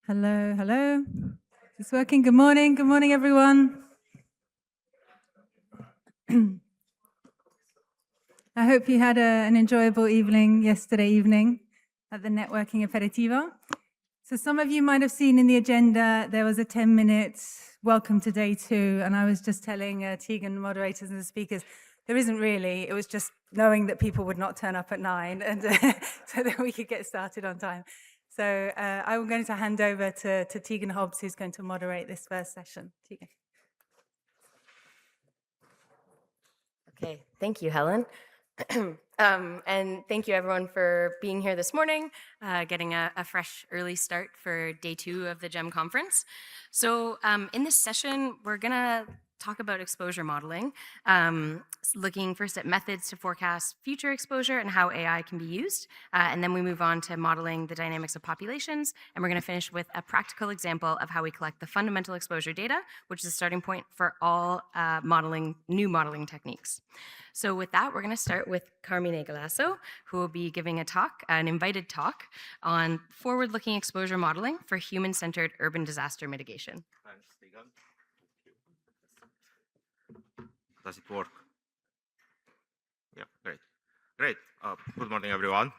Hello, hello. Is this working? Good morning, everyone. I hope you had an enjoyable evening yesterday evening at the networking aperitivo. So some of you might have seen in the agenda, there was a 10-minute welcome to day 2, and I was just telling Tegan, moderators and the speakers, there isn't really, it was just knowing that people would not turn up at 9 and so that we could get started on time. So I'm going to hand over to Tegan Hobbs, who's going to moderate this first session. Tegan. Okay, thank you, Helen. And thank you everyone for being here this morning, getting a fresh early start for day 2 of the GEM conference. So in this session, we're gonna talk about exposure modeling, looking first at methods to forecast future exposure and how AI can be used. And then we move on to modeling the dynamics of populations. And we're gonna finish with a practical example of how we collect the fundamental exposure data, which is the starting point for all new modeling techniques. So with that, we're going to start with Carmine Galasso, who will be giving a talk, an invited talk, on forward-looking exposure modeling for human-centered urban disaster mitigation. Thanks, Tegan. Does it work? Yeah, great. Great. Good morning, everyone.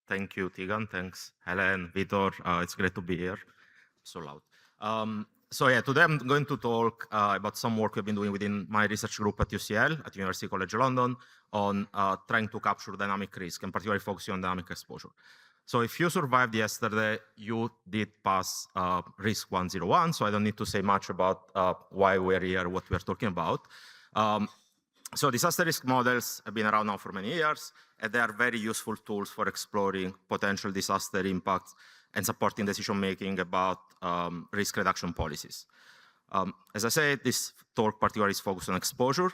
Thank you, Tegan. Thanks, Helen, Vitor. It's great to be here. So loud. So yeah, today I'm going to talk about some work we've been doing within my research group at UCL, at University College London, on trying to capture dynamic risk, and particularly focusing on dynamic exposure. So if you survived yesterday, you did pass risk 101, so I don't need to say much about why we're here, what we're talking about. So disaster risk models have been around now for many years, and they are very useful tools for exploring potential disaster impacts and supporting decision-making about risk reduction policies. As I said, this talk particularly is focused on exposure.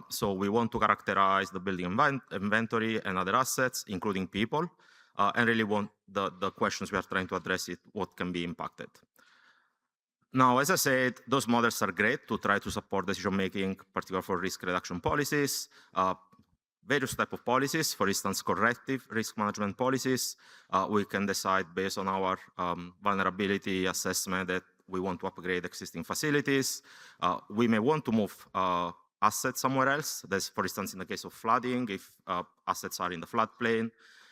So we want to characterize the building inventory and other assets, including people, and really want the questions we are trying to address is what can be impacted. Now, as I said, those models are great to try to support decision-making, particularly for risk reduction policies. Various types of policies, for instance, corrective risk management policies. We can decide based on our vulnerability assessment that we want to upgrade existing facilities. We may want to move assets somewhere else. That's, for instance, in the case of flooding, if assets are in the floodplain.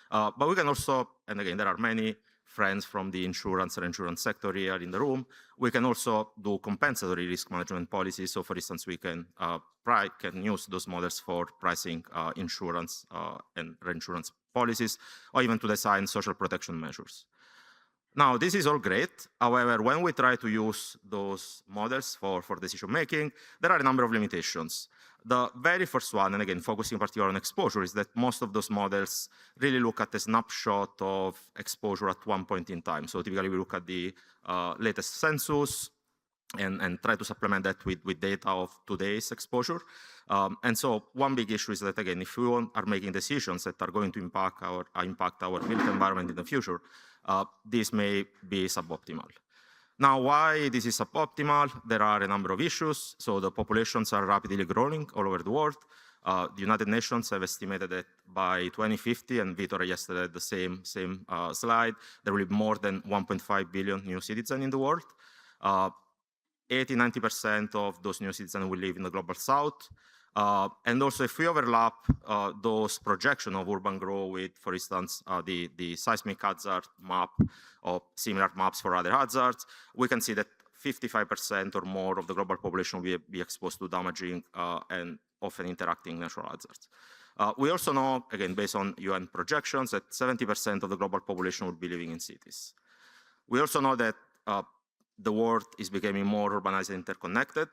But we can also, and again, there are many friends from the insurance and insurance sector here in the room, we can also do compensatory risk management policies. So for instance, we can use those models for pricing insurance and reinsurance policies, or even to design social protection measures. Now, this is all great. However, when we try to use those models for decision making, there are a number of limitations. The very first one, and again, focusing particularly on exposure, is that most of those models really look at a snapshot of exposure at one point in time. So typically we look at the latest census and try to supplement that with data of today's exposure. And so one big issue is that, again, if we are making decisions that are going to impact our built environment in the future, this may be suboptimal. Now, why this is suboptimal? There are a number of issues. So the populations are rapidly growing all over the world. The United Nations have estimated that by 2050, and Vitor yesterday had the same slide, there will be more than 1.5 billion new citizens in the world. 80–90% of those new citizens will live in the global south. And also, if we overlap those projections of urban growth with, for instance, the seismic hazard map or similar maps for other hazards, we can see that 55% or more of the global population will be exposed to damaging and often interacting natural hazards. We also know, again, based on UN projections, that 70% of the global population will be living in cities. We also know that the world is becoming more urbanized and interconnected.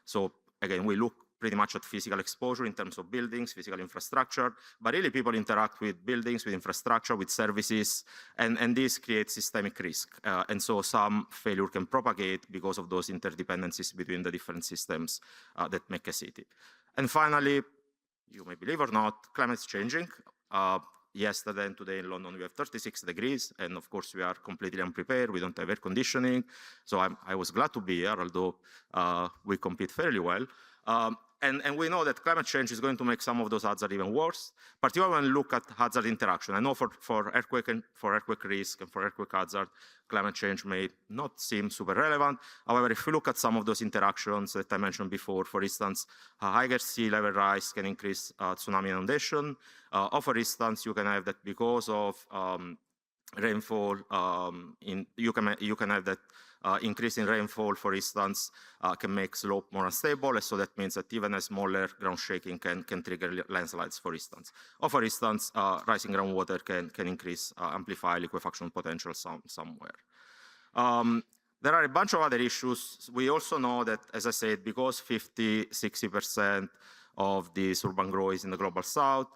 So again, we look pretty much at physical exposure in terms of buildings, physical infrastructure, but really people interact with buildings, with infrastructure, with services, and this creates systemic risk. And so some failure can propagate because of those interdependencies between the different systems that make a city. And finally, you may believe or not, climate's changing. Yesterday and today in London, we have 36 degrees, and of course, we are completely unprepared. We don't have air conditioning. So I was glad to be here, although we compete fairly well. And we know that climate change is going to make some of those hazards even worse, particularly when we look at hazard interaction. I know for earthquake risk and for earthquake hazard, climate change may not seem super relevant. However, if we look at some of those interactions that I mentioned before, for instance, a higher sea level rise can increase tsunami inundation, or for instance, you can have that because of rainfall, you can have that increase in rainfall, for instance, can make slope more unstable, and so that means that even a smaller ground shaking can trigger landslides, for instance. Or for instance, rising groundwater can increase, amplify liquefaction potential somewhere. There are a bunch of other issues. We also know that, as I said, because 50–60% of this urban growth is in the global south,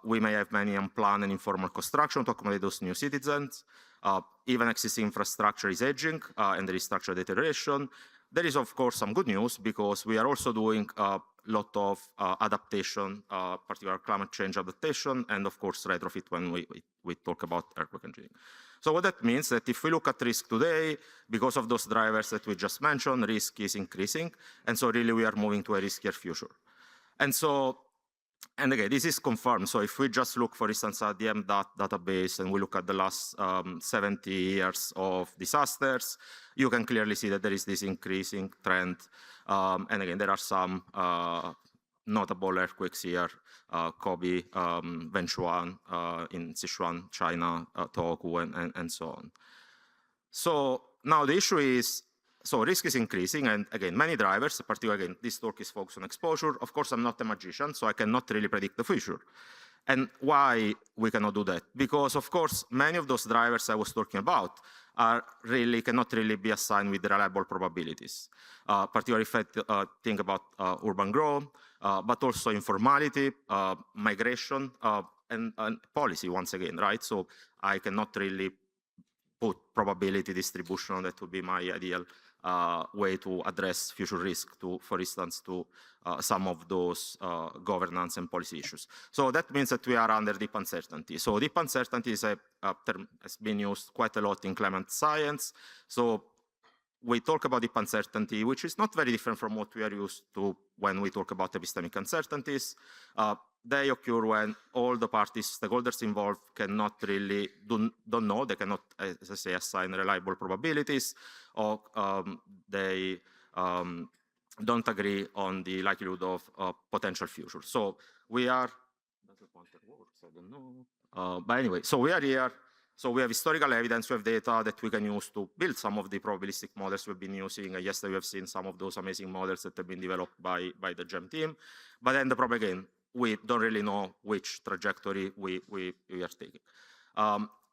we may have many unplanned and informal construction to accommodate those new citizens. Even existing infrastructure is aging and there is structural deterioration. There is, of course, some good news because we are also doing a lot of adaptation, particular climate change adaptation, and of course, retrofit when we talk about earthquake engineering. So what that means that if we look at risk today, because of those drivers that we just mentioned, risk is increasing. And so really we are moving to a riskier future. And again, this is confirmed. So if we just look, for instance, at the MDAT database and we look at the last 70 years of disasters, you can clearly see that there is this increasing trend. And again, there are some notable earthquakes here, Kobe, Wenchuan in Sichuan, China, Tohoku, and so on. So now the issue is, so risk is increasing, and again, many drivers, particularly again, this talk is focused on exposure. Of course, I'm not a magician, so I cannot really predict the future. And why we cannot do that? Because of course, many of those drivers I was talking about cannot really be assigned with reliable probabilities. Particularly if I think about urban growth, but also informality, migration, and policy once again, right? So I cannot really put probability distribution on that would be my ideal way to address future risk to, for instance, to some of those governance and policy issues. So that means that we are under deep uncertainty. So deep uncertainty is a term has been used quite a lot in climate science. So we talk about deep uncertainty, which is not very different from what we are used to when we talk about epistemic uncertainties. They occur when all the parties, stakeholders involved, cannot really, don't know, they cannot, as I say, assign reliable probabilities, or they don't agree on the likelihood of potential future. So we are, does the pointer works? I don't know. But anyway, so we are here. So we have historical evidence, we have data that we can use to build some of the probabilistic models we've been using. And yesterday we have seen some of those amazing models that have been developed by the GEM team. But then the problem again, we don't really know which trajectory we are taking.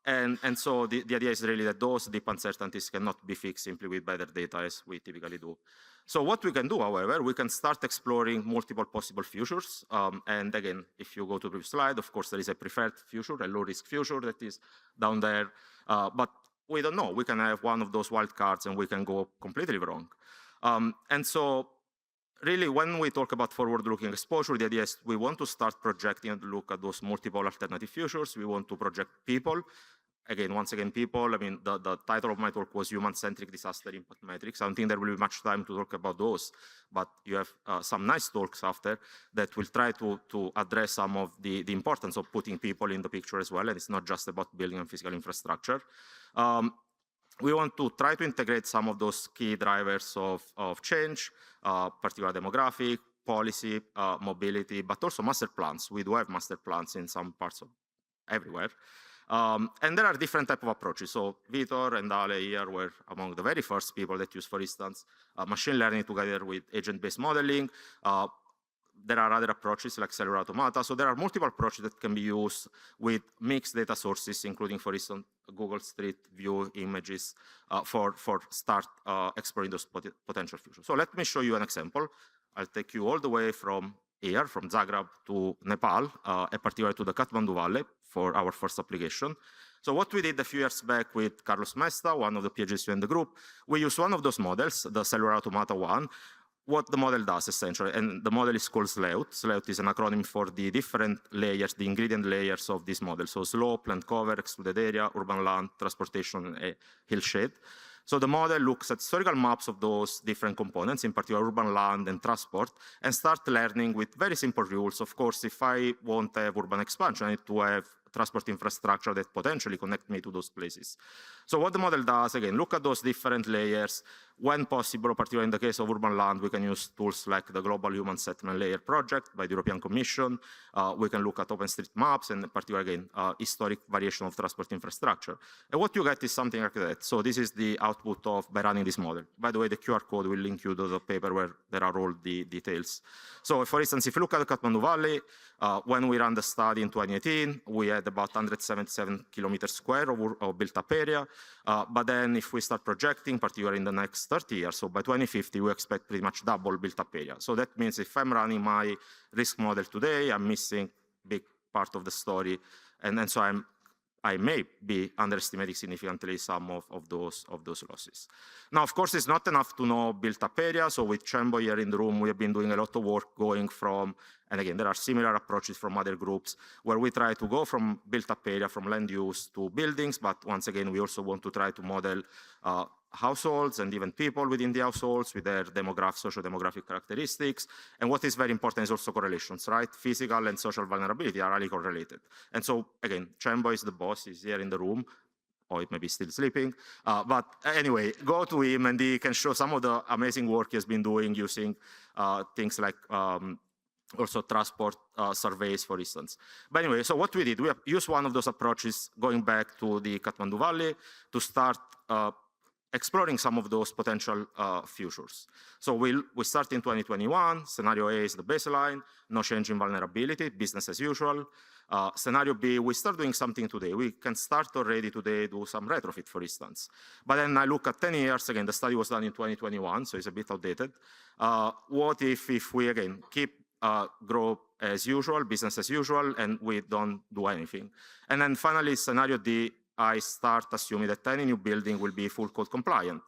And so the idea is really that those deep uncertainties cannot be fixed simply with better data as we typically do. So what we can do, however, we can start exploring multiple possible futures. And again, if you go to the previous slide, of course, there is a preferred future, a low-risk future that is down there. But we don't know. We can have one of those wildcards and we can go completely wrong. And so really, when we talk about forward-looking exposure, the idea is we want to start projecting and look at those multiple alternative futures. We want to project people. Again, once again, people, I mean, the title of my talk was Human-Centric Disaster Impact Metrics. I don't think there will be much time to talk about those, but you have some nice talks after that will try to address some of the importance of putting people in the picture as well, and it's not just about building and physical infrastructure. We want to try to integrate some of those key drivers of change, particularly demographic, policy, mobility, but also master plans. We do have master plans in some parts of everywhere. And there are different types of approaches. So Vitor and Ale here were among the very first people that use, for instance, machine learning together with agent-based modeling. There are other approaches like cellular automata. So there are multiple approaches that can be used with mixed data sources, including, for instance, Google Street View images for start exploring those potential futures. So let me show you an example. I'll take you all the way from here, from Zagreb to Nepal, and particularly to the Kathmandu Valley for our first application. So what we did a few years back with Carlos Mesta, one of the PhDs in the group, we used one of those models, the cellular automata one, what the model does essentially, and the model is called SLEUT. SLEUT is an acronym for the different layers, the ingredient layers of this model. So slope, land cover, excluded area, urban land, transportation, and hillshade. So the model looks at historical maps of those different components, in particular urban land and transport, and start learning with very simple rules. Of course, if I want to have urban expansion, I need to have transport infrastructure that potentially connect me to those places. So what the model does, again, look at those different layers. When possible, particularly in the case of urban land, we can use tools like the Global Human Settlement Layer project by the European Commission. We can look at OpenStreetMaps and, particularly, again, historic variation of transport infrastructure. And what you get is something like that. So this is the output of by running this model. By the way, the QR code will link you to the paper where there are all the details. So for instance, if you look at the Kathmandu Valley, when we ran the study in 2018, we had about 177 kilometers square of built-up area. But then if we start projecting, particularly in the next 30 years, so by 2050, we expect pretty much double built-up area. So that means if I'm running my risk model today, I'm missing a big part of the story. And so I may be underestimating significantly some of those losses. Now, of course, it's not enough to know built-up area. So with Cembo here in the room, we have been doing a lot of work going from, and again, there are similar approaches from other groups, where we try to go from built-up area, from land use to buildings. But once again, we also want to try to model households and even people within the households with their socio-demographic characteristics. And what is very important is also correlations, right? Physical and social vulnerability are highly correlated. And so, again, Cembo is the boss, he's here in the room, or it may be still sleeping. But anyway, go to him and he can show some of the amazing work he has been doing using things like also transport surveys, for instance. But anyway, so what we did, we used one of those approaches going back to the Kathmandu Valley to start exploring some of those potential futures. So we start in 2021. Scenario A is the baseline, no change in vulnerability, business as usual. Scenario B, we start doing something today. We can start already today, do some retrofit, for instance. But then I look at 10 years, again, the study was done in 2021, so it's a bit outdated. What if we, again, keep grow as usual, business as usual, and we don't do anything? And then finally, scenario D, I start assuming that any new building will be full code compliant.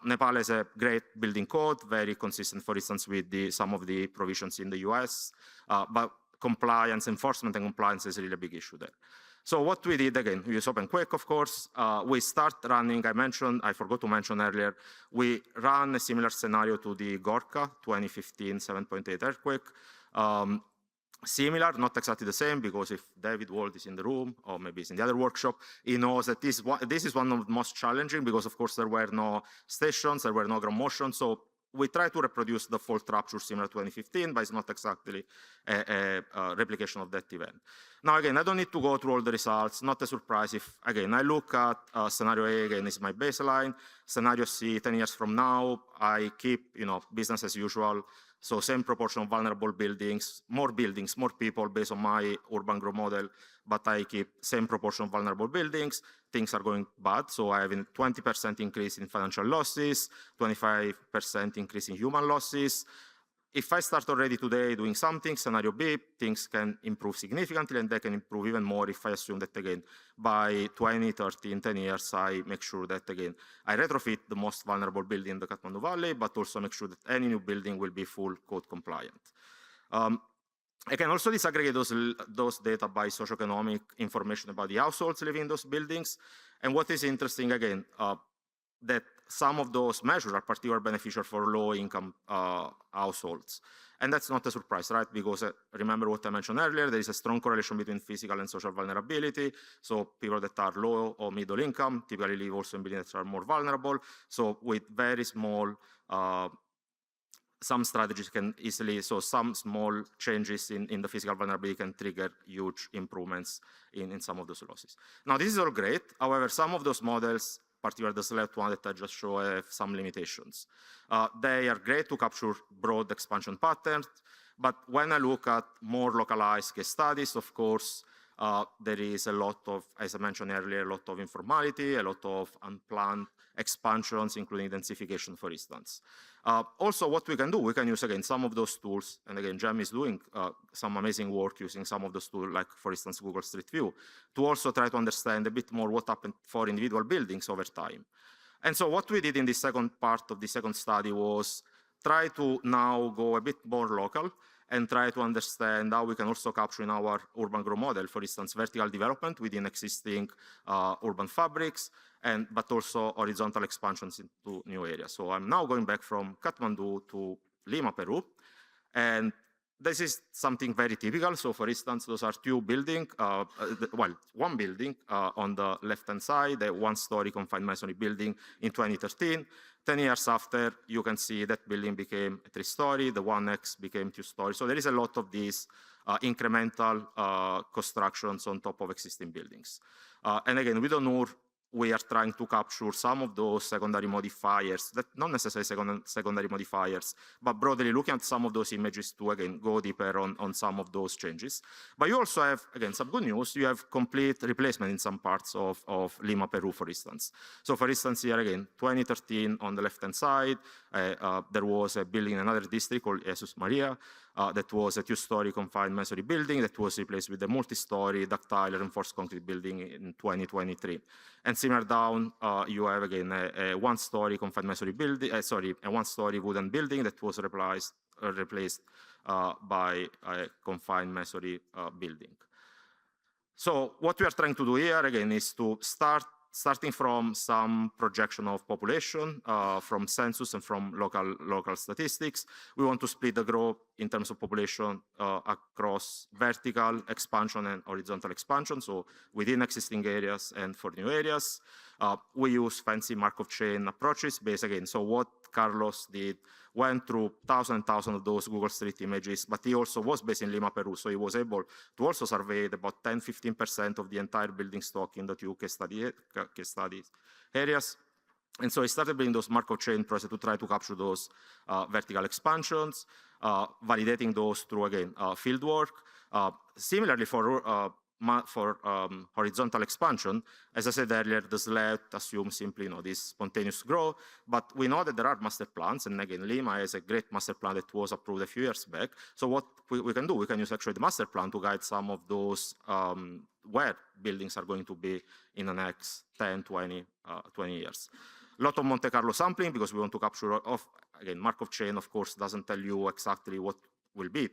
Nepal has a great building code, very consistent, for instance, with some of the provisions in the US, but compliance, enforcement and compliance is a really big issue there. So what we did, again, we use OpenQuake, of course. We start running, I forgot to mention earlier, we ran a similar scenario to the Gorka 2015 7.8 earthquake. Similar, not exactly the same, because if David Wald is in the room, or maybe he's in the other workshop, he knows that this is one of the most challenging, because of course there were no stations, there were no ground motion. So we try to reproduce the fault rupture similar to 2015, but it's not exactly a replication of that event. Now, again, I don't need to go through all the results. Not a surprise if, again, I look at scenario A, again, is my baseline. Scenario C, 10 years from now, I keep, business as usual. So same proportion of vulnerable buildings, more people based on my urban growth model, but I keep same proportion of vulnerable buildings. Things are going bad. So I have a 20% increase in financial losses, 25% increase in human losses. If I start already today doing something, scenario B, things can improve significantly, and they can improve even more if I assume that, again, by 20, 30, in 10 years, I make sure that, again, I retrofit the most vulnerable building in the Kathmandu Valley, but also make sure that any new building will be full code compliant. I can also disaggregate those data by socioeconomic information about the households living in those buildings. And what is interesting, again, that some of those measures are particularly beneficial for low-income households. And that's not a surprise, right? Because remember what I mentioned earlier, there is a strong correlation between physical and social vulnerability. So people that are low or middle income typically live also in buildings that are more vulnerable. So with very small, some strategies can easily, so some small changes in the physical vulnerability can trigger huge improvements in some of those losses. Now, this is all great. However, some of those models, particularly the select one that I just showed, have some limitations. They are great to capture broad expansion patterns, but when I look at more localized case studies, of course, there is a lot of, as I mentioned earlier, a lot of informality, a lot of unplanned expansions, including densification, for instance. Also, what we can do, we can use, again, some of those tools, and again, Jem is doing some amazing work using some of those tools, like, for instance, Google Street View, to also try to understand a bit more what happened for individual buildings over time. And so what we did in the second part of the second study was try to now go a bit more local and try to understand how we can also capture in our urban growth model, for instance, vertical development within existing urban fabrics, but also horizontal expansions into new areas. So I'm now going back from Kathmandu to Lima, Peru, and this is something very typical. So for instance, those are two buildings, well, one building on the left-hand side, a one-story confined masonry building in 2013. 10 years after, you can see that building became a 3-story, the one next became 2-story. So there is a lot of these incremental constructions on top of existing buildings. And again, with Onur, we are trying to capture some of those secondary modifiers, that not necessarily secondary modifiers, but broadly looking at some of those images to, again, go deeper on some of those changes. But you also have, again, some good news. You have complete replacement in some parts of Lima, Peru, for instance. So for instance, here again, 2013 on the left-hand side, there was a building in another district called Jesus Maria, that was a 2-story confined masonry building that was replaced with a multi-story ductile reinforced concrete building in 2023. And similar down, you have again a 1-story confined masonry building, a 1-story wooden building that was replaced by a confined masonry building. So what we are trying to do here again is to starting from some projection of population, from census and from local statistics. We want to split the growth in terms of population across vertical expansion and horizontal expansion, so within existing areas and for new areas. We use fancy Markov chain approaches based again. So what Carlos did, went through thousands and thousands of those Google Street images, but he also was based in Lima, Peru, so he was able to also survey about 10–15% of the entire building stock in the two case studies areas. And so he started building those Markov chain process to try to capture those vertical expansions, validating those through, again, field work. Similarly, for horizontal expansion, as I said earlier, the sled assumes simply this spontaneous growth, but we know that there are master plans, and again, Lima has a great master plan that was approved a few years back. So what we can do, we can use actually the master plan to guide some of those where buildings are going to be in the next 10, 20 years. A lot of Monte Carlo sampling because we want to capture, again, Markov chain, of course, doesn't tell you exactly what will be,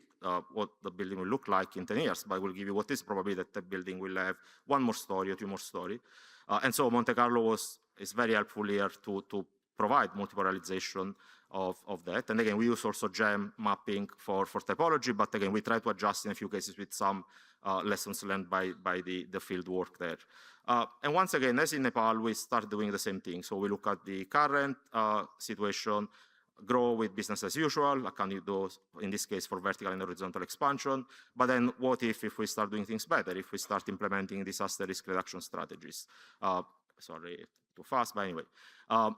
what the building will look like in 10 years, but will give you what is probably that the building will have 1 more story or 2 more story. And so Monte Carlo is very helpful here to provide multiple realization of that. And again, we use also gem mapping for typology, but again, we try to adjust in a few cases with some lessons learned by the field work there. And once again, as in Nepal, we start doing the same thing. So we look at the current situation, grow with business as usual, accounting those, in this case, for vertical and horizontal expansion. But then what if we start doing things better, if we start implementing disaster risk reduction strategies? Sorry, too fast, but anyway.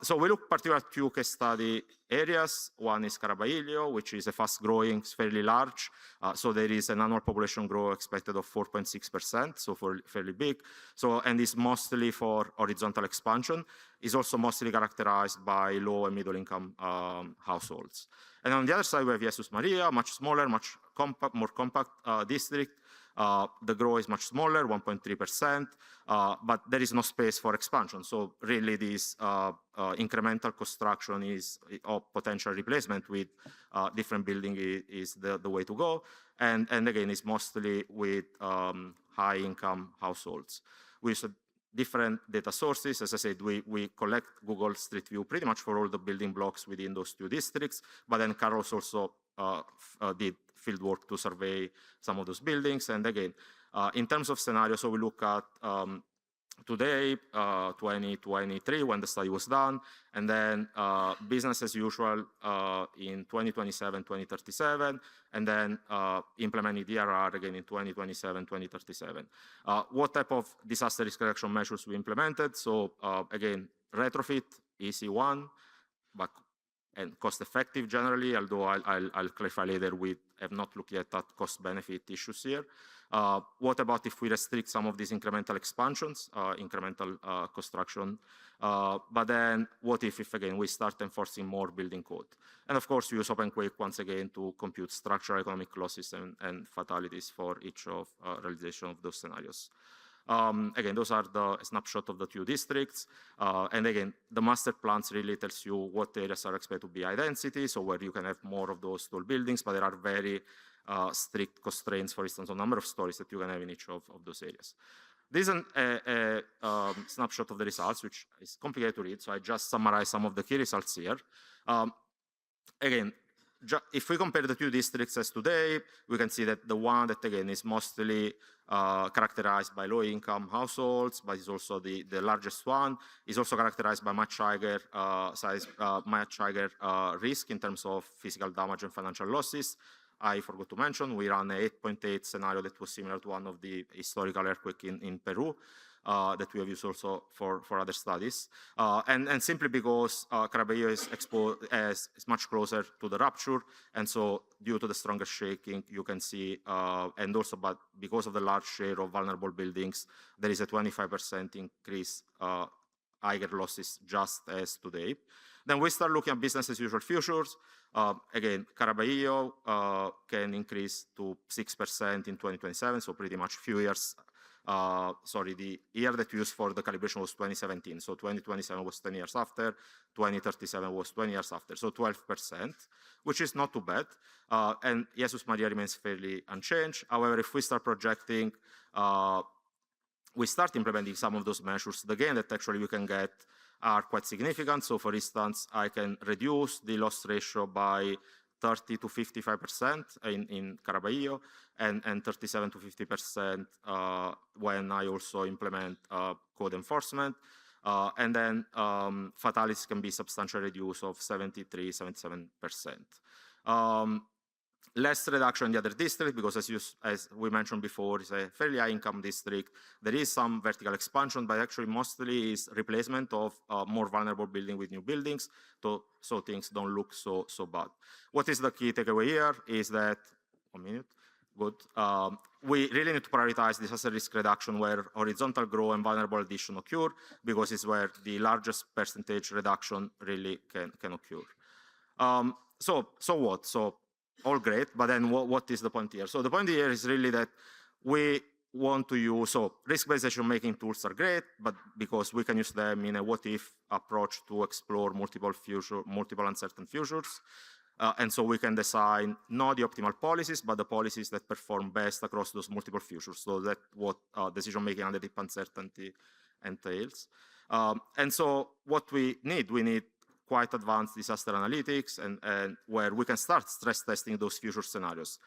So we look particularly at 2 case study areas. One is Caraballo, which is a fast-growing, it's fairly large. So there is an annual population growth expected of 4.6%, so fairly big. So, and it's mostly for horizontal expansion. It's also mostly characterized by low and middle income households. And on the other side, we have Jesus Maria, much smaller, much more compact district. The growth is much smaller, 1.3%, but there is no space for expansion. So really this incremental construction or potential replacement with different building is the way to go. And again, it's mostly with high income households. We use different data sources. As I said, we collect Google Street View pretty much for all the building blocks within those 2 districts, but then Carlos also did field work to survey some of those buildings. And again, in terms of scenarios, so we look at today, 2023, when the study was done, and then business as usual in 2027, 2037, and then implementing DRR again in 2027, 2037. What type of disaster risk reduction measures we implemented? So again, retrofit, easy one, but and cost-effective generally, although I'll clarify later, we have not looked yet at cost-benefit issues here. What about if we restrict some of these incremental expansions, incremental construction? But then what if again, we start enforcing more building code? And of course, we use OpenQuake once again to compute structural economic losses and fatalities for each of realization of those scenarios. Again, those are the snapshot of the 2 districts. And again, the master plans really tells you what areas are expected to be high density, so where you can have more of those tall buildings, but there are very strict constraints, for instance, on number of stories that you can have in each of those areas. This is a snapshot of the results, which is complicated to read, so I just summarize some of the key results here. Again, if we compare the two districts as today, we can see that the one that, again, is mostly characterized by low-income households, but is also the largest one, is also characterized by much higher risk in terms of physical damage and financial losses. I forgot to mention, we ran an 8.8 scenario that was similar to one of the historical earthquake in Peru that we have used also for other studies. And simply because Caraballo is much closer to the rupture, and so due to the stronger shaking, you can see, and also but because of the large share of vulnerable buildings, there is a 25% increase higher losses just as today. Then we start looking at business as usual futures. Again, Caraballo can increase to 6% in 2027, so pretty much few years. Sorry, the year that we used for the calibration was 2017, so 2027 was 10 years after, 2037 was 20 years after, so 12%, which is not too bad. And Jesus Maria remains fairly unchanged. However, if we start projecting, we start implementing some of those measures, the gain that actually we can get are quite significant. So for instance, I can reduce the loss ratio by 30 to 55% in Caraballo and 37 to 50% when I also implement code enforcement. And then fatalities can be substantially reduced of 73, 77%. Less reduction in the other district because as we mentioned before, it's a fairly high income district. There is some vertical expansion, but actually mostly is replacement of more vulnerable building with new buildings, so things don't look so bad. What is the key takeaway here is that, 1 minute, good. We really need to prioritize disaster risk reduction where horizontal growth and vulnerable addition occur because it's where the largest percentage reduction really can occur. So what? So all great, but then what is the point here? So the point here is really that we want to use, so risk-based decision-making tools are great, but because we can use them in a what-if approach to explore multiple uncertain futures. And so we can design not the optimal policies, but the policies that perform best across those multiple futures. So that's what decision-making under deep uncertainty entails. And so what we need quite advanced disaster analytics and where we can start stress testing those future scenarios.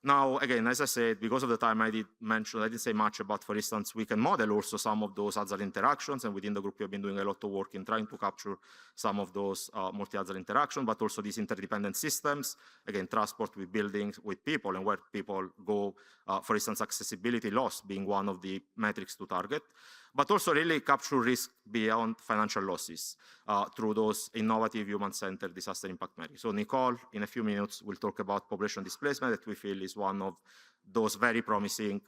Now, again, as I said, because of the time I didn't say much about, for instance, we can model also some of those hazard interactions, and within the group we have been doing a lot of work in trying to capture some of those multi-hazard interactions, but also these interdependent systems, again, transport with buildings, with people, and where people go, for instance, accessibility loss being one of the metrics to target, but also really capture risk beyond financial losses through those innovative human-centered disaster impact metrics. So Nicole, in a few minutes, will talk about population displacement that we feel is one of those very promising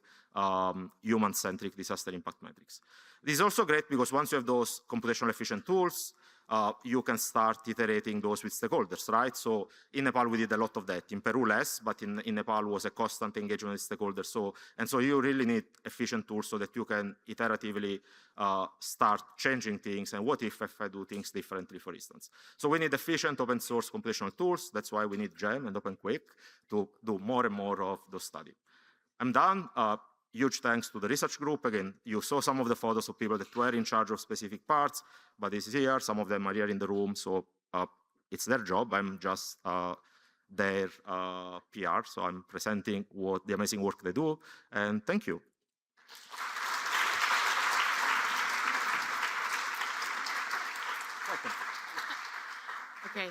human-centric disaster impact metrics. This is also great because once you have those computational efficient tools, you can start iterating those with stakeholders, right? So in Nepal, we did a lot of that. In Peru, less, but in Nepal was a constant engagement with stakeholders. So you really need efficient tools so that you can iteratively start changing things. And what if I do things differently, for instance? So we need efficient open source computational tools. That's why we need GEM and OpenQuake to do more and more of those studies. I'm done. Huge thanks to the research group. Again, you saw some of the photos of people that were in charge of specific parts, but this is here. Some of them are here in the room, so it's their job. I'm just their PR, so I'm presenting what the amazing work they do, and thank you. Okay,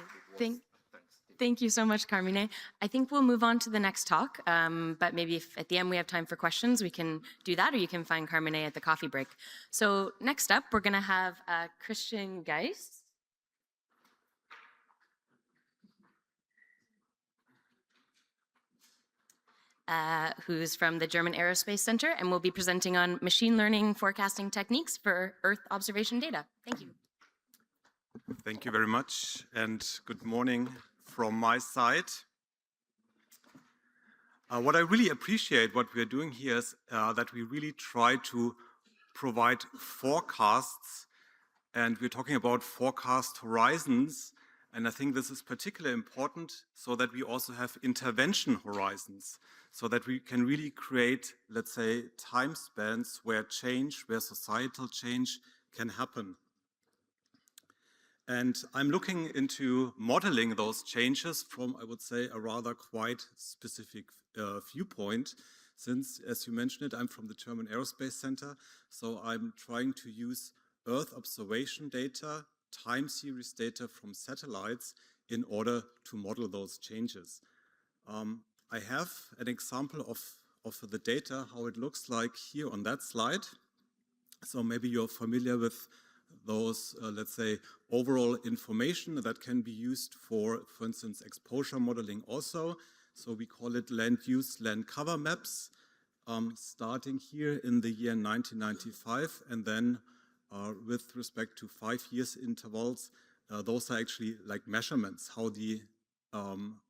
Thank you so much, Carmine. I think we'll move on to the next talk, but maybe if at the end we have time for questions, we can do that, or you can find Carmine at the coffee break. So next up, we're going to have Christian Geis. Who's from the German Aerospace Center and will be presenting on machine learning forecasting techniques for Earth observation data. Thank you. Thank you very much, and good morning from my side. What I really appreciate what we're doing here is that we really try to provide forecasts, and we're talking about forecast horizons And I think this is particularly important so that we also have intervention horizons, so that we can really create, let's say, time spans where societal change can happen. And I'm looking into modeling those changes from, I would say, a rather quite specific viewpoint, since, as you mentioned it, I'm from the German Aerospace Center, so I'm trying to use Earth observation data, time series data from satellites in order to model those changes. I have an example of the data, how it looks like here on that slide. So maybe you're familiar with those, let's say, overall information that can be used for instance, exposure modeling also. So we call it land use, land cover maps, starting here in the year 1995, and then with respect to 5 years intervals, those are actually like measurements, how the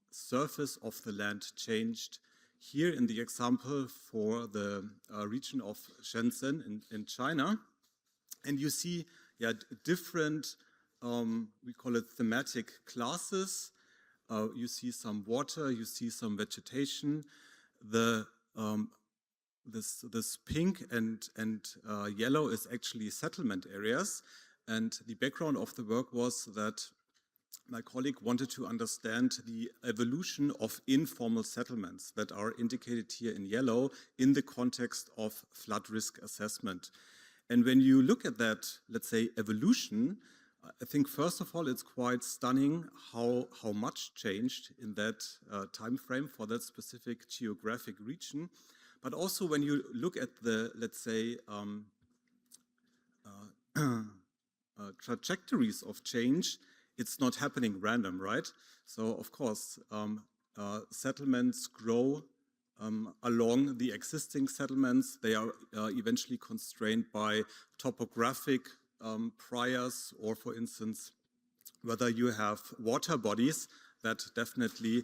surface of the land changed. Here in the example for the region of Shenzhen in China. And you see different, we call it thematic classes. You see some water, you see some vegetation. This pink and yellow is actually settlement areas. And the background of the work was that my colleague wanted to understand the evolution of informal settlements that are indicated here in yellow in the context of flood risk assessment. And when you look at that, let's say, evolution, I think first of all, it's quite stunning how much changed in that time frame for that specific geographic region. But also when you look at the, let's say, trajectories of change, it's not happening random, right? So of course, settlements grow along the existing settlements. They are eventually constrained by topographic priors, or for instance, whether you have water bodies that definitely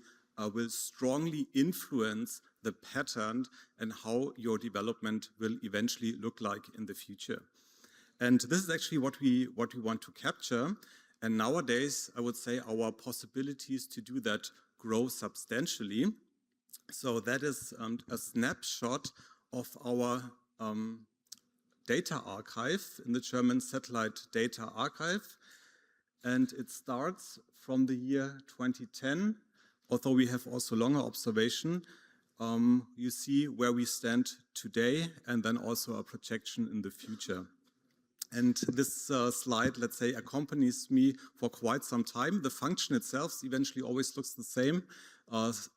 will strongly influence the pattern and how your development will eventually look like in the future. And this is actually what we want to capture. And nowadays, I would say our possibilities to do that grow substantially. So that is a snapshot of our data archive in the German Satellite Data Archive. And it starts from the year 2010, although we have also longer observation. You see where we stand today, and then also a projection in the future. And this slide, let's say, accompanies me for quite some time. The function itself eventually always looks the same,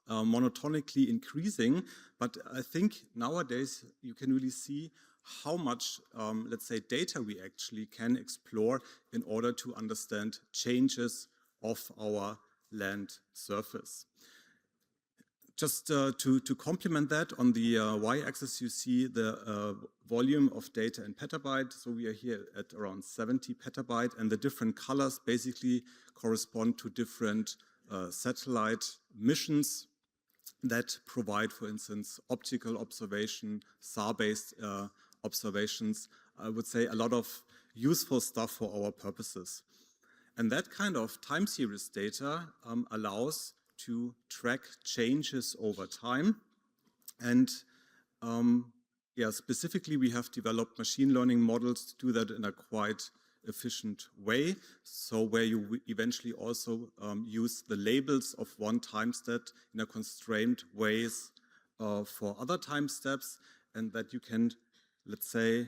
monotonically increasing. But I think nowadays you can really see how much, let's say, data we actually can explore in order to understand changes of our land surface. Just to complement that, on the y-axis you see the volume of data in petabyte. So we are here at around 70 petabyte, and the different colors basically correspond to different satellite missions that provide, for instance, optical observation, SAR-based observations. I would say a lot of useful stuff for our purposes. And that kind of time series data allows to track changes over time. And specifically, we have developed machine learning models to do that in a quite efficient way. So where you eventually also use the labels of one time step in a constrained ways for other time steps, and that you can, let's say,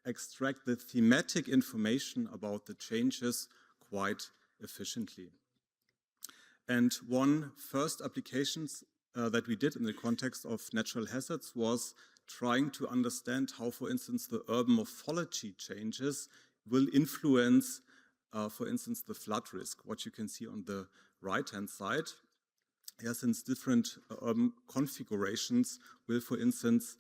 extract the thematic information about the changes quite efficiently. And one first applications that we did in the context of natural hazards was trying to understand how, for instance, the urban morphology changes will influence, for instance, the flood risk, what you can see on the right-hand side. Since different urban configurations will, for instance,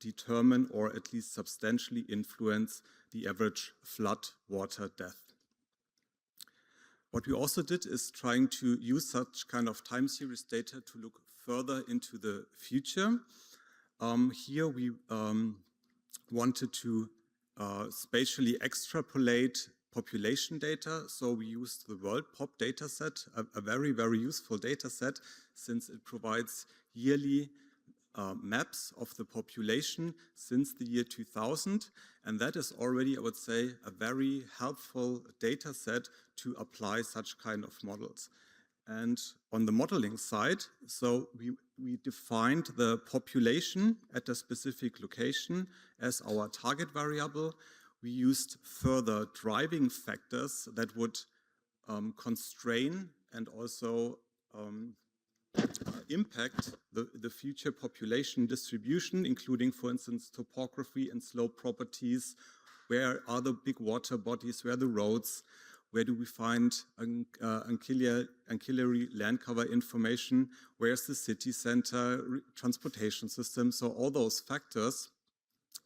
determine or at least substantially influence the average flood water depth. What we also did is trying to use such kind of time series data to look further into the future. Here we wanted to spatially extrapolate population data. So we used the World Pop dataset, a very, very useful dataset, since it provides yearly maps of the population since the year 2000. And that is already, I would say, a very helpful data set to apply such kind of models. And on the modeling side, so we defined the population at a specific location as our target variable. We used further driving factors that would constrain and also impact the future population distribution, including, for instance, topography and slope properties. Where are the big water bodies? Where are the roads? Where do we find ancillary land cover information? Where's the city center, transportation system? So all those factors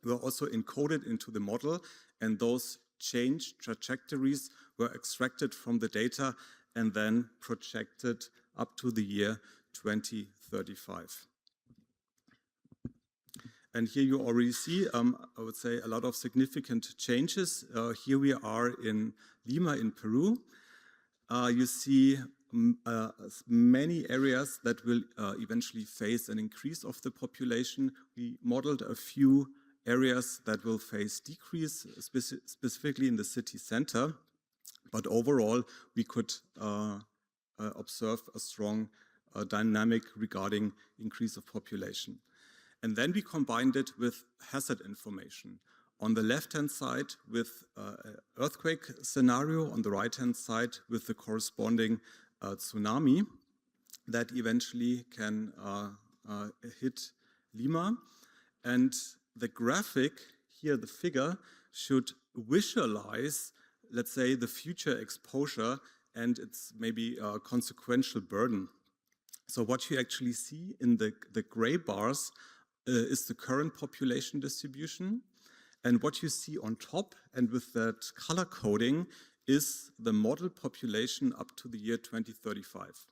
were also encoded into the model, and those change trajectories were extracted from the data and then projected up to the year 2035. And here you already see, I would say, a lot of significant changes. Here we are in Lima in Peru. You see many areas that will eventually face an increase of the population. We modeled a few areas that will face decrease, specifically in the city center. But overall, we could observe a strong dynamic regarding increase of population. And then we combined it with hazard information. On the left-hand side with earthquake scenario, on the right-hand side with the corresponding tsunami that eventually can hit Lima. And the graphic here, the figure, should visualize, let's say, the future exposure and its maybe consequential burden. So what you actually see in the gray bars is the current population distribution. And what you see on top and with that color coding is the model population up to the year 2035.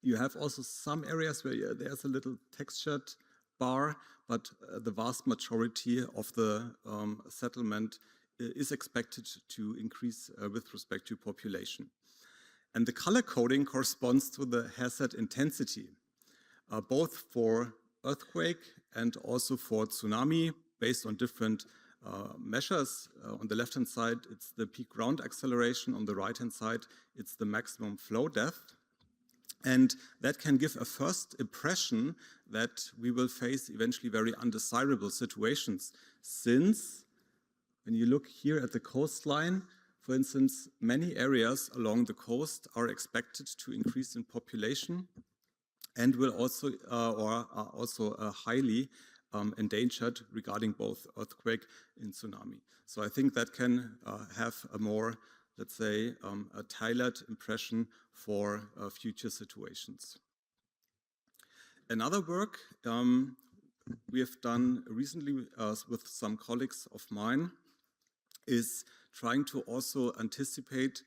You have also some areas where there's a little textured bar, but the vast majority of the settlement is expected to increase with respect to population. And the color coding corresponds to the hazard intensity, both for earthquake and also for tsunami, based on different measures. On the left-hand side, it's the peak ground acceleration. On the right-hand side, it's the maximum flow depth. And that can give a first impression that we will face eventually very undesirable situations, since when you look here at the coastline, for instance, many areas along the coast are expected to increase in population and will also or are also highly endangered regarding both earthquake and tsunami. So I think that can have a more, let's say, a tailored impression for future situations. Another work we have done recently with some colleagues of mine is trying to also anticipate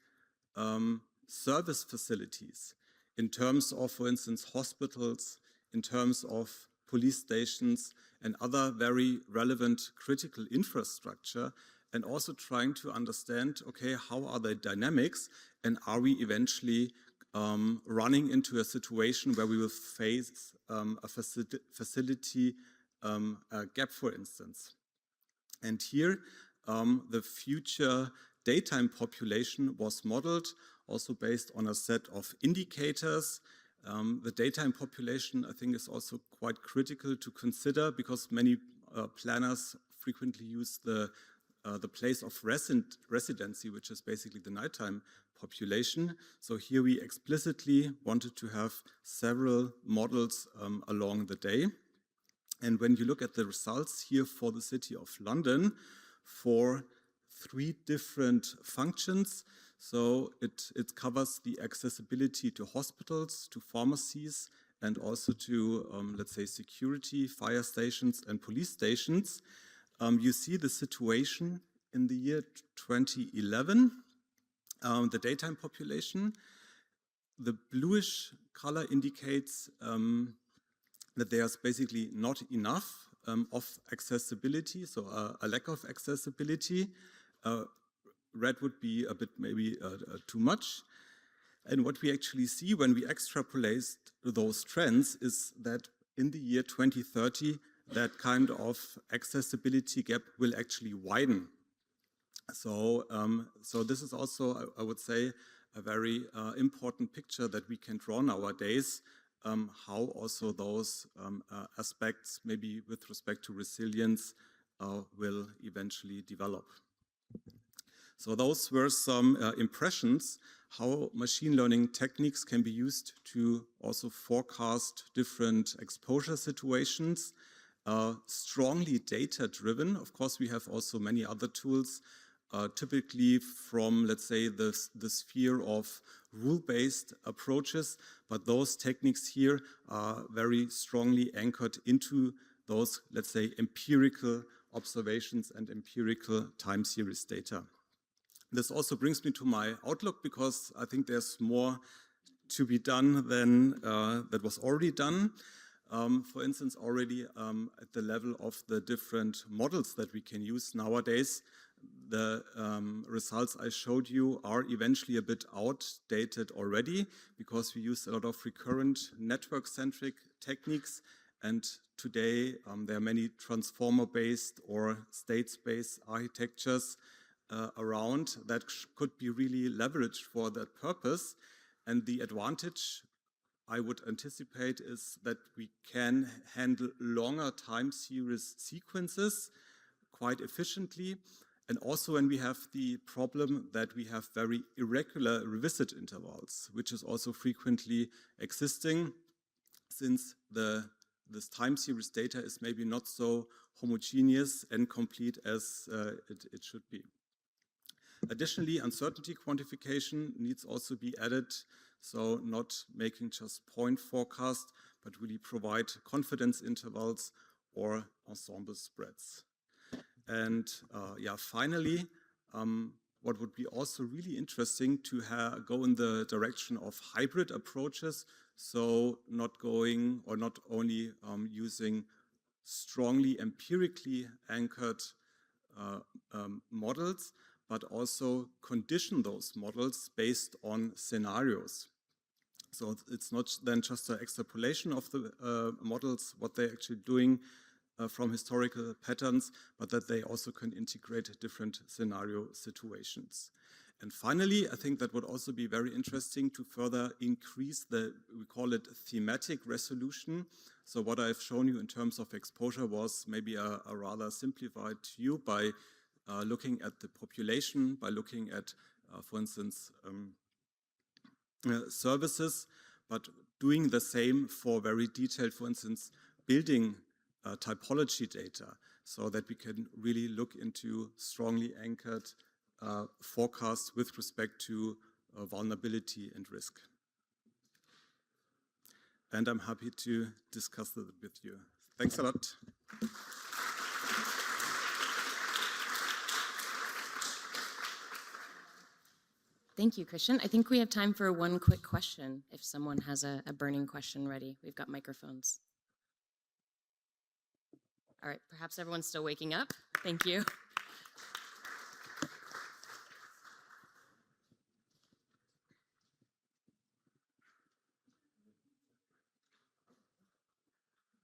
service facilities in terms of, for instance, hospitals, in terms of police stations and other very relevant critical infrastructure, and also trying to understand, okay, how are the dynamics, and are we eventually running into a situation where we will face a facility gap, for instance. And here, the future daytime population was modeled also based on a set of indicators. The daytime population, I think, is also quite critical to consider, because many planners frequently use the place of residency, which is basically the nighttime population. So here we explicitly wanted to have several models along the day. And when you look at the results here for the City of London, for 3 different functions, so it covers the accessibility to hospitals, to pharmacies, and also to, let's say, security, fire stations, and police stations. You see the situation in the year 2011, the daytime population. The bluish color indicates that there's basically not enough of accessibility, so a lack of accessibility. red would be a bit maybe too much. And what we actually see when we extrapolate those trends is that in the year 2030, that kind of accessibility gap will actually widen. So this is also, I would say, a very important picture that we can draw nowadays, how also those aspects, maybe with respect to resilience, will eventually develop. So those were some impressions how machine learning techniques can be used to also forecast different exposure situations, strongly data-driven. Of course, we have also many other tools, typically from, let's say, the sphere of rule-based approaches, but those techniques here are very strongly anchored into those, let's say, empirical observations and empirical time series data. This also brings me to my outlook, because I think there's more to be done than that was already done. For instance, already at the level of the different models that we can use nowadays, the results I showed you are eventually a bit outdated already, because we use a lot of recurrent network-centric techniques, and today there are many transformer-based or state-space architectures around that could be really leveraged for that purpose. And the advantage I would anticipate is that we can handle longer time series sequences quite efficiently. And also when we have the problem that we have very irregular revisit intervals, which is also frequently existing, since this time series data is maybe not so homogeneous and complete as it should be. Additionally, uncertainty quantification needs also be added, so not making just point forecast, but really provide confidence intervals or ensemble spreads. And finally, what would be also really interesting to go in the direction of hybrid approaches, so not going or not only using strongly empirically anchored models, but also condition those models based on scenarios. So it's not then just an extrapolation of the models, what they're actually doing from historical patterns, but that they also can integrate different scenario situations. And finally, I think that would also be very interesting to further increase we call it thematic resolution. So what I've shown you in terms of exposure was maybe a rather simplified view by looking at the population, by looking at, for instance, services, but doing the same for very detailed, for instance, building typology data, so that we can really look into strongly anchored forecasts with respect to vulnerability and risk. And I'm happy to discuss that with you. Thanks a lot. Thank you, Christian. I think we have time for one quick question, if someone has a burning question ready. We've got microphones. All right, perhaps everyone's still waking up. Thank you.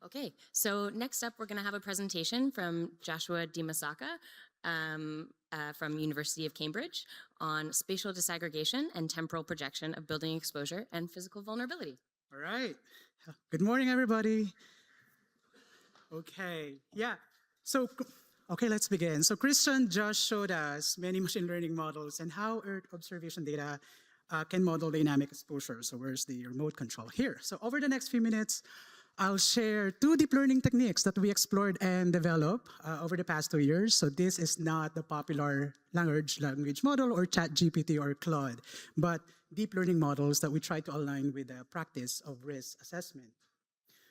Okay, so next up, we're going to have a presentation from Joshua Dimasaka from University of Cambridge on spatial disaggregation and temporal projection of building exposure and physical vulnerability. All right. Good morning, everybody. Okay, yeah. So, okay, let's begin. So Christian just showed us many machine learning models and how Earth observation data can model dynamic exposure. So where's the remote control? Here. So over the next few minutes, I'll share 2 deep learning techniques that we explored and developed over the past 2 years. So this is not the popular language model or ChatGPT or Claude, but deep learning models that we try to align with the practice of risk assessment.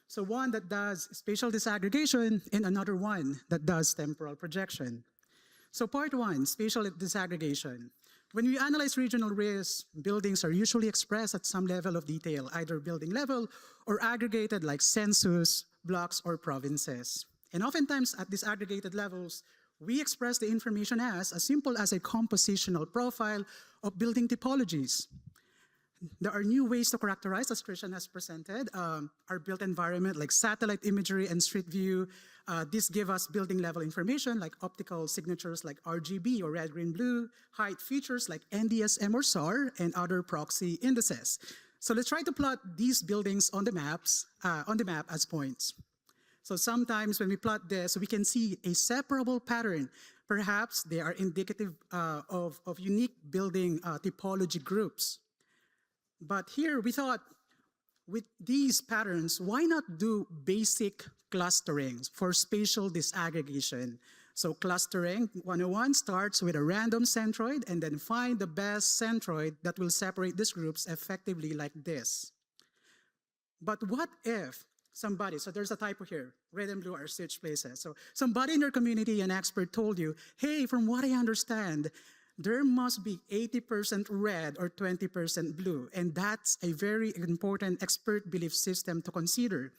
So one that does spatial disaggregation and another one that does temporal projection. So part 1, spatial disaggregation. When we analyze regional risks, buildings are usually expressed at some level of detail, either building level or aggregated like census, blocks, or provinces. And oftentimes at these aggregated levels, we express the information as simple as a compositional profile of building typologies. There are new ways to characterize, as Christian has presented, our built environment like satellite imagery and street view. This give us building level information like optical signatures like RGB or red, green, blue, height features like NDSM or SAR, and other proxy indices. So let's try to plot these buildings on the map as points. So sometimes when we plot this, we can see a separable pattern. Perhaps they are indicative of unique building typology groups. But here we thought, with these patterns, why not do basic clustering for spatial disaggregation? So clustering 101 starts with a random centroid and then find the best centroid that will separate these groups effectively like this. But what if somebody, so there's a typo here, red and blue are switch places. So somebody in your community, an expert told you, hey, from what I understand, there must be 80% red or 20% blue, and that's a very important expert belief system to consider.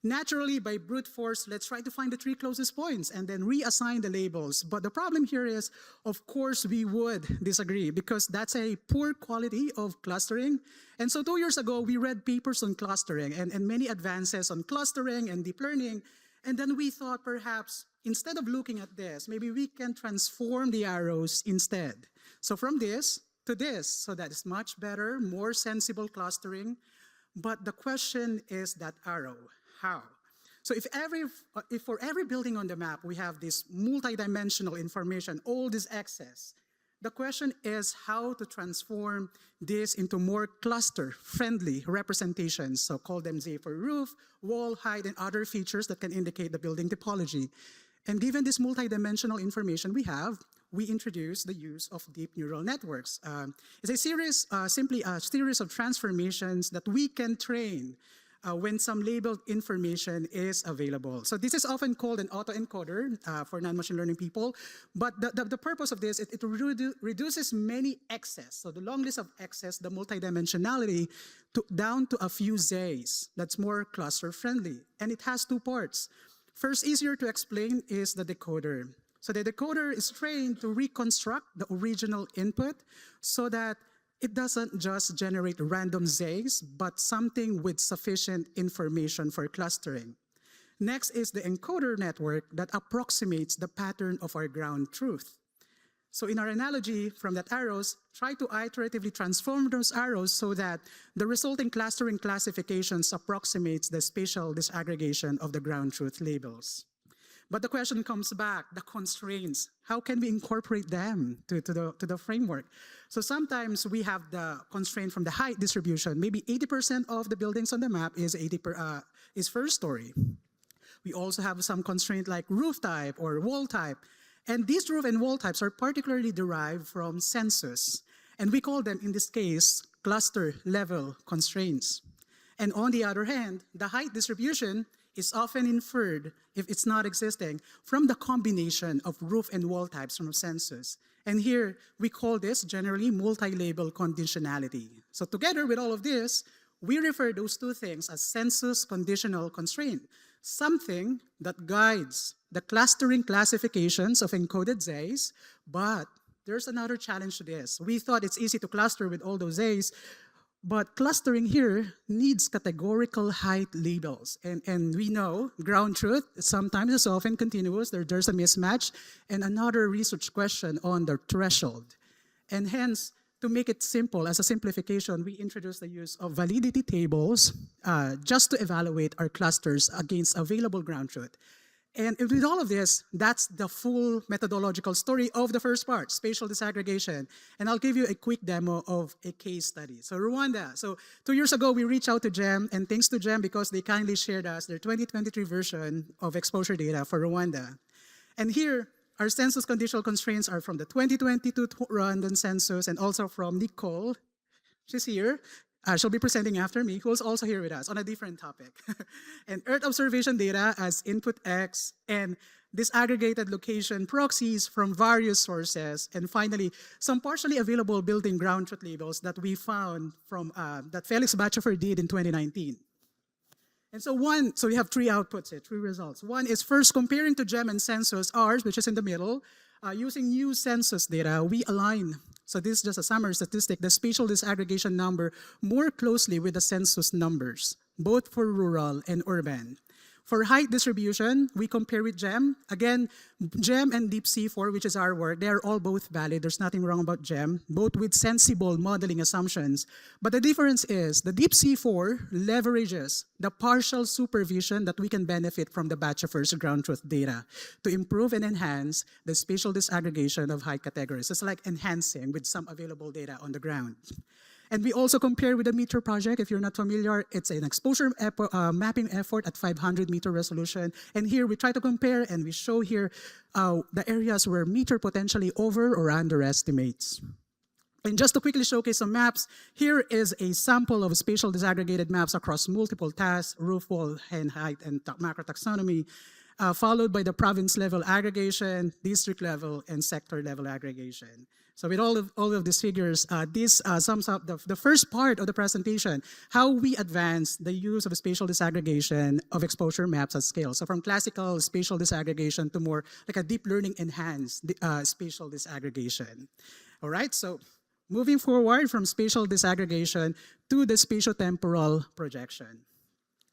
Naturally, by brute force, let's try to find the three closest points and then reassign the labels. But the problem here is, of course, we would disagree because that's a poor quality of clustering. And so 2 years ago, we read papers on clustering and many advances on clustering and deep learning. And then we thought perhaps instead of looking at this, maybe we can transform the arrows instead. So from this to this, so that is much better, more sensible clustering. But the question is that arrow, how? So if for every building on the map, we have this multidimensional information, all this access, the question is how to transform this into more cluster-friendly representations. So call them Z for roof, wall height, and other features that can indicate the building typology. And given this multidimensional information we introduce the use of deep neural networks. It's a series, simply a series of transformations that we can train when some labeled information is available. So this is often called an autoencoder for non-machine learning people, but the purpose of this, it reduces many excess, so the long list of excess, the multidimensionality, down to a few Z's. That's more cluster friendly, and it has two parts. First, easier to explain is the decoder. So the decoder is trained to reconstruct the original input so that it doesn't just generate random Z's, but something with sufficient information for clustering. Next is the encoder network that approximates the pattern of our ground truth. So in our analogy from that arrows, try to iteratively transform those arrows so that the resulting clustering classifications approximates the spatial disaggregation of the ground truth labels. But the question comes back, the constraints. How can we incorporate them to the framework? So sometimes we have the constraint from the height distribution. Maybe 80% of the buildings on the map is first story. We also have some constraint like roof type or wall type. And these roof and wall types are particularly derived from census. And we call them, in this case, cluster level constraints. And on the other hand, the height distribution is often inferred, if it's not existing, from the combination of roof and wall types from census. And here, we call this generally multi-label conditionality. So together with all of this, we refer those two things as census conditional constraint, something that guides the clustering classifications of encoded Z's, but there's another challenge to this. We thought it's easy to cluster with all those Z's, but clustering here needs categorical height labels. And we know ground truth sometimes is often continuous, there's a mismatch, and another research question on the threshold. And hence, to make it simple, as a simplification, we introduced the use of validity tables just to evaluate our clusters against available ground truth. And with all of this, that's the full methodological story of the first part, spatial disaggregation. And I'll give you a quick demo of a case study. So Rwanda. So 2 years ago, we reached out to GEM, and thanks to GEM because they kindly shared us their 2023 version of exposure data for Rwanda. And here, our census conditional constraints are from the 2022 Rwandan census and also from Nicole. She's here. She'll be presenting after me, who's also here with us on a different topic. And Earth observation data as input X, and disaggregated location proxies from various sources, and finally, some partially available building ground truth labels that we found from that Felix Batchofer did in 2019. And so we have three outputs here, three results. One is first comparing to GEM and census, ours, which is in the middle. Using new census data, we align, so this is just a summary statistic, the spatial disaggregation number more closely with the census numbers, both for rural and urban. For height distribution, we compare with GEM. Again, GEM and Deep C4, which is our work, they are all both valid. There's nothing wrong about GEM, both with sensible modeling assumptions. But the difference is the Deep C4 leverages the partial supervision that we can benefit from the batch of first ground truth data to improve and enhance the spatial disaggregation of height categories. It's like enhancing with some available data on the ground. And we also compare with the METEOR project. If you're not familiar, it's an exposure mapping effort at 500 meter resolution. And here we try to compare and we show here the areas where METEOR potentially over or underestimates. And just to quickly showcase some maps, here is a sample of spatial disaggregated maps across multiple tasks, roof wall and height and macro taxonomy, followed by the province level aggregation, district level, and sector level aggregation. So with all of these figures, this sums up the first part of the presentation, how we advance the use of spatial disaggregation of exposure maps at scale. So from classical spatial disaggregation to more like a deep learning enhanced spatial disaggregation. All right, so moving forward from spatial disaggregation to the spatiotemporal projection.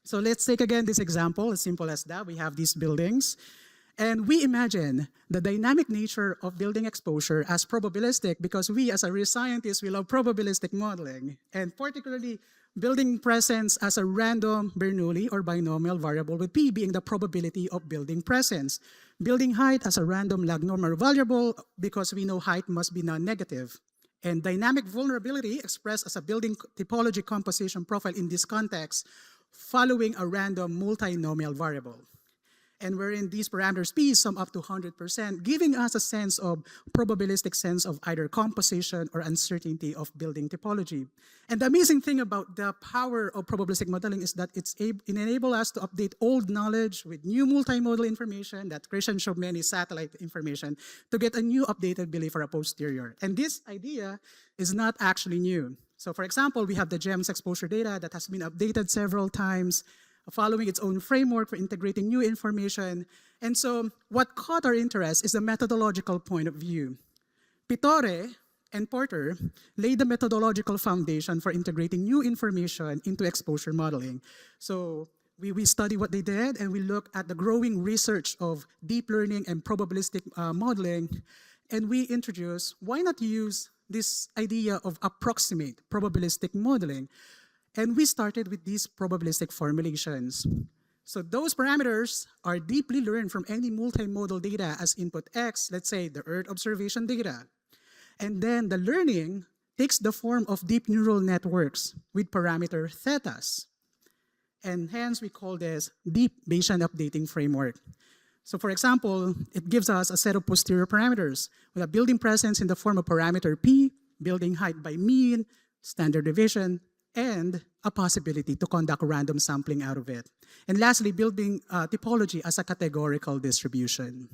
So let's take again this example, as simple as that. We have these buildings. And we imagine the dynamic nature of building exposure as probabilistic because we as a real scientists, we love probabilistic modeling, and particularly building presence as a random Bernoulli or binomial variable with P being the probability of building presence. Building height as a random log normal variable because we know height must be non-negative. And dynamic vulnerability expressed as a building typology composition profile in this context following a random multinomial variable. And wherein these parameters P sum up to 100%, giving us a sense of probabilistic sense of either composition or uncertainty of building typology. And the amazing thing about the power of probabilistic modeling is that it enables us to update old knowledge with new multimodal information that Christian showed many satellite information to get a new updated belief for a posterior. And this idea is not actually new. So for example, we have the GEMS exposure data that has been updated several times, following its own framework for integrating new information. And so what caught our interest is the methodological point of view. Pitore and Porter laid the methodological foundation for integrating new information into exposure modeling. So we study what they did, and we look at the growing research of deep learning and probabilistic modeling, and we introduce, why not use this idea of approximate probabilistic modeling? And we started with these probabilistic formulations. So those parameters are deeply learned from any multimodal data as input X, let's say the Earth observation data. And then the learning takes the form of deep neural networks with parameter thetas. And hence we call this deep Bayesian updating framework. So for example, it gives us a set of posterior parameters with a building presence in the form of parameter P, building height by mean, standard deviation, and a possibility to conduct random sampling out of it. And lastly, building typology as a categorical distribution.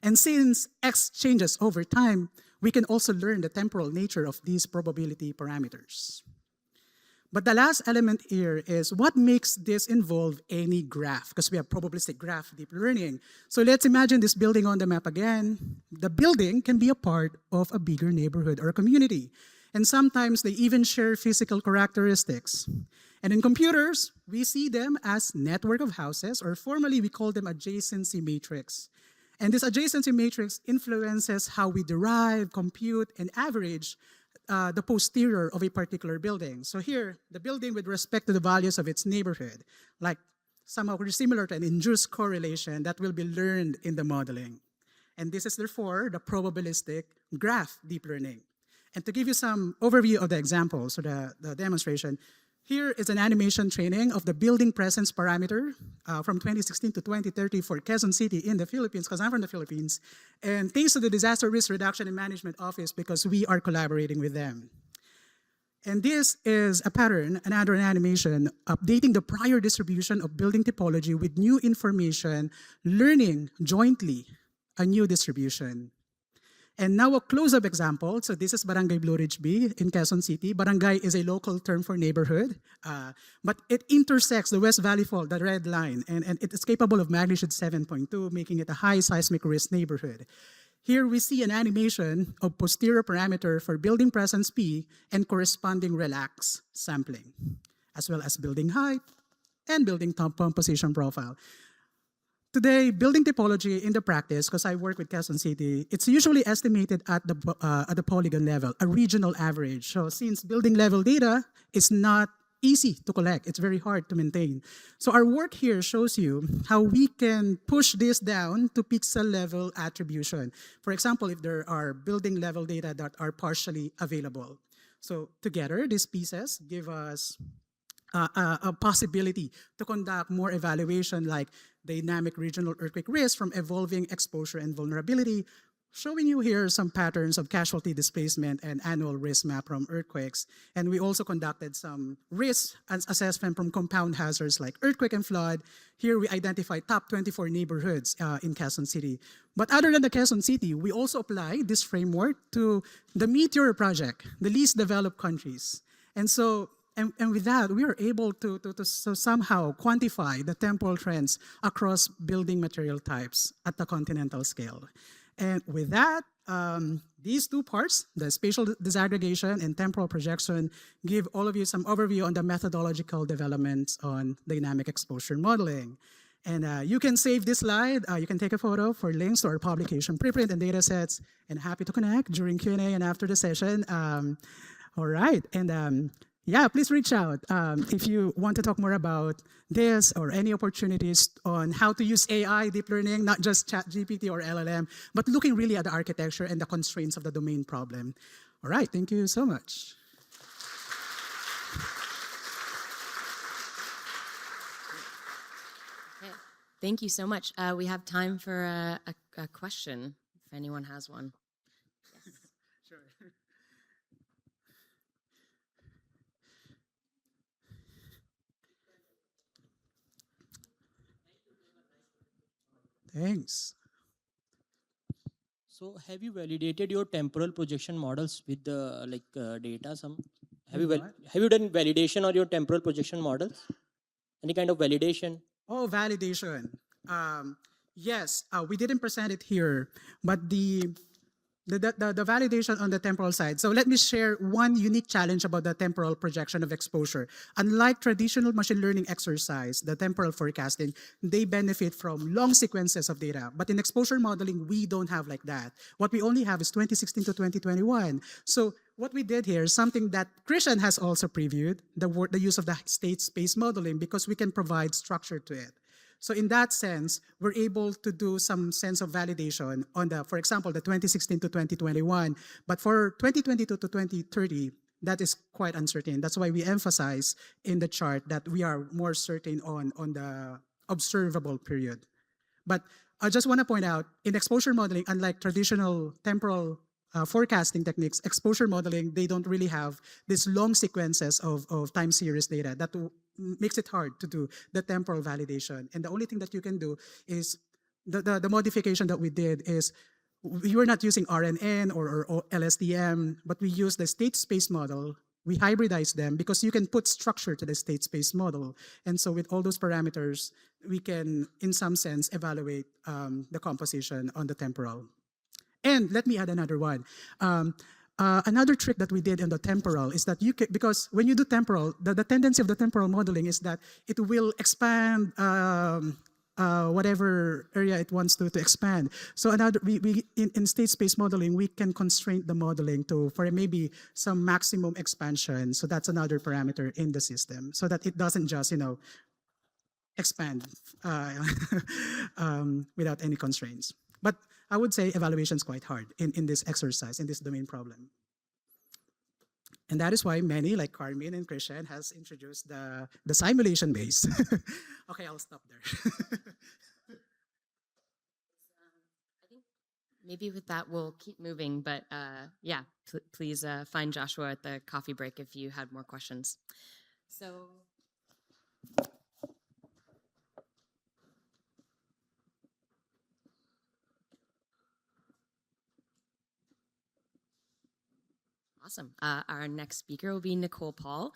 And since X changes over time, we can also learn the temporal nature of these probability parameters. But the last element here is what makes this involve any graph, because we have probabilistic graph deep learning. So let's imagine this building on the map again. The building can be a part of a bigger neighborhood or community. And sometimes they even share physical characteristics. And in computers, we see them as network of houses, or formally we call them adjacency matrix. And this adjacency matrix influences how we derive, compute, and average the posterior of a particular building. So here, the building with respect to the values of its neighborhood, like somehow similar to an induced correlation that will be learned in the modeling. And this is therefore the probabilistic graph deep learning. And to give you some overview of the examples, or the demonstration, here is an animation training of the building presence parameter from 2016 to 2030 for Quezon City in the Philippines, because I'm from the Philippines, and thanks to the Disaster Risk Reduction and Management Office because we are collaborating with them. And this is a pattern, another animation, updating the prior distribution of building typology with new information, learning jointly a new distribution. And now a close-up example. So this is Barangay Blue Ridge B in Quezon City. Barangay is a local term for neighborhood, but it intersects the West Valley Fault, the red line, and it is capable of magnitude 7.2, making it a high seismic risk neighborhood. Here we see an animation of posterior parameter for building presence P and corresponding relax sampling, as well as building height and building top composition profile. Today, building typology in the practice, because I work with Quezon City, it's usually estimated at the polygon level, a regional average. So since building level data is not easy to collect, it's very hard to maintain. So our work here shows you how we can push this down to pixel level attribution. For example, if there are building level data that are partially available. So together, these pieces give us a possibility to conduct more evaluation like dynamic regional earthquake risk from evolving exposure and vulnerability, showing you here some patterns of casualty displacement and annual risk map from earthquakes. And we also conducted some risk assessment from compound hazards like earthquake and flood. Here we identified top 24 neighborhoods in Quezon City. But other than the Quezon City, we also applied this framework to the Meteor project, the least developed countries. And so and with that, we are able to somehow quantify the temporal trends across building material types at the continental scale. And with that, these two parts, the spatial disaggregation and temporal projection, give all of you some overview on the methodological developments on dynamic exposure modeling. And you can save this slide. You can take a photo for links to our publication preprint and data sets. And happy to connect during Q&A and after the session. All right. And yeah, please reach out if you want to talk more about this or any opportunities on how to use AI, deep learning, not just ChatGPT or LLM, but looking really at the architecture and the constraints of the domain problem. All right, thank you so much. Okay. Thank you so much. We have time for a question, if anyone has one. Yes. Sure. Thanks. So have you validated your temporal projection models with the data? Have you done validation on your temporal projection models? Any kind of validation? Oh, validation. Yes, we didn't present it here, but the validation on the temporal side. So let me share one unique challenge about the temporal projection of exposure. Unlike traditional machine learning exercise, the temporal forecasting, they benefit from long sequences of data. But in exposure modeling, we don't have like that. What we only have is 2016 to 2021. So what we did here is something that Christian has also previewed, the use of the state space modeling, because we can provide structure to it. So in that sense, we're able to do some sense of validation on for example, the 2016 to 2021. But for 2022 to 2030, that is quite uncertain. That's why we emphasize in the chart that we are more certain on the observable period. But I just want to point out, in exposure modeling, unlike traditional temporal forecasting techniques, exposure modeling, they don't really have these long sequences of time series data that makes it hard to do the temporal validation. And the only thing that you can do is, the modification that we did is, we were not using RNN or LSTM, but we used the state space model. We hybridized them because you can put structure to the state space model. And so with all those parameters, we can, in some sense, evaluate the composition on the temporal. And let me add another one. Another trick that we did in the temporal is that because when you do temporal, the tendency of the temporal modeling is that it will expand whatever area it wants to expand. So in state space modeling, we can constrain the modeling for maybe some maximum expansion. So that's another parameter in the system, so that it doesn't just expand without any constraints. But I would say evaluation is quite hard in this exercise, in this domain problem. And that is why many, like Carmen and Christian, has introduced the simulation base. Okay, I'll stop there. I think maybe with that we'll keep moving, but yeah, please find Joshua at the coffee break if you had more questions. So. Awesome. Our next speaker will be Nicole Paul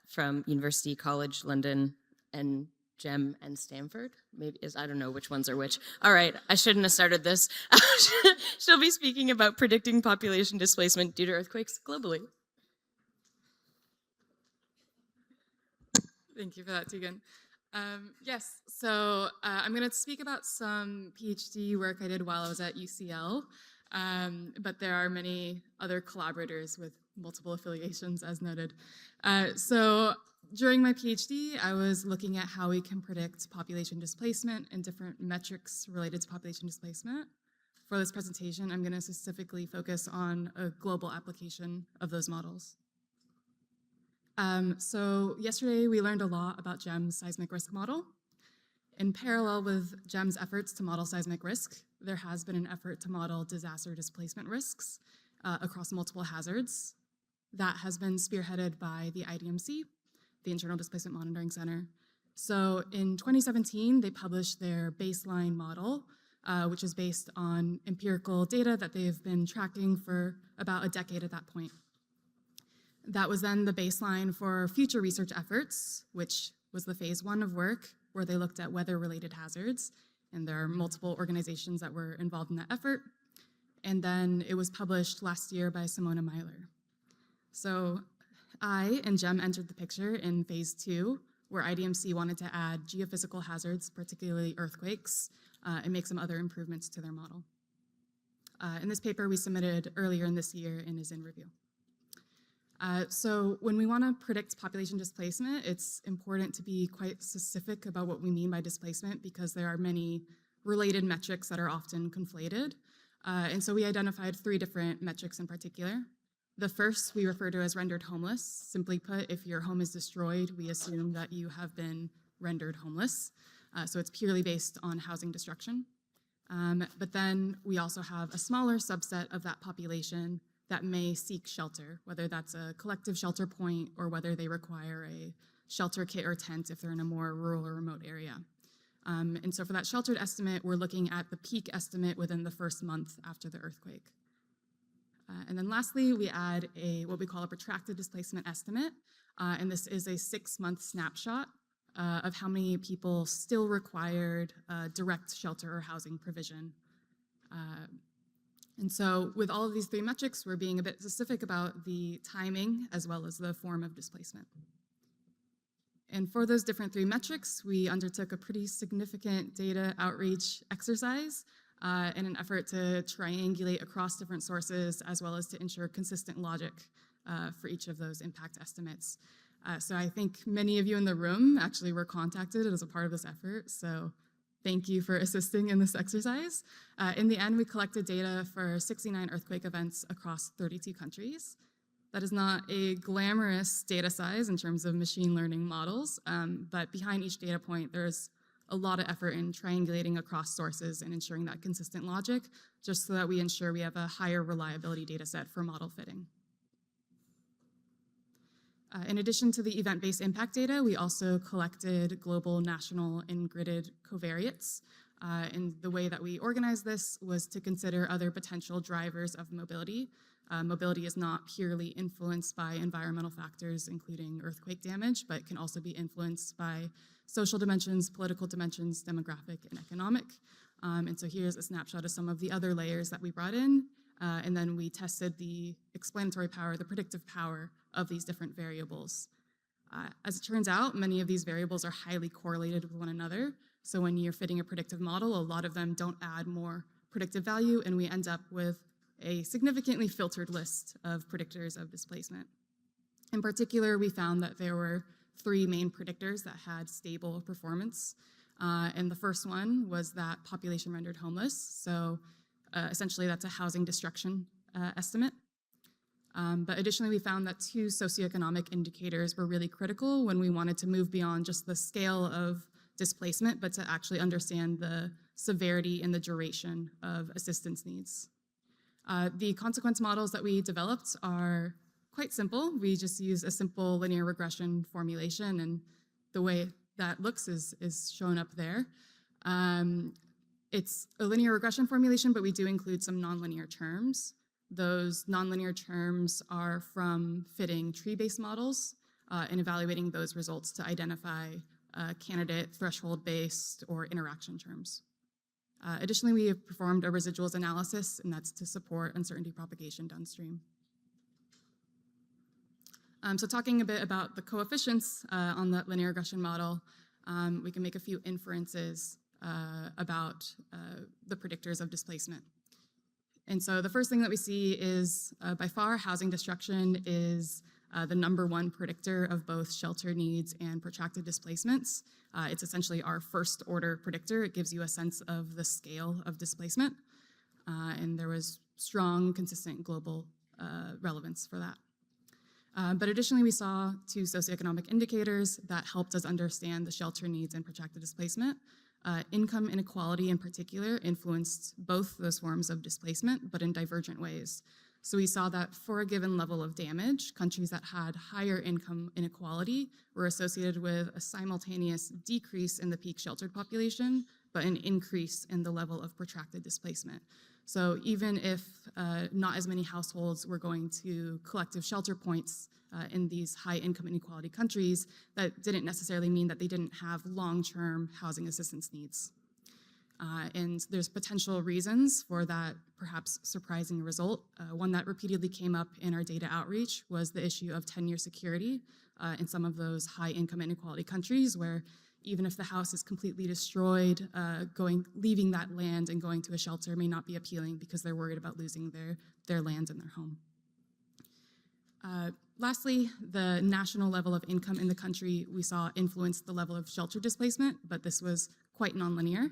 from University College London and GEM and Stanford. Maybe I don't know which ones are which. All right, I shouldn't have started this. She'll be speaking about predicting population displacement due to earthquakes globally. Thank you for that, Tegan. Yes, so I'm going to speak about some PhD work I did while I was at UCL, but there are many other collaborators with multiple affiliations, as noted. So during my PhD, I was looking at how we can predict population displacement and different metrics related to population displacement. For this presentation, I'm going to specifically focus on a global application of those models. So yesterday we learned a lot about GEM's seismic risk model. In parallel with GEM's efforts to model seismic risk, there has been an effort to model disaster displacement risks across multiple hazards. That has been spearheaded by the IDMC, the Internal Displacement Monitoring Center. So in 2017, they published their baseline model, which is based on empirical data that they've been tracking for about a decade at that point. That was then the baseline for future research efforts, which was the phase 1 of work, where they looked at weather-related hazards, and there are multiple organizations that were involved in that effort. And then it was published last year by Simona Myler. So I and GEM entered the picture in phase 2, where IDMC wanted to add geophysical hazards, particularly earthquakes, and make some other improvements to their model. In this paper we submitted earlier in this year and is in review. So when we want to predict population displacement, it's important to be quite specific about what we mean by displacement because there are many related metrics that are often conflated. And so we identified 3 different metrics in particular. The first we refer to as rendered homeless. Simply put, if your home is destroyed, we assume that you have been rendered homeless. So it's purely based on housing destruction. But then we also have a smaller subset of that population that may seek shelter, whether that's a collective shelter point or whether they require a shelter kit or tent if they're in a more rural or remote area. And so for that sheltered estimate, we're looking at the peak estimate within the first month after the earthquake. And then lastly, we add what we call a protracted displacement estimate. And this is a 6-month snapshot of how many people still required direct shelter or housing provision. And so with all of these 3 metrics, we're being a bit specific about the timing as well as the form of displacement. And for those different 3 metrics, we undertook a pretty significant data outreach exercise in an effort to triangulate across different sources as well as to ensure consistent logic for each of those impact estimates. So I think many of you in the room actually were contacted as a part of this effort. So thank you for assisting in this exercise. In the end, we collected data for 69 earthquake events across 32 countries. That is not a glamorous data size in terms of machine learning models, but behind each data point, there's a lot of effort in triangulating across sources and ensuring that consistent logic, just so that we ensure we have a higher reliability data set for model fitting. In addition to the event-based impact data, we also collected global, national, and gridded covariates. And the way that we organized this was to consider other potential drivers of mobility. Mobility is not purely influenced by environmental factors, including earthquake damage, but can also be influenced by social dimensions, political dimensions, demographic, and economic. And so here's a snapshot of some of the other layers that we brought in. And then we tested the explanatory power, the predictive power of these different variables. As it turns out, many of these variables are highly correlated with one another. So when you're fitting a predictive model, a lot of them don't add more predictive value, and we end up with a significantly filtered list of predictors of displacement. In particular, we found that there were 3 main predictors that had stable performance. And the first one was that population rendered homeless. So essentially, that's a housing destruction estimate. But additionally, we found that 2 socioeconomic indicators were really critical when we wanted to move beyond just the scale of displacement, but to actually understand the severity and the duration of assistance needs. The consequence models that we developed are quite simple. We just use a simple linear regression formulation, and the way that looks is shown up there. It's a linear regression formulation, but we do include some nonlinear terms. Those nonlinear terms are from fitting tree-based models and evaluating those results to identify candidate threshold-based or interaction terms. Additionally, we have performed a residuals analysis, and that's to support uncertainty propagation downstream. So talking a bit about the coefficients on the linear regression model, we can make a few inferences about the predictors of displacement. And so the first thing that we see is by far housing destruction is the #1 predictor of both shelter needs and protracted displacements. It's essentially our first order predictor. It gives you a sense of the scale of displacement. And there was strong, consistent global relevance for that. But additionally, we saw 2 socioeconomic indicators that helped us understand the shelter needs and protracted displacement. Income inequality in particular influenced both those forms of displacement, but in divergent ways. So we saw that for a given level of damage, countries that had higher income inequality were associated with a simultaneous decrease in the peak sheltered population, but an increase in the level of protracted displacement. So even if not as many households were going to collective shelter points in these high income inequality countries, that didn't necessarily mean that they didn't have long-term housing assistance needs. And there's potential reasons for that perhaps surprising result. One that repeatedly came up in our data outreach was the issue of tenure security in some of those high income inequality countries where even if the house is completely destroyed, leaving that land and going to a shelter may not be appealing because they're worried about losing their land and their home. Lastly, the national level of income in the country we saw influenced the level of shelter displacement, but this was quite nonlinear.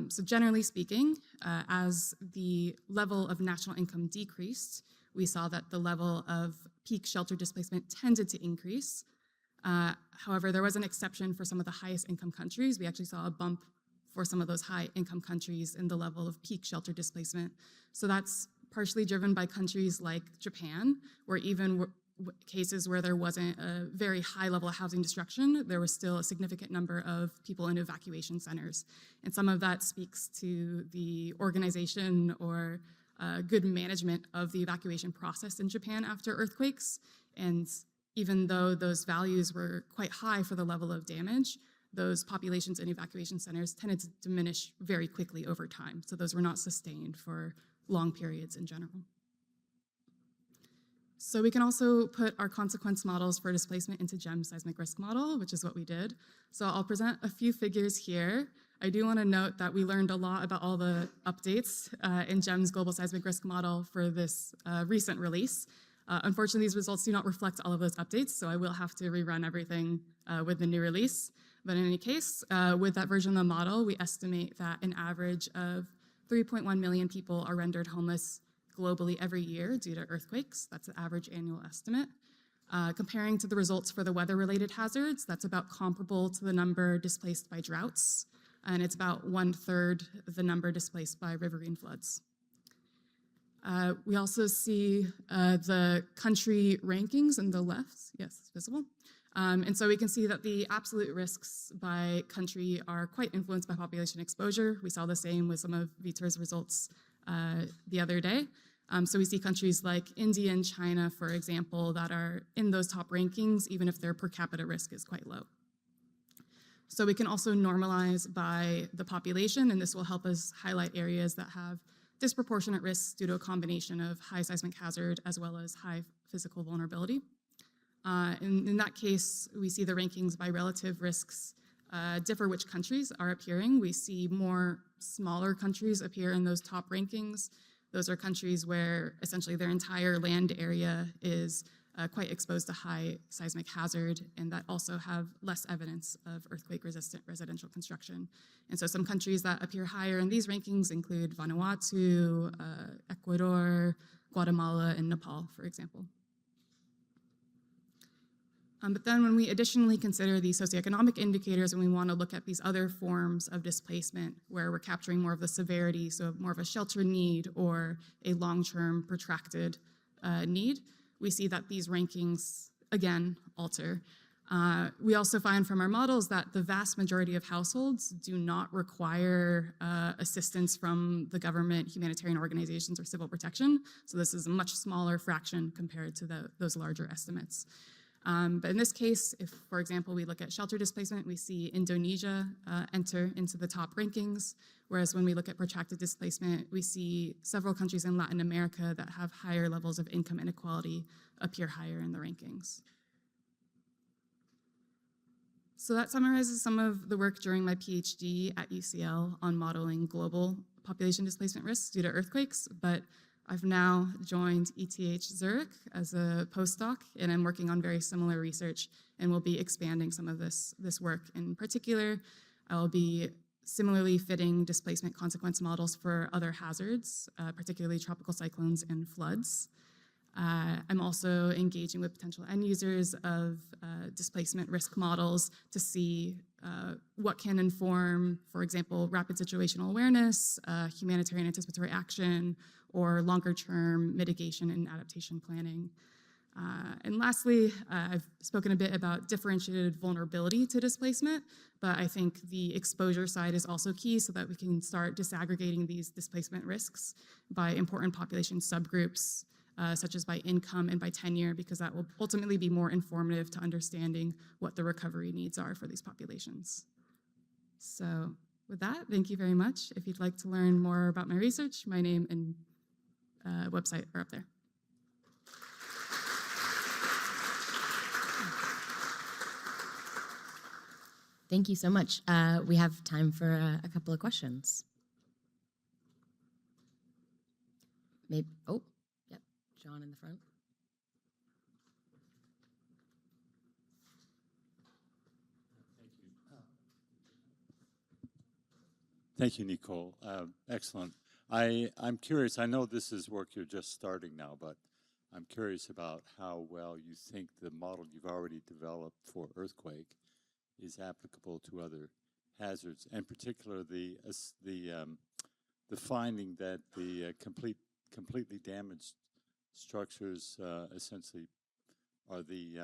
So generally speaking, as the level of national income decreased, we saw that the level of peak shelter displacement tended to increase. However, there was an exception for some of the highest income countries. We actually saw a bump for some of those high income countries in the level of peak shelter displacement. So that's partially driven by countries like Japan, where even cases where there wasn't a very high level of housing destruction, there was still a significant number of people in evacuation centers. And some of that speaks to the organization or good management of the evacuation process in Japan after earthquakes. And even though those values were quite high for the level of damage, those populations in evacuation centers tended to diminish very quickly over time. So those were not sustained for long periods in general. So we can also put our consequence models for displacement into GEM seismic risk model, which is what we did. So I'll present a few figures here. I do want to note that we learned a lot about all the updates in GEM's global seismic risk model for this recent release. Unfortunately, these results do not reflect all of those updates, so I will have to rerun everything with the new release. But in any case, with that version of the model, we estimate that an average of 3.1 million people are rendered homeless globally every year due to earthquakes. That's the average annual estimate. Comparing to the results for the weather-related hazards, that's about comparable to the number displaced by droughts, and it's about 1/3 the number displaced by riverine floods. We also see the country rankings on the left. Yes, it's visible. And so we can see that the absolute risks by country are quite influenced by population exposure. We saw the same with some of Vitor's results the other day. So we see countries like India and China, for example, that are in those top rankings, even if their per capita risk is quite low. So we can also normalize by the population, and this will help us highlight areas that have disproportionate risks due to a combination of high seismic hazard as well as high physical vulnerability. In that case, we see the rankings by relative risks differ which countries are appearing. We see more smaller countries appear in those top rankings. Those are countries where essentially their entire land area is quite exposed to high seismic hazard, and that also have less evidence of earthquake-resistant residential construction. And so some countries that appear higher in these rankings include Vanuatu, Ecuador, Guatemala, and Nepal, for example. But then when we additionally consider the socioeconomic indicators and we want to look at these other forms of displacement where we're capturing more of the severity, so more of a shelter need or a long-term protracted need, we see that these rankings, again, alter. We also find from our models that the vast majority of households do not require assistance from the government, humanitarian organizations, or civil protection. So this is a much smaller fraction compared to those larger estimates. But in this case, if, for example, we look at shelter displacement, we see Indonesia enter into the top rankings, whereas when we look at protracted displacement, we see several countries in Latin America that have higher levels of income inequality appear higher in the rankings. So that summarizes some of the work during my PhD at UCL on modeling global population displacement risks due to earthquakes, but I've now joined ETH Zurich as a postdoc, and I'm working on very similar research, and we'll be expanding some of this work. In particular, I'll be similarly fitting displacement consequence models for other hazards, particularly tropical cyclones and floods. I'm also engaging with potential end users of displacement risk models to see what can inform, for example, rapid situational awareness, humanitarian anticipatory action, or longer-term mitigation and adaptation planning. And lastly, I've spoken a bit about differentiated vulnerability to displacement, but I think the exposure side is also key so that we can start disaggregating these displacement risks by important population subgroups, such as by income and by tenure, because that will ultimately be more informative to understanding what the recovery needs are for these populations. So with that, thank you very much. If you'd like to learn more about my research, my name and website are up there. Thank you so much. We have time for a couple of questions. Maybe, oh, yep, John in the front. Thank you, Nicole. Excellent. I'm curious, I know this is work you're just starting now, but I'm curious about how well you think the model you've already developed for earthquake is applicable to other hazards, and particularly the finding that the completely damaged structures essentially are the,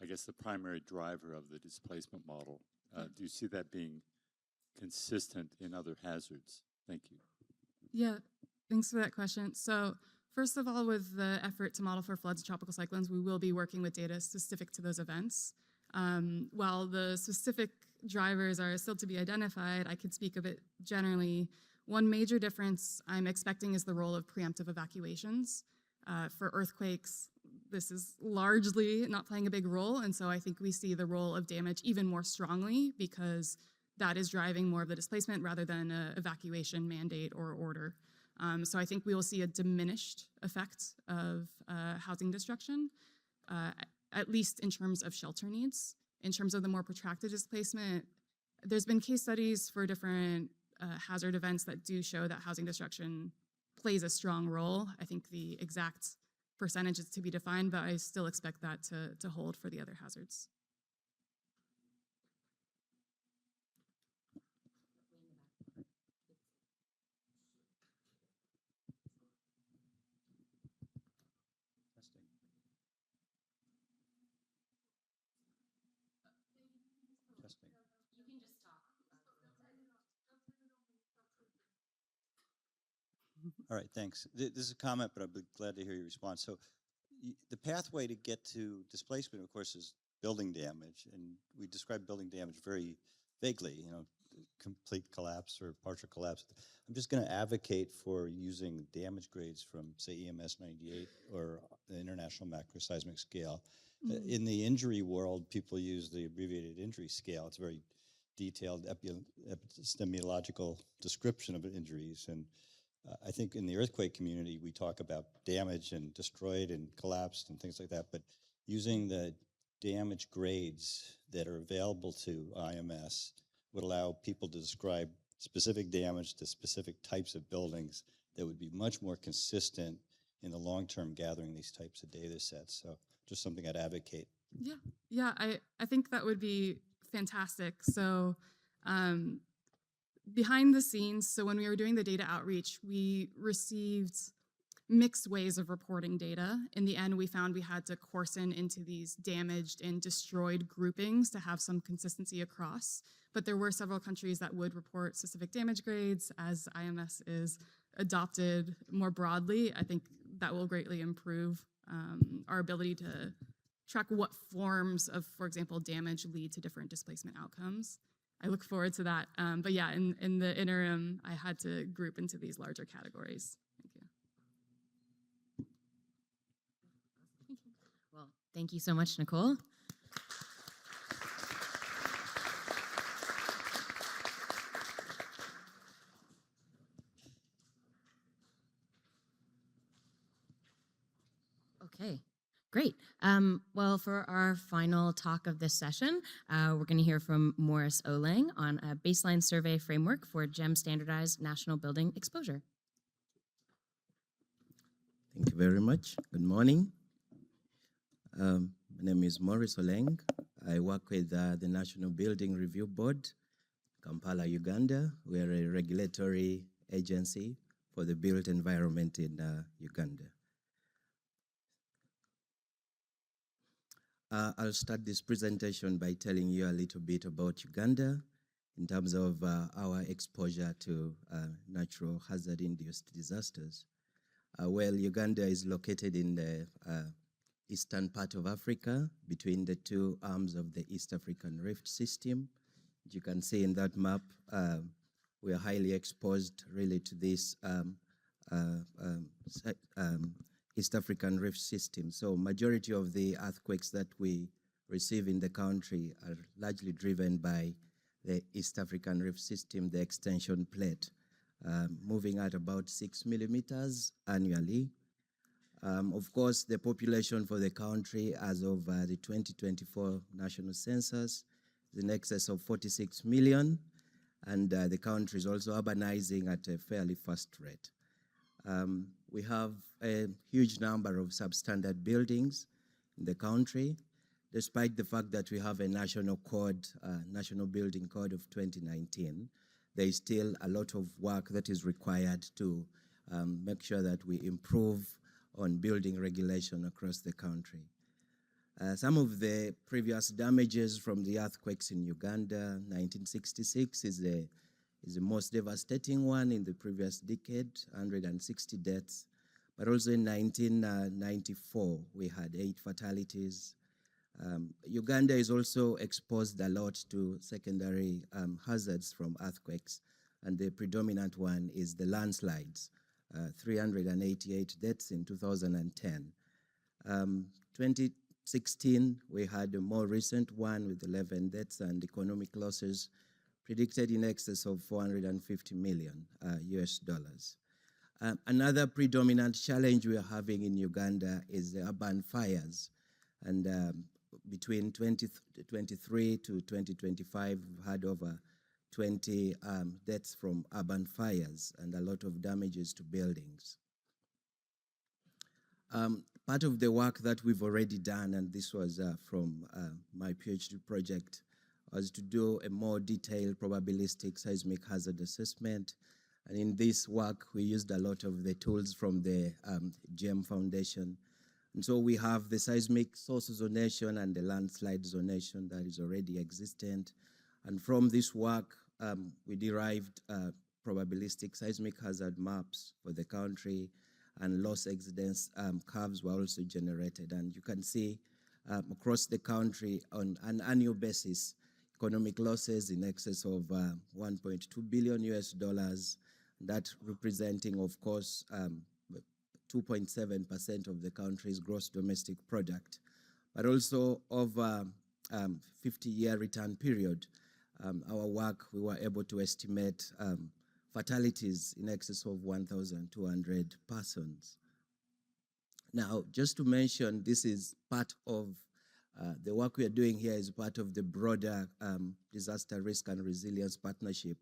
I guess, the primary driver of the displacement model. Do you see that being consistent in other hazards? Thank you. Yeah, thanks for that question. So first of all, with the effort to model for floods and tropical cyclones, we will be working with data specific to those events. While the specific drivers are still to be identified, I could speak of it generally. One major difference I'm expecting is the role of preemptive evacuations. For earthquakes, this is largely not playing a big role, and so I think we see the role of damage even more strongly because that is driving more of the displacement rather than an evacuation mandate or order. So I think we will see a diminished effect of housing destruction, at least in terms of shelter needs. In terms of the more protracted displacement, there's been case studies for different hazard events that do show that housing destruction plays a strong role. I think the exact percentage is to be defined, but I still expect that to hold for the other hazards. All right, thanks. This is a comment, but I'd be glad to hear your response. So the pathway to get to displacement, of course, is building damage, and we describe building damage very vaguely, you know, complete collapse or partial collapse. I'm just going to advocate for using damage grades from, say, EMS 98 or the International Macroseismic Scale. In the injury world, people use the abbreviated injury scale. It's a very detailed epidemiological description of injuries, and I think in the earthquake community, we talk about damage and destroyed and collapsed and things like that, but using the damage grades that are available to IMS would allow people to describe specific damage to specific types of buildings that would be much more consistent in the long term gathering these types of data sets. So just something I'd advocate. Yeah, I think that would be fantastic. So behind the scenes, so when we were doing the data outreach, we received mixed ways of reporting data. In the end, we found we had to coarsen into these damaged and destroyed groupings to have some consistency across. But there were several countries that would report specific damage grades. As IMS is adopted more broadly, I think that will greatly improve our ability to track what forms of, for example, damage lead to different displacement outcomes. I look forward to that. But yeah, in the interim, I had to group into these larger categories. Thank you. Well, thank you so much, Nicole. Okay, great. Well, for our final talk of this session, we're going to hear from Morris Olang on a baseline survey framework for GEM standardized national building exposure. Thank you very much. Good morning. My name is Morris Olang. I work with the National Building Review Board, Kampala, Uganda. We are a regulatory agency for the built environment in Uganda. I'll start this presentation by telling you a little bit about Uganda in terms of our exposure to natural hazard-induced disasters. Well, Uganda is located in the eastern part of Africa, between the two arms of the East African Rift System. As you can see in that map, we are highly exposed really to this East African Rift System. So majority of the earthquakes that we receive in the country are largely driven by the East African Rift System, the extension plate, moving at about 6 millimeters annually. Of course, the population for the country as of the 2024 national census is in excess of 46 million, and the country is also urbanizing at a fairly fast rate. We have a huge number of substandard buildings in the country, despite the fact that we have a national code, National Building Code of 2019. There is still a lot of work that is required to make sure that we improve on building regulation across the country. Some of the previous damages from the earthquakes in Uganda, 1966 is the most devastating one in the previous decade, 160 deaths. But also in 1994, we had 8 fatalities. Uganda is also exposed a lot to secondary hazards from earthquakes, and the predominant one is the landslides, 388 deaths in 2010. 2016, we had a more recent one with 11 deaths and economic losses predicted in excess of 450 million US dollars. Another predominant challenge we are having in Uganda is the urban fires. And between 2023 to 2025, we've had over 20 deaths from urban fires and a lot of damages to buildings. Part of the work that we've already done, and this was from my PhD project, was to do a more detailed probabilistic seismic hazard assessment. And in this work, we used a lot of the tools from the GEM Foundation. And so we have the seismic source zonation and the landslide zonation that is already existent. And from this work, we derived probabilistic seismic hazard maps for the country, and loss exodus curves were also generated. And you can see across the country on an annual basis, economic losses in excess of 1.2 billion US dollars, that representing, of course, 2.7% of the country's gross domestic product, but also over 50-year return period. Our work, we were able to estimate fatalities in excess of 1,200 persons. Now, just to mention, this is part of the work we are doing here is part of the broader disaster risk and resilience partnership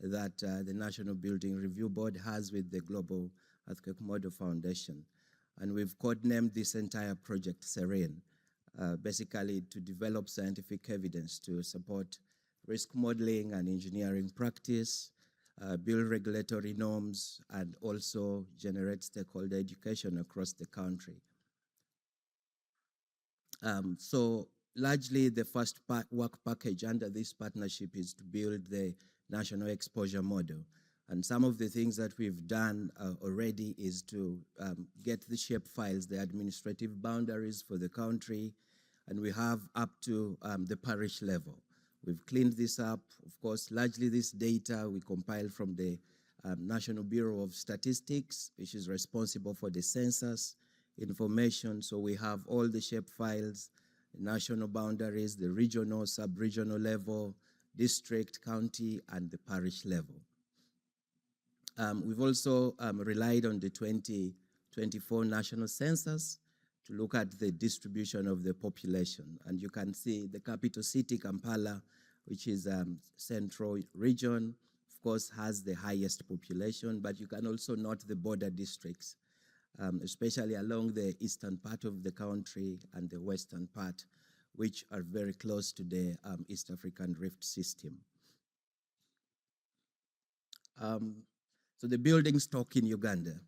that the National Building Review Board has with the Global Earthquake Model Foundation. And we've codenamed this entire project SERENE, basically to develop scientific evidence to support risk modeling and engineering practice, build regulatory norms, and also generate stakeholder education across the country. So largely the first work package under this partnership is to build the national exposure model. And some of the things that we've done already is to get the shape files, the administrative boundaries for the country, and we have up to the parish level. We've cleaned this up. Of course, largely this data we compile from the National Bureau of Statistics, which is responsible for the census information. So we have all the shape files, the national boundaries, the regional, sub-regional level, district, county, and the parish level. We've also relied on the 2024 national census to look at the distribution of the population. And you can see the capital city, Kampala, which is central region, of course, has the highest population, but you can also note the border districts, especially along the eastern part of the country and the western part, which are very close to the East African Rift system. So the building stock in Uganda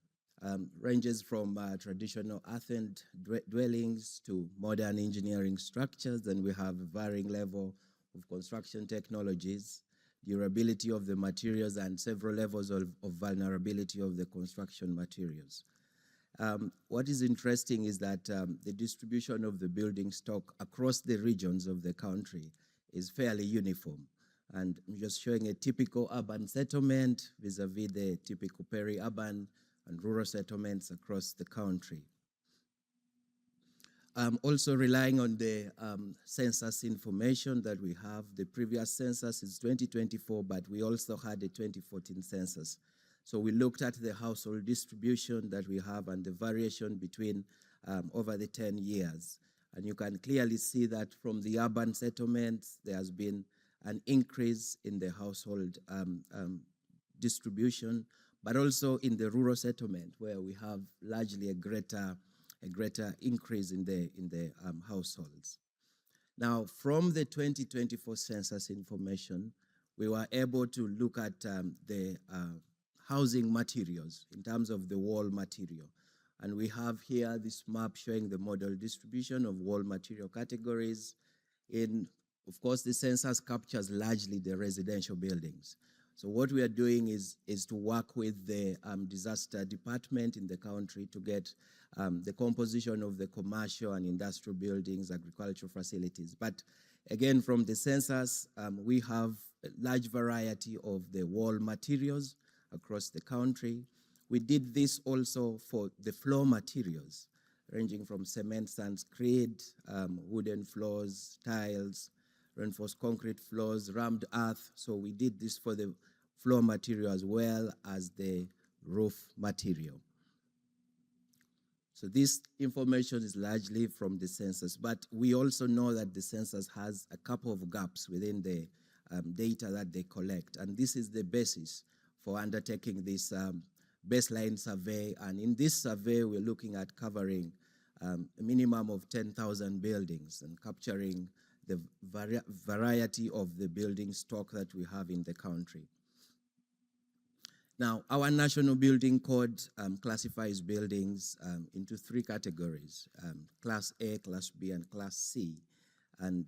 ranges from traditional earthened dwellings to modern engineering structures, and we have a varying level of construction technologies, durability of the materials, and several levels of vulnerability of the construction materials. What is interesting is that the distribution of the building stock across the regions of the country is fairly uniform. And I'm just showing a typical urban settlement vis-a-vis the typical peri-urban and rural settlements across the country. Also relying on the census information that we have. The previous census is 2024, but we also had a 2014 census. So we looked at the household distribution that we have and the variation between over the 10 years. And you can clearly see that from the urban settlements, there has been an increase in the household distribution, but also in the rural settlement, where we have largely a greater increase in the households. Now, from the 2024 census information, we were able to look at the housing materials in terms of the wall material. And we have here this map showing the model distribution of wall material categories. Of course, the census captures largely the residential buildings. So what we are doing is to work with the disaster department in the country to get the composition of the commercial and industrial buildings, agricultural facilities. But again, from the census, we have a large variety of the wall materials across the country. We did this also for the floor materials, ranging from cement, sand, screed, wooden floors, tiles, reinforced concrete floors, rammed earth. So we did this for the floor material as well as the roof material. So this information is largely from the census, but we also know that the census has a couple of gaps within the data that they collect. And this is the basis for undertaking this baseline survey. And in this survey, we're looking at covering a minimum of 10,000 buildings and capturing the variety of the building stock that we have in the country. Now, our National Building Code classifies buildings into three categories, Class A, Class B, and Class C. And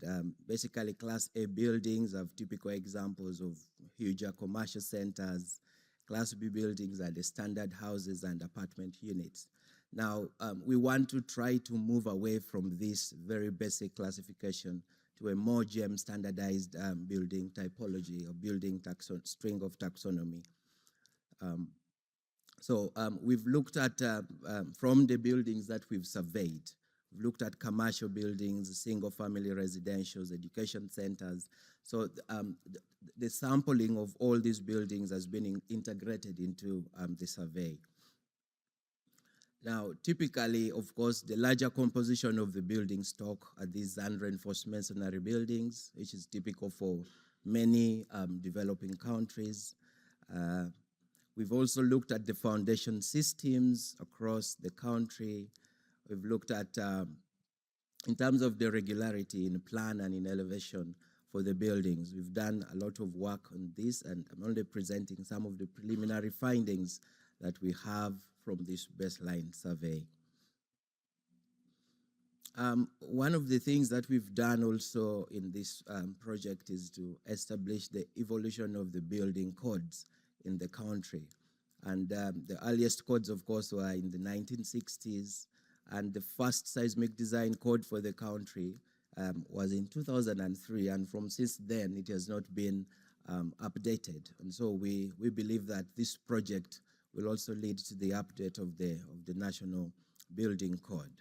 basically, Class A buildings have typical examples of huge commercial centers. Class B buildings are the standard houses and apartment units. Now, we want to try to move away from this very basic classification to a more GEM standardized building typology or building string of taxonomy. So we've looked at, from the buildings that we've surveyed, we've looked at commercial buildings, single-family residentials, education centers. So the sampling of all these buildings has been integrated into the survey. Now, typically, of course, the larger composition of the building stock are these unreinforced masonry buildings, which is typical for many developing countries. We've also looked at the foundation systems across the country. We've looked at, in terms of the regularity in plan and in elevation, for the buildings. We've done a lot of work on this, and I'm only presenting some of the preliminary findings that we have from this baseline survey. One of the things that we've done also in this project is to establish the evolution of the building codes in the country. And the earliest codes, of course, were in the 1960s, and the first seismic design code for the country was in 2003, and from since then it has not been updated. And so we believe that this project will also lead to the update of the National Building Code.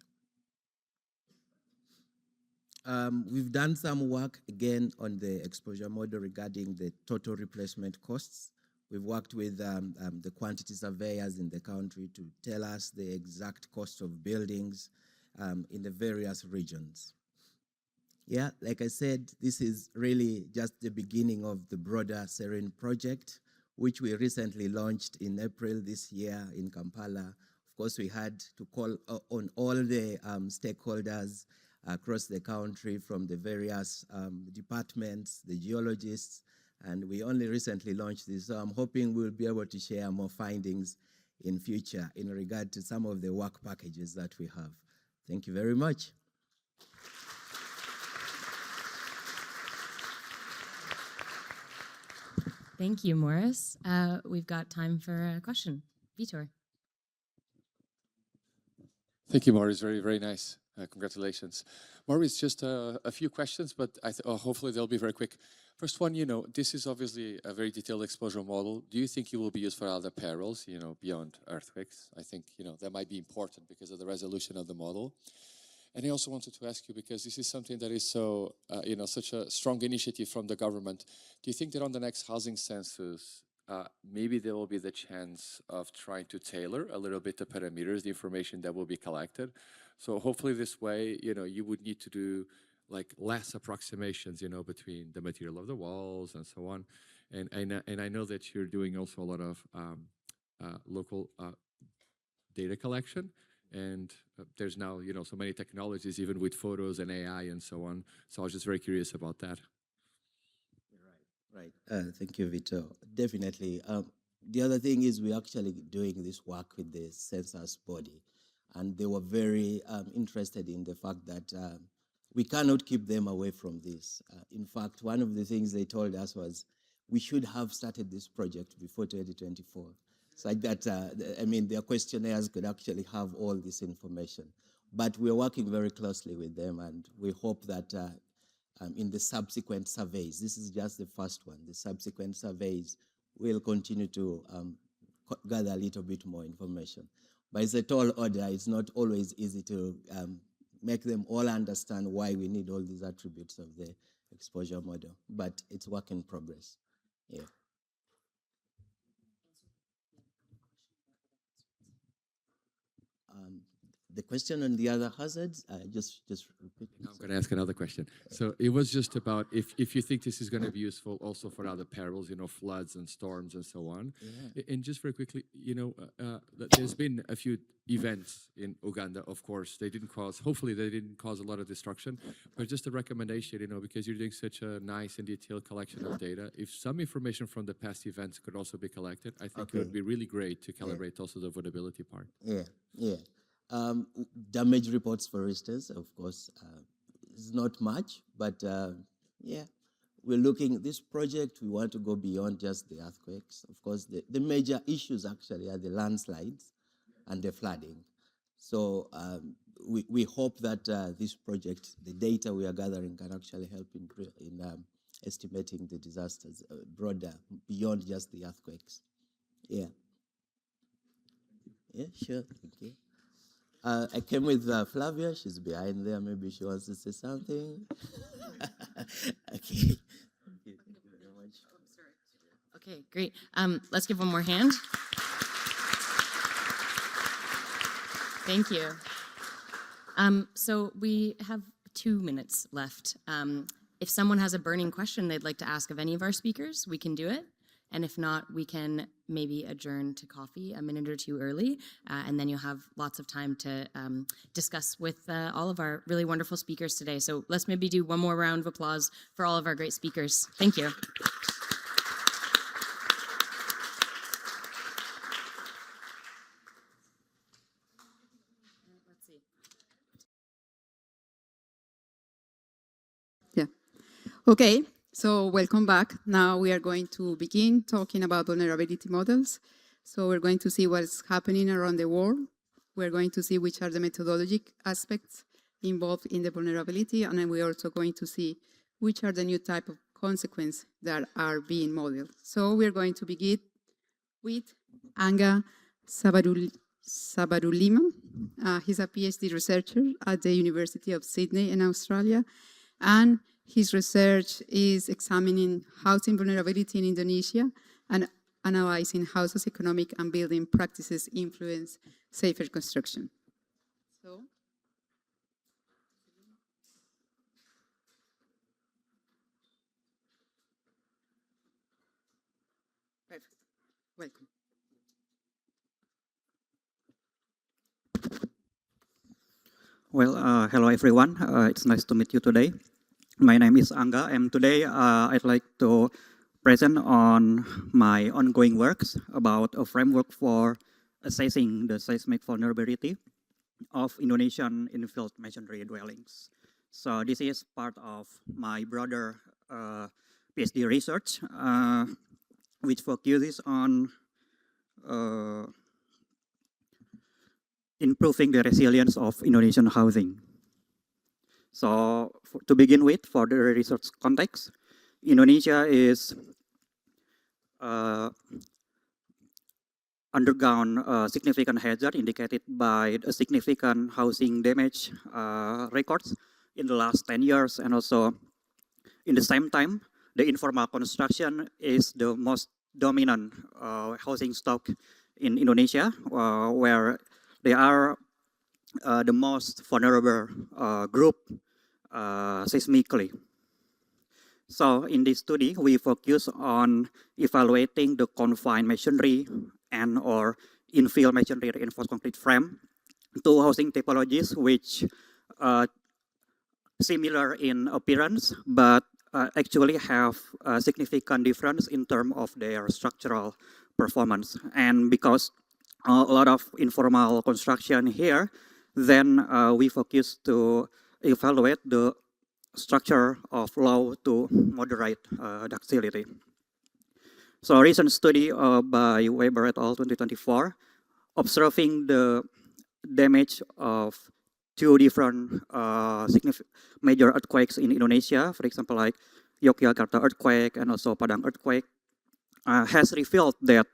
We've done some work again on the exposure model regarding the total replacement costs. We've worked with the quantity surveyors in the country to tell us the exact cost of buildings in the various regions. Yeah, like I said, this is really just the beginning of the broader SERENE project, which we recently launched in April this year in Kampala. Of course, we had to call on all the stakeholders across the country from the various departments, the geologists, and we only recently launched this. So I'm hoping we'll be able to share more findings in future in regard to some of the work packages that we have. Thank you very much. Thank you, Morris. We've got time for a question. Vitor. Thank you, Morris. Very, very nice. Congratulations. Morris, just a few questions, but hopefully they'll be very quick. First one, this is obviously a very detailed exposure model. Do you think it will be used for other perils, beyond earthquakes? I think, that might be important because of the resolution of the model. And I also wanted to ask you, because this is something that is so, such a strong initiative from the government. Do you think that on the next housing census, maybe there will be the chance of trying to tailor a little bit the parameters, the information that will be collected? So hopefully this way, you would need to do like less approximations, between the material of the walls and so on. And I know that you're doing also a lot of local data collection. And there's now, so many technologies, even with photos and AI and so on. So I was just very curious about that. Right. Thank you, Vito. Definitely. The other thing is we're actually doing this work with the census body. And they were very interested in the fact that we cannot keep them away from this. In fact, one of the things they told us was we should have started this project before 2024. So that, their questionnaires could actually have all this information. But we're working very closely with them, and we hope that in the subsequent surveys, this is just the first one, the subsequent surveys will continue to gather a little bit more information. But it's a tall order. It's not always easy to make them all understand why we need all these attributes of the exposure model. But it's work in progress. Yeah. The question on the other hazards, just repeat. I'm going to ask another question. So it was just about if you think this is going to be useful also for other perils, floods and storms and so on. Yeah. And just very quickly, there's been a few events in Uganda, of course. Hopefully they didn't cause a lot of destruction, but just a recommendation, because you're doing such a nice and detailed collection of data. If some information from the past events could also be collected, I think it would be really great to calibrate also the vulnerability part. Yeah. Damage reports, for instance, of course, is not much, but we're looking, this project, we want to go beyond just the earthquakes. Of course, the major issues actually are the landslides and the flooding. So we hope that this project, the data we are gathering can actually help in estimating the disasters broader, beyond just the earthquakes. Yeah. Yeah, sure, thank you. I came with Flavia. She's behind there. Maybe she wants to say something. Okay. Thank you very much. Okay, great. Let's give one more hand. Thank you. So we have 2 minutes left. If someone has a burning question they'd like to ask of any of our speakers, we can do it. And if not, we can maybe adjourn to coffee a minute or two early, and then you'll have lots of time to discuss with all of our really wonderful speakers today. So let's maybe do one more round of applause for all of our great speakers. Thank you. Yeah. Okay, so welcome back. Now we are going to begin talking about vulnerability models. So we're going to see what's happening around the world. We're going to see which are the methodologic aspects involved in the vulnerability, and then we're also going to see which are the new type of consequences that are being modeled. So we're going to begin with Anga Sabarulima. He's a PhD researcher at the University of Sydney in Australia, and his research is examining housing vulnerability in Indonesia and analyzing how socioeconomic and building practices influence safer construction. So, perfect. Welcome. Well, hello everyone. It's nice to meet you today. My name is Angga, and today I'd like to present on my ongoing works about a framework for assessing the seismic vulnerability of Indonesian infill masonry dwellings. So this is part of my broader PhD research, which focuses on improving the resilience of Indonesian housing. So to begin with, for the research context, Indonesia is undergone a significant hazard indicated by a significant housing damage records in the last 10 years. And also, in the same time, the informal construction is the most dominant housing stock in Indonesia, where they are the most vulnerable group seismically. So in this study, we focus on evaluating the confined masonry and or infill masonry reinforced concrete frame, two housing typologies which similar in appearance, but actually have a significant difference in terms of their structural performance. And because a lot of informal construction here, then we focus to evaluate the structure of low to moderate ductility. So a recent study by Weber et al. 2024, observing the damage of two different major earthquakes in Indonesia, for example, like Yogyakarta earthquake and also Padang earthquake, has revealed that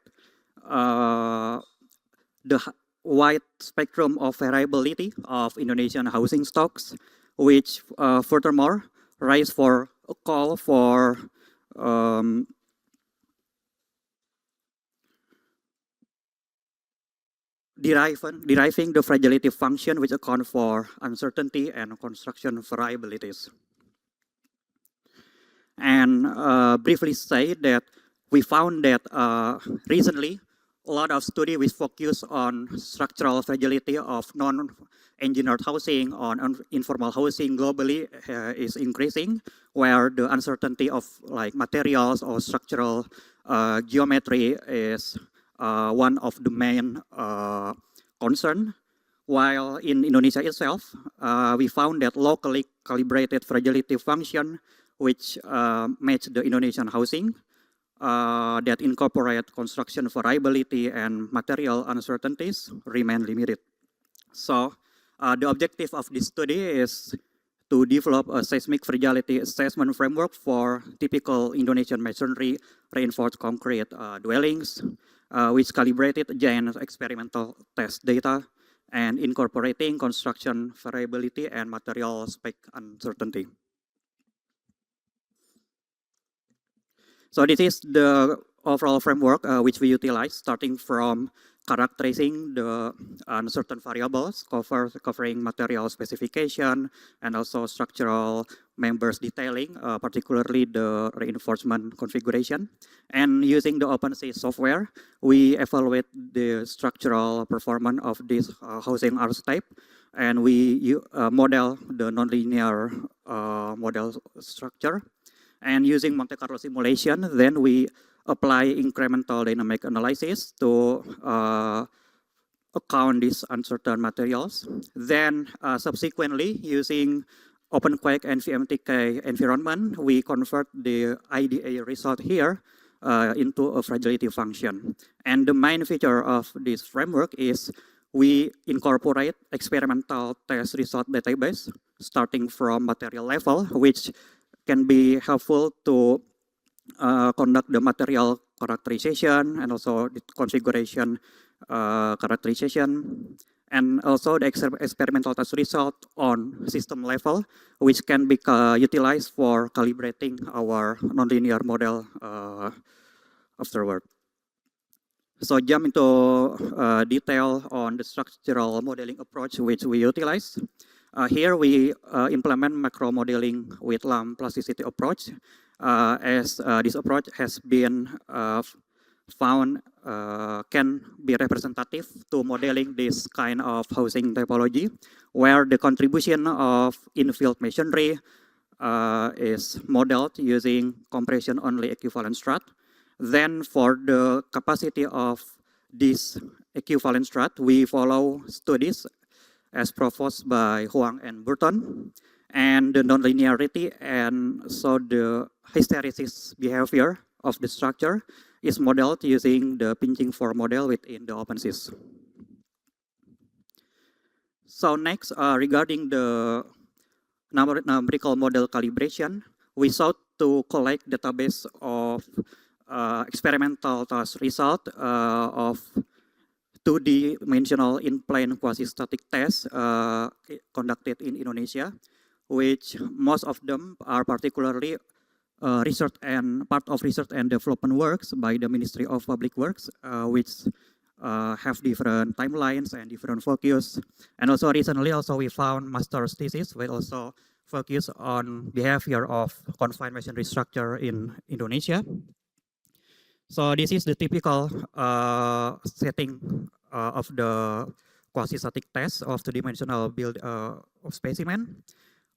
the wide spectrum of variability of Indonesian housing stocks, which furthermore raise for a call for deriving the fragility function which account for uncertainty and construction variabilities. And briefly say that we found that recently a lot of study which focus on structural fragility of non-engineered housing or informal housing globally is increasing, where the uncertainty of like materials or structural geometry is one of the main concern. While in Indonesia itself, we found that locally calibrated fragility function, which match the Indonesian housing, that incorporate construction variability and material uncertainties remain limited. So the objective of this study is to develop a seismic fragility assessment framework for typical Indonesian masonry reinforced concrete dwellings, which calibrated giant experimental test data and incorporating construction variability and material spec uncertainty. So this is the overall framework which we utilize, starting from characterizing the uncertain variables, covering material specification, and also structural members detailing, particularly the reinforcement configuration. And using the OpenSea software, we evaluate the structural performance of this housing archetype, and we model the nonlinear model structure. And using Monte Carlo simulation, then we apply incremental dynamic analysis to account these uncertain materials. Then subsequently, using OpenQuake and VMTK environment, we convert the IDA result here into a fragility function. And the main feature of this framework is we incorporate experimental test result database starting from material level, which can be helpful to conduct the material characterization and also the configuration characterization, and also the experimental test result on system level, which can be utilized for calibrating our nonlinear model afterward. So jump into detail on the structural modeling approach which we utilize. Here we implement macro modeling with lump plasticity approach, as this approach has been found can be representative to modeling this kind of housing typology, where the contribution of infield masonry is modeled using compression-only equivalent strat. Then for the capacity of this equivalent strat, we follow studies as proposed by Huang and Burton, and the nonlinearity and so the hysteresis behavior of the structure is modeled using the pinching form model within the OpenSys. So next, regarding the numerical model calibration, we sought to collect database of experimental task result of 2D-dimensional in-plane quasi-static tests conducted in Indonesia, which most of them are particularly research and part of research and development works by the Ministry of Public Works, which have different timelines and different focus. And also recently, we found master's thesis which also focus on behavior of confined masonry structure in Indonesia. So this is the typical setting of the quasi-static test of two-dimensional build of specimen,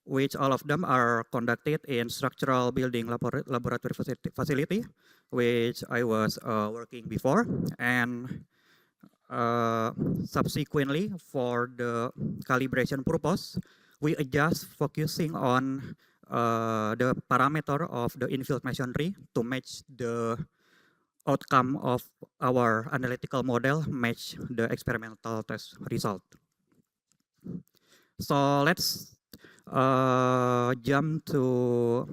which all of them are conducted in structural building laboratory facility, which I was working before. And subsequently, for the calibration purpose, we adjust focusing on the parameter of the infield masonry to match the outcome of our analytical model match the experimental test result. So let's jump to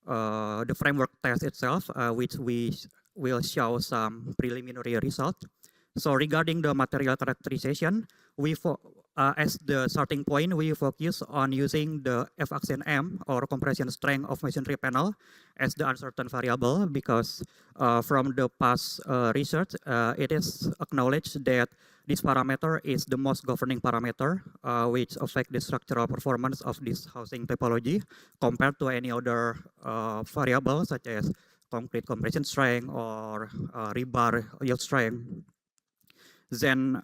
the framework test itself, which we will show some preliminary result. So regarding the material characterization, we as the starting point, we focus on using the F-axis M or compression strength of masonry panel as the uncertain variable, because from the past research, it is acknowledged that this parameter is the most governing parameter which affect the structural performance of this housing typology compared to any other variable such as concrete compression strength or rebar yield strength. Then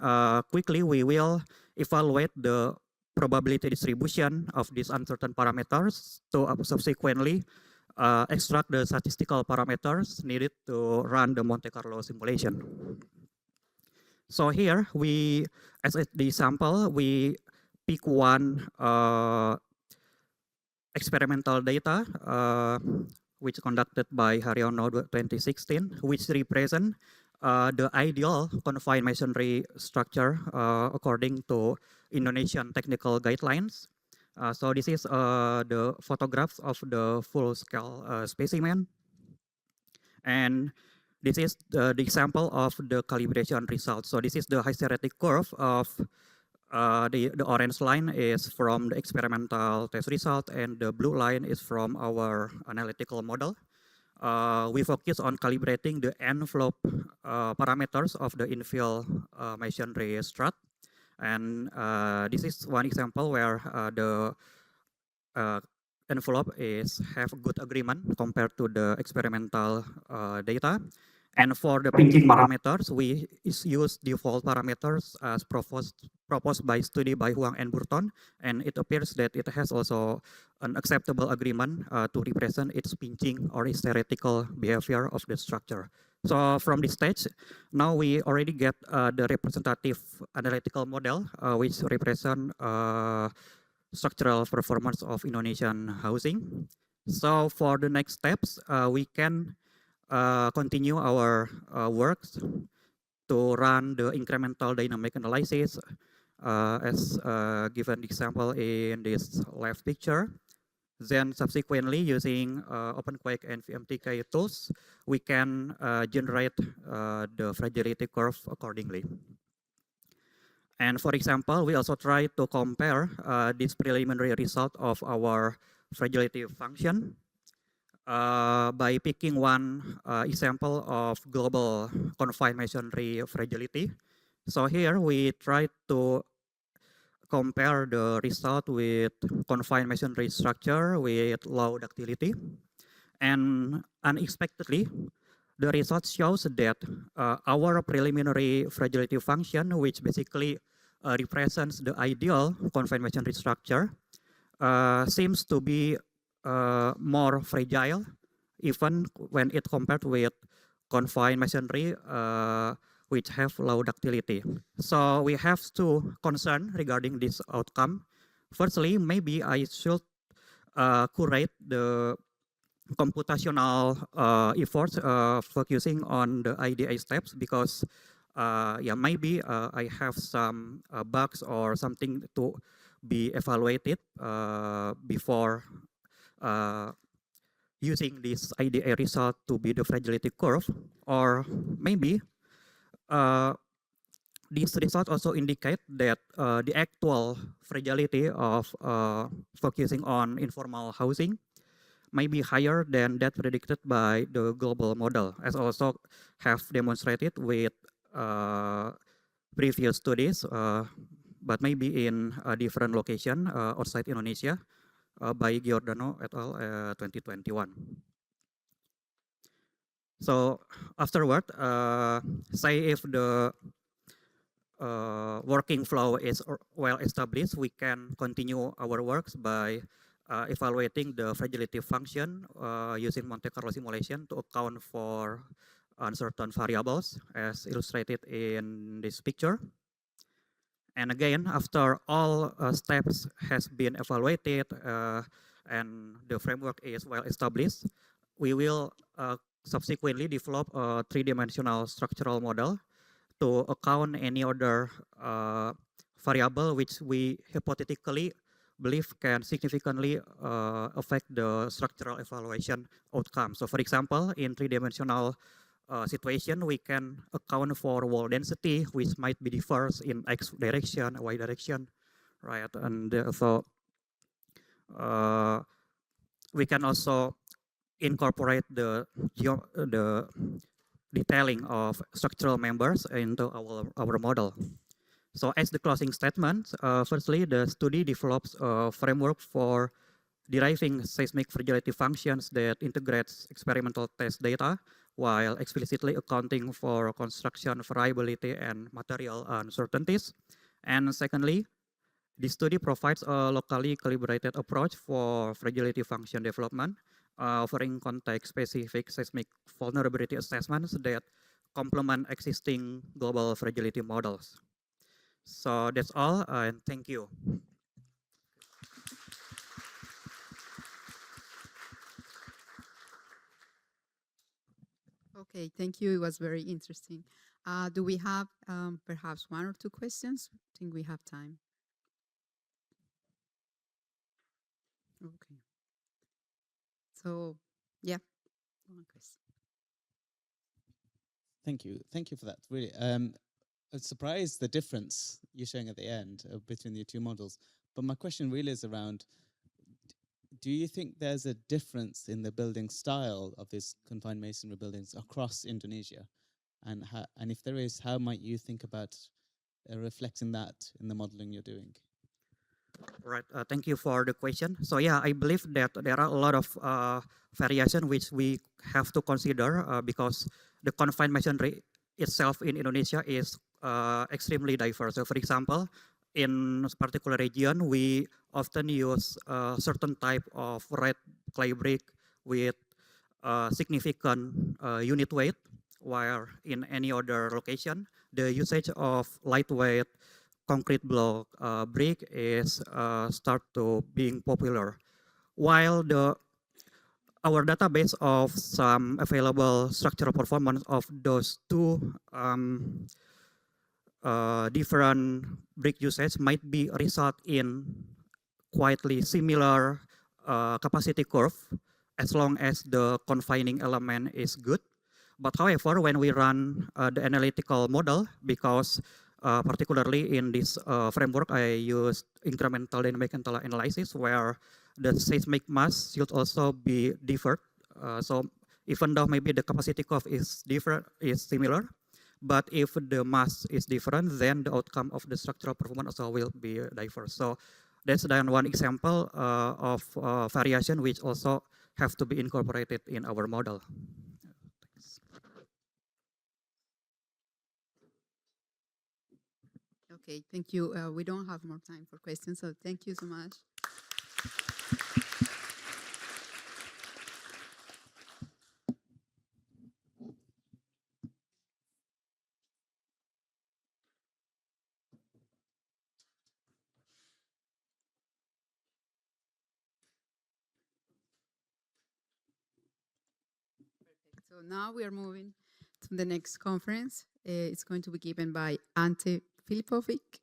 quickly we will evaluate the probability distribution of these uncertain parameters to subsequently extract the statistical parameters needed to run the Monte Carlo simulation. So here we, as the sample, we pick one experimental data which conducted by Haryono 2016, which represent the ideal confined masonry structure according to Indonesian technical guidelines. So this is the photographs of the full-scale specimen. And this is the example of the calibration results. So this is the hysteretic curve of the orange line is from the experimental test result, and the blue line is from our analytical model. we focus on calibrating the envelope parameters of the infill masonry strut. And this is one example where the envelope have good agreement compared to the experimental data. And for the pinching parameters, we use default parameters as proposed by study by Huang and Burton. And it appears that it has also an acceptable agreement to represent its pinching or its theoretical behavior of the structure. So from this stage, now we already get the representative analytical model, which represent structural performance of Indonesian housing. So for the next steps, we can continue our works to run the incremental dynamic analysis as given example in this left picture. Then subsequently using OpenQuake and VMTK tools, we can generate the fragility curve accordingly. And for example, we also try to compare this preliminary result of our fragility function by picking one example of global confined masonry fragility. So here we try to compare the result with confined masonry structure with low ductility. And unexpectedly, the result shows that our preliminary fragility function, which basically represents the ideal confined masonry structure, seems to be more fragile, even when it compared with confined masonry, which have low ductility. So we have two concerns regarding this outcome. Firstly, maybe I should curate the computational efforts focusing on the IDA steps because yeah, maybe I have some bugs or something to be evaluated before using this IDA result to be the fragility curve, or maybe these results also indicate that the actual fragility of focusing on informal housing may be higher than that predicted by the global model, as also have demonstrated with previous studies, but maybe in a different location outside Indonesia by Giordano et al. 2021. So afterward, say if the working flow is well established, we can continue our works by evaluating the fragility function using Monte Carlo simulation to account for uncertain variables as illustrated in this picture. And again, after all steps has been evaluated and the framework is well established, we will subsequently develop a three-dimensional structural model to account any other variable which we hypothetically believe can significantly affect the structural evaluation outcome. So for example, in three-dimensional situation, we can account for wall density, which might be differs in X direction, Y direction, right? And so we can also incorporate the detailing of structural members into our model. So as the closing statement, firstly, the study develops a framework for deriving seismic fragility functions that integrates experimental test data while explicitly accounting for construction variability and material uncertainties. And secondly, the study provides a locally calibrated approach for fragility function development, offering context-specific seismic vulnerability assessments that complement existing global fragility models. So that's all, and thank you. Okay, thank you. It was very interesting. Do we have perhaps one or two questions? I think we have time. Okay. So, yeah, one question. Thank you. Thank you for that. Really, I was surprised the difference you're showing at the end between the two models. But my question really is around, do you think there's a difference in the building style of these confined masonry buildings across Indonesia? And if there is, how might you think about reflecting that in the modeling you're doing? Right. Thank you for the question. So yeah, I believe that there are a lot of variation which we have to consider because the confined masonry itself in Indonesia is extremely diverse. So for example, in a particular region, we often use certain type of red clay brick with significant unit weight, while in any other location, the usage of lightweight concrete block brick is start to being popular. While our database of some available structural performance of those two different brick usage might be result in quietly similar capacity curve as long as the confining element is good. But however, when we run the analytical model, because particularly in this framework, I use incremental dynamic analysis where the seismic mass should also be differed. So even though maybe the capacity curve is different, is similar, but if the mass is different, then the outcome of the structural performance also will be diverse. So that's then one example of variation which also have to be incorporated in our model. Okay, thank you. We don't have more time for questions, so thank you so much. So now we are moving to the next conference. It's going to be given by Ante Filipovic.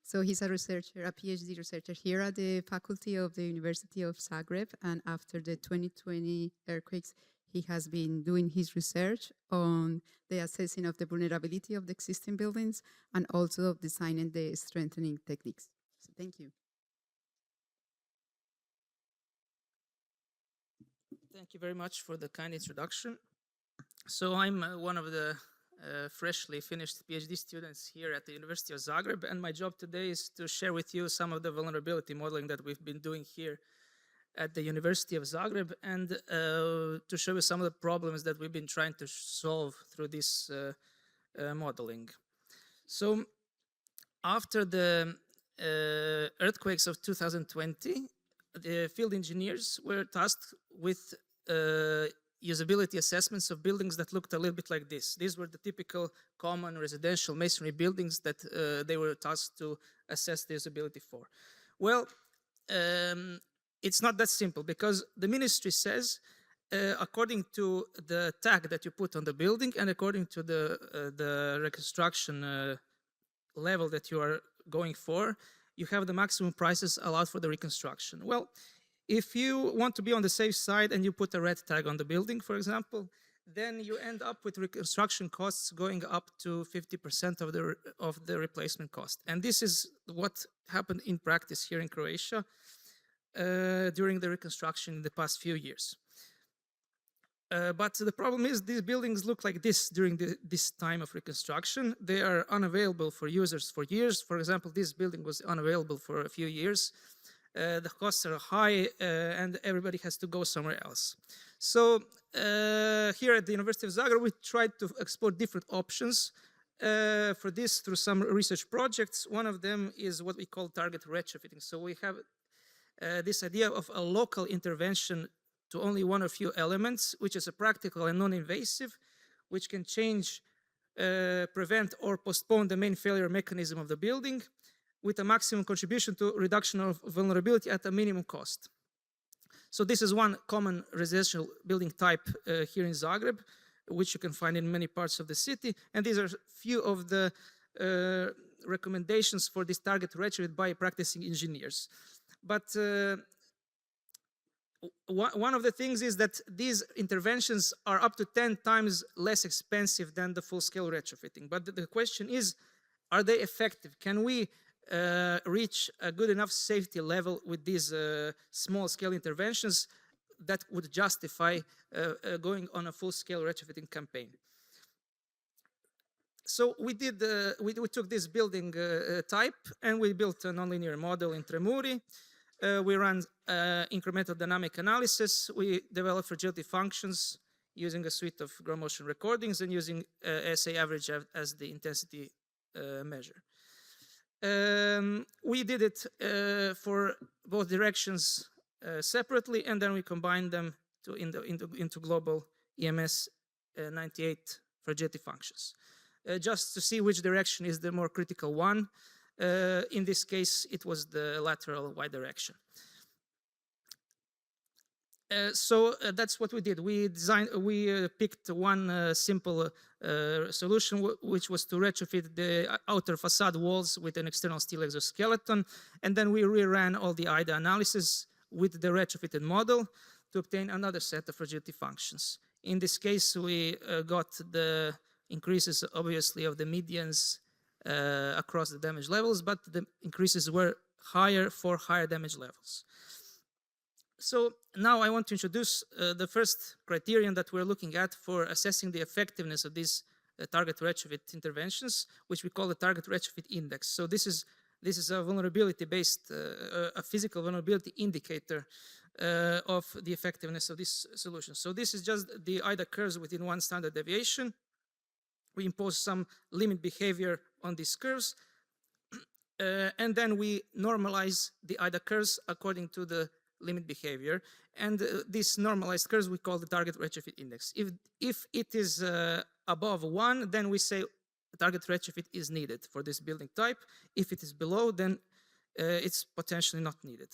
So he's a researcher, a PhD researcher here at the faculty of the University of Zagreb. And after the 2020 earthquakes, he has been doing his research on the assessing of the vulnerability of the existing buildings and also of designing the strengthening techniques. So thank you. Thank you very much for the kind introduction. So I'm one of the freshly finished PhD students here at the University of Zagreb, and my job today is to share with you some of the vulnerability modeling that we've been doing here at the University of Zagreb, and to show you some of the problems that we've been trying to solve through this modeling. So after the earthquakes of 2020, the field engineers were tasked with usability assessments of buildings that looked a little bit like this. These were the typical common residential masonry buildings that they were tasked to assess the usability for. Well, it's not that simple because the ministry says, according to the tag that you put on the building and according to the reconstruction level that you are going for, you have the maximum prices allowed for the reconstruction. Well, if you want to be on the safe side and you put a red tag on the building, for example, then you end up with reconstruction costs going up to 50% of the replacement cost. And this is what happened in practice here in Croatia during the reconstruction in the past few years. But the problem is these buildings look like this during this time of reconstruction. They are unavailable for users for years. For example, this building was unavailable for a few years. The costs are high and everybody has to go somewhere else. So here at the University of Zagreb, we tried to explore different options for this through some research projects. One of them is what we call target retrofitting. So we have this idea of a local intervention to only one or few elements, which is a practical and non-invasive, which can change, prevent or postpone the main failure mechanism of the building with a maximum contribution to reduction of vulnerability at a minimum cost. So this is one common residential building type here in Zagreb, which you can find in many parts of the city. And these are few of the recommendations for this target retrofit by practicing engineers. But one of the things is that these interventions are up to 10 times less expensive than the full-scale retrofitting. But the question is, are they effective? Can we reach a good enough safety level with these small-scale interventions that would justify going on a full-scale retrofitting campaign. So we took this building type and we built a nonlinear model in Tremuri. We ran incremental dynamic analysis. We developed fragility functions using a suite of ground motion recordings and using SA average as the intensity measure. We did it for both directions separately, and then we combined them into global EMS 98 fragility functions, just to see which direction is the more critical one. In this case, it was the lateral y direction. So that's what we did. We picked one simple solution, which was to retrofit the outer facade walls with an external steel exoskeleton, and then we reran all the IDA analysis with the retrofitted model to obtain another set of fragility functions. In this case, we got the increases, obviously, of the medians across the damage levels, but the increases were higher for higher damage levels. So now I want to introduce the first criterion that we're looking at for assessing the effectiveness of these target retrofit interventions, which we call the target retrofit index. So this is a vulnerability-based, a physical vulnerability indicator of the effectiveness of this solution. So this is just the IDA curves within one standard deviation. We impose some limit behavior on these curves, and then we normalize the IDA curves according to the limit behavior, and these normalized curves we call the target retrofit index. If it is above 1, then we say target retrofit is needed for this building type. If it is below, then it's potentially not needed.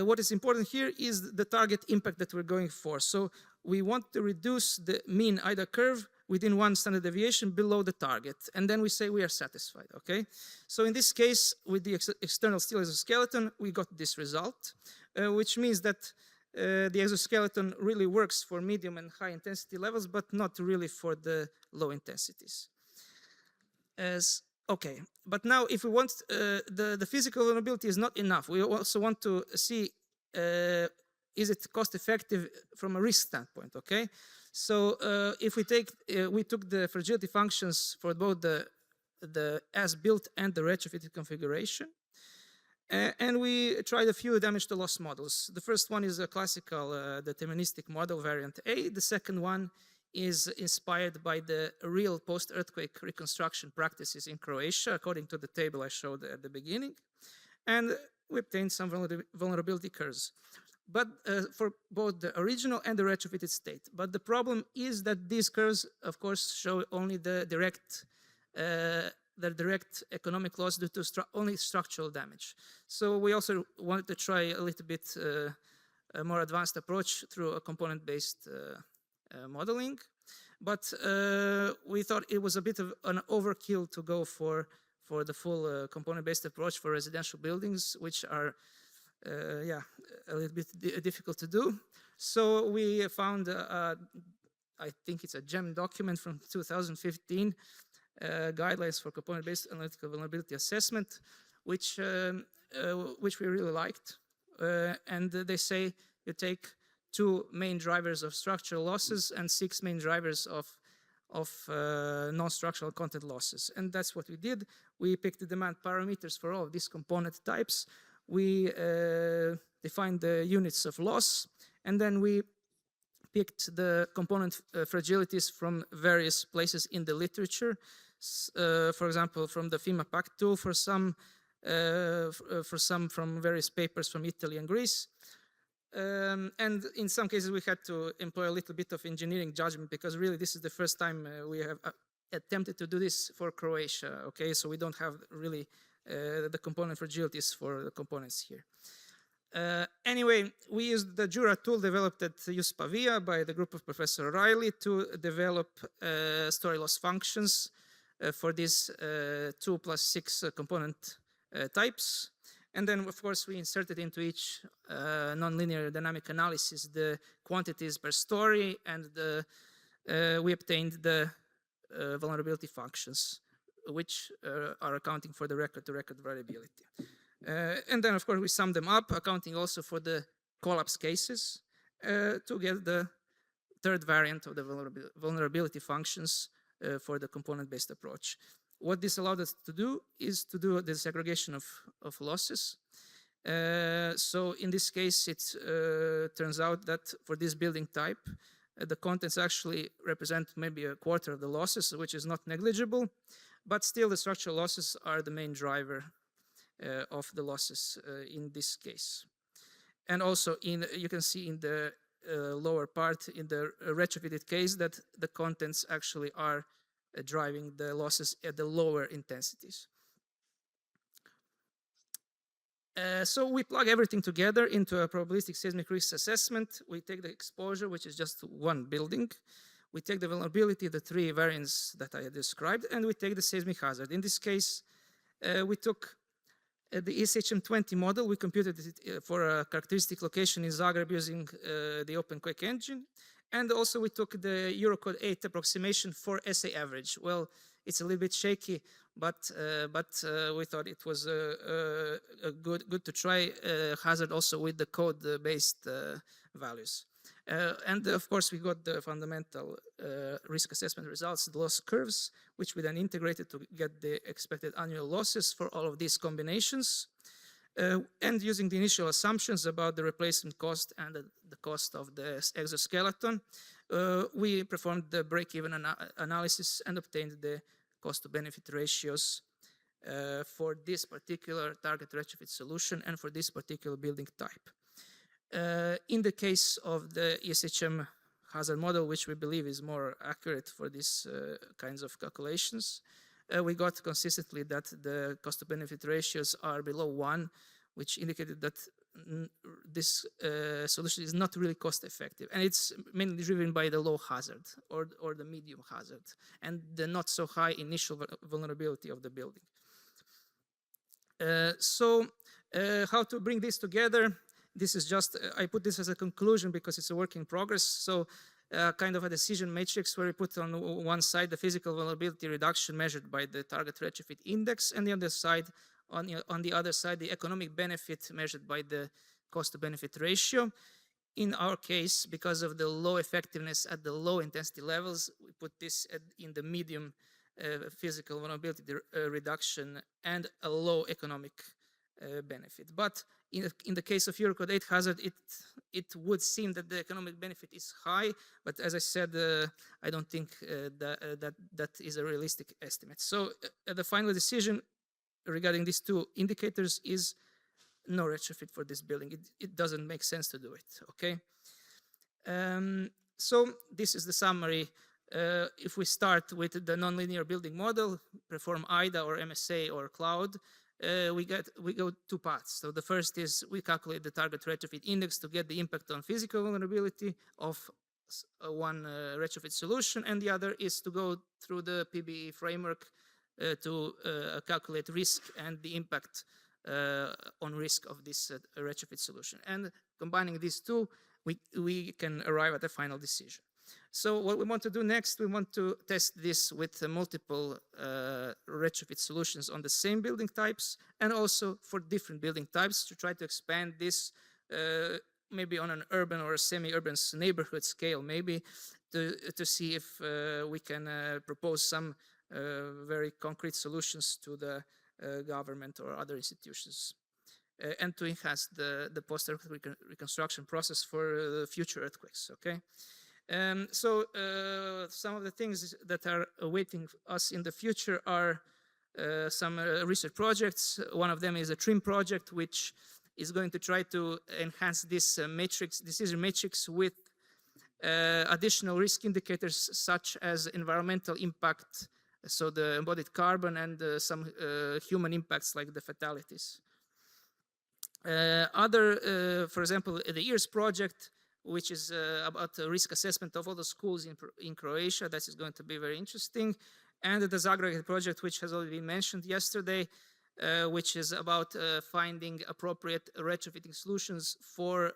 What is important here is the target impact that we're going for. So we want to reduce the mean IDA curve within one standard deviation below the target, and then we say we are satisfied, okay? So in this case, with the external steel exoskeleton, we got this result, which means that the exoskeleton really works for medium and high intensity levels, but not really for the low intensities. Okay, but now if we want, the physical vulnerability is not enough. We also want to see, is it cost effective from a risk standpoint, okay? So if we took the fragility functions for both the as-built and the retrofitted configuration, and we tried a few damage to loss models. The first one is a classical deterministic model, variant A. The second one is inspired by the real post-earthquake reconstruction practices in Croatia, according to the table I showed at the beginning. And we obtained some vulnerability curves, but for both the original and the retrofitted state. But the problem is that these curves, of course, show only the direct economic loss due to only structural damage. So we also wanted to try a little bit a more advanced approach through a component-based modeling. But we thought it was a bit of an overkill to go for the full component-based approach for residential buildings, which are a little bit difficult to do. So we found, I think it's a GEM document from 2015, guidelines for component-based analytical vulnerability assessment, which we really liked. And they say you take 2 main drivers of structural losses and 6 main drivers of non-structural content losses. And that's what we did. We picked the demand parameters for all of these component types. We defined the units of loss, and then we picked the component fragilities from various places in the literature. For example, from the FEMA Pact tool, for some from various papers from Italy and Greece. And in some cases, we had to employ a little bit of engineering judgment, because really this is the first time we have attempted to do this for Croatia, okay? So we don't have really the component fragilities for the components here. Anyway, we used the Jura tool developed at USP Pavia by the group of Professor Riley to develop story loss functions for these 2 plus 6 component types. And then, of course, we inserted into each nonlinear dynamic analysis the quantities per story, and we obtained the vulnerability functions which are accounting for the record-to-record variability. And then, of course, we sum them up, accounting also for the collapse cases to get the third variant of the vulnerability functions for the component-based approach. What this allowed us to do is to do the segregation of losses. So in this case, it turns out that for this building type, the contents actually represent maybe a quarter of the losses, which is not negligible, but still the structural losses are the main driver of the losses in this case. And also you can see in the lower part in the retrofitted case that the contents actually are driving the losses at the lower intensities. So we plug everything together into a probabilistic seismic risk assessment. We take the exposure, which is just one building. We take the vulnerability, the three variants that I described, and we take the seismic hazard. In this case, we took the ESHM20 model. We computed it for a characteristic location in Zagreb using the OpenQuake engine. And also we took the Eurocode 8 approximation for SA average. Well, it's a little bit shaky, but we thought it was good to try hazard also with the code-based values. And of course, we got the fundamental risk assessment results, the loss curves, which we then integrated to get the expected annual losses for all of these combinations. And using the initial assumptions about the replacement cost and the cost of the exoskeleton, we performed the break-even analysis and obtained the cost-to-benefit ratios for this particular target retrofit solution and for this particular building type. In the case of the ESHM hazard model, which we believe is more accurate for these kinds of calculations, we got consistently that the cost-to-benefit ratios are below 1, which indicated that this solution is not really cost-effective. And it's mainly driven by the low hazard or the medium hazard and the not so high initial vulnerability of the building. So how to bring this together? This is just, I put this as a conclusion because it's a work in progress. So kind of a decision matrix where we put on one side the physical vulnerability reduction measured by the target retrofit index, and the other side, on the other side, the economic benefit measured by the cost-to-benefit ratio. In our case, because of the low effectiveness at the low intensity levels, we put this in the medium physical vulnerability reduction and a low economic benefit. But in the case of Eurocode 8 hazard, it would seem that the economic benefit is high, but as I said, I don't think that is a realistic estimate. So the final decision regarding these two indicators is no retrofit for this building. It doesn't make sense to do it, okay? So this is the summary. If we start with the nonlinear building model, perform IDA or MSA or cloud, we go two paths. So the first is we calculate the target retrofit index to get the impact on physical vulnerability of one retrofit solution, and the other is to go through the PBE framework to calculate risk and the impact on risk of this retrofit solution. And combining these two, we can arrive at a final decision. So what we want to do next, we want to test this with multiple retrofit solutions on the same building types and also for different building types to try to expand this maybe on an urban or a semi-urban neighborhood scale, maybe to see if we can propose some very concrete solutions to the government or other institutions and to enhance the post-earthquake reconstruction process for future earthquakes, okay? So some of the things that are awaiting us in the future are some research projects. One of them is a TRIM project, which is going to try to enhance this decision matrix with additional risk indicators such as environmental impact, so the embodied carbon, and some human impacts like the fatalities. For example, the EARS project, which is about the risk assessment of all the schools in Croatia. That is going to be very interesting. And the Zagreb project, which has already been mentioned yesterday, which is about finding appropriate retrofitting solutions for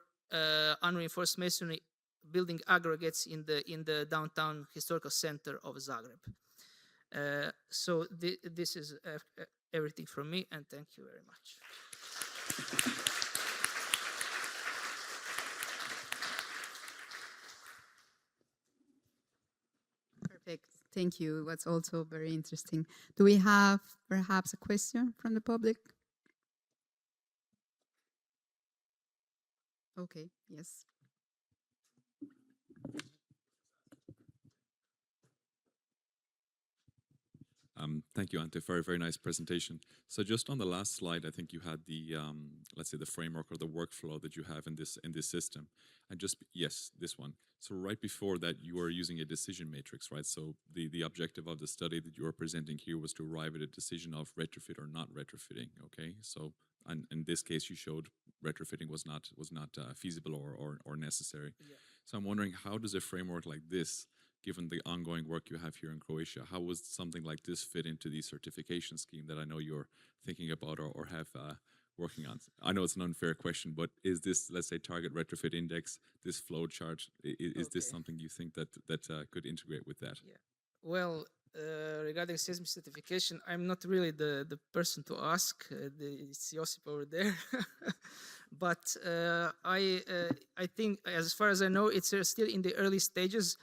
unreinforced masonry building aggregates in the downtown historical center of Zagreb. So this is everything from me, and thank you very much. Perfect. Thank you. It was also very interesting. Do we have perhaps a question from the public? Okay, yes. Thank you, Ante, for a very nice presentation. So just on the last slide, I think you had the, let's say, the framework or the workflow that you have in this system. And just, yes, this one. So right before that, you were using a decision matrix, right? So the objective of the study that you are presenting here was to arrive at a decision of retrofit or not retrofitting, okay? So and in this case, you showed retrofitting was not feasible or necessary. Yeah. So I'm wondering, how does a framework like this, given the ongoing work you have here in Croatia, how would something like this fit into the certification scheme that I know you're thinking about or have working on? I know it's an unfair question, but is this, let's say, target retrofit index, this flow chart, is this Okay. something you think that could integrate with that? Yeah. Well, regarding seismic certification, I'm not really the person to ask. It's Josip over there. But I think, as far as I know, it's still in the early stages,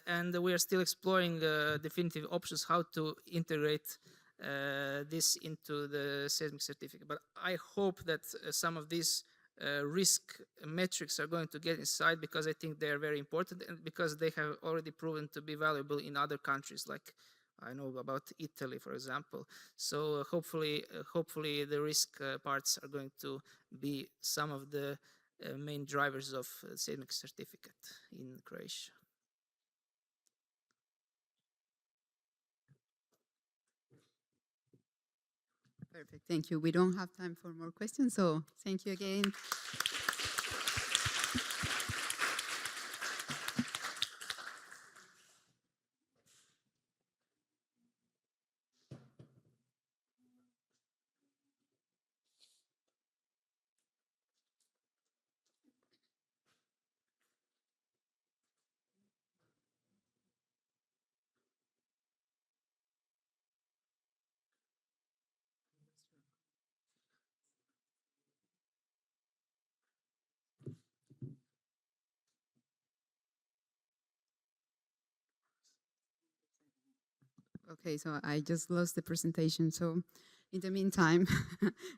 and we are still exploring definitive options how to integrate this into the seismic certificate. But I hope that some of these risk metrics are going to get inside, because I think they are very important, and because they have already proven to be valuable in other countries, like I know about Italy, for example. So hopefully the risk parts are going to be some of the main drivers of seismic certificate in Croatia. Perfect. Thank you. We don't have time for more questions, so thank you again. Okay, so I just lost the presentation. So in the meantime,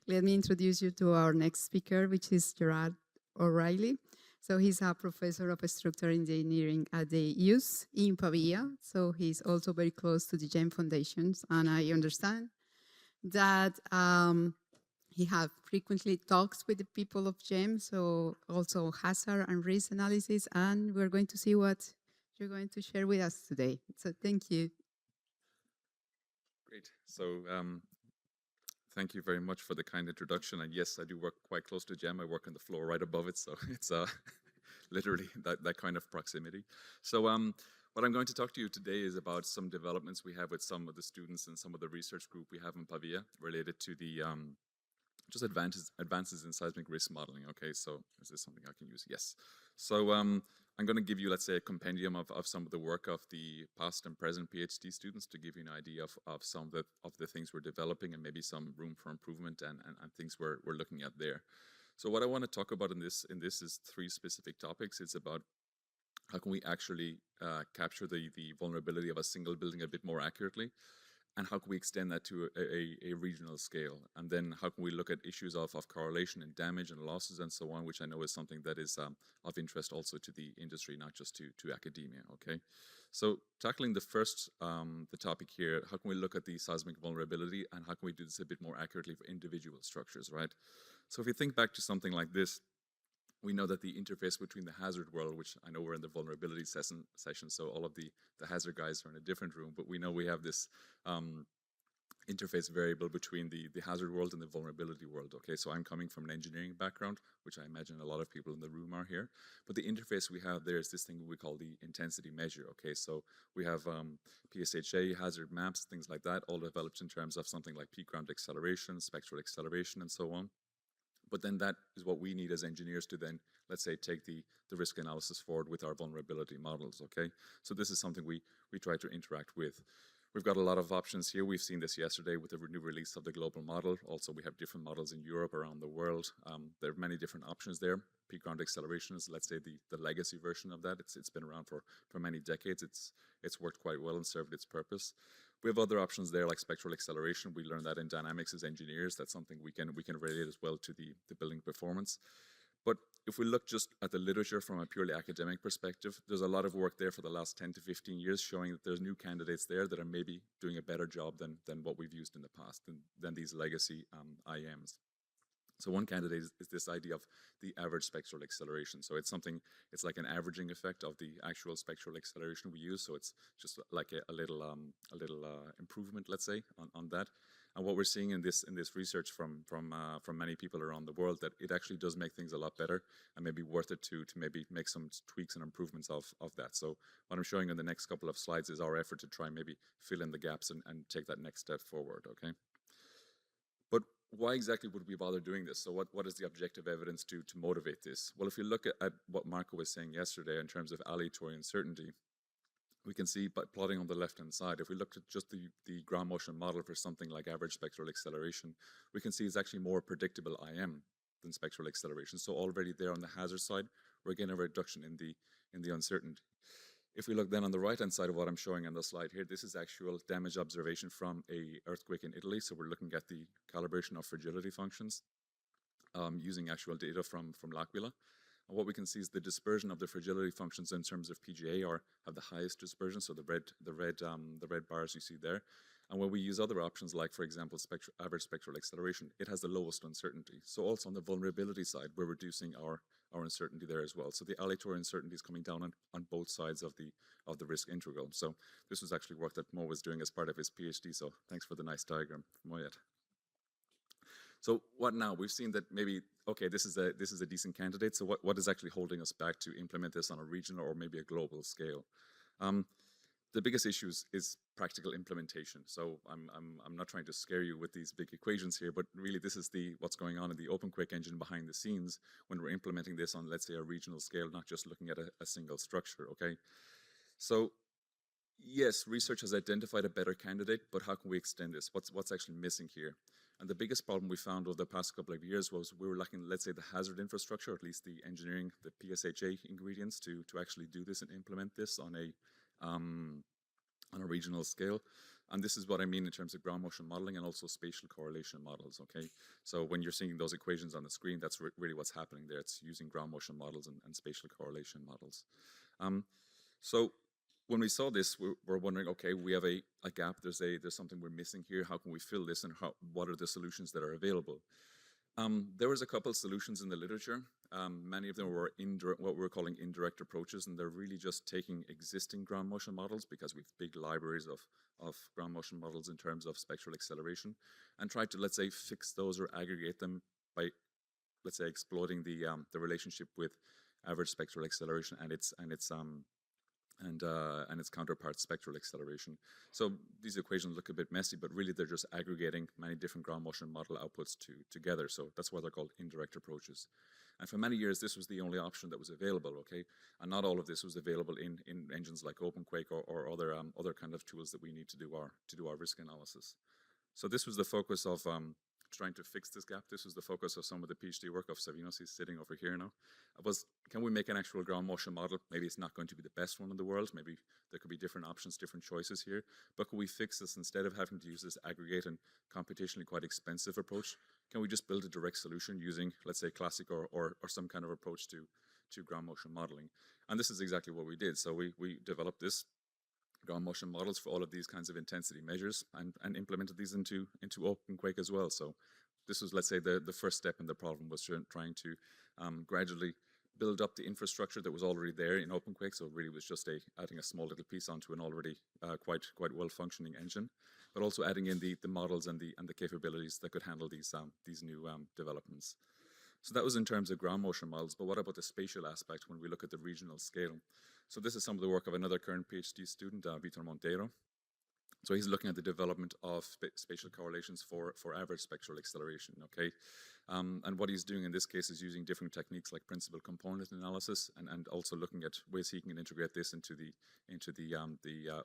let me introduce you to our next speaker, which is Gerard O'Reilly. So he's a professor of structural engineering at the USE in Pavia. So he's also very close to the GEM Foundations. And I understand that he has frequently talks with the people of GEM, so also hazard and risk analysis. And we're going to see what you're going to share with us today. So thank you. Great. So thank you very much for the kind introduction. And yes, I do work quite close to GEM. I work on the floor right above it, so it's literally that kind of proximity. So what I'm going to talk to you today is about some developments we have with some of the students and some of the research group we have in Pavia related to the just advances in seismic risk modeling. Okay, so is this something I can use? Yes. So I'm going to give you, let's say, a compendium of some of the work of the past and present PhD students to give you an idea of some of the things we're developing and maybe some room for improvement and things we're looking at there. So what I want to talk about in this is three specific topics. It's about how can we actually capture the vulnerability of a single building a bit more accurately, and how can we extend that to a regional scale? And then how can we look at issues of correlation and damage and losses and so on, which I know is something that is of interest also to the industry, not just to academia, okay? So tackling the first, the topic here, how can we look at the seismic vulnerability and how can we do this a bit more accurately for individual structures, right? So if you think back to something like this, we know that the interface between the hazard world, which I know we're in the vulnerability session, so all of the hazard guys are in a different room, but we know we have this interface variable between the hazard world and the vulnerability world. Okay, so I'm coming from an engineering background, which I imagine a lot of people in the room are here. But the interface we have there is this thing we call the intensity measure. Okay, so we have PSHA, hazard maps, things like that, all developed in terms of something like peak ground acceleration, spectral acceleration, and so on. But then that is what we need as engineers to then, let's say, take the risk analysis forward with our vulnerability models, okay? So this is something we try to interact with. We've got a lot of options here. We've seen this yesterday with the new release of the global model. Also, we have different models in Europe, around the world. There are many different options there. Peak ground acceleration is, let's say, the legacy version of that. It's been around for many decades. It's worked quite well and served its purpose. We have other options there like spectral acceleration. We learned that in dynamics as engineers. That's something we can relate as well to the building performance. But if we look just at the literature from a purely academic perspective, there's a lot of work there for the last 10 to 15 years showing that there's new candidates there that are maybe doing a better job than what we've used in the past, than these legacy IMs. So one candidate is this idea of the average spectral acceleration. So it's like an averaging effect of the actual spectral acceleration we use. So it's just like a little improvement, let's say, on that. And what we're seeing in this research from many people around the world, that it actually does make things a lot better and maybe worth it to maybe make some tweaks and improvements of that. So what I'm showing in the next couple of slides is our effort to try and maybe fill in the gaps and take that next step forward, okay? But why exactly would we bother doing this? So what is the objective evidence to motivate this? Well, if you look at what Marco was saying yesterday in terms of aleatory uncertainty, we can see by plotting on the left-hand side, if we looked at just the ground motion model for something like average spectral acceleration, we can see it's actually more predictable IM than spectral acceleration. So already there on the hazard side, we're getting a reduction in the uncertainty. If we look then on the right-hand side of what I'm showing on the slide here, this is actual damage observation from an earthquake in Italy. So we're looking at the calibration of fragility functions using actual data from L'Aquila. And what we can see is the dispersion of the fragility functions in terms of PGA have the highest dispersion, so the red bars you see there. And when we use other options like, for example, average spectral acceleration, it has the lowest uncertainty. So also on the vulnerability side, we're reducing our uncertainty there as well. So the aleatory uncertainty is coming down on both sides of the risk integral. So this was actually work that Mo was doing as part of his PhD. So thanks for the nice diagram, Moyet. So what now? We've seen that maybe, okay, this is a decent candidate. So what is actually holding us back to implement this on a regional or maybe a global scale? The biggest issue is practical implementation. So I'm not trying to scare you with these big equations here, but really this is what's going on in the OpenQuake engine behind the scenes when we're implementing this on, let's say, a regional scale, not just looking at a single structure, okay? So yes, research has identified a better candidate, but how can we extend this? What's actually missing here? And the biggest problem we found over the past couple of years was we were lacking, let's say, the hazard infrastructure, or at least the engineering, the PSHA ingredients to actually do this and implement this on a regional scale. And this is what I mean in terms of ground motion modeling and also spatial correlation models, okay? So when you're seeing those equations on the screen, that's really what's happening there. It's using ground motion models and spatial correlation models. So when we saw this, we're wondering, okay, we have a gap. There's something we're missing here. How can we fill this, and what are the solutions that are available? There was a couple of solutions in the literature. Many of them were what we're calling indirect approaches, and they're really just taking existing ground motion models, because we have big libraries of ground motion models in terms of spectral acceleration, and try to, let's say, fix those or aggregate them by, let's say, exploiting the relationship with average spectral acceleration and its counterpart spectral acceleration. So these equations look a bit messy, but really they're just aggregating many different ground motion model outputs together. So that's why they're called indirect approaches. And for many years, this was the only option that was available, okay? And not all of this was available in engines like OpenQuake or other kind of tools that we need to do our risk analysis. So this was the focus of trying to fix this gap. This was the focus of some of the PhD work of Savinos. He's sitting over here now. Can we make an actual ground motion model? Maybe it's not going to be the best one in the world. Maybe there could be different options, different choices here. But can we fix this instead of having to use this aggregate and computationally quite expensive approach? Can we just build a direct solution using, let's say, classic or some kind of approach to ground motion modeling? And this is exactly what we did. So we developed this ground motion models for all of these kinds of intensity measures and implemented these into OpenQuake as well. So this was, let's say, the first step in the problem was trying to gradually build up the infrastructure that was already there in OpenQuake. So it really was just adding a small little piece onto an already quite well-functioning engine, but also adding in the models and the capabilities that could handle these new developments. So that was in terms of ground motion models, but what about the spatial aspect when we look at the regional scale? So this is some of the work of another current PhD student, Vitor Monteiro. So he's looking at the development of spatial correlations for average spectral acceleration, okay? And what he's doing in this case is using different techniques like principal component analysis, and also looking at ways he can integrate this into the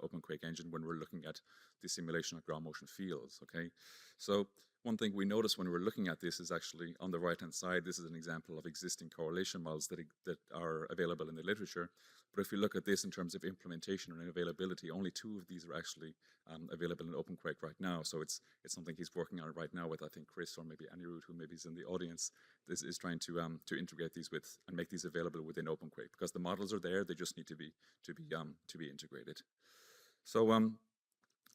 OpenQuake engine when we're looking at the simulation of ground motion fields. Okay, so one thing we notice when we're looking at this is actually on the right hand side, this is an example of existing correlation models that are available in the literature. But if you look at this in terms of implementation and availability, only 2 of these are actually available in OpenQuake right now. So it's something he's working on right now with, I think, Chris or maybe Anirudh, who maybe is in the audience, is trying to integrate these with and make these available within OpenQuake, because the models are there, they just need to be integrated. So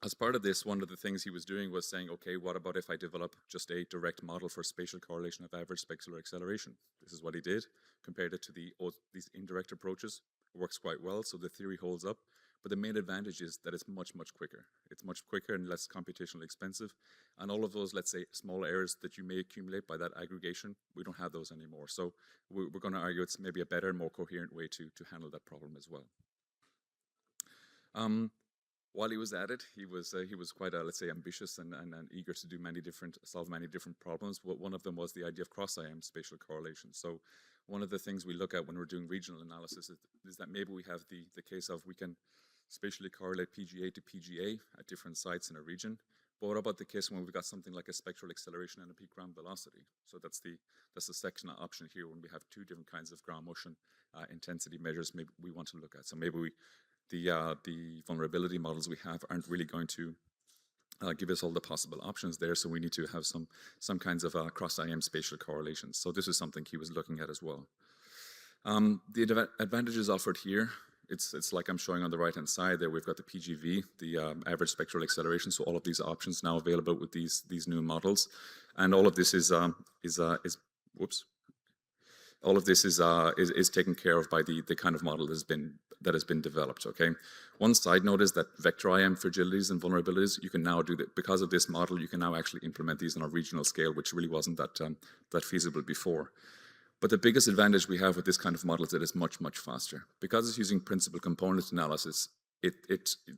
as part of this, one of the things he was doing was saying, okay, what about if I develop just a direct model for spatial correlation of average specular acceleration? This is what he did, compared it to these indirect approaches. It works quite well, so the theory holds up. But the main advantage is that it's much, much quicker. It's much quicker and less computationally expensive. And all of those, let's say, small errors that you may accumulate by that aggregation, we don't have those anymore. So we're going to argue it's maybe a better, more coherent way to handle that problem as well. While he was at it, he was quite, let's say, ambitious and eager to do solve many different problems. One of them was the idea of cross-IM spatial correlation. So one of the things we look at when we're doing regional analysis is that maybe we have the case of we can spatially correlate PGA to PGA at different sites in a region. But what about the case when we've got something like a spectral acceleration and a peak ground velocity? So that's the section option here when we have 2 different kinds of ground motion intensity measures maybe we want to look at. So maybe the vulnerability models we have aren't really going to give us all the possible options there, so we need to have some kinds of cross-IM spatial correlations. So this is something he was looking at as well. The advantages offered here, it's like I'm showing on the right-hand side there, we've got the PGV, the average spectral acceleration, so all of these options now available with these new models. And all of this is all of this is taken care of by the kind of model that has been developed. Okay. One side note is that vector IM fragilities and vulnerabilities, you can now do that because of this model. You can now actually implement these on a regional scale, which really wasn't that feasible before. But the biggest advantage we have with this kind of model is that it's much, much faster. Because it's using principal component analysis,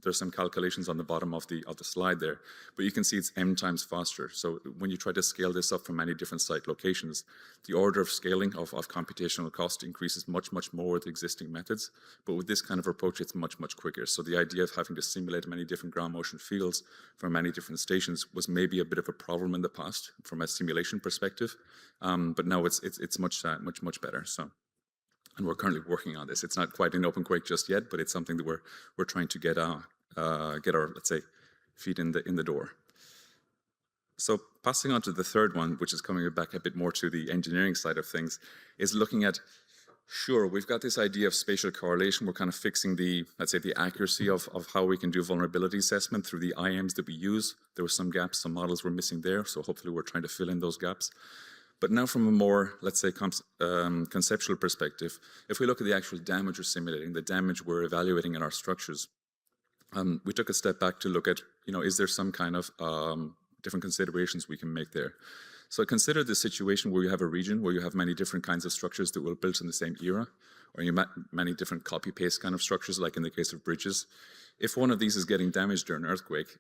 there's some calculations on the bottom of the slide there, but you can see it's m times faster. So when you try to scale this up from many different site locations, the order of scaling of computational cost increases much, much more with existing methods. But with this kind of approach, it's much, much quicker. So the idea of having to simulate many different ground motion fields from many different stations was maybe a bit of a problem in the past from a simulation perspective. But now it's much better. So. And we're currently working on this. It's not quite in OpenQuake just yet, but it's something that we're trying to get our let's say feet in the door. So passing on to the third one, which is coming back a bit more to the engineering side of things, is looking at, sure, we've got this idea of spatial correlation. We're kind of fixing let's say the accuracy of how we can do vulnerability assessment through the IMs that we use. There were some gaps, some models were missing there, so hopefully we're trying to fill in those gaps. But now from a more, let's say, conceptual perspective, if we look at the actual damage we're simulating, the damage we're evaluating in our structures, we took a step back to look at, is there some kind of different considerations we can make there? So consider the situation where you have a region where you have many different kinds of structures that were built in the same era, or you have many different copy-paste kind of structures, like in the case of bridges. If one of these is getting damaged during an earthquake,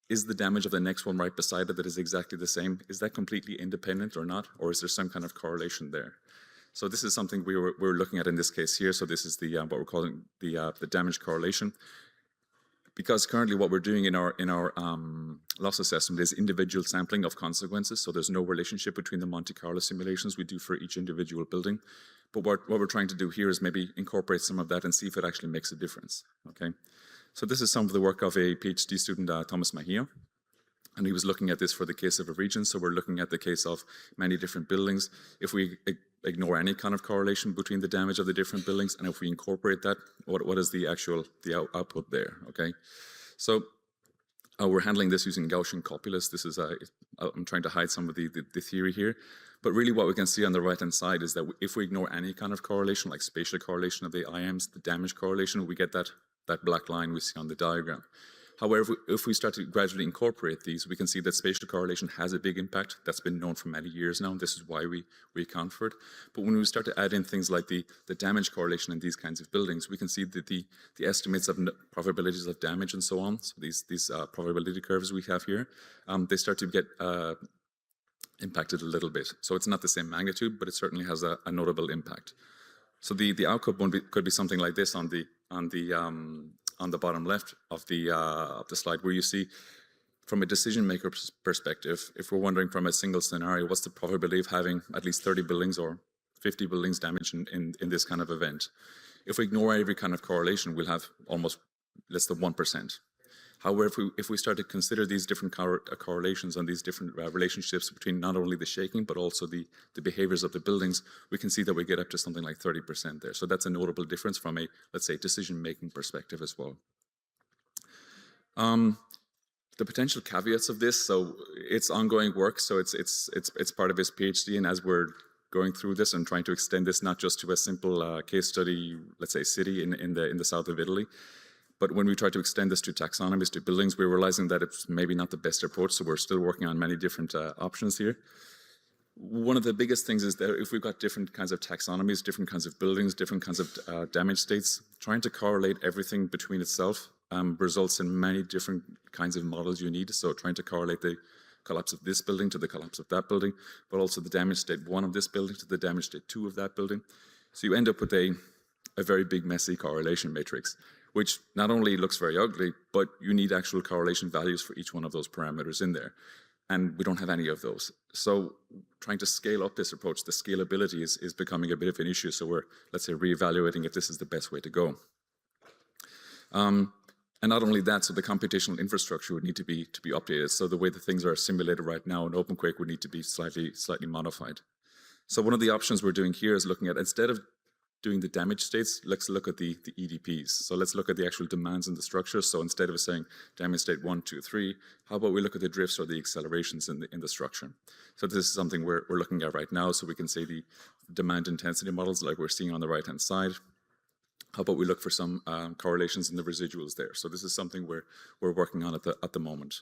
is the damage of the next one right beside it that is exactly the same? Is that completely independent or not? Or is there some kind of correlation there? So this is something we're looking at in this case here. So this is what we're calling the damage correlation. Because currently what we're doing in our loss assessment is individual sampling of consequences. So there's no relationship between the Monte Carlo simulations we do for each individual building. But what we're trying to do here is maybe incorporate some of that and see if it actually makes a difference. Okay. So this is some of the work of a PhD student, Thomas Mahia, and he was looking at this for the case of a region. So we're looking at the case of many different buildings. If we ignore any kind of correlation between the damage of the different buildings, and if we incorporate that, what is the output there? Okay, so we're handling this using Gaussian copulus. This is I'm trying to hide some of the theory here, but really what we can see on the right-hand side is that if we ignore any kind of correlation, like spatial correlation of the IMs, the damage correlation, we get that black line we see on the diagram. However, if we start to gradually incorporate these, we can see that spatial correlation has a big impact. That's been known for many years now, and this is why we account for it. But when we start to add in things like the damage correlation in these kinds of buildings, we can see that the estimates of probabilities of damage and so on, so these probability curves we have here, they start to get impacted a little bit. So it's not the same magnitude, but it certainly has a notable impact. So the outcome could be something like this on the bottom left of the slide, where you see from a decision maker perspective, if we're wondering from a single scenario, what's the probability of having at least 30 buildings or 50 buildings damaged in this kind of event? If we ignore every kind of correlation, we'll have almost less than 1%. However, if we start to consider these different correlations and these different relationships between not only the shaking, but also the behaviors of the buildings, we can see that we get up to something like 30% there. So that's a notable difference from a, let's say, decision-making perspective as well. The potential caveats of this, so it's ongoing work, so it's part of his PhD, and as we're going through this and trying to extend this not just to a simple case study, let's say city in the south of Italy, but when we try to extend this to taxonomies, to buildings, we're realizing that it's maybe not the best approach, so we're still working on many different options here. One of the biggest things is that if we've got different kinds of taxonomies, different kinds of buildings, different kinds of damage states, trying to correlate everything between itself results in many different kinds of models you need. So trying to correlate the collapse of this building to the collapse of that building, but also the damage state 1 of this building to the damage state 2 of that building. So you end up with a very big, messy correlation matrix, which not only looks very ugly, but you need actual correlation values for each one of those parameters in there. And we don't have any of those. So trying to scale up this approach, the scalability is becoming a bit of an issue. So we're, let's say, reevaluating if this is the best way to go. And not only that, so the computational infrastructure would need to be updated. So the way that things are simulated right now in OpenQuake would need to be slightly modified. So one of the options we're doing here is looking at, instead of doing the damage states, let's look at the EDPs. So let's look at the actual demands in the structure. So instead of saying damage state 1, 2, 3, how about we look at the drifts or the accelerations in the structure? So this is something we're looking at right now. So we can say the demand intensity models like we're seeing on the right-hand side. How about we look for some correlations in the residuals there? So this is something we're working on at the moment.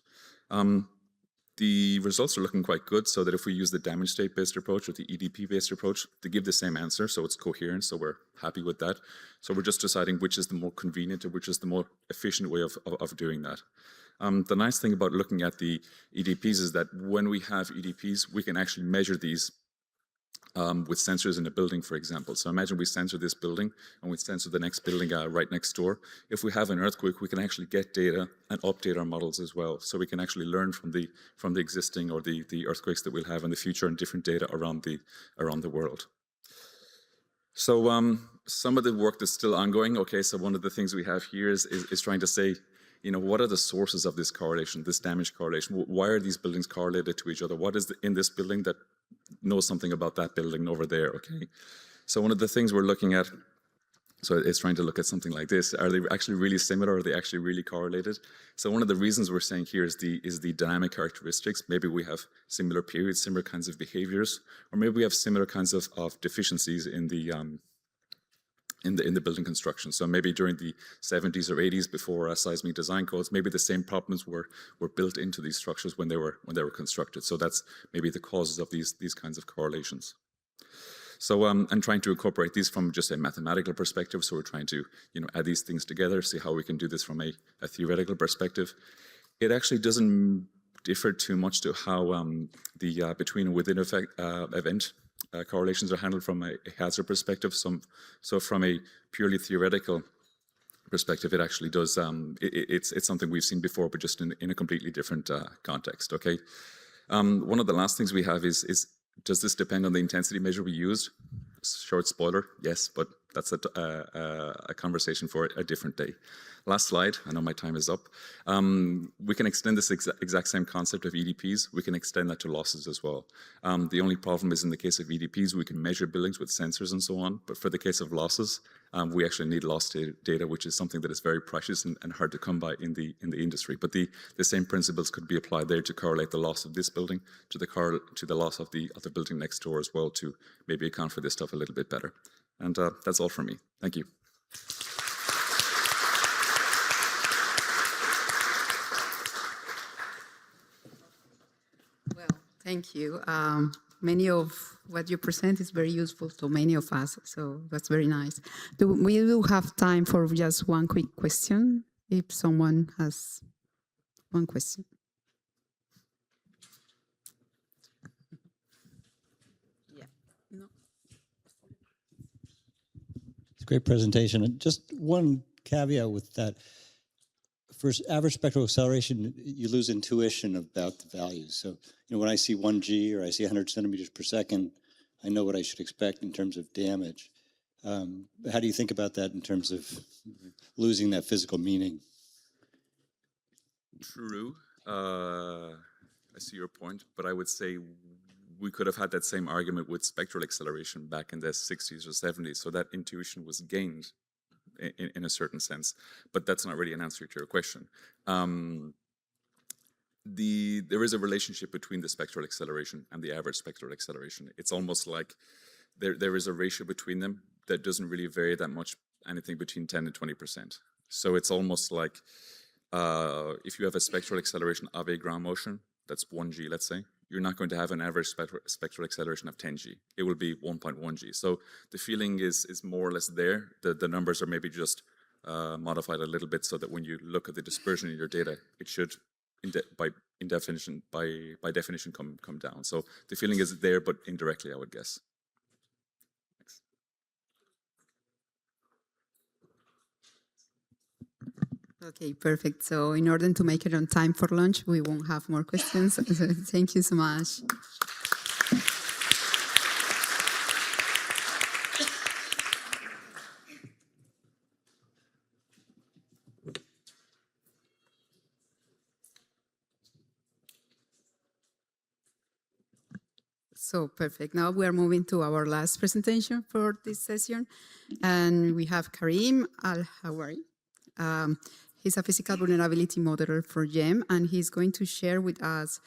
The results are looking quite good, so that if we use the damage state-based approach or the EDP-based approach, they give the same answer, so it's coherent, so we're happy with that. So we're just deciding which is the more convenient or which is the more efficient way of doing that. The nice thing about looking at the EDPs is that when we have EDPs, we can actually measure these with sensors in a building, for example. So imagine we sensor this building and we sensor the next building right next door. If we have an earthquake, we can actually get data and update our models as well. So we can actually learn from the existing or the earthquakes that we'll have in the future and different data around the world. So some of the work that's still ongoing. Okay, so one of the things we have here is trying to say, you know, what are the sources of this correlation, this damage correlation? Why are these buildings correlated to each other? What is in this building that knows something about that building over there, okay? So one of the things we're looking at, so it's trying to look at something like this. Are they actually really similar? Are they actually really correlated? So one of the reasons we're saying here is the dynamic characteristics. Maybe we have similar periods, similar kinds of behaviors, or maybe we have similar kinds of deficiencies in the building construction. So maybe during the 70s or 80s, before seismic design codes, maybe the same problems were built into these structures when they were constructed. So that's maybe the causes of these kinds of correlations. So I'm trying to incorporate these from just a mathematical perspective. So we're trying to add these things together, see how we can do this from a theoretical perspective. It actually doesn't differ too much to how the between and within event correlations are handled from a hazard perspective. So from a purely theoretical perspective, it actually does. It's something we've seen before, but just in a completely different context. Okay. One of the last things we have is does this depend on the intensity measure we used? Short spoiler, yes, but that's a conversation for a different day. Last slide, I know my time is up. We can extend this exact same concept of EDPs. We can extend that to losses as well. The only problem is in the case of EDPs, we can measure buildings with sensors and so on. But for the case of losses, we actually need loss data, which is something that is very precious and hard to come by in the industry. But the same principles could be applied there to correlate the loss of this building to the loss of the other building next door as well, to maybe account for this stuff a little bit better. And that's all from me. Thank you. Well, thank you. Many of what you present is very useful to many of us, so that's very nice. We will have time for just one quick question, if someone has one question. great presentation. And just one caveat with that. For average spectral acceleration, you lose intuition about the values. So, when I see 1G or I see 100 centimeters per second, I know what I should expect in terms of damage. How do you think about that in terms of losing that physical meaning? True. I see your point, but I would say we could have had that same argument with spectral acceleration back in the 60s or 70s. So that intuition was gained in a certain sense, but that's not really an answer to your question. There is a relationship between the spectral acceleration and the average spectral acceleration. It's almost like there is a ratio between them that doesn't really vary that much, anything between 10 and 20%. So it's almost like if you have a spectral acceleration of a ground motion, that's 1G, let's say, you're not going to have an average spectral acceleration of 10G. It will be 1.1G. So the feeling is more or less there. The numbers are maybe just modified a little bit so that when you look at the dispersion in your data, it should, by definition come down. So the feeling is there, but indirectly, I would guess. Thanks. Okay, perfect. So in order to make it on time for lunch, we won't have more questions. So thank you so much. So perfect. Now we are moving to our last presentation for this session. And we have Karim Al-Hawari. He's a physical vulnerability modeler for GEM, and he's going to share with us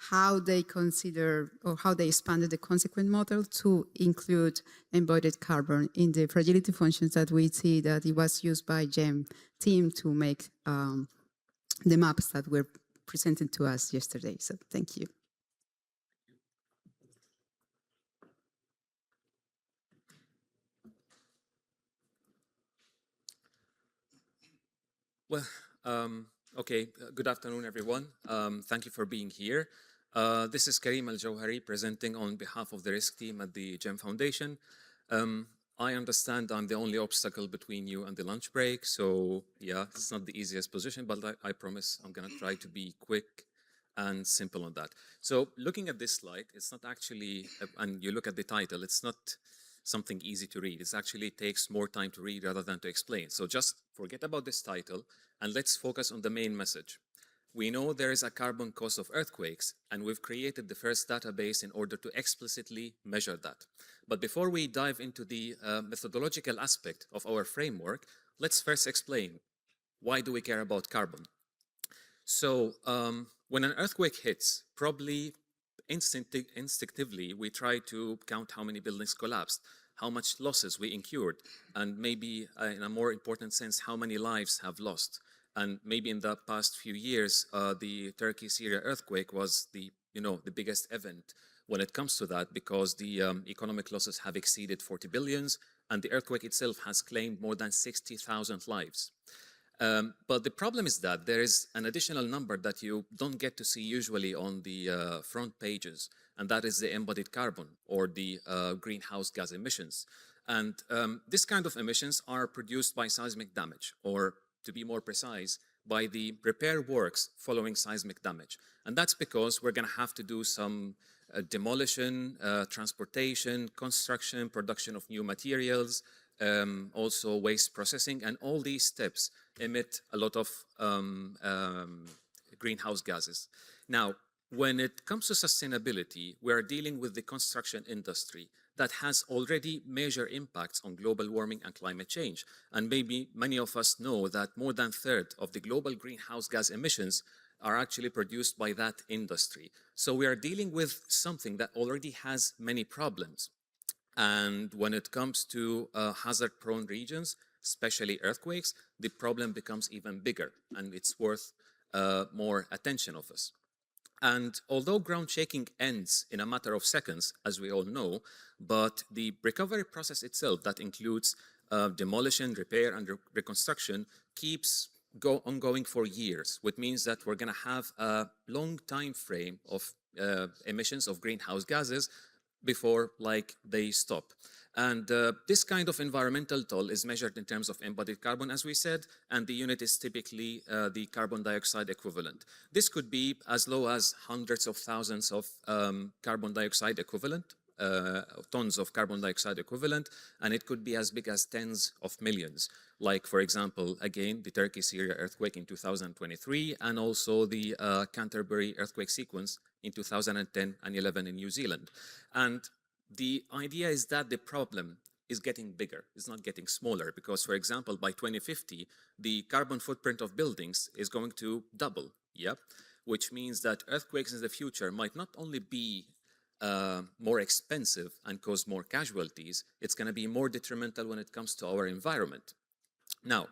how they consider or how they expanded the consequent model to include embodied carbon in the fragility functions that we see that it was used by GEM team to make the maps that were presented to us yesterday. So thank you. Well, okay, good afternoon, everyone. Thank you for being here. This is Karim Al-Jawhari presenting on behalf of the risk team at the GEM Foundation. I understand I'm the only obstacle between you and the lunch break, so yeah, it's not the easiest position, but I promise I'm gonna try to be quick and simple on that. So looking at this slide, it's not actually, and you look at the title, it's not something easy to read. It actually takes more time to read rather than to explain. So just forget about this title and let's focus on the main message. We know there is a carbon cost of earthquakes, and we've created the first database in order to explicitly measure that. But before we dive into the methodological aspect of our framework, let's first explain why do we care about carbon. So when an earthquake hits, probably instinctively, we try to count how many buildings collapsed, how much losses we incurred, and maybe in a more important sense, how many lives have lost. And maybe in the past few years, the Turkey-Syria earthquake was the biggest event when it comes to that, because the economic losses have exceeded 40 billions, and the earthquake itself has claimed more than 60,000 lives. But the problem is that there is an additional number that you don't get to see usually on the front pages, and that is the embodied carbon or the greenhouse gas emissions. And this kind of emissions are produced by seismic damage, or to be more precise, by the repair works following seismic damage. And that's because we're going to have to do some demolition, transportation, construction, production of new materials, also waste processing, and all these steps emit a lot of greenhouse gases. Now, when it comes to sustainability, we are dealing with the construction industry that has already major impacts on global warming and climate change. And maybe many of us know that more than a third of the global greenhouse gas emissions are actually produced by that industry. So we are dealing with something that already has many problems. And when it comes to hazard-prone regions, especially earthquakes, the problem becomes even bigger, and it's worth more attention of us. And although ground shaking ends in a matter of seconds, as we all know, but the recovery process itself, that includes demolition, repair, and reconstruction, keeps ongoing for years, which means that we're going to have a long time frame of emissions of greenhouse gases before they stop. And this kind of environmental toll is measured in terms of embodied carbon, as we said, and the unit is typically the carbon dioxide equivalent. This could be as low as hundreds of thousands of carbon dioxide equivalent, tons of carbon dioxide equivalent, and it could be as big as tens of millions. Like, for example, again, the Turkey-Syria earthquake in 2023, and also the Canterbury earthquake sequence in 2010 and 11 in New Zealand. And the idea is that the problem is getting bigger, it's not getting smaller, because, for example, by 2050, the carbon footprint of buildings is going to double, which means that earthquakes in the future might not only be more expensive and cause more casualties, it's going to be more detrimental when it comes to our environment. Now,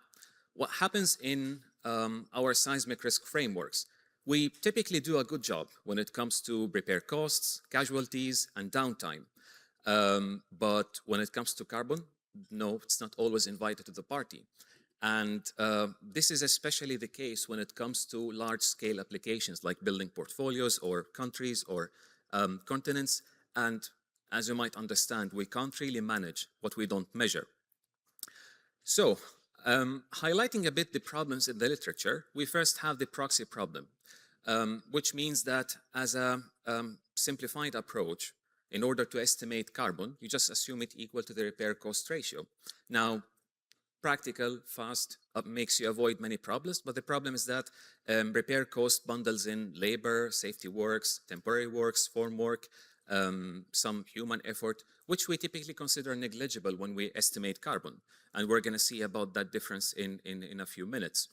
what happens in our seismic risk frameworks? We typically do a good job when it comes to repair costs, casualties, and downtime. But when it comes to carbon, no, it's not always invited to the party. And this is especially the case when it comes to large-scale applications like building portfolios or countries or continents. And as you might understand, we can't really manage what we don't measure. So, highlighting a bit the problems in the literature, we first have the proxy problem, which means that as a simplified approach, in order to estimate carbon, you just assume it equal to the repair cost ratio. Now, practical, fast, makes you avoid many problems, but the problem is that repair cost bundles in labor, safety works, temporary works, form work, some human effort, which we typically consider negligible when we estimate carbon. And we're going to see about that difference in a few minutes.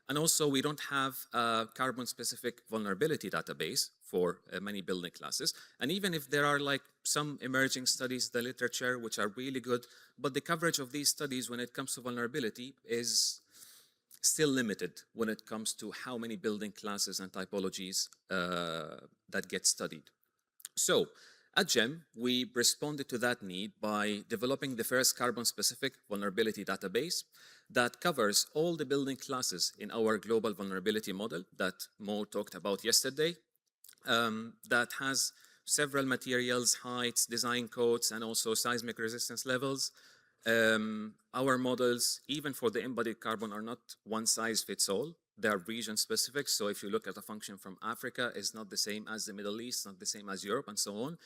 And also, we don't have a carbon-specific vulnerability database for many building classes. And even if there are like some emerging studies in the literature which are really good, but the coverage of these studies when it comes to vulnerability is still limited when it comes to how many building classes and typologies that get studied. So, at GEM, we responded to that need by developing the first carbon-specific vulnerability database that covers all the building classes in our global vulnerability model that Mo talked about yesterday, that has several materials, heights, design codes, and also seismic resistance levels. Our models, even for the embodied carbon, are not one size fits all. They are region specific. So if you look at a function from Africa, it's not the same as the Middle East, not the same as Europe, and so on.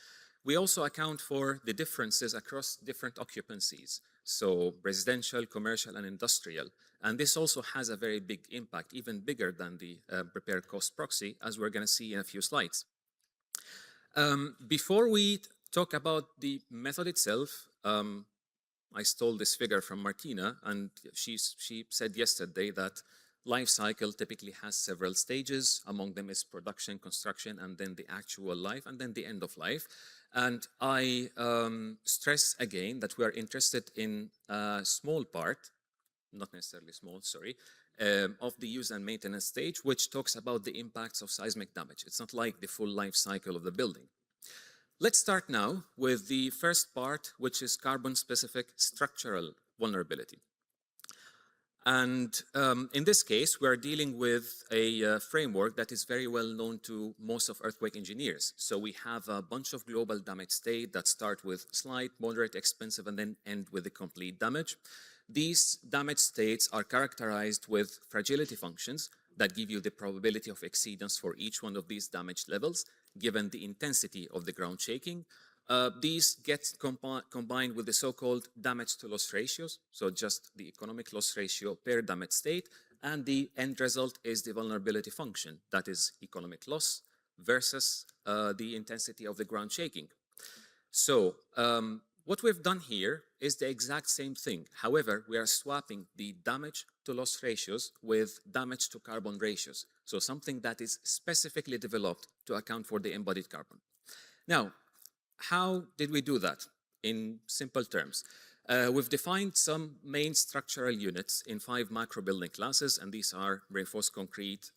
We also account for the differences across different occupancies. So residential, commercial, and industrial. And this also has a very big impact, even bigger than the repair cost proxy, as we're going to see in a few slides. Before we talk about the method itself, I stole this figure from Martina, and she said yesterday that life cycle typically has several stages. Among them is production, construction, and then the actual life, and then the end of life. And I stress again that we are interested in a small part, not necessarily small, sorry, of the use and maintenance stage, which talks about the impacts of seismic damage. It's not like the full life cycle of the building. Let's start now with the first part, which is carbon-specific structural vulnerability. And in this case, we're dealing with a framework that is very well known to most of earthquake engineers. So we have a bunch of global damage state that start with slight, moderate, expensive, and then end with the complete damage. These damage states are characterized with fragility functions that give you the probability of exceedance for each one of these damage levels, given the intensity of the ground shaking. These get combined with the so-called damage to loss ratios, so just the economic loss ratio per damage state, and the end result is the vulnerability function, that is economic loss versus the intensity of the ground shaking. So what we've done here is the exact same thing. However, we are swapping the damage to loss ratios with damage to carbon ratios, so something that is specifically developed to account for the embodied carbon. Now, how did we do that? In simple terms, we've defined some main structural units in 5 macro building classes, and these are reinforced concrete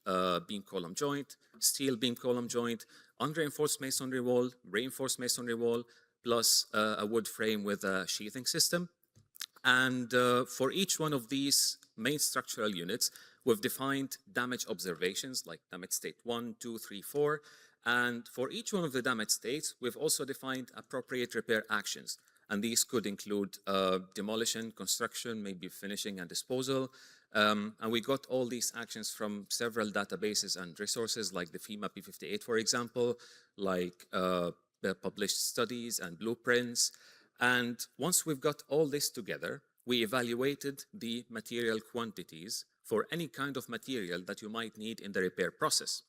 beam column joint, steel beam column joint, unreinforced masonry wall, reinforced masonry wall, plus a wood frame with a sheathing system. And for each one of these main structural units, we've defined damage observations like damage state 1, 2, 3, 4. And for each one of the damage states, we've also defined appropriate repair actions. And these could include demolition, construction, maybe finishing and disposal. And we got all these actions from several databases and resources like the FEMA P58, for example, like the published studies and blueprints. And once we've got all this together, we evaluated the material quantities for any kind of material that you might need in the repair process.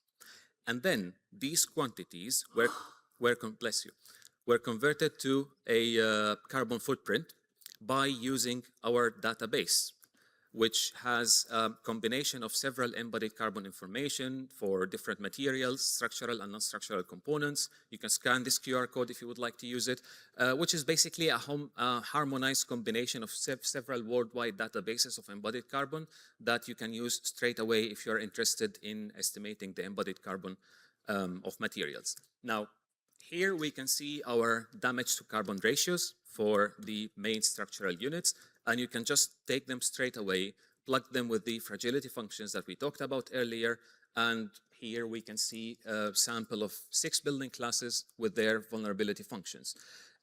And then these quantities bless you, were converted to a carbon footprint by using our database, which has a combination of several embodied carbon information for different materials, structural and non-structural components. You can scan this QR code if you would like to use it, which is basically a harmonized combination of several worldwide databases of embodied carbon that you can use straight away if you're interested in estimating the embodied carbon of materials. Now, here we can see our damage to carbon ratios for the main structural units, and you can just take them straight away, plug them with the fragility functions that we talked about earlier, and here we can see a sample of 6 building classes with their vulnerability functions.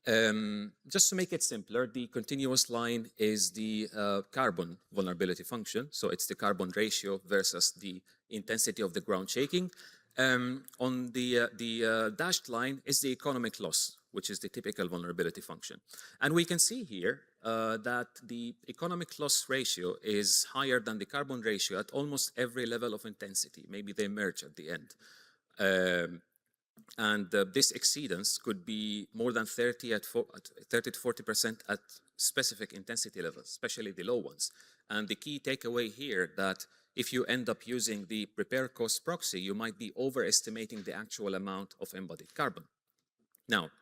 Just to make it simpler, the continuous line is the carbon vulnerability function, so it's the carbon ratio versus the intensity of the ground shaking. On the dashed line is the economic loss, which is the typical vulnerability function. And we can see here that the economic loss ratio is higher than the carbon ratio at almost every level of intensity. Maybe they merge at the end. This exceedance could be more than 30 to 40% at specific intensity levels, especially the low ones. And the key takeaway here that if you end up using the repair cost proxy, you might be overestimating the actual amount of embodied carbon. Now,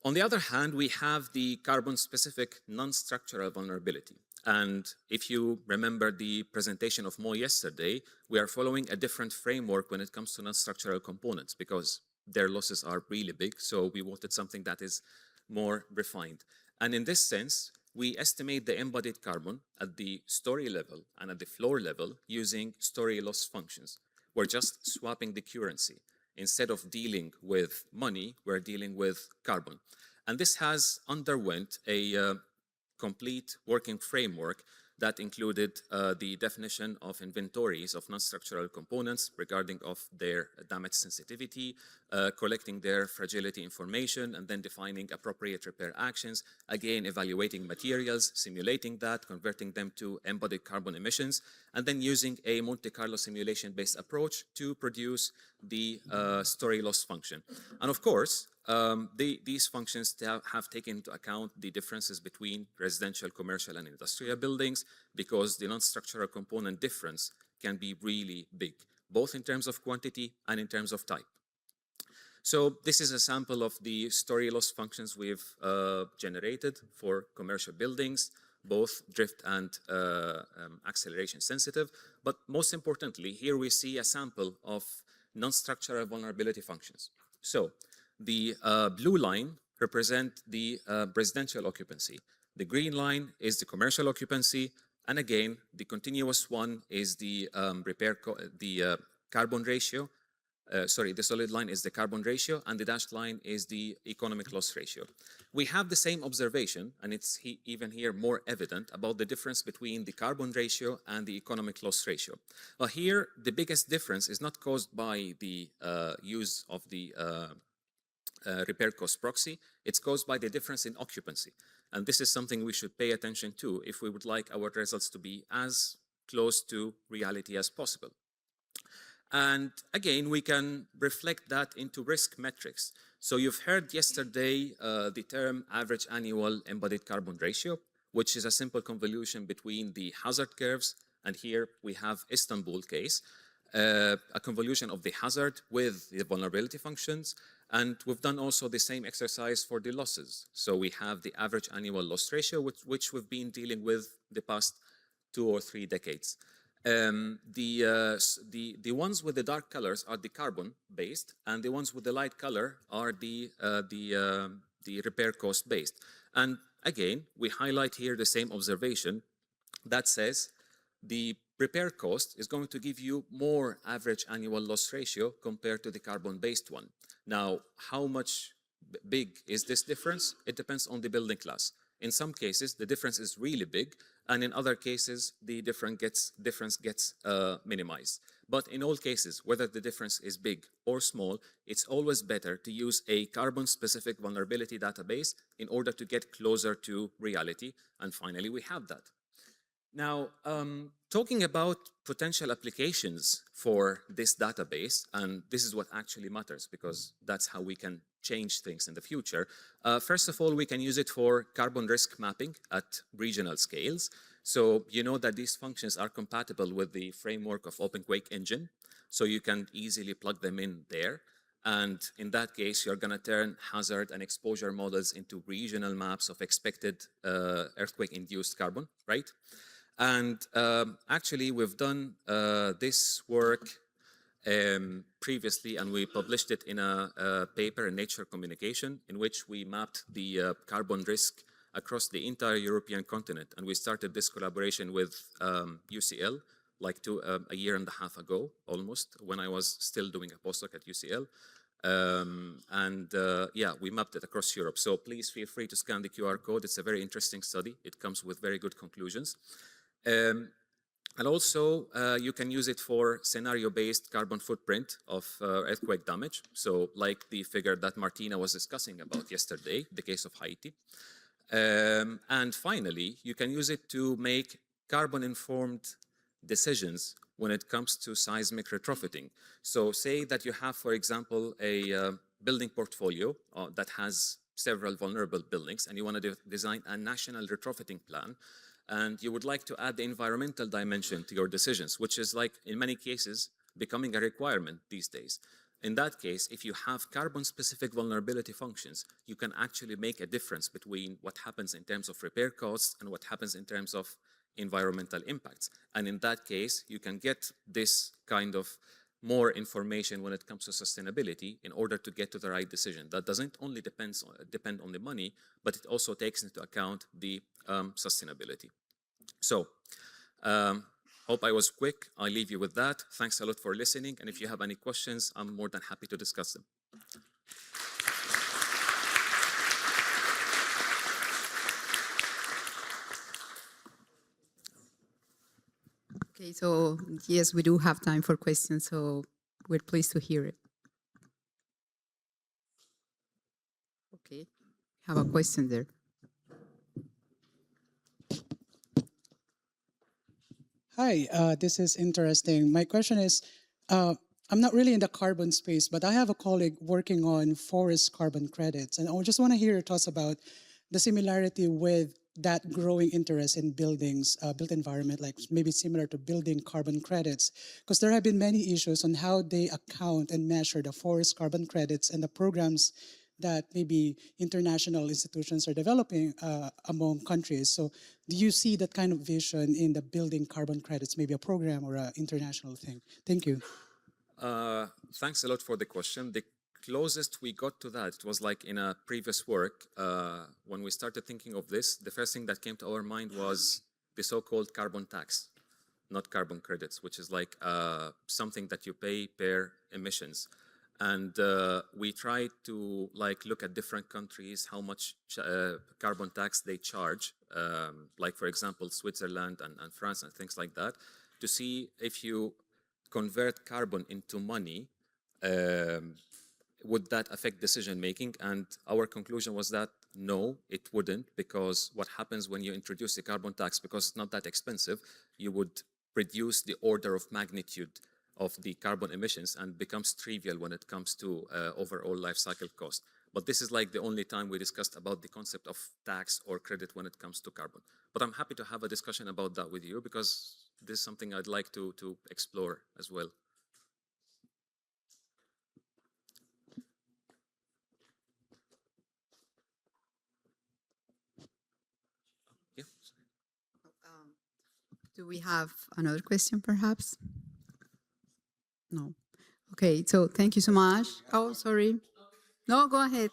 on the other hand, we have the carbon-specific non-structural vulnerability. And if you remember the presentation of Mo yesterday, we are following a different framework when it comes to non-structural components because their losses are really big. So we wanted something that is more refined. And in this sense, we estimate the embodied carbon at the story level and at the floor level using story loss functions. We're just swapping the currency. Instead of dealing with money, we're dealing with carbon. And this has underwent a complete working framework that included the definition of inventories of non-structural components regarding of their damage sensitivity, collecting their fragility information, and then defining appropriate repair actions, again, evaluating materials, simulating that, converting them to embodied carbon emissions, and then using a Monte Carlo simulation-based approach to produce the story loss function. And of course, these functions have taken into account the differences between residential, commercial, and industrial buildings because the non-structural component difference can be really big, both in terms of quantity and in terms of type. So this is a sample of the story loss functions we've generated for commercial buildings, both drift and acceleration sensitive. But most importantly, here we see a sample of non-structural vulnerability functions. So the blue line represent the residential occupancy. The green line is the commercial occupancy. And again, the continuous one is the carbon ratio. The solid line is the carbon ratio, and the dashed line is the economic loss ratio. We have the same observation, and it's even here more evident about the difference between the carbon ratio and the economic loss ratio. Well, here, the biggest difference is not caused by the use of the repair cost proxy. It's caused by the difference in occupancy. And this is something we should pay attention to if we would like our results to be as close to reality as possible. And again, we can reflect that into risk metrics. So you've heard yesterday the term average annual embodied carbon ratio, which is a simple convolution between the hazard curves, and here we have Istanbul case, a convolution of the hazard with the vulnerability functions. And we've done also the same exercise for the losses. So we have the average annual loss ratio, which we've been dealing with the past 2 or 3 decades. The ones with the dark colors are the carbon-based, and the ones with the light color are the repair cost-based. And again, we highlight here the same observation that says the repair cost is going to give you more average annual loss ratio compared to the carbon-based one. Now, how much big is this difference? It depends on the building class. In some cases, the difference is really big, and in other cases, the difference gets minimized. But in all cases, whether the difference is big or small, it's always better to use a carbon-specific vulnerability database in order to get closer to reality. And finally, we have that. Now, talking about potential applications for this database, and this is what actually matters because that's how we can change things in the future. First of all, we can use it for carbon risk mapping at regional scales. So you know that these functions are compatible with the framework of OpenQuake engine, so you can easily plug them in there. And in that case, you're going to turn hazard and exposure models into regional maps of expected earthquake-induced carbon, right? And actually, we've done this work previously, and we published it in a paper in Nature Communication, in which we mapped the carbon risk across the entire European continent. And we started this collaboration with UCL, like a year and a half ago, almost, when I was still doing a postdoc at UCL. Yeah, we mapped it across Europe. So please feel free to scan the QR code. It's a very interesting study. It comes with very good conclusions. And also, you can use it for scenario-based carbon footprint of earthquake damage. So like the figure that Martina was discussing about yesterday, the case of Haiti. And finally, you can use it to make carbon-informed decisions when it comes to seismic retrofitting. So say that you have, for example, a building portfolio that has several vulnerable buildings, and you want to design a national retrofitting plan. And you would like to add the environmental dimension to your decisions, which is like, in many cases, becoming a requirement these days. In that case, if you have carbon-specific vulnerability functions, you can actually make a difference between what happens in terms of repair costs and what happens in terms of environmental impacts. And in that case, you can get this kind of more information when it comes to sustainability in order to get to the right decision. That doesn't only depend on the money, but it also takes into account the sustainability. So, hope I was quick. I'll leave you with that. Thanks a lot for listening. And if you have any questions, I'm more than happy to discuss them. Okay, so yes, we do have time for questions, so we're pleased to hear it. Okay, have a question there. Hi, this is interesting. My question is, I'm not really in the carbon space, but I have a colleague working on forest carbon credits, and I just want to hear your thoughts about the similarity with that growing interest in buildings, built environment, like maybe similar to building carbon credits, because there have been many issues on how they account and measure the forest carbon credits and the programs that maybe international institutions are developing among countries. So do you see that kind of vision in the building carbon credits, maybe a program or an international thing? Thank you. Thanks a lot for the question. The closest we got to that was like in a previous work. When we started thinking of this, the first thing that came to our mind was the so-called carbon tax, not carbon credits, which is like something that you pay per emissions. And we tried to like look at different countries, how much carbon tax they charge, like for example, Switzerland and France and things like that, to see if you convert carbon into money, would that affect decision making? And our conclusion was that no, it wouldn't, because what happens when you introduce a carbon tax, because it's not that expensive, you would reduce the order of magnitude of the carbon emissions and becomes trivial when it comes to overall life cycle cost. But this is like the only time we discussed about the concept of tax or credit when it comes to carbon. But I'm happy to have a discussion about that with you, because this is something I'd like to explore as well. Yeah. Do we have another question, perhaps? No. Okay, so thank you so much. Oh, sorry. No, go ahead.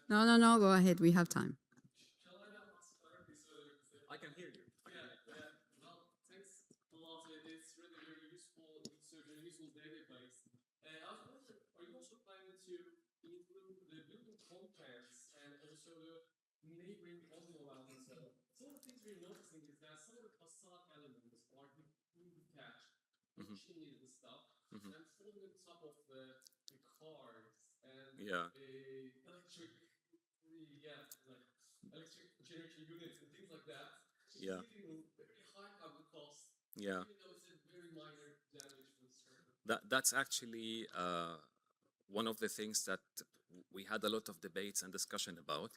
No, go ahead. We have time. I can hear you. Well, thanks a lot. It's really very useful. It's a very useful database. I was wondering, are you also planning to include the building contents and also the neighboring automobiles and so on. Some of the things we're noticing is that some of the facade elements are detached, chimneys and stuff, and falling on top of the cars and electric, like electric generator units and things like that. Yeah. Leading very high carbon costs. Yeah. Even though it's a very minor damage for the structure. That's actually one of the things that we had a lot of debates and discussion about,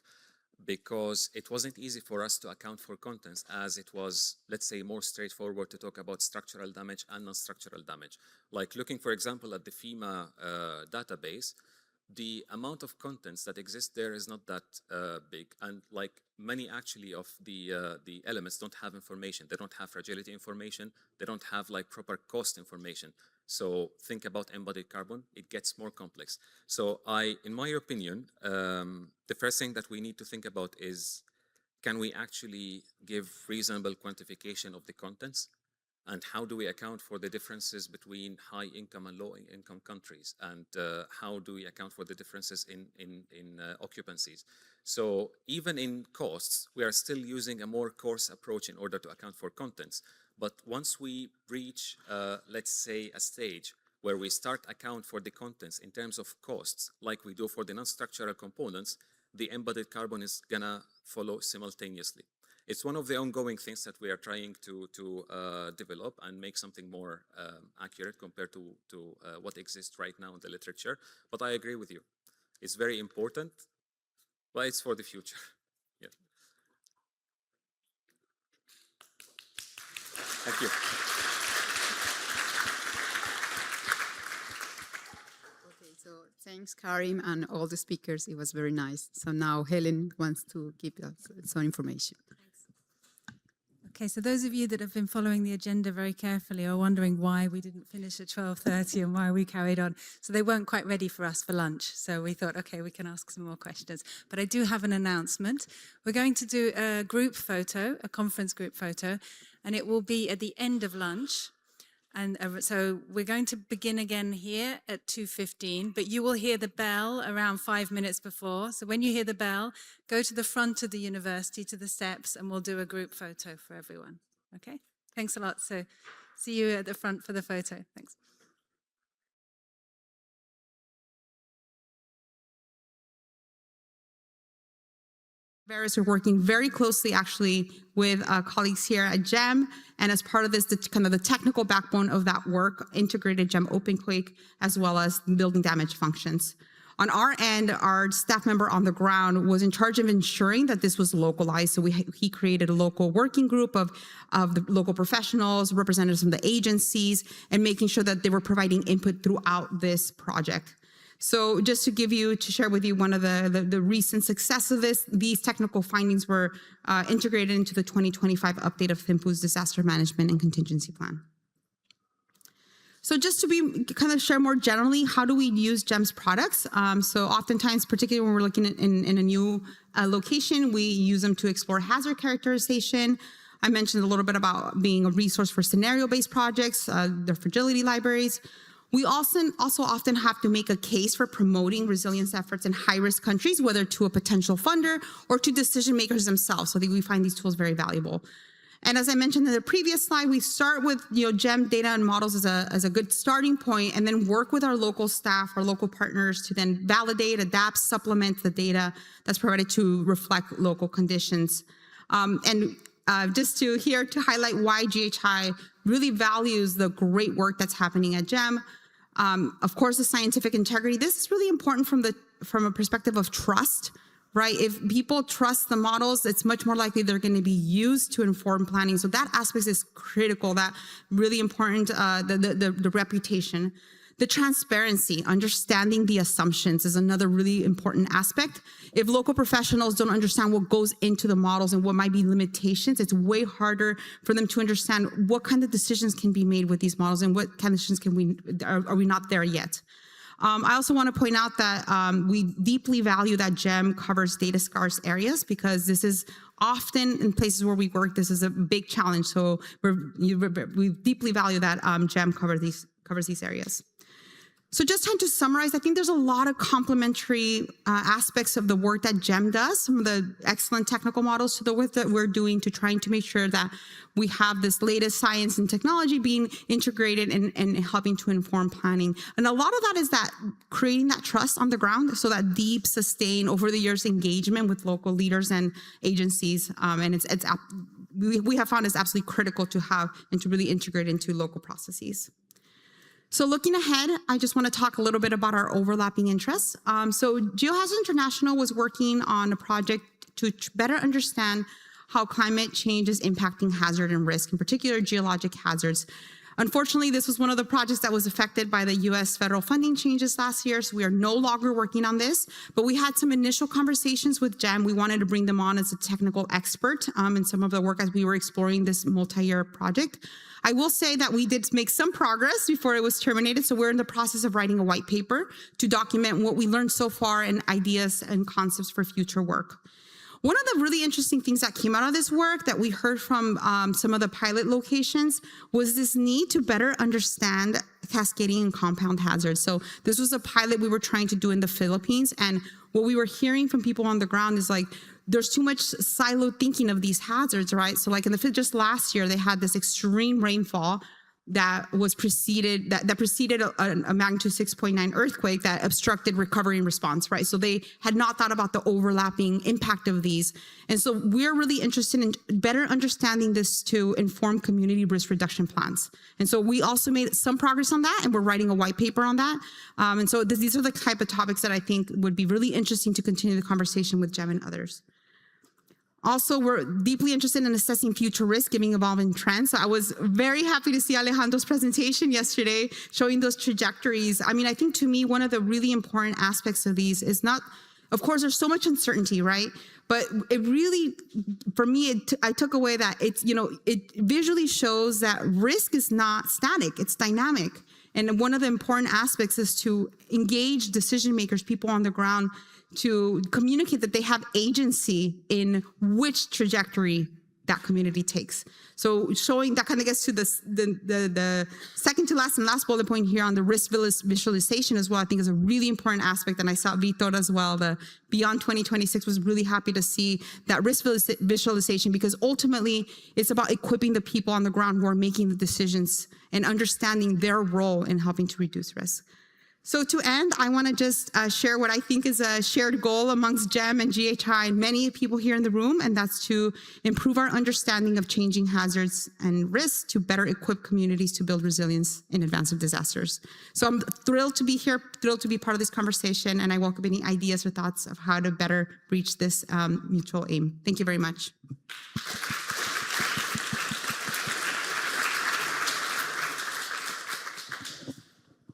because it wasn't easy for us to account for contents, as it was, let's say, more straightforward to talk about structural damage and non-structural damage. Like looking, for example, at the FEMA database, the amount of contents that exist there is not that big, and like many actually of the elements don't have information. They don't have fragility information. They don't have like proper cost information. So think about embodied carbon, it gets more complex. So in my opinion, the first thing that we need to think about is, can we actually give reasonable quantification of the contents? And how do we account for the differences between high income and low income countries? And how do we account for the differences in occupancies? So even in costs, we are still using a more coarse approach in order to account for contents. But once we reach, let's say, a stage where we start account for the contents in terms of costs, like we do for the non-structural components, the embodied carbon is gonna follow simultaneously. It's one of the ongoing things that we are trying to develop and make something more accurate compared to what exists right now in the literature. But I agree with you. It's very important, but it's for the future. Yeah. Thank you. Okay, so thanks, Karim, and all the speakers. It was very nice. So now Helen wants to give us some information. Okay, so those of you that have been following the agenda very carefully are wondering why we didn't finish at 12:30 and why we carried on. So they weren't quite ready for us for lunch. So we thought, okay, we can ask some more questions. But I do have an announcement. We're going to do a group photo, a conference group photo, and it will be at the end of lunch. And so we're going to begin again here at 2:15, but you will hear the bell around 5 minutes before. So when you hear the bell, go to the front of the university, to the steps, and we'll do a group photo for everyone. Okay? Thanks a lot. So see you at the front for the photo. Thanks. We're working very closely actually with colleagues here at GEM, and as part of this, kind of the technical backbone of that work, integrated GEM OpenQuake, as well as building damage functions. On our end, our staff member on the ground was in charge of ensuring that this was localized. So he created a local working group of the local professionals, representatives from the agencies, and making sure that they were providing input throughout this project. So just to share with you one of the recent success of this, these technical findings were integrated into the 2025 update of Thimphu's disaster management and contingency plan. So just to kind of share more generally, how do we use GEM's products? So oftentimes, particularly when we're looking at in a new location, we use them to explore hazard characterization. I mentioned a little bit about being a resource for scenario-based projects, their fragility libraries. We also often have to make a case for promoting resilience efforts in high-risk countries, whether to a potential funder or to decision makers themselves. So we find these tools very valuable. And as I mentioned in the previous slide, we start with GEM data and models as a good starting point, and then work with our local staff, our local partners, to then validate, adapt, supplement the data that's provided to reflect local conditions. Just to highlight why GHI really values the great work that's happening at GEM. Of course, the scientific integrity. This is really important from a perspective of trust, right? If people trust the models, it's much more likely they're going to be used to inform planning. So that aspect is critical. That really important. The reputation, the transparency, understanding the assumptions is another really important aspect. If local professionals don't understand what goes into the models and what might be limitations, it's way harder for them to understand what kind of decisions can be made with these models and what kind of decisions are we not there yet. I also want to point out that we deeply value that GEM covers data scarce areas, because this is often in places where we work, this is a big challenge. So we deeply value that GEM covers these areas. So just trying to summarize, I think there's a lot of complementary aspects of the work that GEM does, some of the excellent technical models to the work that we're doing to trying to make sure that we have this latest science and technology being integrated and helping to inform planning. And a lot of that is that creating that trust on the ground, so that deep, sustained, over the years engagement with local leaders and agencies. And we have found it's absolutely critical to have and to really integrate into local processes. So looking ahead, I just want to talk a little bit about our overlapping interests. So Geohazards International was working on a project to better understand how climate change is impacting hazard and risk, in particular geologic hazards. Unfortunately, this was one of the projects that was affected by the US federal funding changes last year, so we are no longer working on this, but we had some initial conversations with GEM. We wanted to bring them on as a technical expert in some of the work as we were exploring this multi-year project. I will say that we did make some progress before it was terminated, so we're in the process of writing a white paper to document what we learned so far and ideas and concepts for future work. One of the really interesting things that came out of this work that we heard from some of the pilot locations was this need to better understand cascading and compound hazards. So this was a pilot we were trying to do in the Philippines, and what we were hearing from people on the ground is like, there's too much siloed thinking of these hazards, right? So like just last year, they had this extreme rainfall that was preceded a magnitude 6.9 earthquake that obstructed recovery and response, right? So they had not thought about the overlapping impact of these. And so we're really interested in better understanding this to inform community risk reduction plans. And so we also made some progress on that, and we're writing a white paper on that. And so these are the type of topics that I think would be really interesting to continue the conversation with GEM and others. Also, we're deeply interested in assessing future risk, given evolving trends. So I was very happy to see Alejandro's presentation yesterday, showing those trajectories. I mean, I think to me, one of the really important aspects of these is not, of course, there's so much uncertainty, right? But it really, for me, I took away that it visually shows that risk is not static, it's dynamic. And one of the important aspects is to engage decision makers, people on the ground, to communicate that they have agency in which trajectory that community takes. So showing that kind of gets to the second to last and last bullet point here on the risk visualization as well, I think is a really important aspect. And I saw Vitor as well, the Beyond 2026 was really happy to see that risk visualization, because ultimately it's about equipping the people on the ground who are making the decisions and understanding their role in helping to reduce risk. So to end, I want to just share what I think is a shared goal amongst GEM and GHI and many people here in the room, and that's to improve our understanding of changing hazards and risks to better equip communities to build resilience in advance of disasters. So I'm thrilled to be here, thrilled to be part of this conversation, and I welcome any ideas or thoughts of how to better reach this mutual aim. Thank you very much.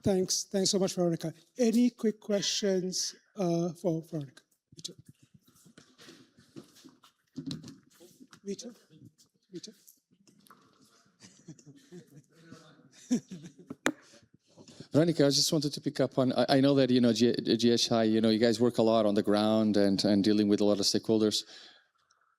Thanks so much, Veronica. Any quick questions for Veronica? Vitor? Veronica, I just wanted to pick up on, I know that, GHI, you guys work a lot on the ground and dealing with a lot of stakeholders.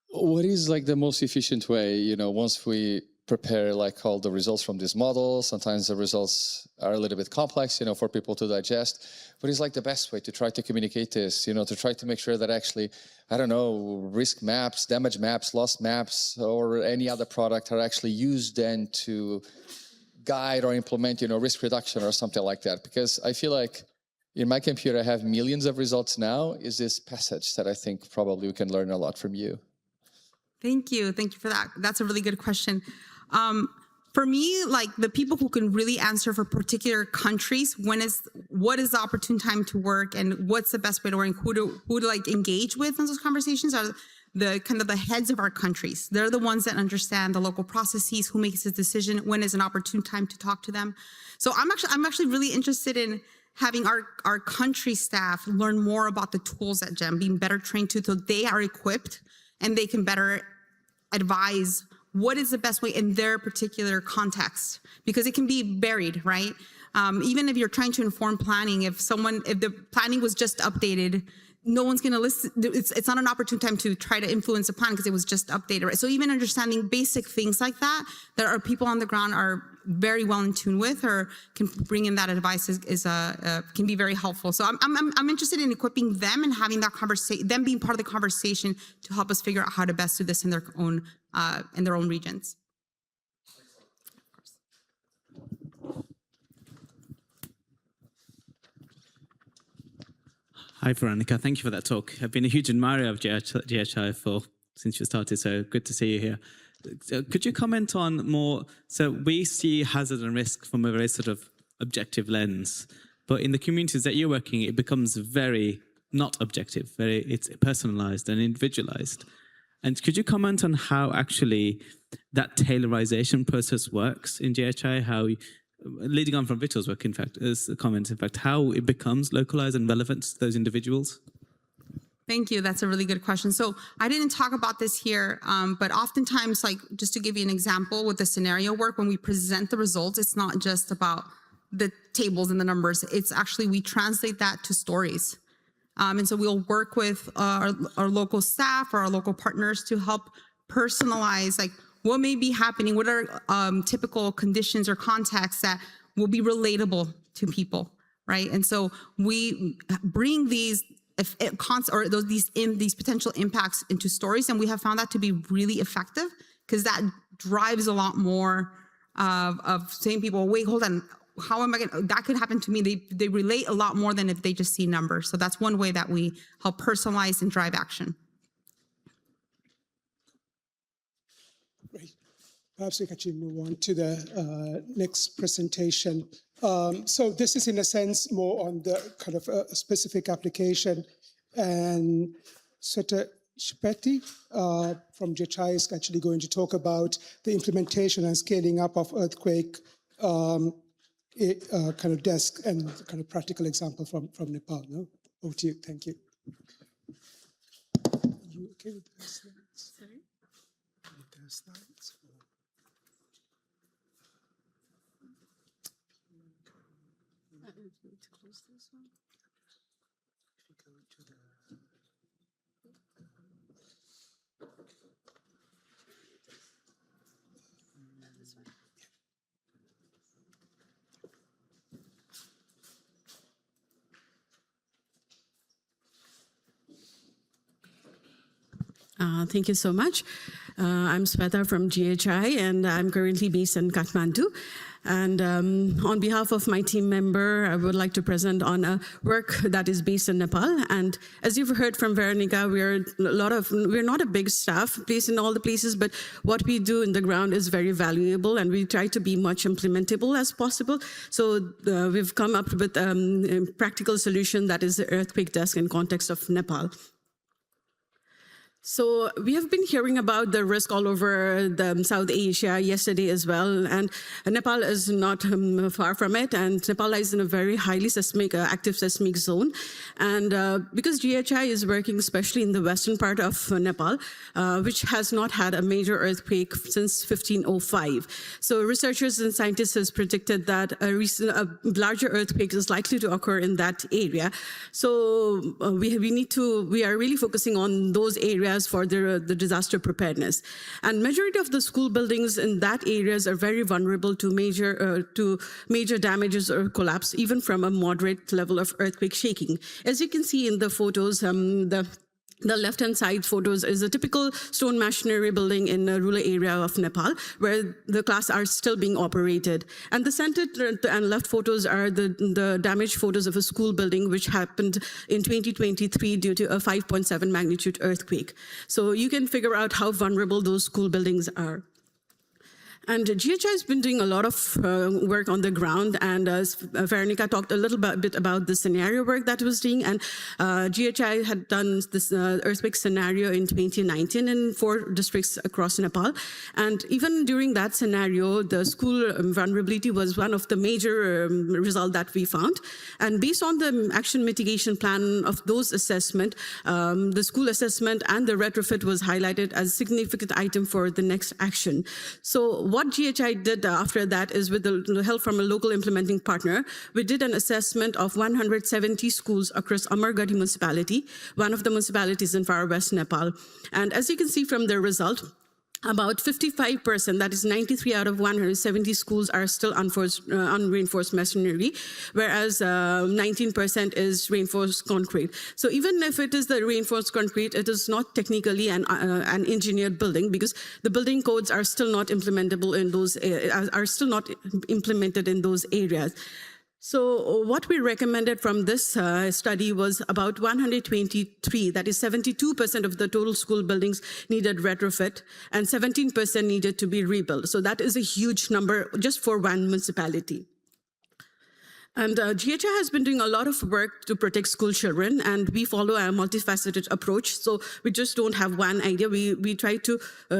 What is like the most efficient way, once we prepare like all the results from this model? Sometimes the results are a little bit complex, for people to digest. What is like the best way to try to communicate this, to try to make sure that actually, I don't know, risk maps, damage maps, loss maps, or any other product are actually used then to guide or implement, risk reduction or something like that? Because I feel like in my computer, I have millions of results now. Is this passage that I think probably we can learn a lot from you? Thank you for that. That's a really good question. For me, like the people who can really answer for particular countries, what is the opportune time to work and what's the best way to work and who to like engage with in those conversations are the kind of the heads of our countries. They're the ones that understand the local processes, who makes the decision, when is an opportune time to talk to them. So I'm actually really interested in having our country staff learn more about the tools at GEM, being better trained so they are equipped and they can better advise what is the best way in their particular context, because it can be varied, right? Even if you're trying to inform planning, if the planning was just updated no one's going to listen. It's not an opportune time to try to influence a plan because it was just updated, right? So even understanding basic things like that our people on the ground are very well in tune with, or can bring in that advice can be very helpful. So I'm interested in equipping them and having that conversation, them being part of the conversation to help us figure out how to best do this in their own regions. Hi, Veronica. Thank you for that talk. I've been a huge admirer of GHI since you started, so good to see you here. So could you comment on more, so we see hazard and risk from a very sort of objective lens, but in the communities that you're working, it becomes very not objective, it's personalized and individualized. And could you comment on how actually that tailorization process works in GHI, how leading on from Vital's work, in fact, as a comment, in fact, how it becomes localized and relevant to those individuals? Thank you. That's a really good question. So I didn't talk about this here, but oftentimes, like just to give you an example with the scenario work, when we present the results, it's not just about the tables and the numbers. It's actually, we translate that to stories. And so we'll work with our local staff or our local partners to help personalize, like, what may be happening, what are typical conditions or contexts that will be relatable to people, right? And so we bring these these potential impacts into stories, and we have found that to be really effective because that drives a lot more of saying people, wait, hold on, how am I going to, that could happen to me. They relate a lot more than if they just see numbers. So that's one way that we help personalize and drive action. Perhaps we can actually move on to the next presentation. So this is in a sense more on the kind of a specific application, and Seta Shpeti from GHI is actually going to talk about the implementation and scaling up of earthquake kind of desk and kind of practical example from Nepal. No? Over to you. Thank you. Are you okay with the slides? Sorry? With the slides? To close this one. If you go to the this one. Thank you so much. I'm Sweta from GHI, and I'm currently based in Kathmandu. And on behalf of my team member, I would like to present on a work that is based in Nepal. And as you've heard from Veronica, we're not a big staff based in all the places, but what we do in the ground is very valuable, and we try to be much implementable as possible. So we've come up with a practical solution that is the earthquake desk in context of Nepal. So we have been hearing about the risk all over South Asia yesterday as well, and Nepal is not far from it, and Nepal lies in a very highly seismic, active seismic zone. And because GHI is working especially in the western part of Nepal, which has not had a major earthquake since 1505. So researchers and scientists has predicted that a larger earthquake is likely to occur in that area. So we are really focusing on those areas for the disaster preparedness. And majority of the school buildings in that areas are very vulnerable to major damages or collapse, even from a moderate level of earthquake shaking. As you can see in the photos, the left-hand side photos is a typical stone masonry building in a rural area of Nepal, where the class are still being operated. And the center and left photos are the damaged photos of a school building, which happened in 2023 due to a 5.7 magnitude earthquake. So you can figure out how vulnerable those school buildings are. And GHI has been doing a lot of work on the ground, and Veronica talked a little bit about the scenario work that it was doing, and GHI had done this earthquake scenario in 2019 in 4 districts across Nepal. And even during that scenario, the school vulnerability was one of the major results that we found. And based on the action mitigation plan of those assessment, the school assessment and the retrofit was highlighted as a significant item for the next action. So what GHI did after that is, with the help from a local implementing partner, we did an assessment of 170 schools across Amargati municipality, one of the municipalities in far west Nepal. And as you can see from the result, about 55%, that is 93 out of 170 schools, are still unreinforced masonry, whereas 19% is reinforced concrete. So even if it is the reinforced concrete, it is not technically an engineered building, because the building codes are still not implementable in those, implemented in those areas. So what we recommended from this study was about 123, that is 72% of the total school buildings needed retrofit, and 17% needed to be rebuilt. So that is a huge number just for one municipality. And GHI has been doing a lot of work to protect school children, and we follow a multifaceted approach. So we just don't have one idea. We try to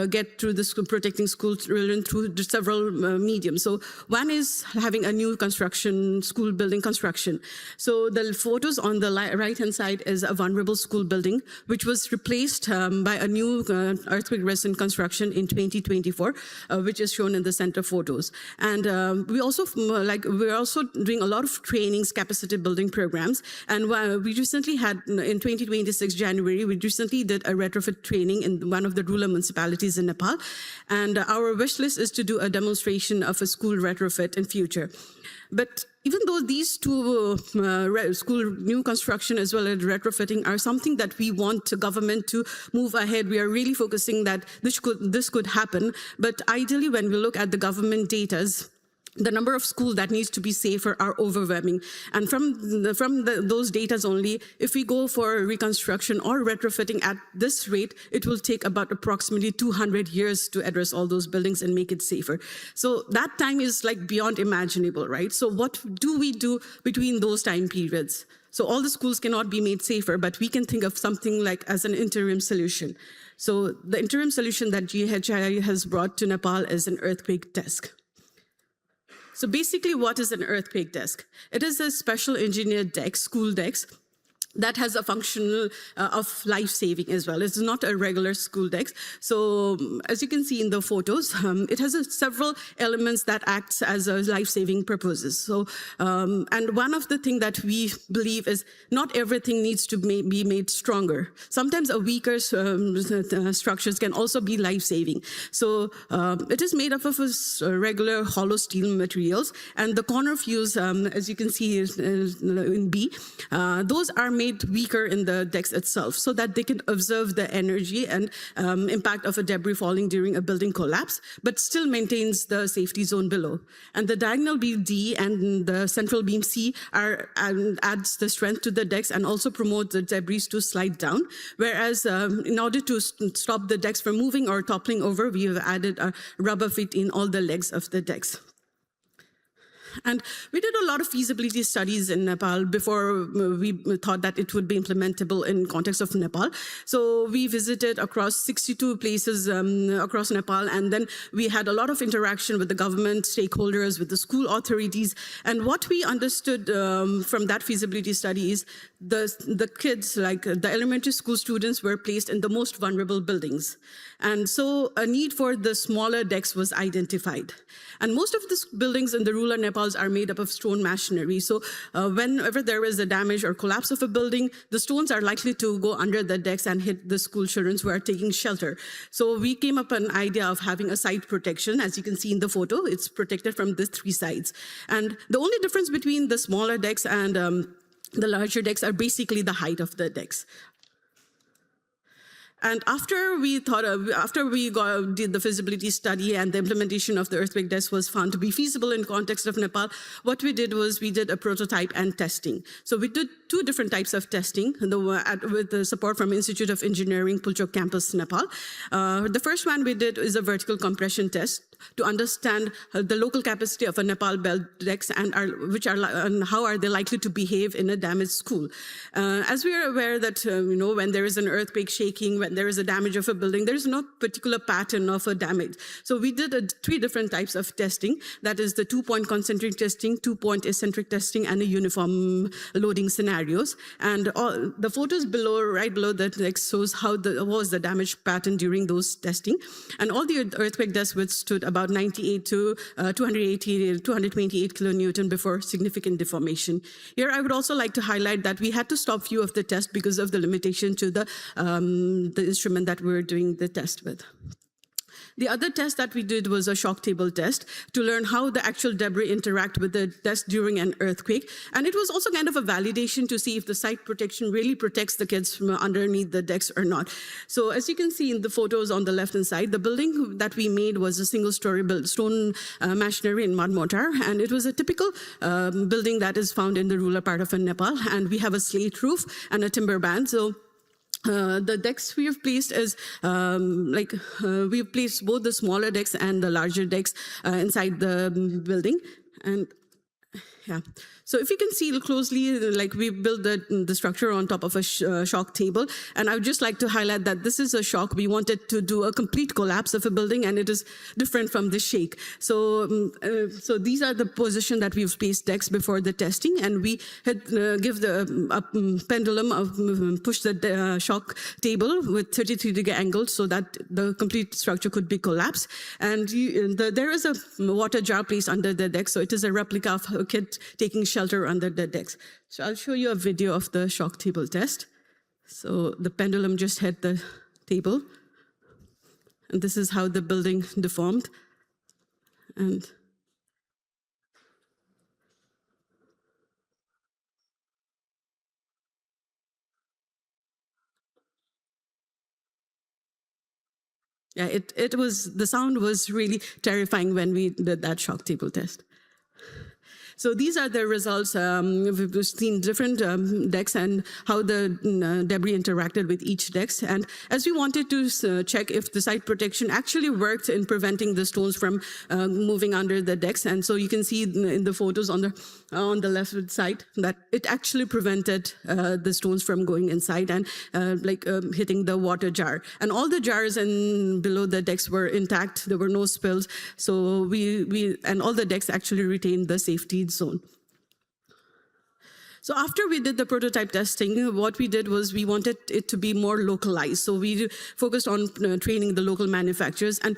get through this protecting school children through several mediums. So one is having a new construction, school building construction. So the photos on the right-hand side is a vulnerable school building, which was replaced by a new earthquake-resistant construction in 2024, which is shown in the center photos. And we're also doing a lot of trainings, capacity building programs. And we recently had, in 2026 January, we recently did a retrofit training in one of the rural municipalities in Nepal. And our wish list is to do a demonstration of a school retrofit in future. But even though these two school new construction as well as retrofitting are something that we want the government to move ahead, we are really focusing that this could happen. But ideally, when we look at the government data, the number of schools that needs to be safer are overwhelming. And from those data only, if we go for reconstruction or retrofitting at this rate, it will take about approximately 200 years to address all those buildings and make it safer. So that time is like beyond imaginable, right? So what do we do between those time periods? So all the schools cannot be made safer, but we can think of something like as an interim solution. So the interim solution that GHI has brought to Nepal is an earthquake desk. So basically, what is an earthquake desk? It is a special engineered desk, school desk, that has a function of life-saving as well. It's not a regular school desk. So as you can see in the photos, it has several elements that acts as a life-saving purposes. So, and one of the things that we believe is not everything needs to be made stronger. Sometimes a weaker structures can also be life-saving. So it is made up of regular hollow steel materials, and the corner views, as you can see in B, those are made weaker in the decks itself so that they can observe the energy and impact of a debris falling during a building collapse, but still maintains the safety zone below. And the diagonal beam D and the central beam C adds the strength to the decks and also promote the debris to slide down. Whereas in order to stop the decks from moving or toppling over, we have added a rubber feet in all the legs of the decks. And we did a lot of feasibility studies in Nepal before we thought that it would be implementable in context of Nepal. So we visited across 62 places across Nepal, and then we had a lot of interaction with the government stakeholders, with the school authorities. And what we understood from that feasibility study is the kids, like the elementary school students, were placed in the most vulnerable buildings. And so a need for the smaller decks was identified. And most of the buildings in the rural Nepal are made up of stone masonry. So whenever there is a damage or collapse of a building, the stones are likely to go under the decks and hit the school children who are taking shelter. So we came up with an idea of having a side protection. As you can see in the photo, it's protected from the three sides. And the only difference between the smaller decks and the larger decks are basically the height of the decks. And after we did the feasibility study and the implementation of the earthquake desk was found to be feasible in context of Nepal, what we did was we did a prototype and testing. So we did two different types of testing with the support from Institute of Engineering, Pulchok campus, Nepal. The first one we did is a vertical compression test to understand the local capacity of a Nepal belt decks and how are they likely to behave in a damaged school. As we are aware that when there is an earthquake shaking, when there is a damage of a building, there is no particular pattern of a damage. So we did three different types of testing. That is the 2-point concentric testing, 2-point eccentric testing, and a uniform loading scenarios. And the photos below, right below that shows how what was the damage pattern during those testing. And all the earthquake desks withstood about 98 to 228 kilonewton before significant deformation. Here, I would also like to highlight that we had to stop few of the tests because of the limitation to the instrument that we were doing the test with. The other test that we did was a shock table test to learn how the actual debris interact with the test during an earthquake. And it was also kind of a validation to see if the site protection really protects the kids from underneath the decks or not. So as you can see in the photos on the left-hand side, the building that we made was a single-story stone masonry in mud mortar. And it was a typical building that is found in the rural part of Nepal. And we have a slate roof and a timber band. So the decks we have placed is we've placed both the smaller decks and the larger decks inside the building. And yeah, so if you can see closely, like we built the structure on top of a shock table. And I would just like to highlight that this is a shock. We wanted to do a complete collapse of a building, and it is different from the shake. So, so these are the position that we've placed decks before the testing, and we had give the pendulum of push the shock table with 33-degree angle so that the complete structure could be collapsed. And there is a water jar placed under the deck, so it is a replica of a kid taking shelter under the decks. So I'll show you a video of the shock table test. So the pendulum just hit the table, and this is how the building deformed. And yeah, the sound was really terrifying when we did that shock table test. So these are the results. We've seen different decks and how the debris interacted with each decks. And as we wanted to check if the site protection actually worked in preventing the stones from moving under the decks. And so you can see in the photos on the left side that it actually prevented the stones from going inside and hitting the water jar. And all the jars and below the decks were intact. There were no spills. So and all the decks actually retained the safety zone. So after we did the prototype testing, what we did was we wanted it to be more localized. So we focused on training the local manufacturers. And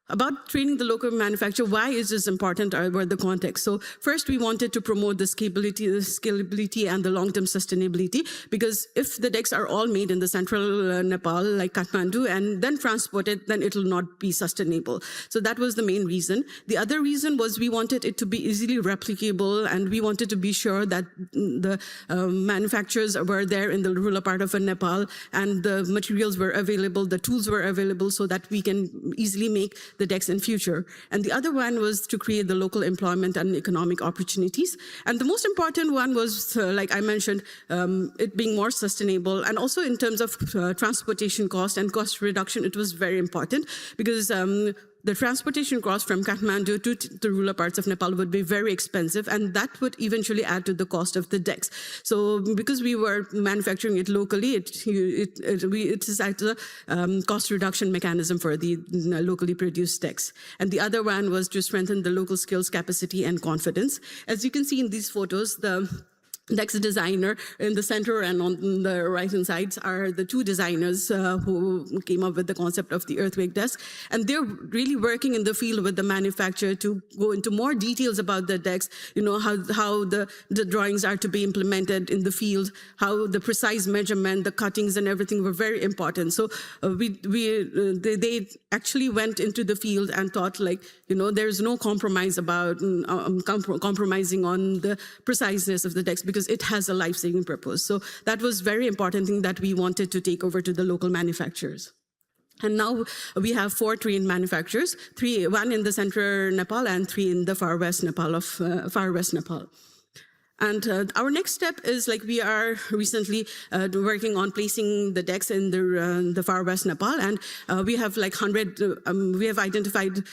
about training the local manufacturer, why is this important or the context? So first, we wanted to promote the scalability and the long-term sustainability, because if the decks are all made in the central Nepal, like Kathmandu, and then transported, then it will not be sustainable. So that was the main reason. The other reason was we wanted it to be easily replicable, and we wanted to be sure that the manufacturers were there in the rural part of Nepal, and the materials were available, the tools were available, so that we can easily make the decks in future. And the other one was to create the local employment and economic opportunities. And the most important one was, like I mentioned, it being more sustainable. And also in terms of transportation cost and cost reduction, it was very important, because the transportation cost from Kathmandu to the rural parts of Nepal would be very expensive, and that would eventually add to the cost of the decks. So because we were manufacturing it locally, it is actually a cost reduction mechanism for the locally produced decks. And the other one was to strengthen the local skills, capacity, and confidence. As you can see in these photos, the decks designer in the center and on the right-hand sides are the two designers who came up with the concept of the earthquake desk. And they're really working in the field with the manufacturer to go into more details about the decks, how the drawings are to be implemented in the field, how the precise measurement, the cuttings and everything were very important. So they actually went into the field and thought, there's no compromise about compromising on the preciseness of the decks, because it has a life-saving purpose. So that was very important thing that we wanted to take over to the local manufacturers. And now we have 4 trained manufacturers, 1 in the central Nepal and 3 in the far west Nepal. And our next step is, we are recently working on placing the decks in the far west Nepal, and we have we have identified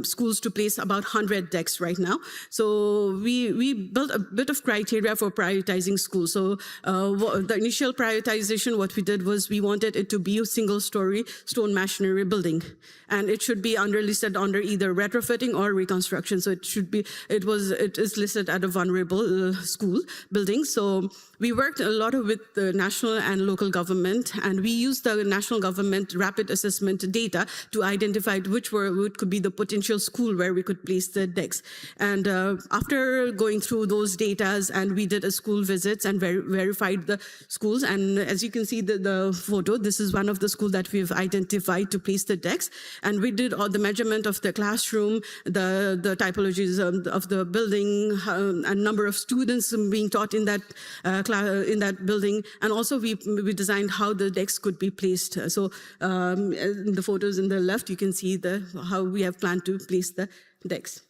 schools to place about 100 decks right now. So we built a bit of criteria for prioritizing schools. So the initial prioritization, what we did was we wanted it to be a single-story stone masonry building, and it should be listed under either retrofitting or reconstruction. So it is listed at a vulnerable school buildings. So we worked a lot with the national and local government, and we used the national government rapid assessment data to identify which could be the potential school where we could place the decks. And after going through those data, and we did a school visits and verified the schools. And as you can see the photo, this is one of the schools that we've identified to place the decks. And we did all the measurement of the classroom, the typologies of the building, and number of students being taught in that building. And also we designed how the decks could be placed. So in the photos in the left, you can see how we have planned to place the decks.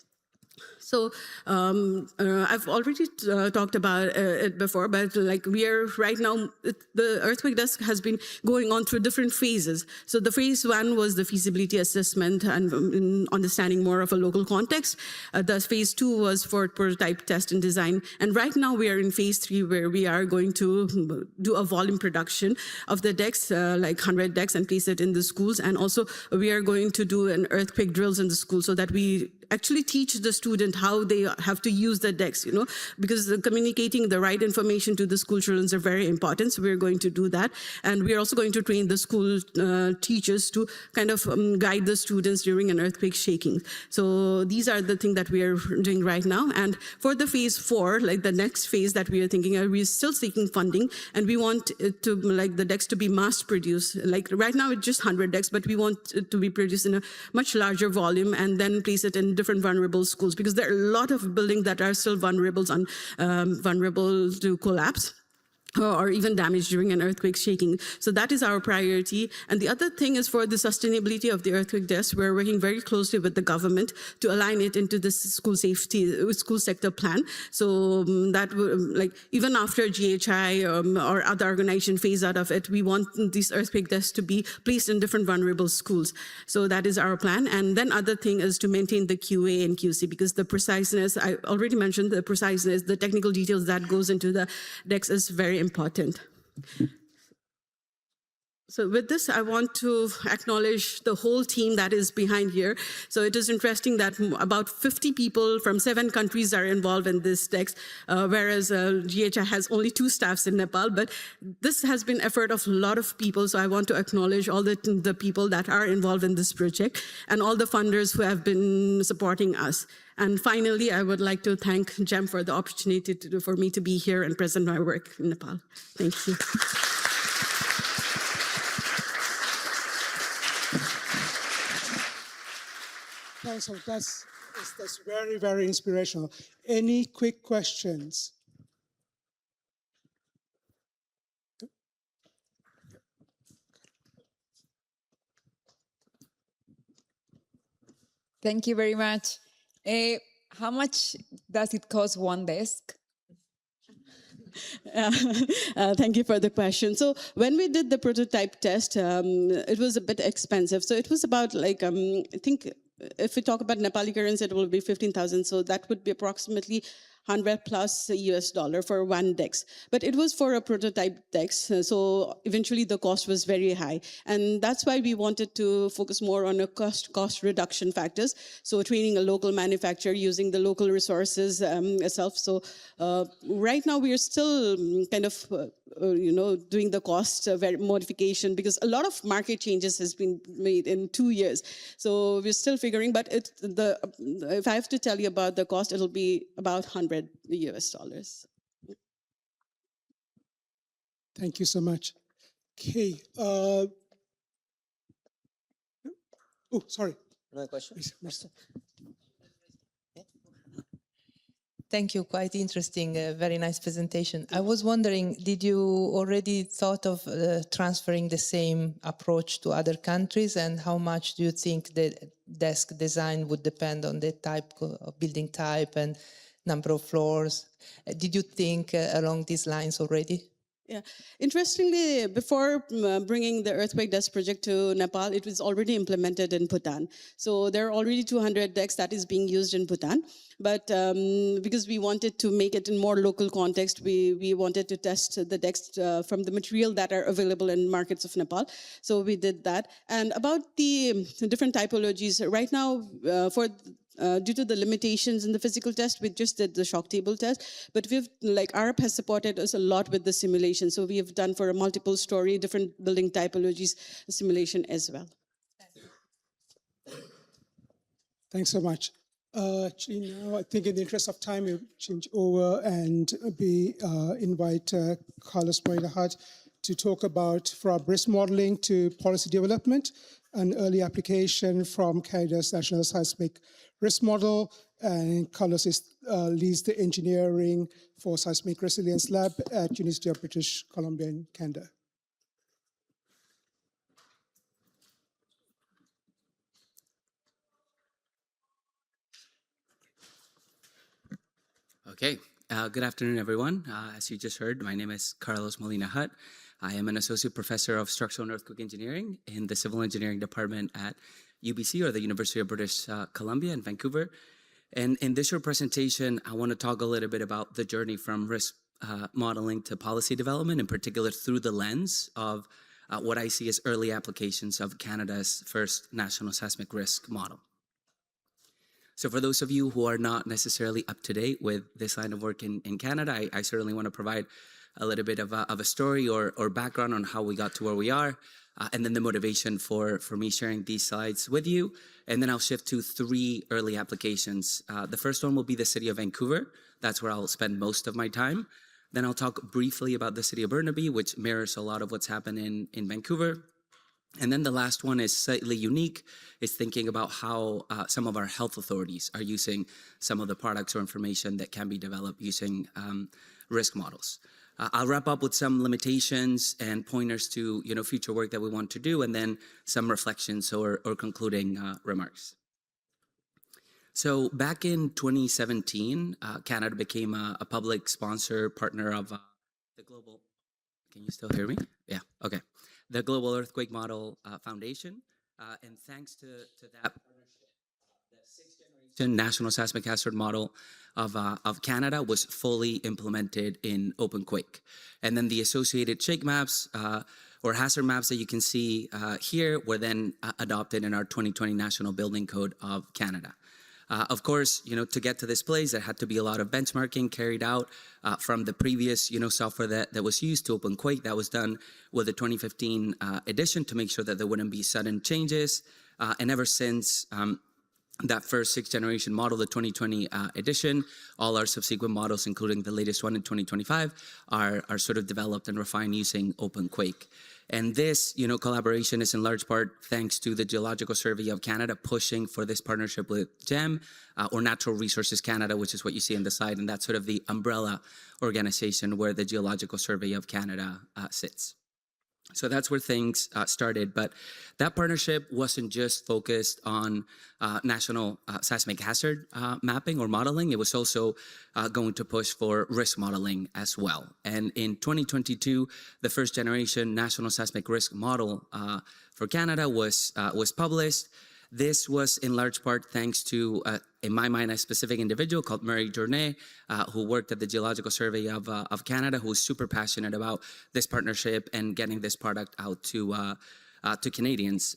So I've already talked about it before, but like we are right now, the earthquake desk has been going on through different phases. So the phase 1 was the feasibility assessment and understanding more of a local context. The phase 2 was for prototype test and design. And right now we are in phase 3 where we are going to do a volume production of the decks, like 100 decks, and place it in the schools. And also we are going to do an earthquake drills in the school so that we actually teach the student how they have to use the decks, because communicating the right information to the school children is very important. So we're going to do that. And we're also going to train the school teachers to kind of guide the students during an earthquake shaking. So these are the things that we are doing right now. And for the phase 4, like the next phase that we are thinking, we're still seeking funding, and we want it to, like the decks to be mass produced. Like right now it's just 100 decks, but we want it to be produced in a much larger volume and then place it in different vulnerable schools, because there are a lot of buildings that are still vulnerable to collapse or even damage during an earthquake shaking. So that is our priority. And the other thing is for the sustainability of the earthquake desk, we're working very closely with the government to align it into the school sector plan. So that like even after GHI or other organization phase out of it, we want these earthquake desks to be placed in different vulnerable schools. So that is our plan. And then other thing is to maintain the QA and QC, because the preciseness, I already mentioned the preciseness, the technical details that goes into the decks is very important. So with this, I want to acknowledge the whole team that is behind here. So it is interesting that about 50 people from 7 countries are involved in this text, whereas GHI has only 2 staffs in Nepal. But this has been effort of a lot of people. So I want to acknowledge all the people that are involved in this project and all the funders who have been supporting us. And finally, I would like to thank GEM for the opportunity for me to be here and present my work in Nepal. Thank you. Thanks. So that's very, very inspirational. Any quick questions? Thank you very much. How much does it cost one desk? Thank you for the question. So when we did the prototype test, it was a bit expensive. So it was about like, I think if we talk about Nepali currency, it will be 15,000. So that would be approximately 100 plus US dollar for one DEX. But it was for a prototype DEX, so eventually the cost was very high. And that's why we wanted to focus more on a cost reduction factors. So training a local manufacturer using the local resources itself. So right now we are still kind of, doing the cost modification, because a lot of market changes has been made in 2 years. So we're still figuring, but if I have to tell you about the cost, it'll be about 100 US dollars. Thank you so much. Okay. Sorry. Another question? Please. Thank you. Quite interesting. Very nice presentation. I was wondering, did you already thought of transferring the same approach to other countries, and how much do you think the desk design would depend on the type of building type and number of floors? Did you think along these lines already? Yeah, interestingly, before bringing the earthquake desk project to Nepal, it was already implemented in Bhutan. So there are already 200 decks that is being used in Bhutan. But because we wanted to make it in more local context, we wanted to test the decks from the material that are available in markets of Nepal. So we did that. And about the different typologies, right now for due to the limitations in the physical test, we just did the shock table test. But ARP has supported us a lot with the simulation. So we have done for a multiple story, different building typologies simulation as well. Thanks so much. Actually, now I think in the interest of time, we'll change over and invite Carlos Moynihan to talk about from risk modeling to policy development, an early application from Canada's National Seismic Risk Model. And Carlos leads the engineering for Seismic Resilience Lab at University of British Columbia in Canada. Okay, good afternoon, everyone. As you just heard, my name is Carlos Molina Hutt. I am an associate professor of structural and earthquake engineering in the civil engineering department at UBC, or the University of British Columbia in Vancouver. And in this short presentation, I want to talk a little bit about the journey from risk modeling to policy development, in particular through the lens of what I see as early applications of Canada's first national seismic risk model. So for those of you who are not necessarily up to date with this line of work in Canada, I certainly want to provide a little bit of a story or background on how we got to where we are, and then the motivation for me sharing these slides with you. And then I'll shift to 3 early applications. The first one will be the city of Vancouver. That's where I'll spend most of my time. Then I'll talk briefly about the city of Burnaby, which mirrors a lot of what's happened in Vancouver. And then the last one is slightly unique. It's thinking about how some of our health authorities are using some of the products or information that can be developed using risk models. I'll wrap up with some limitations and pointers to future work that we want to do, and then some reflections or concluding remarks. So back in 2017, Canada became a public sponsor partner of the Global. Can you still hear me? Yeah. Okay. The Global Earthquake Model Foundation, and thanks to that partnership, the 6th generation National Seismic Hazard Model of Canada was fully implemented in OpenQuake. And then the associated shake maps or hazard maps that you can see here were then adopted in our 2020 National Building Code of Canada. Of course, to get to this place, there had to be a lot of benchmarking carried out from the previous, software that was used to OpenQuake. That was done with the 2015 edition to make sure that there wouldn't be sudden changes. And ever since that first 6th generation model, the 2020 edition, all our subsequent models, including the latest one in 2025, are sort of developed and refined using OpenQuake. And this, collaboration is in large part thanks to the Geological Survey of Canada pushing for this partnership with GEM, or Natural Resources Canada, which is what you see in the slide, and that's sort of the umbrella organization where the Geological Survey of Canada sits. So that's where things started. But that partnership wasn't just focused on national seismic hazard mapping or modeling. It was also going to push for risk modeling as well. And in 2022, the first generation national seismic risk model for Canada was published. This was in large part thanks to, in my mind, a specific individual called Murray Journet, who worked at the Geological Survey of Canada, who's super passionate about this partnership and getting this product out to Canadians.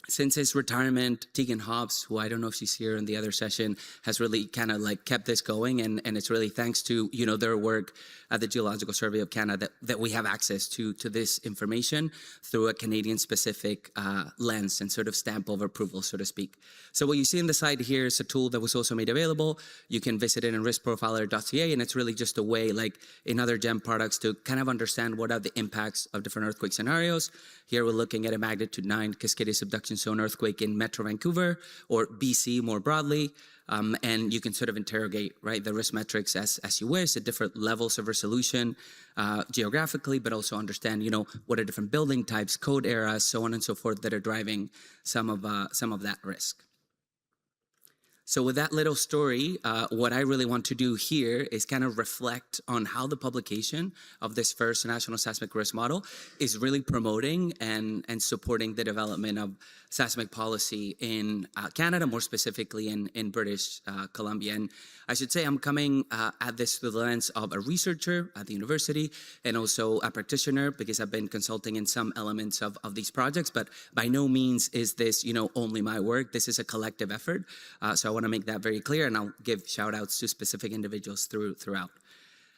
Since his retirement, Tegan Hobbs, who I don't know if she's here in the other session, has really kind of like kept this going, and it's really thanks to their work at the Geological Survey of Canada that we have access to this information through a Canadian-specific lens and sort of stamp of approval, so to speak. So what you see in the slide here is a tool that was also made available. You can visit it in riskprofiler.ca, and it's really just a way, like in other GEM products, to kind of understand what are the impacts of different earthquake scenarios. Here we're looking at a magnitude 9 Cascadia subduction zone earthquake in Metro Vancouver, or BC more broadly, and you can sort of interrogate, right, the risk metrics as you wish at different levels of resolution geographically, but also understand, what are different building types, code eras, so on and so forth, that are driving some of that risk. So with that little story, what I really want to do here is kind of reflect on how the publication of this first national seismic risk model is really promoting and supporting the development of seismic policy in Canada, more specifically in British Columbia. And I should say I'm coming at this through the lens of a researcher at the university and also a practitioner, because I've been consulting in some elements of these projects, but by no means is this, only my work. This is a collective effort. So I want want to make that very clear, and I'll give shout outs to specific individuals throughout.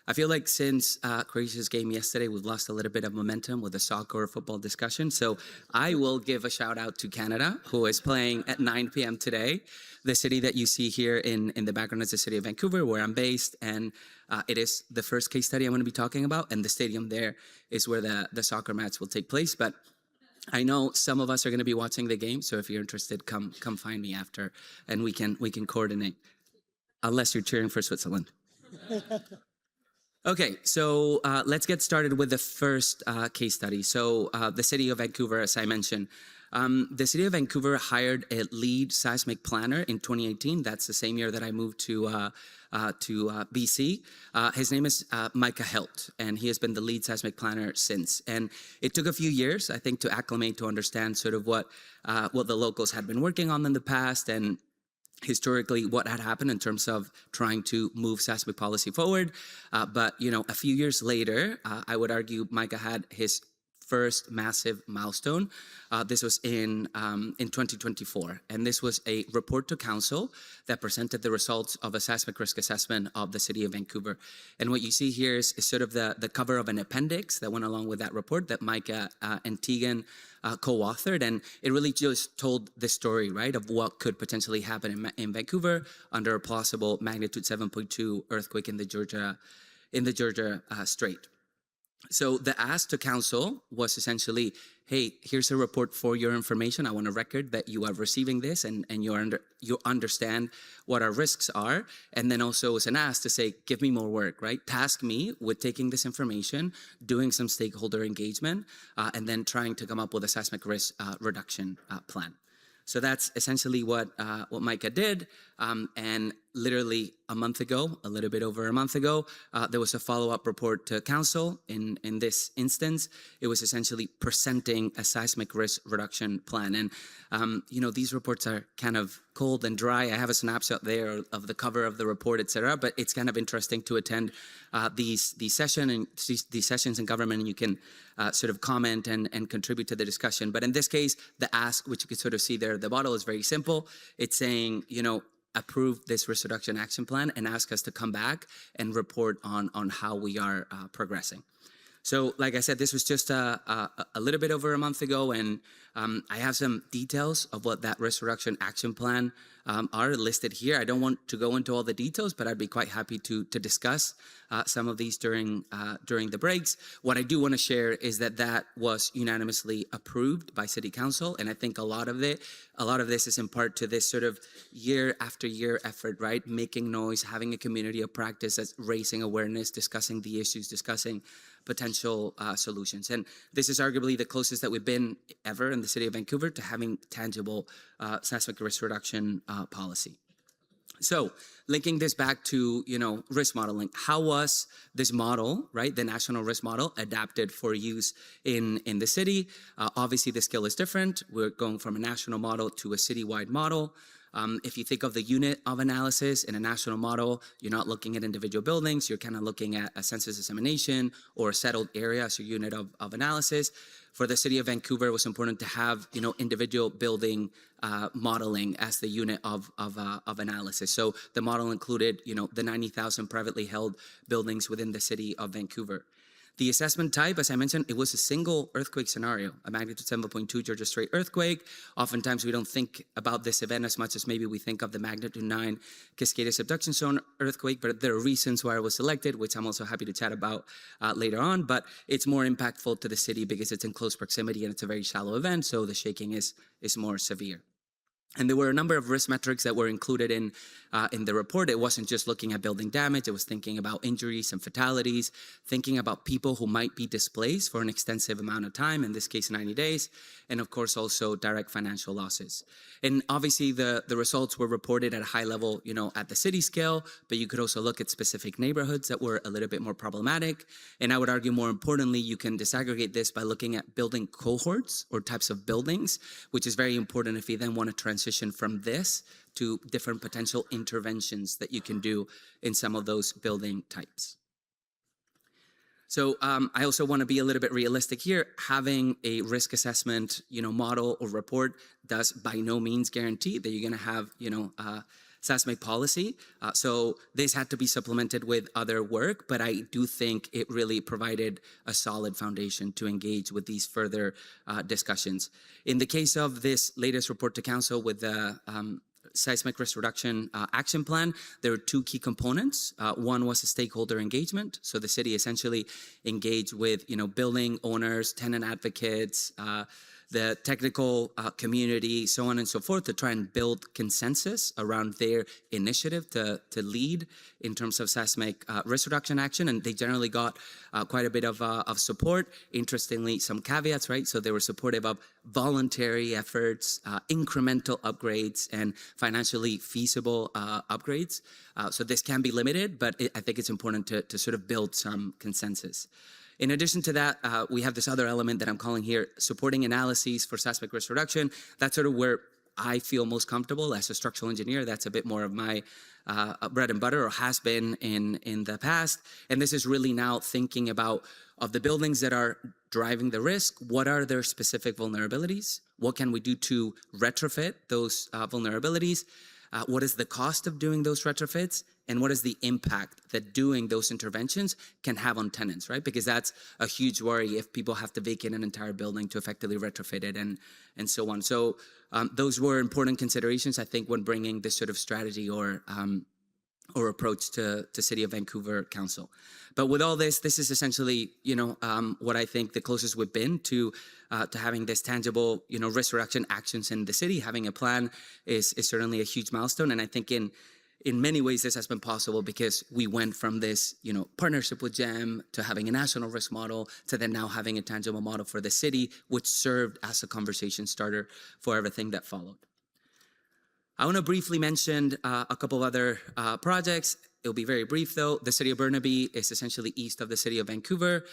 I feel like since Croatia's game yesterday, we've lost a little bit of momentum with the soccer or football discussion. So I will give a shout out to Canada, who is playing at 9 p.m. today. The city that you see here in the background is the city of Vancouver, where I'm based. And it is the first case study I'm going to be talking about. And the stadium there is where the soccer match will take place. But I know some of us are going to be watching the game. So if you're interested, come find me after, and we can coordinate. Unless you're cheering for Switzerland. Okay, so let's get started with the first case study. So the city of Vancouver, as I mentioned, the city of Vancouver hired a lead seismic planner in 2018. That's the same year that I moved to BC. His name is Micah Helt, and he has been the lead seismic planner since. And it took a few years, I think, to acclimate, to understand sort of what the locals had been working on in the past, and historically what had happened in terms of trying to move seismic policy forward. But, a few years later, I would argue Micah had his first massive milestone. This was in 2024, and this was a report to council that presented the results of a seismic risk assessment of the city of Vancouver. And what you see here is sort of the cover of an appendix that went along with that report that Micah and Tegan co-authored, and it really just told the story, right, of what could potentially happen in Vancouver under a plausible magnitude 7.2 earthquake in the Georgia Strait. So the ask to council was essentially, hey, here's a report for your information. I want a record that you are receiving this and you understand what our risks are. And then also as an ask to say, give me more work, right? Task me with taking this information, doing some stakeholder engagement, and then trying to come up with a seismic risk reduction plan. So that's essentially what Micah did. And literally a month ago, a little bit over a month ago, there was a follow-up report to council. In this instance, it was essentially presenting a seismic risk reduction plan. And, these reports are kind of cold and dry. I have a snapshot there of the cover of the report, et cetera, but it's kind of interesting to attend these sessions in government, and you can sort of comment and contribute to the discussion. But in this case, the ask, which you can sort of see there at the bottom, is very simple. It's saying, approve this risk reduction action plan and ask us to come back and report on how we are progressing. So like I said, this was just a little bit over a month ago, and I have some details of what that risk reduction action plan are listed here. I don't want to go into all the details, but I'd be quite happy to discuss some of these during the breaks. What I do want to share is that was unanimously approved by City Council, and I think a lot of this is in part to this sort of year after year effort, right? Making noise, having a community of practice that's raising awareness, discussing the issues, discussing potential solutions. And this is arguably the closest that we've been ever in the city of Vancouver to having tangible seismic risk reduction policy. So linking this back to, risk modeling, how was this model, right, the national risk model, adapted for use in the city? Obviously, the scale is different. We're going from a national model to a citywide model. If you think of the unit of analysis in a national model, you're not looking at individual buildings, you're kind of looking at a census dissemination or a settled area as your unit of analysis. For the city of Vancouver, it was important to have, individual building modeling as the unit of analysis. So the model included, the 90,000 privately held buildings within the city of Vancouver. The assessment type, as I mentioned, it was a single earthquake scenario, a magnitude 7.2 Georgia Strait earthquake. Oftentimes we don't think about this event as much as maybe we think of the magnitude 9 Cascadia subduction zone earthquake, but there are reasons why it was selected, which I'm also happy to chat about later on. But it's more impactful to the city because it's in close proximity and it's a very shallow event, so the shaking is more severe. And there were a number of risk metrics that were included in the report. It wasn't just looking at building damage. It was thinking about injuries and fatalities, thinking about people who might be displaced for an extensive amount of time, in this case 90 days, and of course also direct financial losses. And obviously the results were reported at a high level, at the city scale, but you could also look at specific neighborhoods that were a little bit more problematic. And I would argue more importantly, you can disaggregate this by looking at building cohorts or types of buildings, which is very important if you then want to transition from this to different potential interventions that you can do in some of those building types. So I also want to be a little bit realistic here. Having a risk assessment, model or report does by no means guarantee that you're going to have, seismic policy. So this had to be supplemented with other work, but I do think it really provided a solid foundation to engage with these further discussions. In the case of this latest report to council with the seismic risk reduction action plan, there are two key components. One was a stakeholder engagement. So the city essentially engaged with, building owners, tenant advocates, the technical community, so on and so forth, to try and build consensus around their initiative to lead in terms of seismic risk reduction action. And they generally got quite a bit of support. Interestingly, some caveats, right? So they were supportive of voluntary efforts, incremental upgrades, and financially feasible upgrades. So this can be limited, but I think it's important to sort of build some consensus. In addition to that, we have this other element that I'm calling here supporting analyses for seismic risk reduction. That's sort of where I feel most comfortable as a structural engineer. That's a bit more of my bread and butter, or has been in the past. And this is really now thinking about, of the buildings that are driving the risk, what are their specific vulnerabilities? What can we do to retrofit those vulnerabilities? What is the cost of doing those retrofits? And what is the impact that doing those interventions can have on tenants, right? Because that's a huge worry if people have to vacate an entire building to effectively retrofit it and so on. So those were important considerations, I think, when bringing this sort of strategy or approach to City of Vancouver Council. But with all this is essentially, what I think the closest we've been to having this tangible, risk reduction actions in the city. Having a plan is certainly a huge milestone. And I think in many ways, this has been possible because we went from this, partnership with GEM to having a national risk model to then now having a tangible model for the city, which served as a conversation starter for everything that followed. I want to briefly mention a couple of other projects. It'll be very brief, though. The city of Burnaby is essentially east of the city of Vancouver,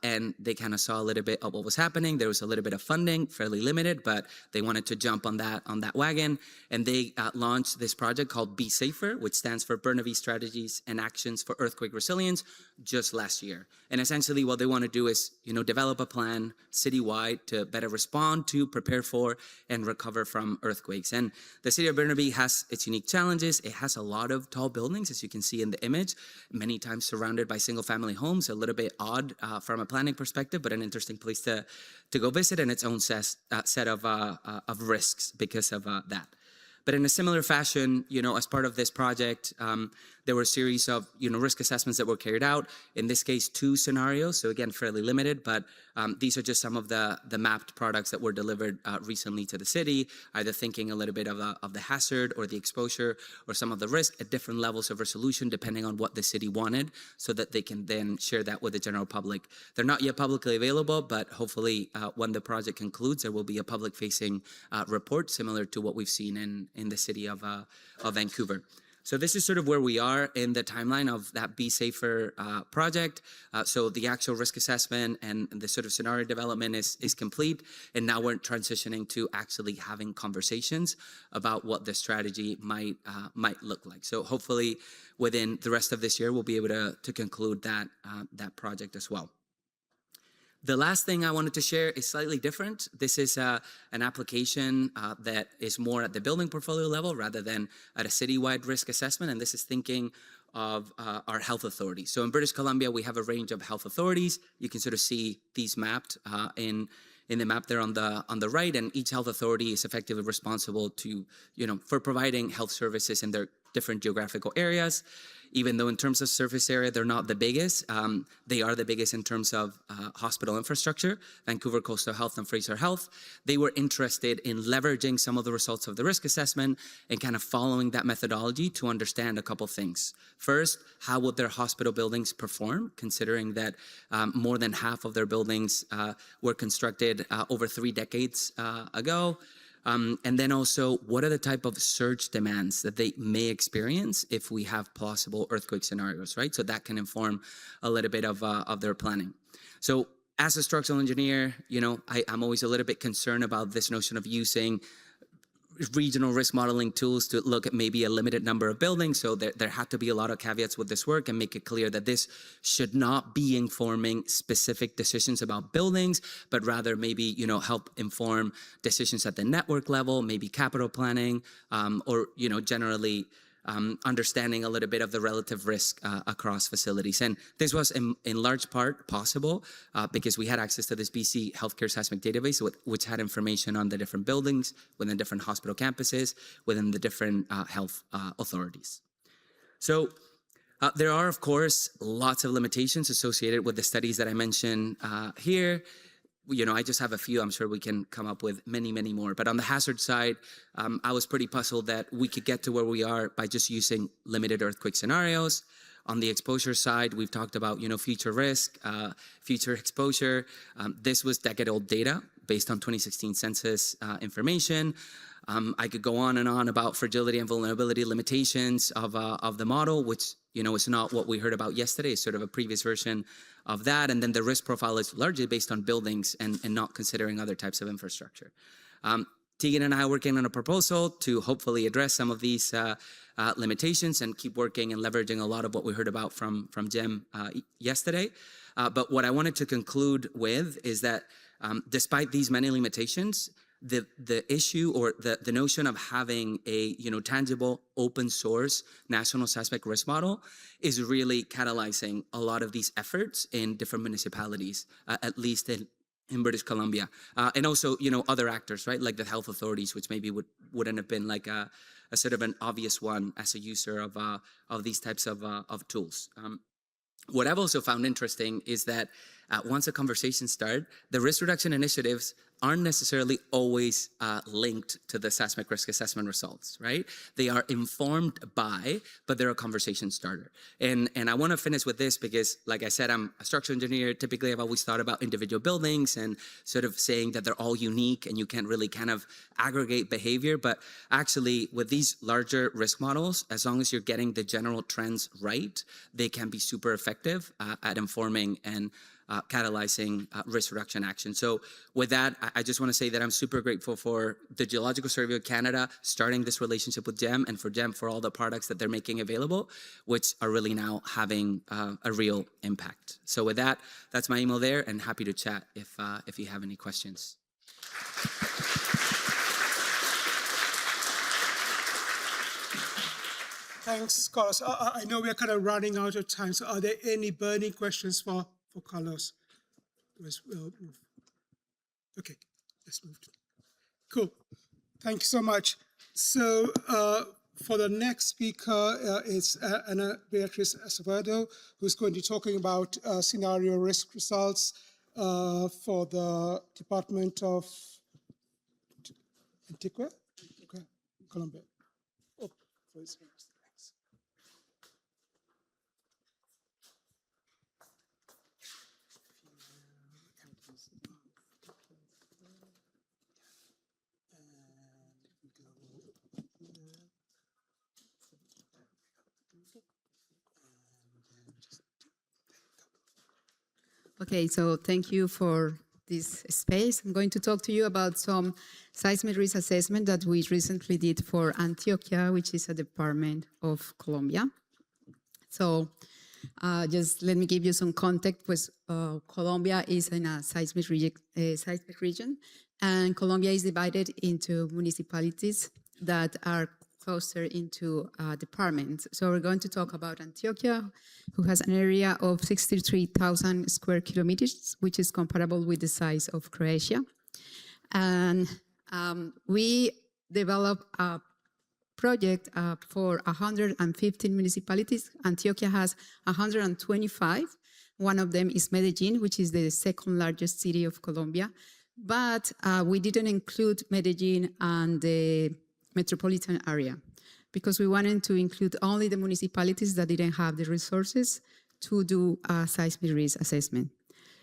and they kind of saw a little bit of what was happening. There was a little bit of funding, fairly limited, but they wanted to jump on that wagon, and they launched this project called Be Safer, which stands for Burnaby Strategies and Actions for Earthquake Resilience, just last year. And essentially, what they want to do is, develop a plan citywide to better respond to, prepare for, and recover from earthquakes. And the city of Burnaby has its unique challenges. It has a lot of tall buildings, as you can see in the image, many times surrounded by single-family homes, a little bit odd from a planning perspective, but an interesting place to go visit, and its own set of risks because of that. But in a similar fashion, as part of this project, there were a series of, risk assessments that were carried out. In this case, 2 scenarios. So again, fairly limited, but these are just some of the mapped products that were delivered recently to the city, either thinking a little bit of the hazard or the exposure or some of the risk at different levels of resolution, depending on what the city wanted, so that they can then share that with the general public. They're not yet publicly available, but hopefully when the project concludes, there will be a public-facing report similar to what we've seen in the city of Vancouver. So this is sort of where we are in the timeline of that Be Safer project. So the actual risk assessment and the sort of scenario development is complete. And now we're transitioning to actually having conversations about what the strategy might look like. So hopefully within the rest of this year, we'll be able to conclude that project as well. The last thing I wanted to share is slightly different. This is an application that is more at the building portfolio level rather than at a citywide risk assessment, and this is thinking of our health authorities. So in British Columbia, we have a range of health authorities. You can sort of see these mapped in the map there on the right, and each health authority is effectively responsible to, for providing health services in their different geographical areas. Even though in terms of surface area, they're not the biggest, they are the biggest in terms of hospital infrastructure, Vancouver Coastal Health and Fraser Health. They were interested in leveraging some of the results of the risk assessment and kind of following that methodology to understand a couple things. First, how would their hospital buildings perform, considering that more than half of their buildings were constructed over 3 decades ago? And then also, what are the type of surge demands that they may experience if we have possible earthquake scenarios, right? So that can inform a little bit of their planning. So as a structural engineer, I'm always a little bit concerned about this notion of using regional risk modeling tools to look at maybe a limited number of buildings. So there had to be a lot of caveats with this work and make it clear that this should not be informing specific decisions about buildings, but rather maybe, help inform decisions at the network level, maybe capital planning, or, generally understanding a little bit of the relative risk across facilities. And this was in large part possible because we had access to this BC healthcare seismic database, which had information on the different buildings within different hospital campuses, within the different health authorities. So there are, of course, lots of limitations associated with the studies that I mentioned here. I just have a few. I'm sure we can come up with many, many more. But on the hazard side, I was pretty puzzled that we could get to where we are by just using limited earthquake scenarios. On the exposure side, we've talked about, future risk, future exposure. This was decade-old data based on 2016 census information. I could go on and on about fragility and vulnerability limitations of the model, which, is not what we heard about yesterday. It's sort of a previous version of that. And then the risk profile is largely based on buildings and not considering other types of infrastructure. Tegan and I are working on a proposal to hopefully address some of these limitations and keep working and leveraging a lot of what we heard about from Jem yesterday. But what I wanted to conclude with is that despite these many limitations, the issue or the notion of having a tangible open source national seismic risk model is really catalyzing a lot of these efforts in different municipalities, at least in British Columbia, and also other actors, right, like the health authorities, which maybe wouldn't have been like a sort of an obvious one as a user of these types of tools. What I've also found interesting is that once a conversation starts, the risk reduction initiatives aren't necessarily always linked to the seismic risk assessment results, right? They are informed by, but they're a conversation starter. And I want to finish with this because, like I said, I'm a structural engineer. Typically, I've always thought about individual buildings and sort of saying that they're all unique and you can't really kind of aggregate behavior. But actually, with these larger risk models, as long as you're getting the general trends right, they can be super effective at informing and catalyzing risk reduction action. So with that, I just want to say that I'm super grateful for the Geological Survey of Canada starting this relationship with GEM and for GEM for all the products that they're making available, which are really now having a real impact. So with that, that's my email there, and happy to chat if you have any questions. Thanks, Carlos. I know we're kind of running out of time, so are there any burning questions for Carlos? Okay, let's move. Cool. Thank you so much. So for the next speaker is Ana Beatriz Acevedo, who's going to be talking about scenario risk results for the Department of Antigua, Colombia. Oh, please. Okay, so thank you for this space. I'm going to talk to you about some seismic risk assessment that we recently did for Antioquia, which is a department of Colombia. So just let me give you some context. Pues, Colombia is in a seismic region, and Colombia is divided into municipalities that are clustered into departments. So we're going to talk about Antioquia, who has an area of 63,000 square kilometers, which is comparable with the size of Croatia. And we developed a project for 115 municipalities. Antioquia has 125. One of them is Medellin, which is the second largest city of Colombia. But we didn't include Medellin and the metropolitan area because we wanted to include only the municipalities that didn't have the resources to do a seismic risk assessment.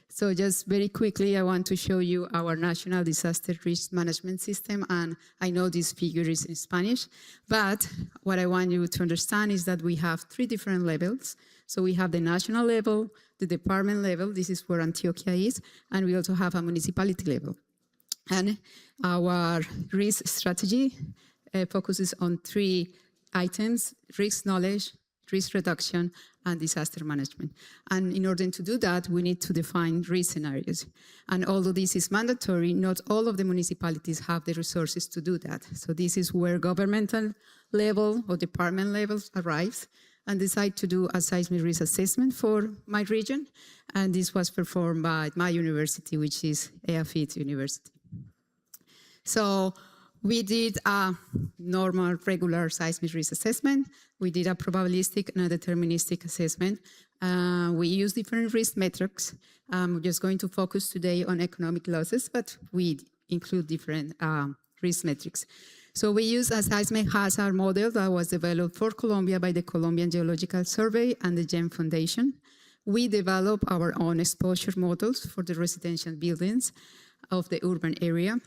So just very quickly, I want to show you our National Disaster Risk Management System, and I know this figure is in Spanish, but what I want you to understand is that we have 3 different levels. So we have the national level, the department level, this is where Antioquia is, and we also have a municipality level. And our risk strategy focuses on 3 items: risk knowledge, risk reduction, and disaster management. And in order to do that, we need to define risk scenarios. And although this is mandatory, not all of the municipalities have the resources to do that. So this is where governmental level or department levels arrives and decide to do a seismic risk assessment for my region. And this was performed by my university, which is EAFIT University. So we did a normal, regular seismic risk assessment. We did a probabilistic and a deterministic assessment. We use different risk metrics. We're just going to focus today on economic losses, but we include different risk metrics. So we use a seismic hazard model that was developed for Colombia by the Colombian Geological Survey and the GEM Foundation. We develop our own exposure models for the residential buildings of the urban area.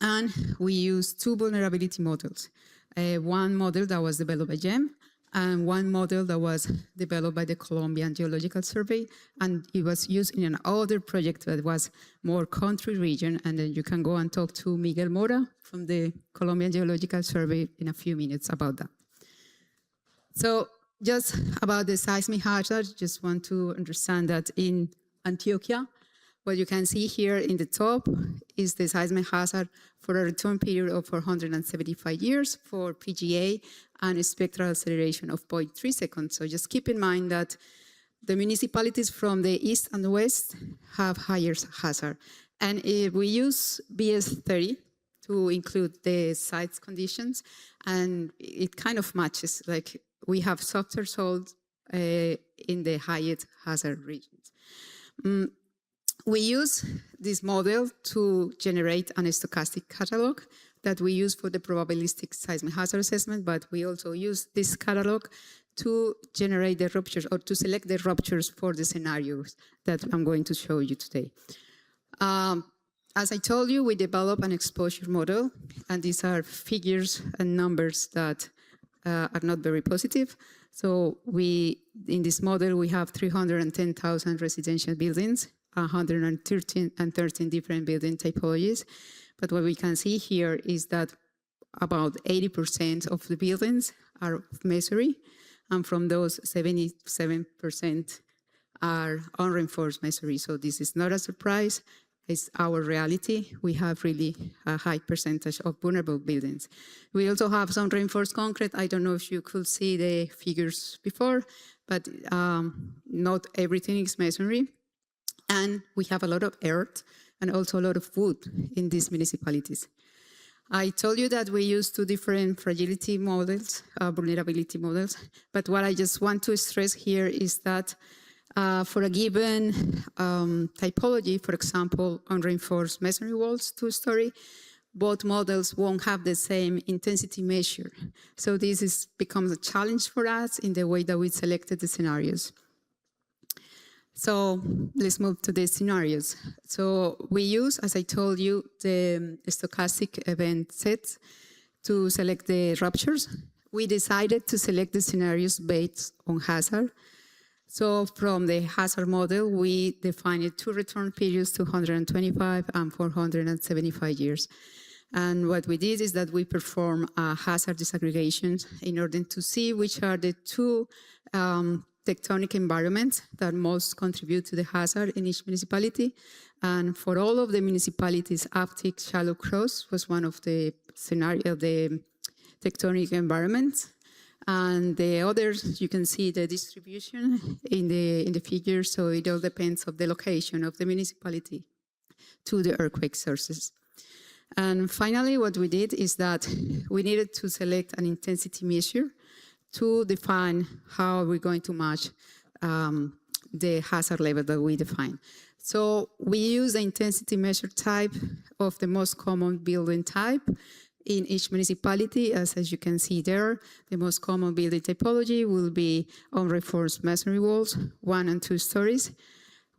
And we use two vulnerability models. One model that was developed by GEM and one model that was developed by the Colombian Geological Survey. And it was used in another project that was more country region. And then you can go and talk to Miguel Mora from the Colombian Geological Survey in a few minutes about that. So just about the seismic hazard, just want to understand that in Antioquia, what you can see here in the top is the seismic hazard for a return period of 475 years for PGA and a spectral acceleration of 0.3 seconds. So just keep in mind that the municipalities from the east and the west have higher hazard. And if we use BS30 to include the site's conditions, and it kind of matches, like we have softer soils in the highest hazard regions. We use this model to generate an stochastic catalog that we use for the probabilistic seismic hazard assessment, but we also use this catalog to generate the ruptures or to select the ruptures for the scenarios that I'm going to show you today. As I told you, we develop an exposure model, and these are figures and numbers that are not very positive. So in this model, we have 310,000 residential buildings, 113 different building typologies. But what we can see here is that about 80% of the buildings are masonry, and from those 77% are unreinforced masonry. So this is not a surprise. It's our reality. We have really a high percentage of vulnerable buildings. We also have some reinforced concrete. I don't know if you could see the figures before, but not everything is masonry. And we have a lot of earth and also a lot of wood in these municipalities. I told you that we use two different fragility models, vulnerability models, but what I just want to stress here is that for a given typology, for example, unreinforced masonry walls, two-story, both models won't have the same intensity measure. So this becomes a challenge for us in the way that we selected the scenarios. So let's move to the scenarios. So we use, as I told you, the stochastic event sets to select the ruptures. We decided to select the scenarios based on hazard. So from the hazard model, we defined two return periods, 225 and 475 years. And what we did is that we perform hazard disaggregation in order to see which are the two tectonic environments that most contribute to the hazard in each municipality. And for all of the municipalities, Aptic Shallow Cross was one of the tectonic environments. And the others, you can see the distribution in the figure, so it all depends on the location of the municipality to the earthquake sources. And finally, what we did is that we needed to select an intensity measure to define how we're going to match the hazard level that we define. So we use the intensity measure type of the most common building type in each municipality. As you can see there, the most common building typology will be unreinforced masonry walls, 1 and 2 stories.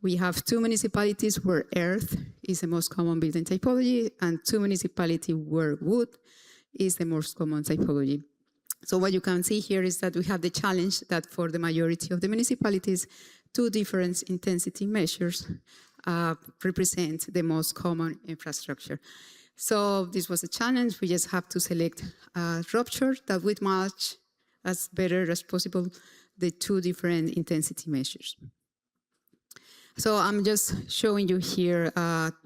We have 2 municipalities where earth is the most common building typology, and 2 municipalities where wood is the most common typology. So what you can see here is that we have the challenge that for the majority of the municipalities, 2 different intensity measures represent the most common infrastructure. So this was a challenge. We just have to select a rupture that would match as better as possible the two different intensity measures. So I'm just showing you here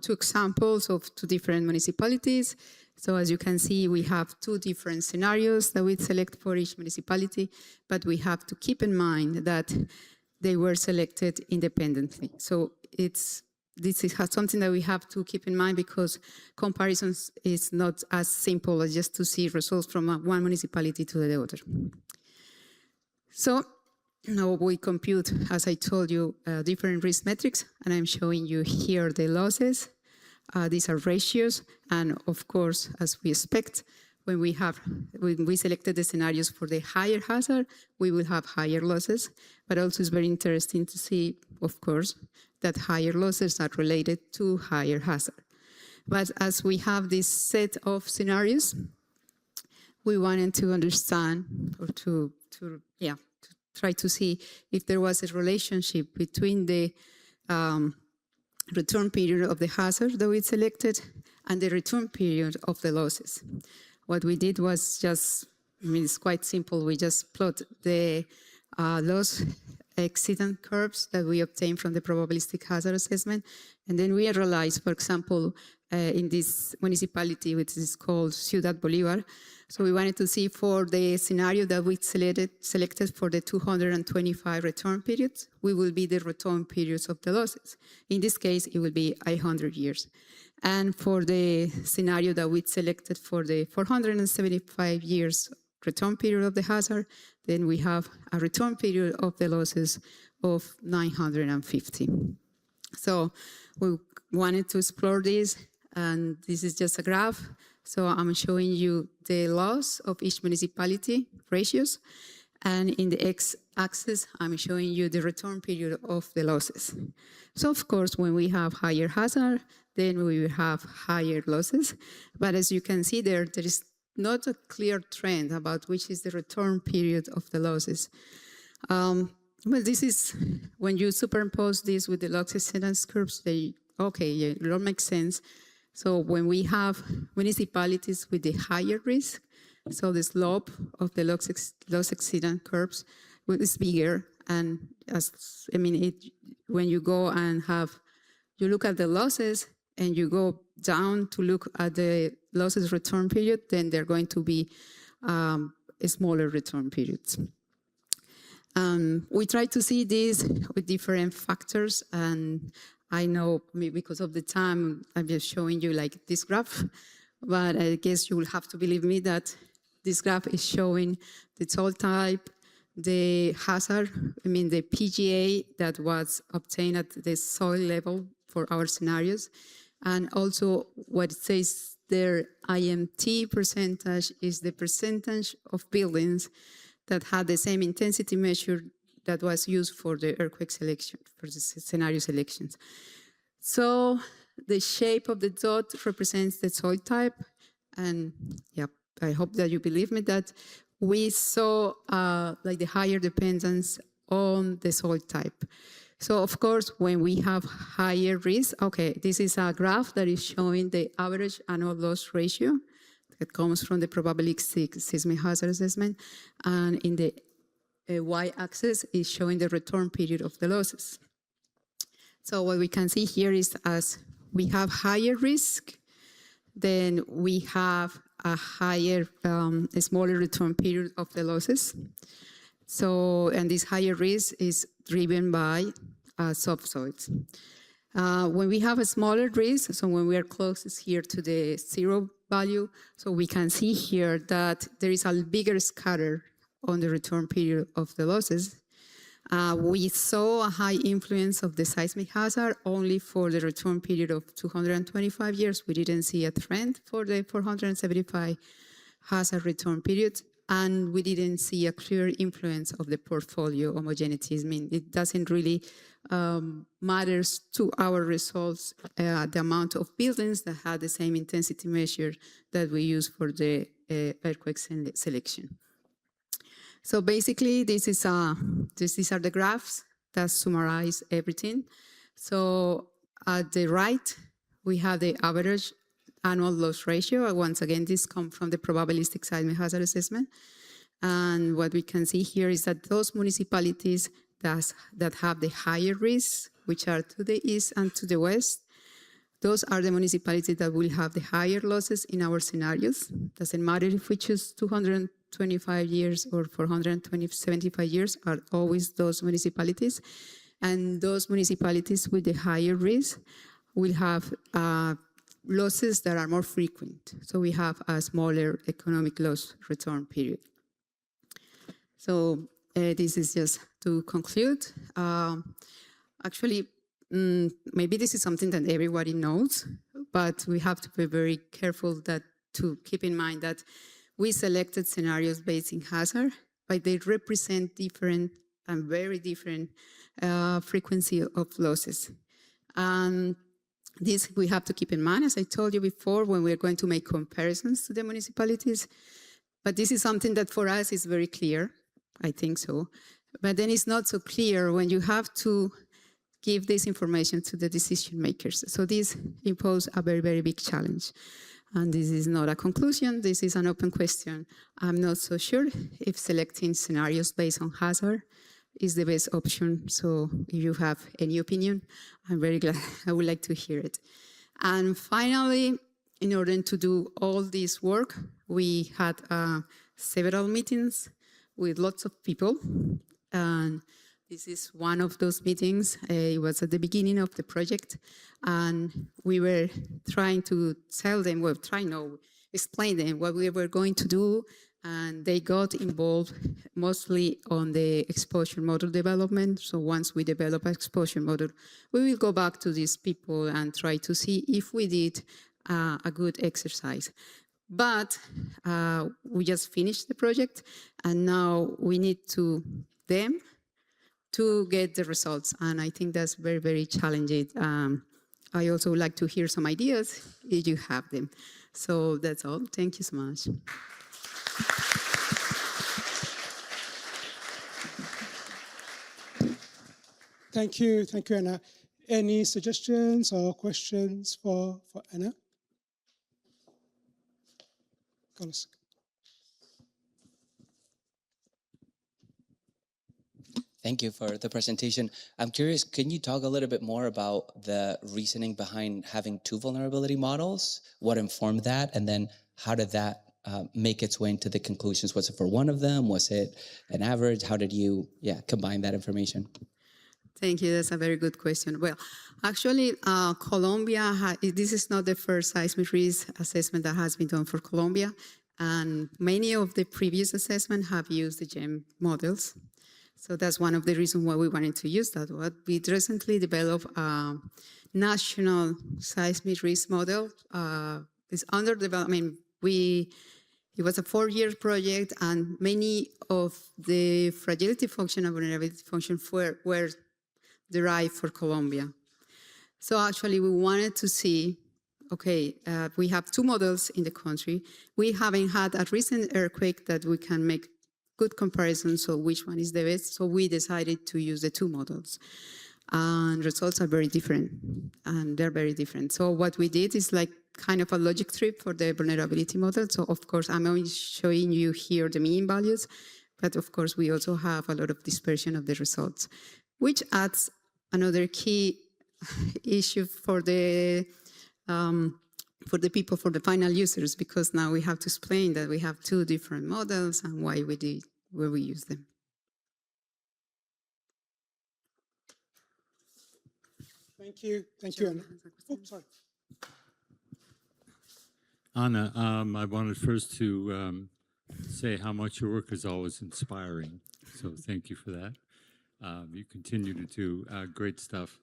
two examples of two different municipalities. So as you can see, we have two different scenarios that we select for each municipality, but we have to keep in mind that they were selected independently. So this is something that we have to keep in mind, because comparisons is not as simple as just to see results from one municipality to the other. So now we compute, as I told you, different risk metrics, and I'm showing you here the losses. These are ratios, and of course, as we expect, when we selected the scenarios for the higher hazard, we will have higher losses. But also it's very interesting to see, of course, that higher losses are related to higher hazard. But as we have this set of scenarios, we wanted to understand, or to try to see if there was a relationship between the return period of the hazard that we selected and the return period of the losses. What we did was just, it's quite simple. We just plot the loss exceedance curves that we obtained from the probabilistic hazard assessment. And then we realized, for example, in this municipality, which is called Ciudad Bolivar, so we wanted to see for the scenario that we selected for the 225 return periods, we will be the return periods of the losses. In this case, it will be 100 years. And for the scenario that we selected for the 475 years return period of the hazard, then we have a return period of the losses of 950. So we wanted to explore this, and this is just a graph. So I'm showing you the loss of each municipality ratios, and in the x-axis, I'm showing you the return period of the losses. So of course, when we have higher hazard, then we will have higher losses. But as you can see there is not a clear trend about which is the return period of the losses. Well, this is, when you superimpose this with the loss exceedance curves, it all makes sense. So when we have municipalities with the higher risk, so the slope of the loss exceedance curves is bigger. And when you go and you look at the losses and you go down to look at the losses return period, then they're going to be smaller return periods. We try to see this with different factors, and I know because of the time, I'm just showing you like this graph, but I guess you will have to believe me that this graph is showing the soil type, the hazard, the PGA that was obtained at the soil level for our scenarios, and also what it says there, IMT percentage is the percentage of buildings that had the same intensity measure that was used for the earthquake selection, for the scenario selections. So the shape of the dot represents the soil type. And I hope that you believe me that we saw like the higher dependence on the soil type. So of course, when we have higher risk, this is a graph that is showing the average annual loss ratio that comes from the probabilistic seismic hazard assessment. And in the y-axis is showing the return period of the losses. So what we can see here is as we have higher risk, then we have a higher, a smaller return period of the losses. So, and this higher risk is driven by subsoils. When we have a smaller risk, so when we are closest here to the zero value, so we can see here that there is a bigger scatter on the return period of the losses. We saw a high influence of the seismic hazard only for the return period of 225 years. We didn't see a trend for the 475 hazard return period, and we didn't see a clear influence of the portfolio homogeneity. It doesn't really matters to our results the amount of buildings that had the same intensity measure that we use for the earthquake selection. So basically, these are the graphs that summarize everything. So at the right, we have the average annual loss ratio. Once again, this comes from the probabilistic seismic hazard assessment. And what we can see here is that those municipalities that have the higher risks, which are to the east and to the west, those are the municipalities that will have the higher losses in our scenarios. Doesn't matter if we choose 225 years or 475 years, are always those municipalities. And those municipalities with the higher risk will have losses that are more frequent. So we have a smaller economic loss return period. So this is just to conclude. Actually, maybe this is something that everybody knows, but we have to be very careful to keep in mind that we selected scenarios based in hazard, but they represent different and very different frequency of losses. And this we have to keep in mind, as I told you before, when we're going to make comparisons to the municipalities. But this is something that for us is very clear. I think so. But then it's not so clear when you have to give this information to the decision makers. So this imposes a very, very big challenge. And this is not a conclusion, this is an open question. I'm not so sure if selecting scenarios based on hazard is the best option. So if you have any opinion, I'm very glad, I would like to hear it. And finally, in order to do all this work, we had several meetings with lots of people. And this is one of those meetings. It was at the beginning of the project. And we were trying to tell them, explain them what we were going to do. And they got involved mostly on the exposure model development. So once we develop an exposure model, we will go back to these people and try to see if we did a good exercise. But we just finished the project, and now we need them to get the results. And I think that's very, very challenging. I also would like to hear some ideas if you have them. So that's all. Thank you so much. Thank you, Anna. Any suggestions or questions for Anna? Carlos. Thank you for the presentation. I'm curious, can you talk a little bit more about the reasoning behind having two vulnerability models? What informed that? And then how did that make its way into the conclusions? Was it for one of them? Was it an average? How did you combine that information? Thank you. That's a very good question. Well, actually, Colombia, this is not the first seismic risk assessment that has been done for Colombia. And many of the previous assessments have used the GEM models. So that's one of the reasons why we wanted to use that. We recently developed a national seismic risk model. It's under development. It was a 4-year project, and many of the fragility function and vulnerability function were derived for Colombia. So actually, we wanted to see, we have 2 models in the country. We haven't had a recent earthquake that we can make good comparison, so which one is the best. So we decided to use the 2 models. And results are very different, and they're very different. So what we did is like kind of a logic trip for the vulnerability model. So of course, I'm only showing you here the mean values, but of course, we also have a lot of dispersion of the results, which adds another key issue for the people, for the final users, because now we have to explain that we have 2 different models and why we use them. Thank you, Anna. Oh, sorry. Anna, I wanted first to say how much your work is always inspiring. So thank you for that. You continue to do great stuff.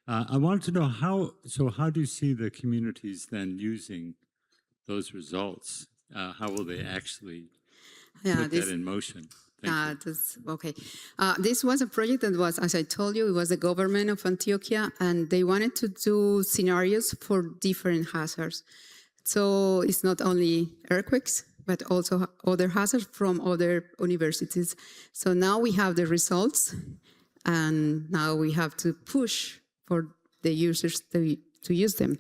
I wanted to know how do you see the communities then using those results? How will they actually put that in motion? This was a project that was, as I told you, it was the government of Antioquia, and they wanted to do scenarios for different hazards. So it's not only earthquakes, but also other hazards from other universities. So now we have the results, and now we have to push for the users to use them.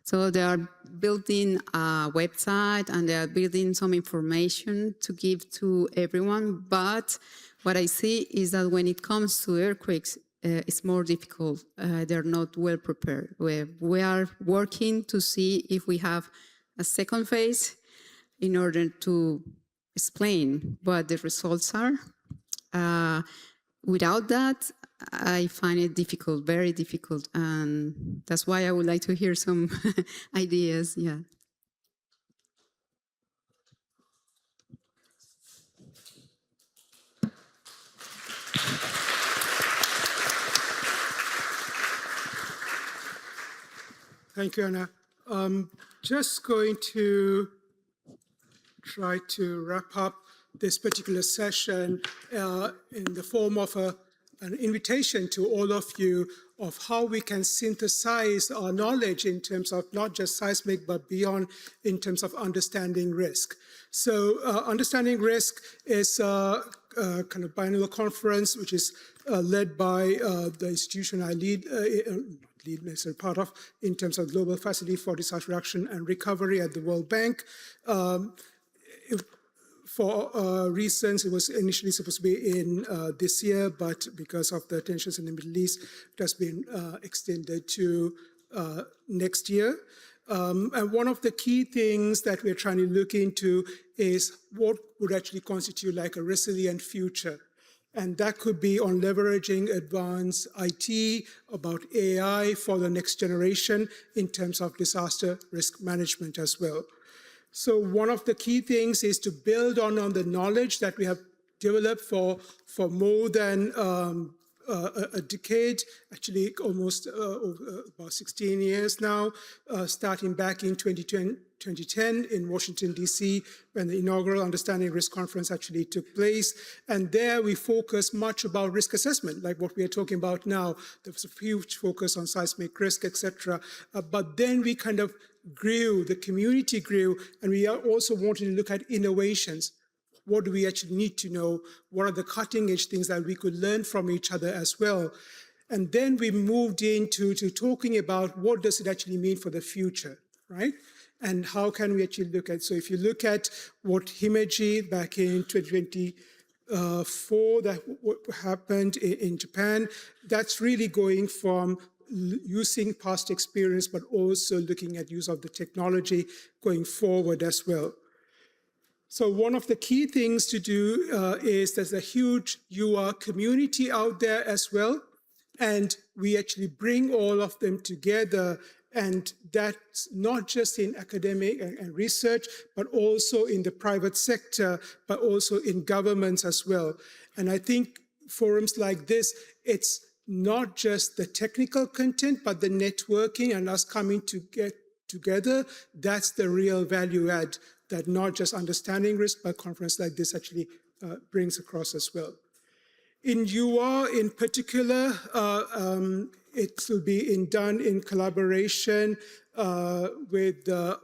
So they are building a website and they are building some information to give to everyone. But what I see is that when it comes to earthquakes, it's more difficult. They're not well prepared. We are working to see if we have a second phase in order to explain what the results are. Without that, I find it difficult, very difficult, and that's why I would like to hear some ideas. Yeah. Thank you, Anna. Just going to try to wrap up this particular session in the form of an invitation to all of you of how we can synthesize our knowledge in terms of not just seismic, but beyond in terms of understanding risk. So understanding risk is a kind of biannual conference, which is led by the institution I lead necessarily part of in terms of Global Facility for Disaster Reduction and Recovery at the World Bank. For reasons, it was initially supposed to be in this year, but because of the tensions in the Middle East, it has been extended to next year. And one of the key things that we're trying to look into is what would actually constitute like a resilient future. And that could be on leveraging advanced IT, about AI for the next generation in terms of disaster risk management as well. So one of the key things is to build on the knowledge that we have developed for more than a decade, actually almost about 16 years now, starting back in 2010 in Washington, D.C., when the inaugural Understanding Risk Conference actually took place. And there we focused much about risk assessment, like what we are talking about now. There was a huge focus on seismic risk, etc. But then we kind of grew, the community grew, and we are also wanting to look at innovations. What do we actually need to know? What are the cutting edge things that we could learn from each other as well? And then we moved into talking about what does it actually mean for the future, right? And how can we actually look at, so if you look at what Himeji back in 2024, that what happened in Japan, that's really going from using past experience, but also looking at use of the technology going forward as well. So one of the key things to do is there's a huge UR community out there as well. And we actually bring all of them together. And that's not just in academic and research, but also in the private sector, but also in governments as well. And I think forums like this, it's not just the technical content, but the networking and us coming to get together. That's the real value add that not just understanding risk, but conference like this actually brings across as well. In UR in particular, it will be done in collaboration with the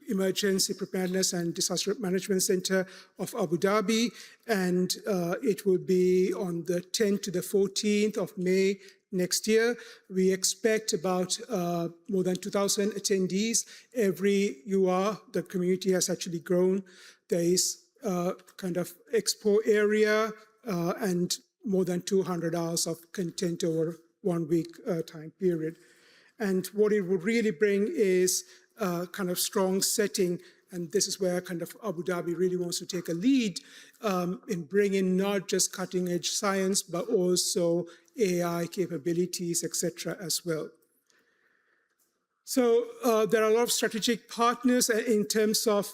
Emergency Preparedness and Disaster Management Center of Abu Dhabi, and it will be on the 10th to the 14th of May next year. We expect about more than 2,000 attendees. Every UR, the community has actually grown. There is kind of expo area and more than 200 hours of content over 1 week time period. And what it would really bring is kind of strong setting, and this is where kind of Abu Dhabi really wants to take a lead in bringing not just cutting edge science, but also AI capabilities, etc. as well. So there are a lot of strategic partners in terms of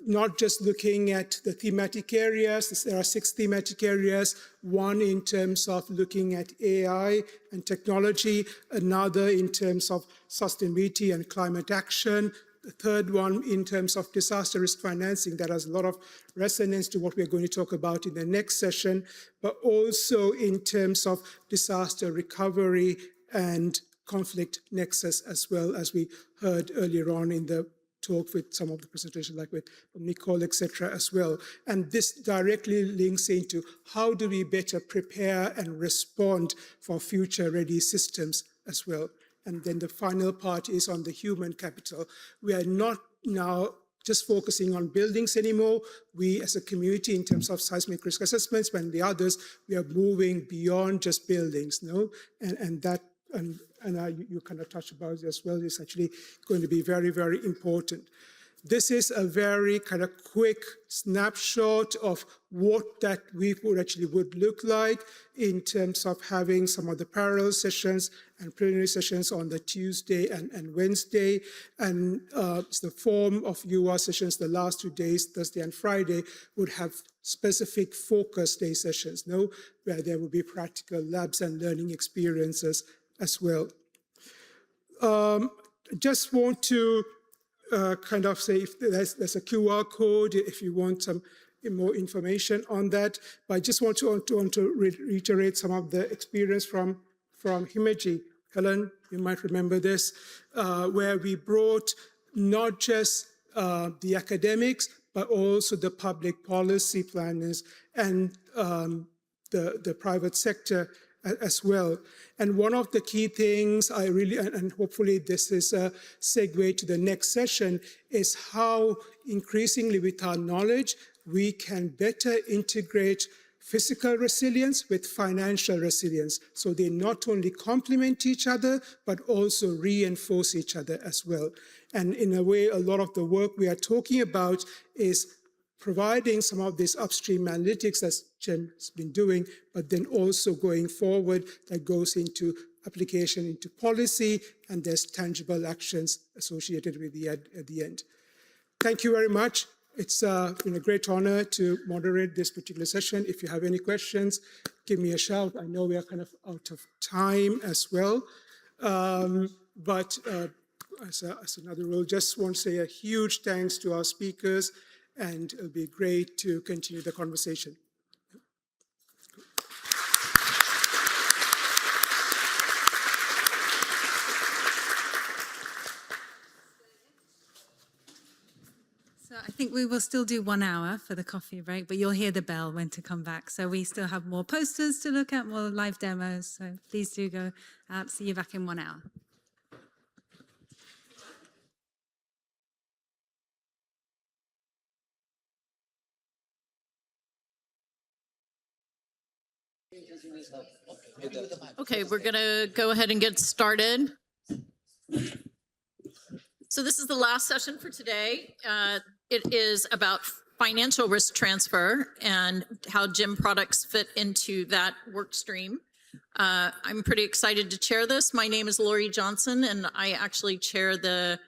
not just looking at the thematic areas. There are 6 thematic areas, one in terms of looking at AI and technology, another in terms of sustainability and climate action, the third one in terms of disaster risk financing that has a lot of resonance to what we're going to talk about in the next session, but also in terms of disaster recovery and conflict nexus, as well as we heard earlier on in the talk with some of the presentations like with Nicole, etc. as well. And this directly links into how do we better prepare and respond for future ready systems as well. And then the final part is on the human capital. We are not now just focusing on buildings anymore. We as a community, in terms of seismic risk assessments, and the others, we are moving beyond just buildings, no? And that, you kind of touched about it as well, is actually going to be very, very important. This is a very kind of quick snapshot of what that week would look like in terms of having some of the parallel sessions and preliminary sessions on the Tuesday and Wednesday. And the form of UR sessions the last 2 days, Thursday and Friday, would have specific focus day sessions, no? Where there will be practical labs and learning experiences as well. Just want to kind of say if there's a QR code if you want some more information on that. But I just want to reiterate some of the experience from Himeji. Helen, you might remember this, where we brought not just the academics, but also the public policy planners and the private sector as well. And one of the key things I really, and hopefully this is a segue to the next session, is how increasingly with our knowledge, we can better integrate physical resilience with financial resilience. So they not only complement each other, but also reinforce each other as well. And in a way, a lot of the work we are talking about is providing some of this upstream analytics that Jen has been doing, but then also going forward that goes into application into policy, and there's tangible actions associated with at the end. Thank you very much. It's been a great honor to moderate this particular session. If you have any questions, give me a shout. I know we are kind of out of time as well. But as another rule, just want to say a huge thanks to our speakers, and it'll be great to continue the conversation. So I think we will still do 1 hour for the coffee break, but you'll hear the bell when to come back. So we still have more posters to look at, more live demos. So please do go out. See you back in 1 hour. Okay, we're going to go ahead and get started. So this is the last session for today. It is about financial risk transfer and how GEM products fit into that work stream. I'm pretty excited to chair this. My name is Lori Johnson, and I actually chair the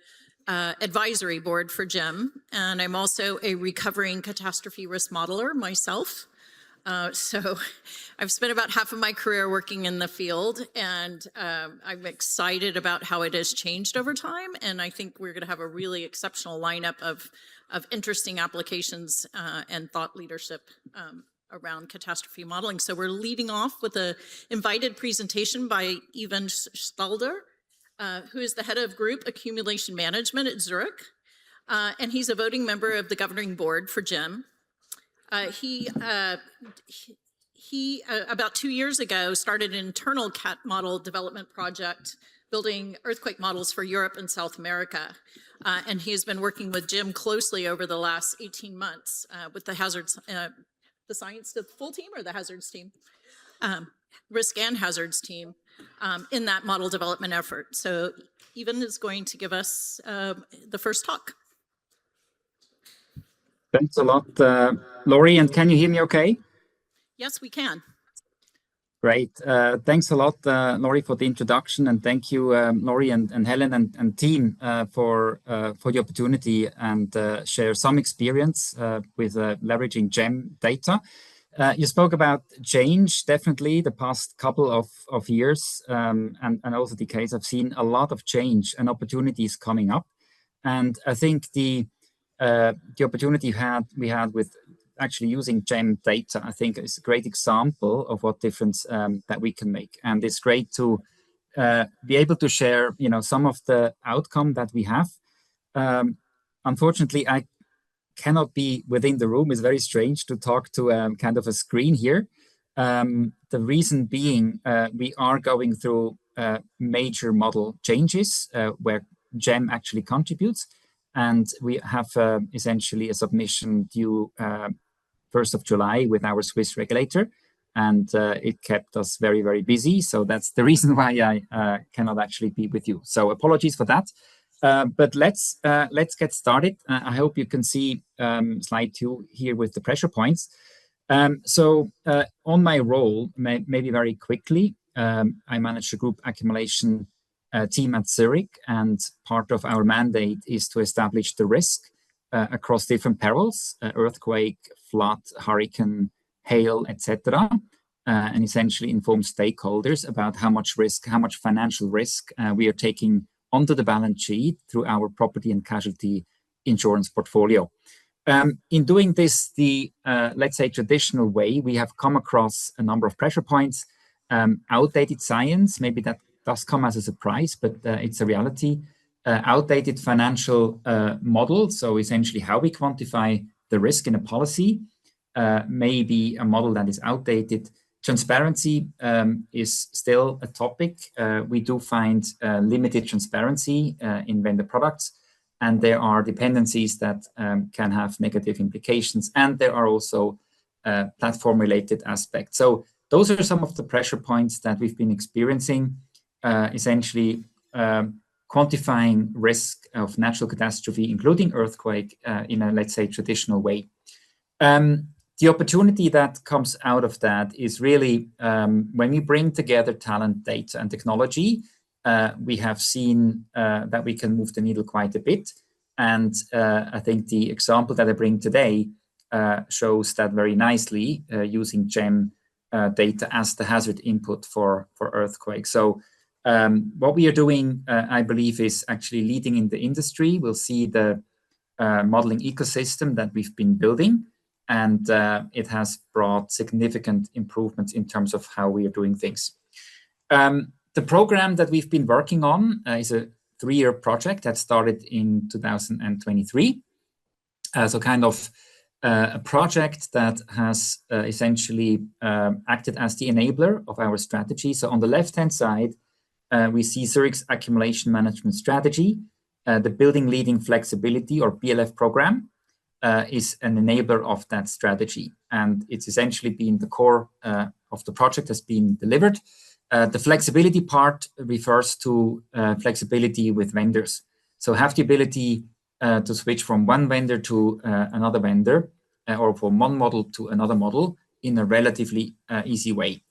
advisory board for GEM. And I'm also a recovering catastrophe risk modeler myself. So I've spent about half of my career working in the field, and I'm excited about how it has changed over time. And I think we're going to have a really exceptional lineup of interesting applications and thought leadership around catastrophe modeling. So we're leading off with an invited presentation by Ivan Stalder, who is the head of Group Accumulation Management at Zurich. And he's a voting member of the governing board for GEM. He about 2 years ago started an internal CAT model development project building earthquake models for Europe and South America. And he has been working with GEM closely over the last 18 months with the hazards, the science, the full team or the hazards team? Risk and hazards team in that model development effort. So Ivan is going to give us the first talk. Thanks a lot, Lori, and can you hear me okay? Yes, we can. Great. Thanks a lot, Lori, for the introduction, and thank you, Lori and Helen and team for the opportunity and share some experience with leveraging GEM data. You spoke about change, definitely, the past couple of years, and also the case I've seen a lot of change and opportunities coming up. And I think the opportunity we had with actually using GEM data, I think is a great example of what difference that we can make. And it's great to be able to share, some of the outcome that we have. Unfortunately, I cannot be within the room. It's very strange to talk to kind of a screen here. The reason being, we are going through major model changes where GEM actually contributes. And we have essentially a submission due 1st of July with our Swiss regulator. And it kept us very, very busy. So that's the reason why I cannot actually be with you. So apologies for that. But let's get started. I hope you can see slide 2 here with the pressure points. So on my role, maybe very quickly, I manage the group accumulation team at Zurich, and part of our mandate is to establish the risk across different perils, earthquake, flood, hurricane, hail, etc., and essentially inform stakeholders about how much risk, how much financial risk we are taking onto the balance sheet through our property and casualty insurance portfolio. In doing this the, let's say, traditional way, we have come across a number of pressure points, outdated science, maybe that does come as a surprise, but it's a reality, outdated financial model, so essentially how we quantify the risk in a policy, maybe a model that is outdated. Transparency is still a topic. We do find limited transparency in vendor products, and there are dependencies that can have negative implications, and there are also platform-related aspects. So those are some of the pressure points that we've been experiencing, essentially quantifying risk of natural catastrophe, including earthquake, in a, let's say, traditional way. The opportunity that comes out of that is really when we bring together talent, data, and technology, we have seen that we can move the needle quite a bit. And I think the example that I bring today shows that very nicely, using GEM data as the hazard input for earthquakes. So what we are doing, I believe, is actually leading in the industry. We'll see the modeling ecosystem that we've been building, and it has brought significant improvements in terms of how we are doing things. The program that we've been working on is a 3-year project that started in 2023. So kind of a project that has essentially acted as the enabler of our strategy. So on the left-hand side, we see Zurich's accumulation management strategy. The Building Leading Flexibility, or BLF program, is an enabler of that strategy. And it's essentially been the core of the project has been delivered. The flexibility part refers to flexibility with vendors. So have the ability to switch from one vendor to another vendor, or from one model to another model in a relatively easy way.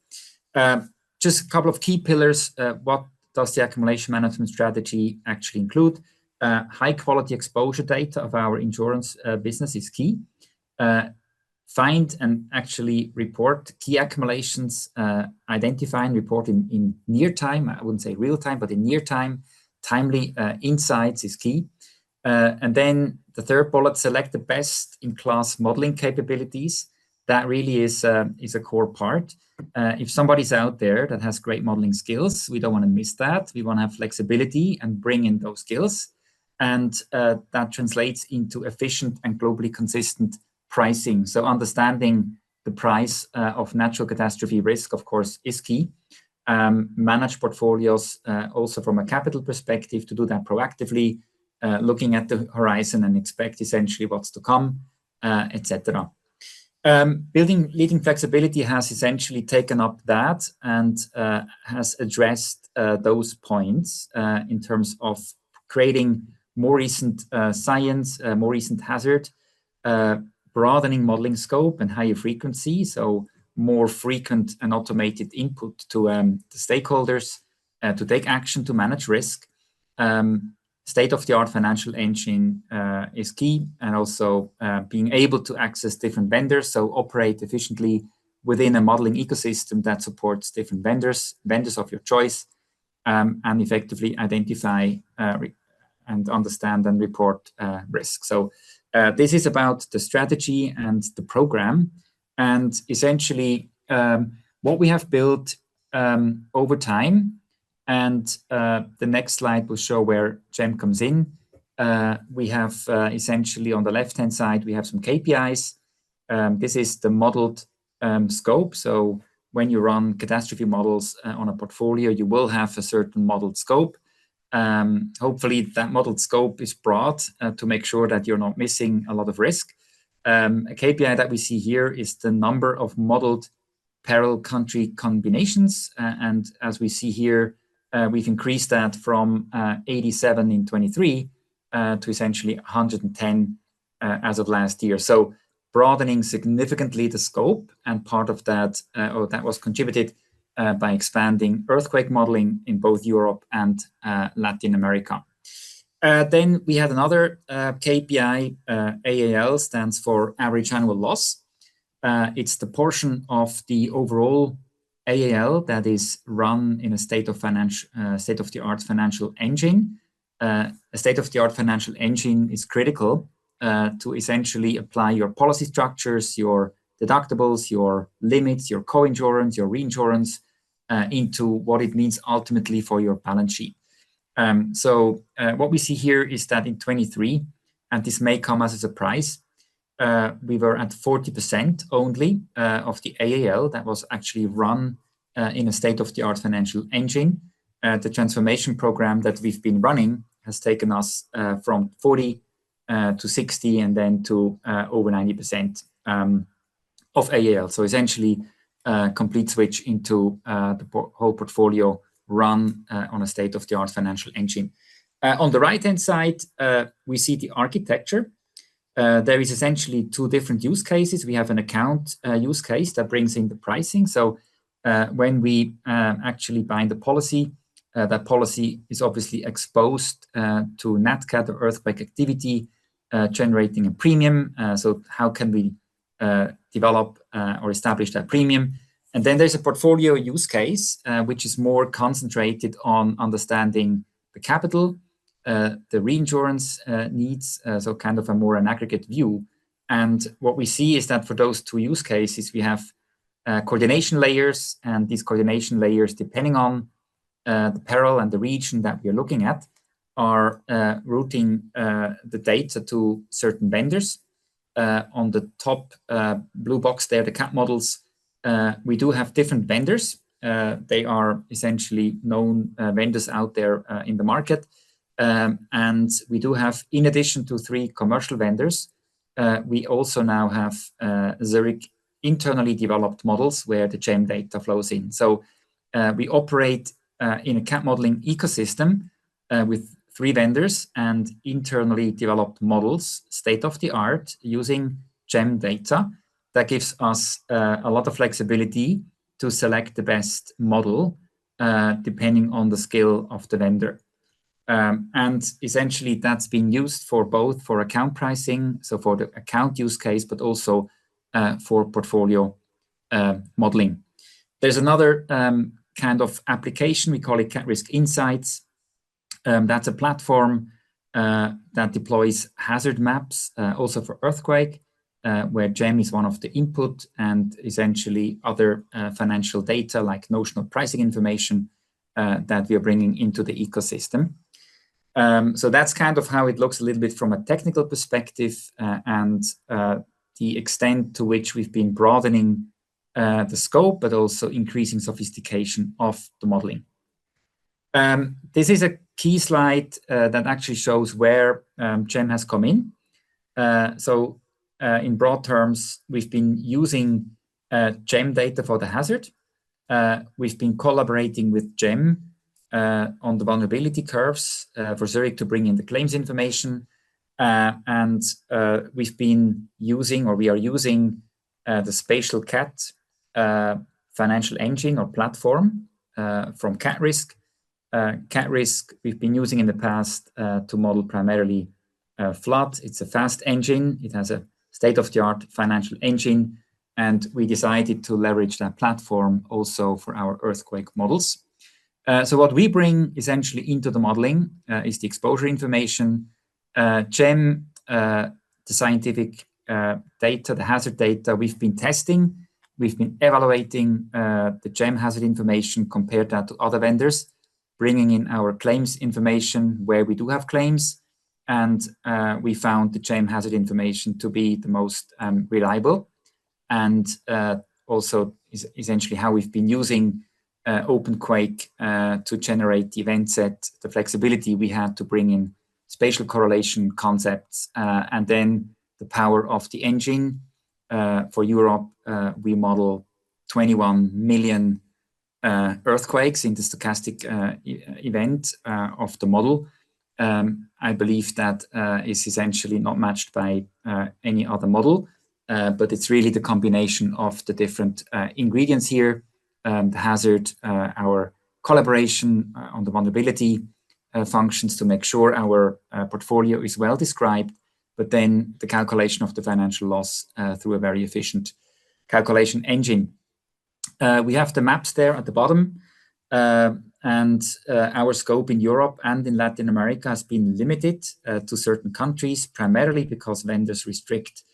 Just a couple of key pillars. What does the accumulation management strategy actually include? High quality exposure data of our insurance business is key. Find and actually report key accumulations, identify and report in near time. I wouldn't say real time, but in near time, timely insights is key. And then the third bullet, select the best in class modeling capabilities. That really is a core part. If somebody's out there that has great modeling skills, we don't want to miss that. We want to have flexibility and bring in those skills. And that translates into efficient and globally consistent pricing. So understanding the price of natural catastrophe risk, of course, is key. Manage portfolios also from a capital perspective, to do that proactively, looking at the horizon and expect essentially what's to come, etc. Building Leading Flexibility has essentially taken up that and has addressed those points in terms of creating more recent science, more recent hazard, broadening modeling scope and higher frequency, so more frequent and automated input to the stakeholders to take action to manage risk. State-of-the-art financial engine is key, and also being able to access different vendors, so operate efficiently within a modeling ecosystem that supports different vendors of your choice, and effectively identify and understand and report risk. So this is about the strategy and the program, and essentially what we have built over time. And the next slide will show where GEM comes in. We have essentially on the left-hand side, we have some KPIs. This is the modeled scope. So when you run catastrophe models on a portfolio, you will have a certain modeled scope. Hopefully that modeled scope is broad to make sure that you're not missing a lot of risk. A KPI that we see here is the number of modeled peril country combinations. And as we see here, we've increased that from 87 in 23 to essentially 110 as of last year. So broadening significantly the scope, and part of that, or that was contributed by expanding earthquake modeling in both Europe and Latin America. Then we had another KPI, AAL stands for average annual loss. It's the portion of the overall AAL that is run in a state-of-the-art financial engine. A state-of-the-art financial engine is critical to essentially apply your policy structures, your deductibles, your limits, your co-insurance, your reinsurance into what it means ultimately for your balance sheet. So what we see here is that in 23, and this may come as a surprise, we were at 40% only of the AAL that was actually run in a state-of-the-art financial engine. The transformation program that we've been running has taken us from 40 to 60 and then to over 90% of AAL. So essentially complete switch into the whole portfolio run on a state-of-the-art financial engine. On the right-hand side, we see the architecture. There is essentially two different use cases. We have an account use case that brings in the pricing. So when we actually bind the policy, that policy is obviously exposed to NatCat or earthquake activity, generating a premium. So how can we develop or establish that premium? And then there's a portfolio use case, which is more concentrated on understanding the capital, the reinsurance needs, so kind of a more an aggregate view. And what we see is that for those two use cases, we have coordination layers, and these coordination layers, depending on the peril and the region that we are looking at, are routing the data to certain vendors. On the top blue box there, the CAT models, we do have different vendors. They are essentially known vendors out there in the market. And we do have, in addition to 3 commercial vendors, we also now have Zurich internally developed models where the GEM data flows in. So we operate in a CAT modeling ecosystem with 3 vendors and internally developed models, state-of-the-art, using GEM data. That gives us a lot of flexibility to select the best model depending on the skill of the vendor. And essentially that's been used for both for account pricing, so for the account use case, but also for portfolio modeling. There's another kind of application, we call it Cat Risk Insights. That's a platform that deploys hazard maps also for earthquake, where GEM is one of the input, and essentially other financial data like notional pricing information that we are bringing into the ecosystem. So that's kind of how it looks a little bit from a technical perspective, and the extent to which we've been broadening the scope, but also increasing sophistication of the modeling. This is a key slide that actually shows where GEM has come in. So in broad terms, we've been using GEM data for the hazard. We've been collaborating with GEM on the vulnerability curves for Zurich to bring in the claims information. And we've been using, or we are using, the Spatial CAT financial engine or platform from Cat Risk. Cat Risk we've been using in the past to model primarily flood. It's a fast engine. It has a state-of-the-art financial engine, and we decided to leverage that platform also for our earthquake models. So what we bring essentially into the modeling is the exposure information, GEM, the scientific data, the hazard data we've been testing. We've been evaluating the GEM hazard information, compared that to other vendors, bringing in our claims information where we do have claims. And we found the GEM hazard information to be the most reliable, and also is essentially how we've been using OpenQuake to generate the event set, the flexibility we had to bring in spatial correlation concepts, and then the power of the engine. For Europe, we model 21 million earthquakes in the stochastic event of the model. I believe that is essentially not matched by any other model, but it's really the combination of the different ingredients here, the hazard, our collaboration on the vulnerability functions to make sure our portfolio is well described, but then the calculation of the financial loss through a very efficient calculation engine. We have the maps there at the bottom, and our scope in Europe and in Latin America has been limited to certain countries, primarily because vendors restrict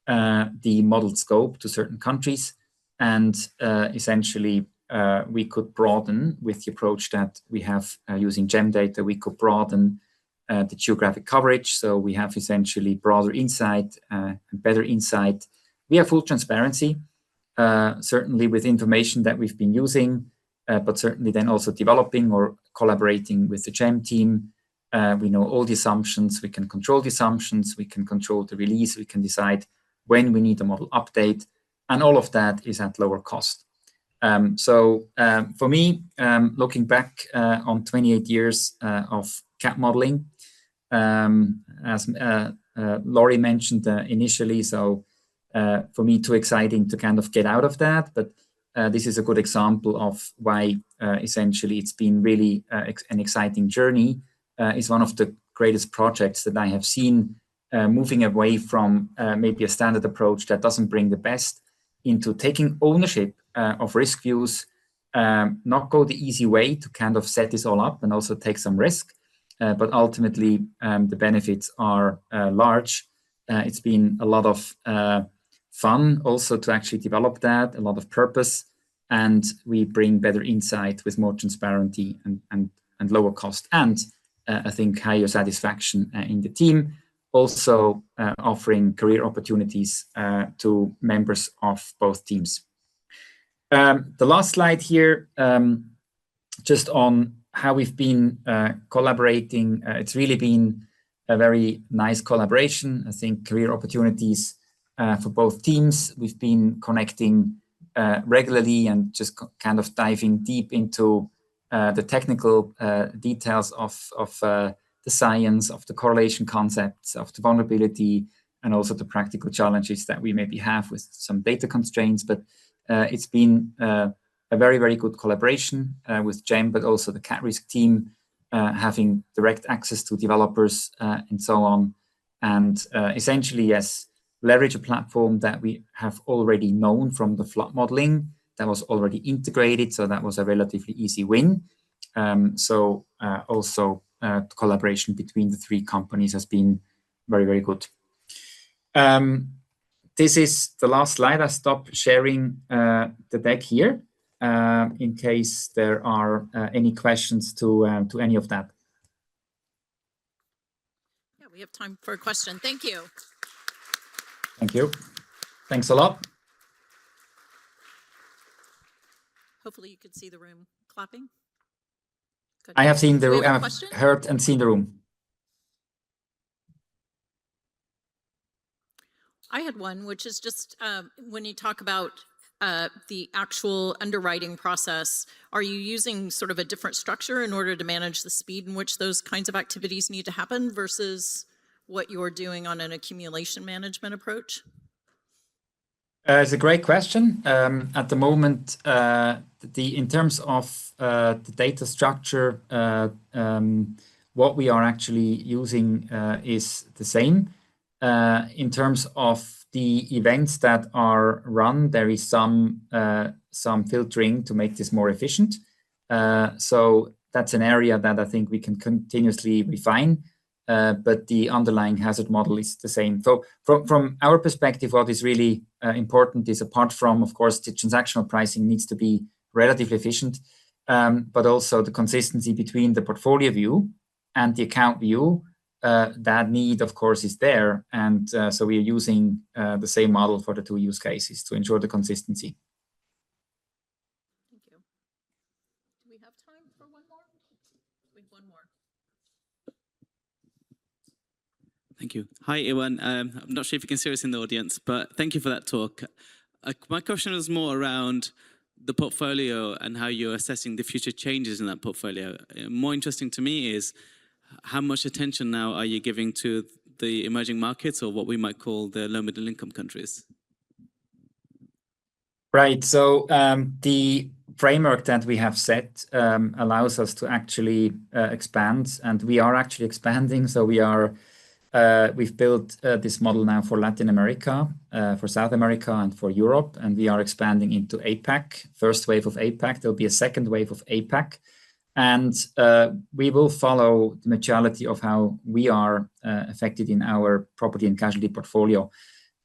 the modeled scope to certain countries. And essentially, we could broaden with the approach that we have using GEM data, we could broaden the geographic coverage. So we have essentially broader insight and better insight. We have full transparency, certainly with information that we've been using, but certainly then also developing or collaborating with the GEM team. We know all the assumptions, we can control the assumptions, we can control the release, we can decide when we need a model update, and all of that is at lower cost. For me, looking back on 28 years of CAD modeling, as Laurie mentioned initially, so for me, too exciting to kind of get out of that, but this is a good example of why essentially it's been really an exciting journey. It's one of the greatest projects that I have seen, moving away from maybe a standard approach that doesn't bring the best into taking ownership of risk views, not go the easy way to kind of set this all up and also take some risk, but ultimately the benefits are large. It's been a lot of fun also to actually develop that, a lot of purpose, and we bring better insight with more transparency and lower cost, and I think higher satisfaction in the team, also offering career opportunities to members of both teams. The last slide here, just on how we've been collaborating. It's really been a very nice collaboration. I think career opportunities for both teams. We've been connecting regularly and just kind of diving deep into the technical details of the science, of the correlation concepts, of the vulnerability, and also the practical challenges that we maybe have with some data constraints. But it's been a very, very good collaboration with GEM, but also the CAT risk team, having direct access to developers and so on. And essentially, yes, leverage a platform that we have already known from the flood modeling that was already integrated. So that was a relatively easy win. Also collaboration between the three companies has been very, very good. This is the last slide. I stop sharing the deck here in case there are any questions to any of that. Yeah, we have time for a question. Thank you. Thank you. Thanks a lot. Hopefully you could see the room clapping. Good. I have seen the room, I've heard and seen the room. I had one, which is just when you talk about the actual underwriting process, are you using sort of a different structure in order to manage the speed in which those kinds of activities need to happen versus what you're doing on an accumulation management approach? It's a great question. At the moment, in terms of the data structure, what we are actually using is the same. In terms of the events that are run, there is some filtering to make this more efficient. So that's an area that I think we can continuously refine, but the underlying hazard model is the same. So from our perspective, what is really important is, apart from, of course, the transactional pricing needs to be relatively efficient, but also the consistency between the portfolio view and the account view. That need, of course, is there. And so we are using the same model for the two use cases to ensure the consistency. one more. Thank you. Hi, Iwan. I'm not sure if you can see us in the audience, but thank you for that talk. My question was more around the portfolio and how you're assessing the future changes in that portfolio. More interesting to me is how much attention now are you giving to the emerging markets, or what we might call the low middle income countries? Right. So the framework that we have set allows us to actually expand, and we are actually expanding. So we've built this model now for Latin America, for South America, and for Europe, and we are expanding into APAC. First wave of APAC. There'll be a second wave of APAC, and we will follow the materiality of how we are affected in our property and casualty portfolio.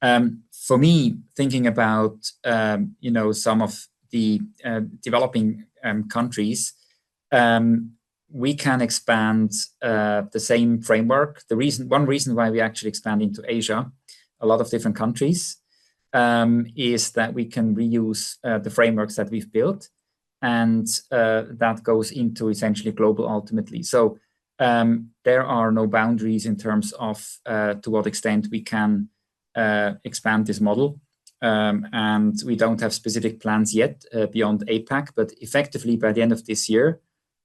For me, thinking about some of the developing countries, we can expand the same framework. One reason why we actually expand into Asia, a lot of different countries, is that we can reuse the frameworks that we've built, and that goes into essentially global ultimately. So there are no boundaries in terms of to what extent we can expand this model. And we don't have specific plans yet beyond APAC, but effectively by the end of this year,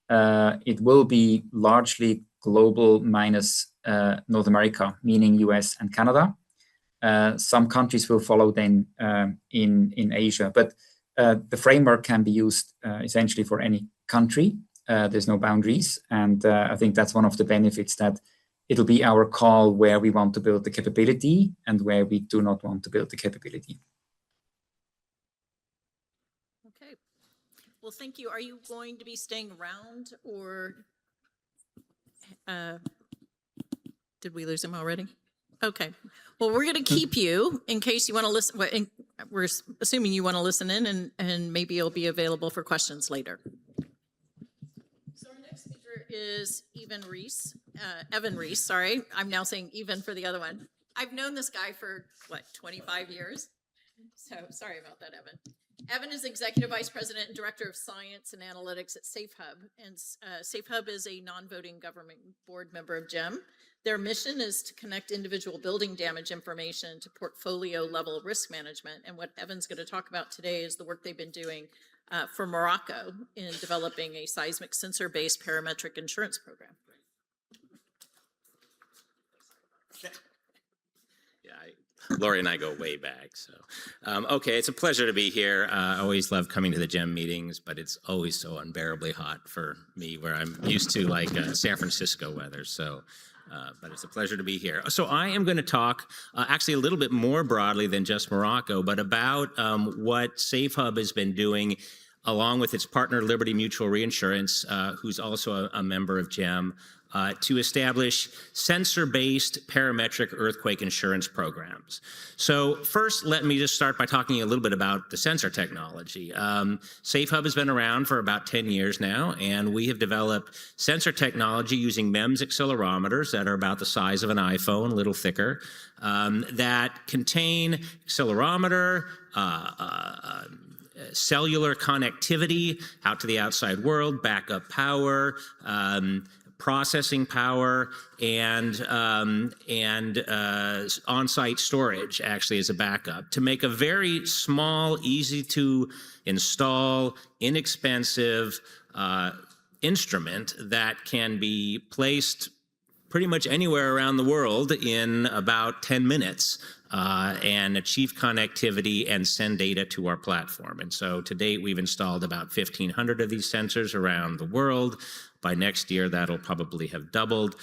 it will be largely global minus North America, meaning US and Canada. Some countries will follow then in Asia, but the framework can be used essentially for any country. There's no boundaries, and I think that's one of the benefits, that it'll be our call where we want to build the capability and where we do not want to build the capability. Okay. Well, thank you. Are you going to be staying around, or did we lose him already? Okay. Well, we're going to keep you in case you want to listen. We're assuming you want to listen in, and maybe you'll be available for questions later. So our next speaker is Evan Reese, sorry. I'm now saying even for the other one. I've known this guy for, 25 years? So sorry about that, Evan. Evan is Executive Vice President and Director of Science and Analytics at SafeHub. And SafeHub is a non-voting government board member of GEM. Their mission is to connect individual building damage information to portfolio level risk management. And what Evan's going to talk about today is the work they've been doing for Morocco in developing a seismic sensor-based parametric insurance program. Lori and I go way back. So, okay, it's a pleasure to be here. I always love coming to the GEM meetings, but it's always so unbearably hot for me, where I'm used to like San Francisco weather. So, but it's a pleasure to be here. So I am going to talk actually a little bit more broadly than just Morocco, but about what SafeHub has been doing along with its partner Liberty Mutual Reinsurance, who's also a member of GEM, to establish sensor-based parametric earthquake insurance programs. So first, let me just start by talking a little bit about the sensor technology. SafeHub has been around for about 10 years now, and we have developed sensor technology using MEMS accelerometers that are about the size of an iPhone, a little thicker, that contain accelerometer, cellular connectivity out to the outside world, backup power, processing power, and on-site storage actually as a backup, to make a very small, easy to install, inexpensive instrument that can be placed pretty much anywhere around the world in about 10 minutes and achieve connectivity and send data to our platform. And so to date, we've installed about 1,500 of these sensors around the world. By next year, that'll probably have doubled.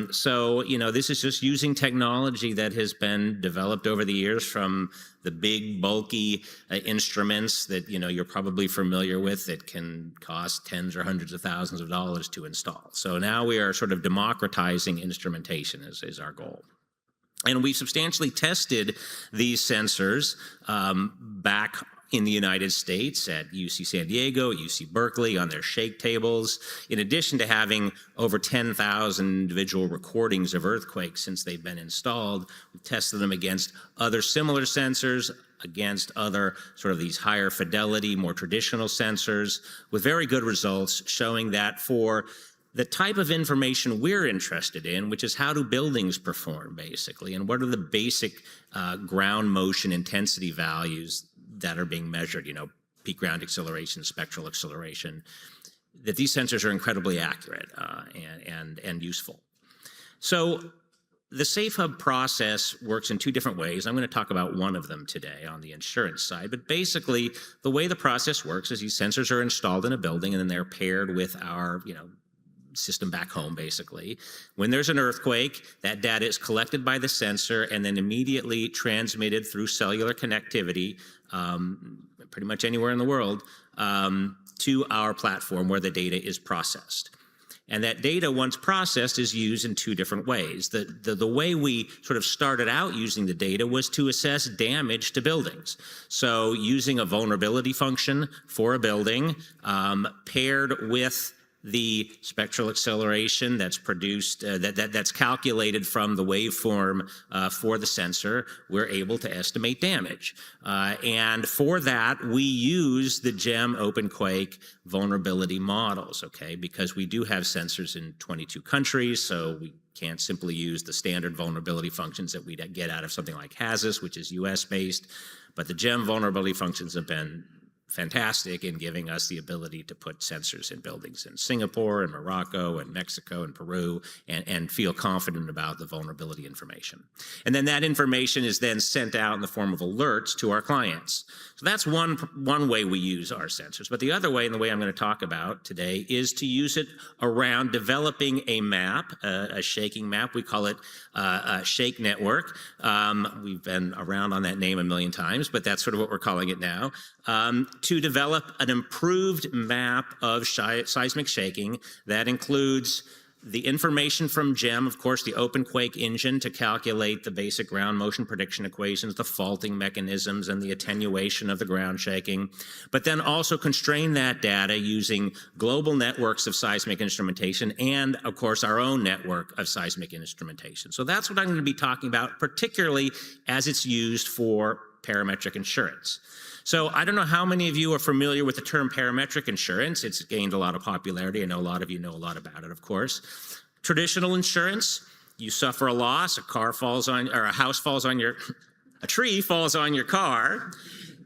So, this is just using technology that has been developed over the years from the big, bulky instruments that, you're probably familiar with that can cost tens or hundreds of thousands of dollars to install. So now we are sort of democratizing instrumentation is our goal. And we substantially tested these sensors back in the United States at UC San Diego, UC Berkeley, on their shake tables, in addition to having over 10,000 individual recordings of earthquakes since they've been installed. We've tested them against other similar sensors, against other sort of these higher fidelity, more traditional sensors, with very good results showing that for the type of information we're interested in, which is how do buildings perform basically, and what are the basic ground motion intensity values that are being measured, peak ground acceleration, spectral acceleration, that these sensors are incredibly accurate and useful. So the Safe Hub process works in two different ways. I'm going to talk about one of them today on the insurance side. But basically, the way the process works is these sensors are installed in a building, and then they're paired with our, system back home, basically. When there's an earthquake, that data is collected by the sensor and then immediately transmitted through cellular connectivity, pretty much anywhere in the world, to our platform where the data is processed. And that data, once processed, is used in two different ways. The way we sort of started out using the data was to assess damage to buildings. So using a vulnerability function for a building paired with the spectral acceleration that's produced, that's calculated from the waveform for the sensor, we're able to estimate damage. And for that, we use the GEM OpenQuake vulnerability models, okay? Because we do have sensors in 22 countries, so we can't simply use the standard vulnerability functions that we get out of something like HASIS, which is US-based. But the GEM vulnerability functions have been fantastic in giving us the ability to put sensors in buildings in Singapore and Morocco and Mexico and Peru and feel confident about the vulnerability information. And then that information is then sent out in the form of alerts to our clients. So that's one way we use our sensors. But the other way, and the way I'm going to talk about today, is to use it around developing a map, a shaking map. We call it a Shake Network. We've been around on that name a million times, but that's sort of what we're calling it now. To develop an improved map of seismic shaking that includes the information from GEM, of course, the OpenQuake engine to calculate the basic ground motion prediction equations, the faulting mechanisms, and the attenuation of the ground shaking, but then also constrain that data using global networks of seismic instrumentation and, of course, our own network of seismic instrumentation. So that's what I'm going to be talking about, particularly as it's used for parametric insurance. So I don't know how many of you are familiar with the term parametric insurance. It's gained a lot of popularity. I know a lot of you know a lot about it, of course. Traditional insurance, you suffer a loss, a house falls on your, a tree falls on your car,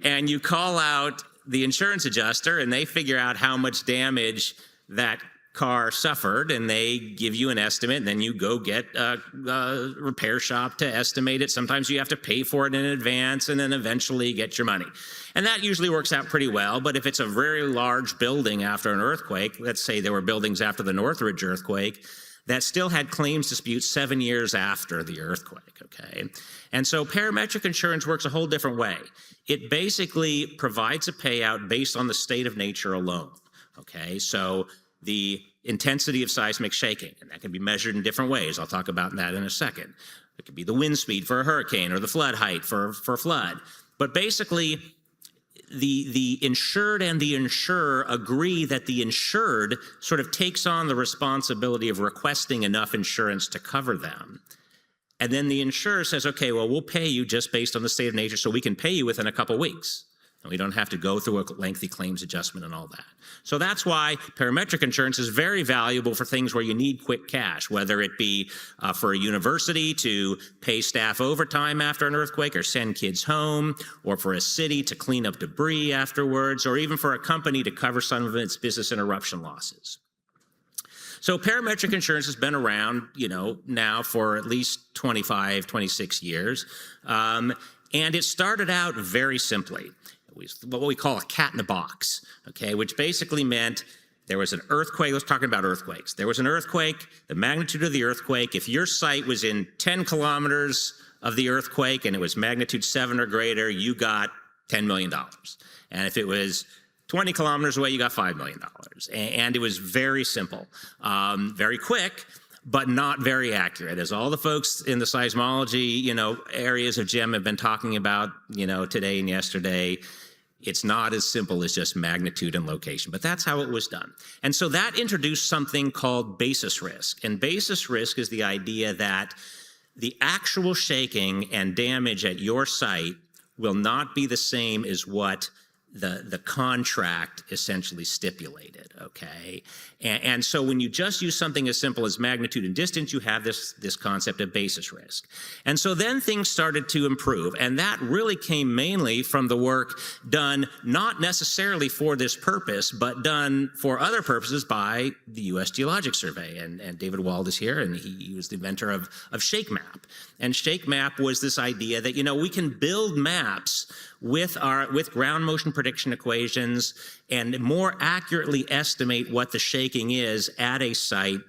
and you call out the insurance adjuster, and they figure out how much damage that car suffered, and they give you an estimate, and then you go get a repair shop to estimate it. Sometimes you have to pay for it in advance and then eventually get your money. And that usually works out pretty well, but if it's a very large building after an earthquake, let's say there were buildings after the Northridge earthquake, that still had claims disputes 7 years after the earthquake, okay? And so parametric insurance works a whole different way. It basically provides a payout based on the state of nature alone, okay? So the intensity of seismic shaking, and that can be measured in different ways. I'll talk about that in a second. It could be the wind speed for a hurricane or the flood height for flood. But basically, the insured and the insurer agree that the insured sort of takes on the responsibility of requesting enough insurance to cover them. And then the insurer says, okay, well, we'll pay you just based on the state of nature, so we can pay you within a couple weeks. And we don't have to go through a lengthy claims adjustment and all that. So that's why parametric insurance is very valuable for things where you need quick cash, whether it be for a university to pay staff overtime after an earthquake or send kids home, or for a city to clean up debris afterwards, or even for a company to cover some of its business interruption losses. So parametric insurance has been around, now for at least 25, 26 years. And it started out very simply. What we call a cat in a box, okay, which basically meant there was an earthquake. Let's talk about earthquakes. There was an earthquake, the magnitude of the earthquake. If your site was in 10 kilometers of the earthquake and it was magnitude 7 or greater, you got $10 million. And if it was 20 kilometers away, you got $5 million. And it was very simple, very quick, but not very accurate. As all the folks in the seismology, areas of GEM have been talking about, today and yesterday, it's not as simple as just magnitude and location, but that's how it was done. And so that introduced something called basis risk. And basis risk is the idea that the actual shaking and damage at your site will not be the same as what the contract essentially stipulated, okay? And so when you just use something as simple as magnitude and distance, you have this concept of basis risk. And so then things started to improve, and that really came mainly from the work done not necessarily for this purpose, but done for other purposes by the U.S. Geologic Survey. And David Wald is here, and he was the inventor of ShakeMap. And ShakeMap was this idea that, you know, we can build maps with ground motion prediction equations and more accurately estimate what the shaking is at a site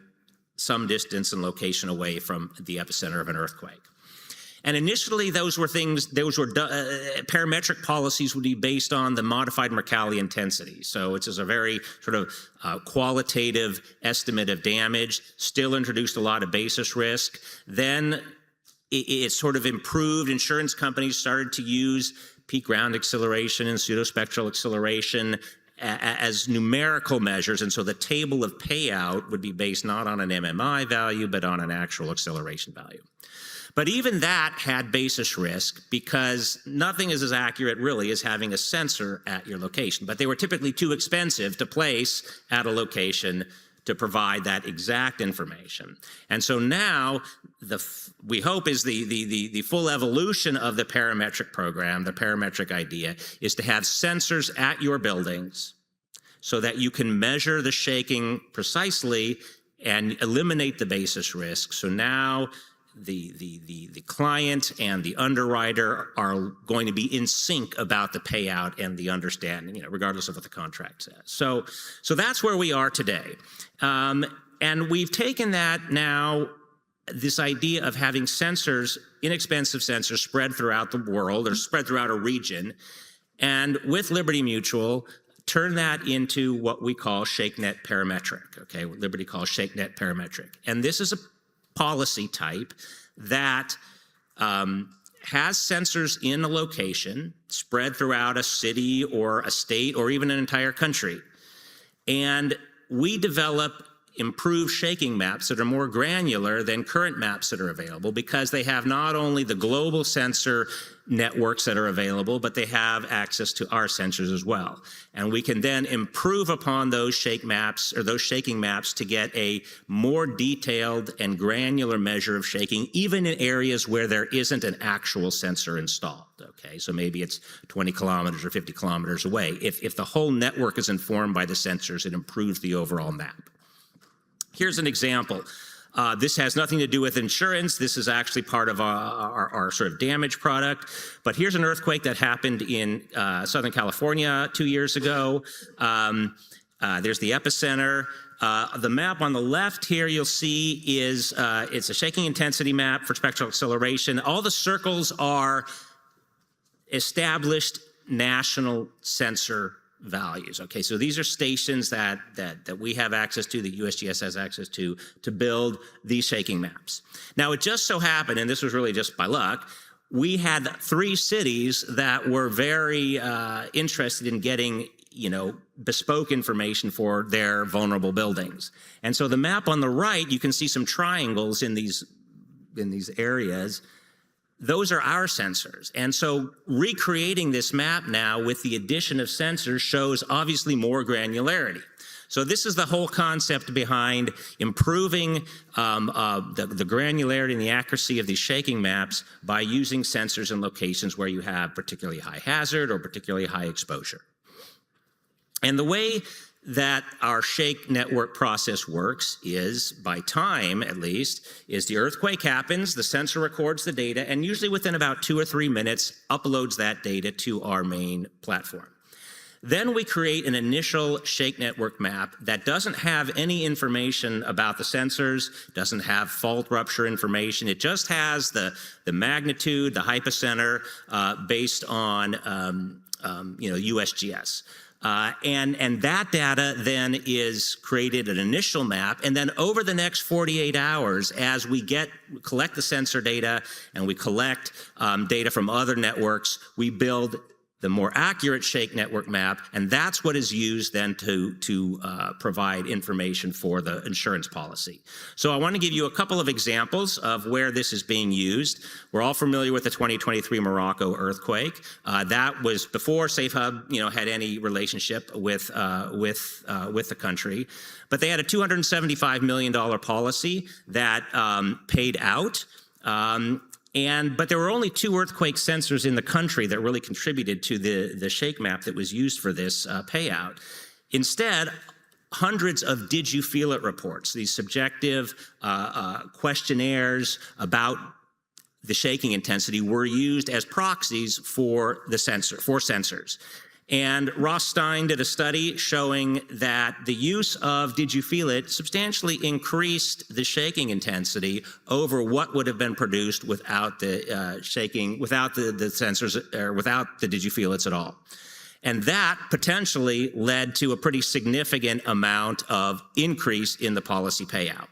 some distance and location away from the epicenter of an earthquake. And initially, parametric policies would be based on the modified Mercalli intensity. So it's a very sort of qualitative estimate of damage, still introduced a lot of basis risk. Then it sort of improved. Insurance companies started to use peak ground acceleration and pseudospectral acceleration as numerical measures. And so the table of payout would be based not on an MMI value, but on an actual acceleration value. But even that had basis risk because nothing is as accurate really as having a sensor at your location. But they were typically too expensive to place at a location to provide that exact information. And so now we hope is the full evolution of the parametric program, the parametric idea, is to have sensors at your buildings so that you can measure the shaking precisely and eliminate the basis risk. So now the client and the underwriter are going to be in sync about the payout and the understanding, you know, regardless of what the contract says. So that's where we are today. And we've taken that now, this idea of having sensors, inexpensive sensors spread throughout the world or spread throughout a region, and with Liberty Mutual, turn that into what we call ShakeNet parametric, okay, what Liberty calls ShakeNet parametric. And this is a policy type that has sensors in a location spread throughout a city or a state or even an entire country. And we develop improved shaking maps that are more granular than current maps that are available because they have not only the global sensor networks that are available, but they have access to our sensors as well. And we can then improve upon those shake maps or those shaking maps to get a more detailed and granular measure of shaking, even in areas where there isn't an actual sensor installed. Okay, so maybe it's 20 kilometers or 50 kilometers away. If the whole network is informed by the sensors, it improves the overall map. Here's an example. This has nothing to do with insurance. This is actually part of our sort of damage product. But here's an earthquake that happened in Southern California 2 years ago. There's the epicenter. The map on the left here you'll see is it's a shaking intensity map for spectral acceleration. All the circles are established national sensor values. Okay, so these are stations that we have access to, that USGS has access to build these shaking maps. Now, it just so happened, and this was really just by luck, we had 3 cities that were very interested in getting, you know, bespoke information for their vulnerable buildings. And so the map on the right, you can see some triangles in these areas. Those are our sensors. And so recreating this map now with the addition of sensors shows obviously more granularity. So this is the whole concept behind improving the granularity and the accuracy of these shaking maps by using sensors in locations where you have particularly high hazard or particularly high exposure. And the way that our shake network process works is, by time at least, is the earthquake happens, the sensor records the data, and usually within about 2 or 3 minutes uploads that data to our main platform. Then we create an initial shake network map that doesn't have any information about the sensors, doesn't have fault rupture information. It just has the magnitude, the hypocenter, based on USGS. And that data then is created an initial map, and then over the next 48 hours, as we collect the sensor data and we collect data from other networks, we build the more accurate shake network map, and that's what is used then to provide information for the insurance policy. So I want to give you a couple of examples of where this is being used. We're all familiar with the 2023 Morocco earthquake. That was before SafeHub, had any relationship with the country. But they had a $275 million policy that paid out. But there were only 2 earthquake sensors in the country that really contributed to the shake map that was used for this payout. Instead, hundreds of did you feel it reports, these subjective questionnaires about the shaking intensity, were used as proxies for sensors. And Ross Stein did a study showing that the use of Did You Feel It substantially increased the shaking intensity over what would have been produced without the shaking, without the sensors, or without the Did You Feel It's at all. And that potentially led to a pretty significant amount of increase in the policy payout.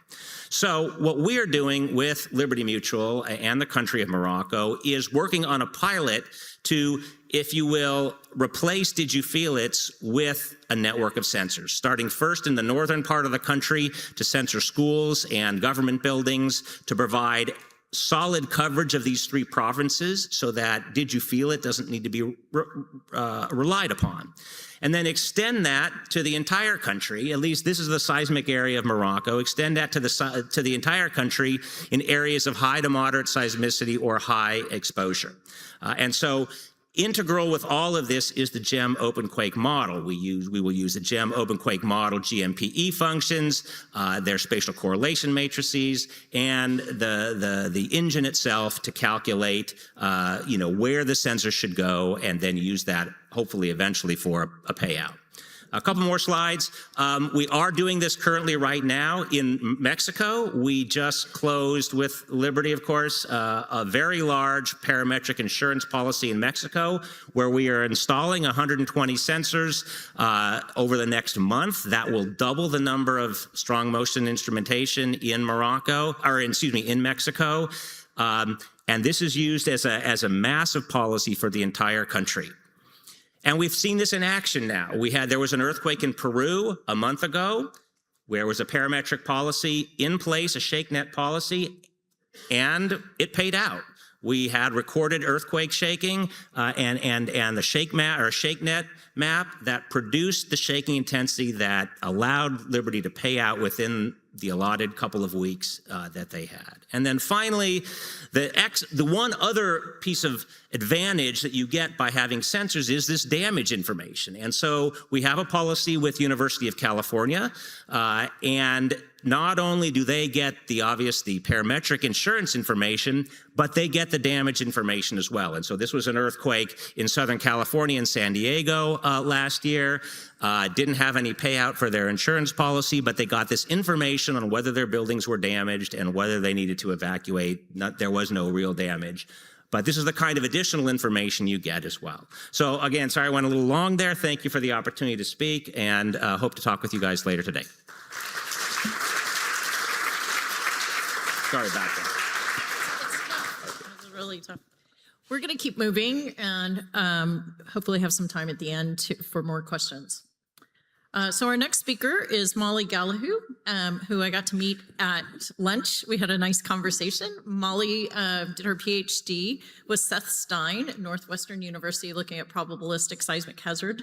So what we're doing with Liberty Mutual and the country of Morocco is working on a pilot to, if you will, replace Did You Feel It's with a network of sensors, starting first in the northern part of the country to sensor schools and government buildings to provide solid coverage of these 3 provinces so that Did You Feel It doesn't need to be relied upon. And then extend that to the entire country, at least this is the seismic area of Morocco, extend that to the entire country in areas of high to moderate seismicity or high exposure. And so integral with all of this is the GEM OpenQuake model. We will use the GEM OpenQuake model GMPE functions, their spatial correlation matrices, and the engine itself to calculate where the sensor should go, and then use that hopefully eventually for a payout. A couple more slides. We are doing this currently right now in Mexico. We just closed with Liberty, of course, a very large parametric insurance policy in Mexico where we are installing 120 sensors over the next month. That will double the number of strong motion instrumentation in in Mexico. And this is used as a massive policy for the entire country. And we've seen this in action now. There was an earthquake in Peru a month ago where there was a parametric policy in place, a ShakeNet policy, and it paid out. We had recorded earthquake shaking and the ShakeNet map that produced the shaking intensity that allowed Liberty to pay out within the allotted couple of weeks that they had. And then finally, the one other piece of advantage that you get by having sensors is this damage information. And so we have a policy with University of California, and not only do they get the parametric insurance information, but they get the damage information as well. And so this was an earthquake in Southern California in San Diego last year. Didn't have any payout for their insurance policy, but they got this information on whether their buildings were damaged and whether they needed to evacuate. There was no real damage. But this is the kind of additional information you get as well. So again, sorry I went a little long there. Thank you for the opportunity to speak, and hope to talk with you guys later today. Sorry about that. It was really tough. We're going to keep moving and hopefully have some time at the end for more questions. So our next speaker is Molly Gallahue, who I got to meet at lunch. We had a nice conversation. Molly did her PhD with Seth Stein at Northwestern University looking at probabilistic seismic hazard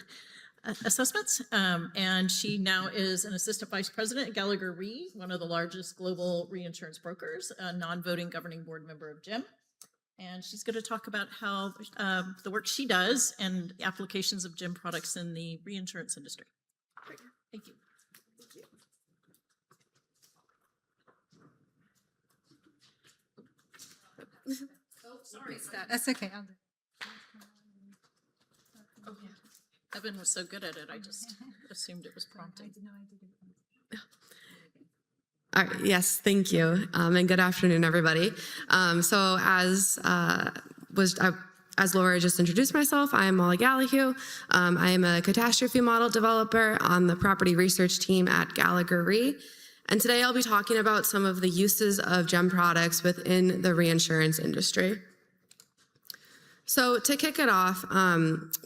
assessments. And she now is an assistant vice president at Gallagher Re, one of the largest global reinsurance brokers, a non-voting governing board member of GEM. And she's going to talk about how the work she does and the applications of GEM products in the reinsurance industry. Great. Thank you. Oh, sorry. That's okay. I'll do it. Oh, yeah. Evan was so good at it, I just assumed it was prompting. All right, yes, thank you, and good afternoon, everybody. So as Laura just introduced myself, I am Molly Gallahue. I am a catastrophe model developer on the property research team at Gallagher Re. And today I'll be talking about some of the uses of GEM products within the reinsurance industry. So to kick it off,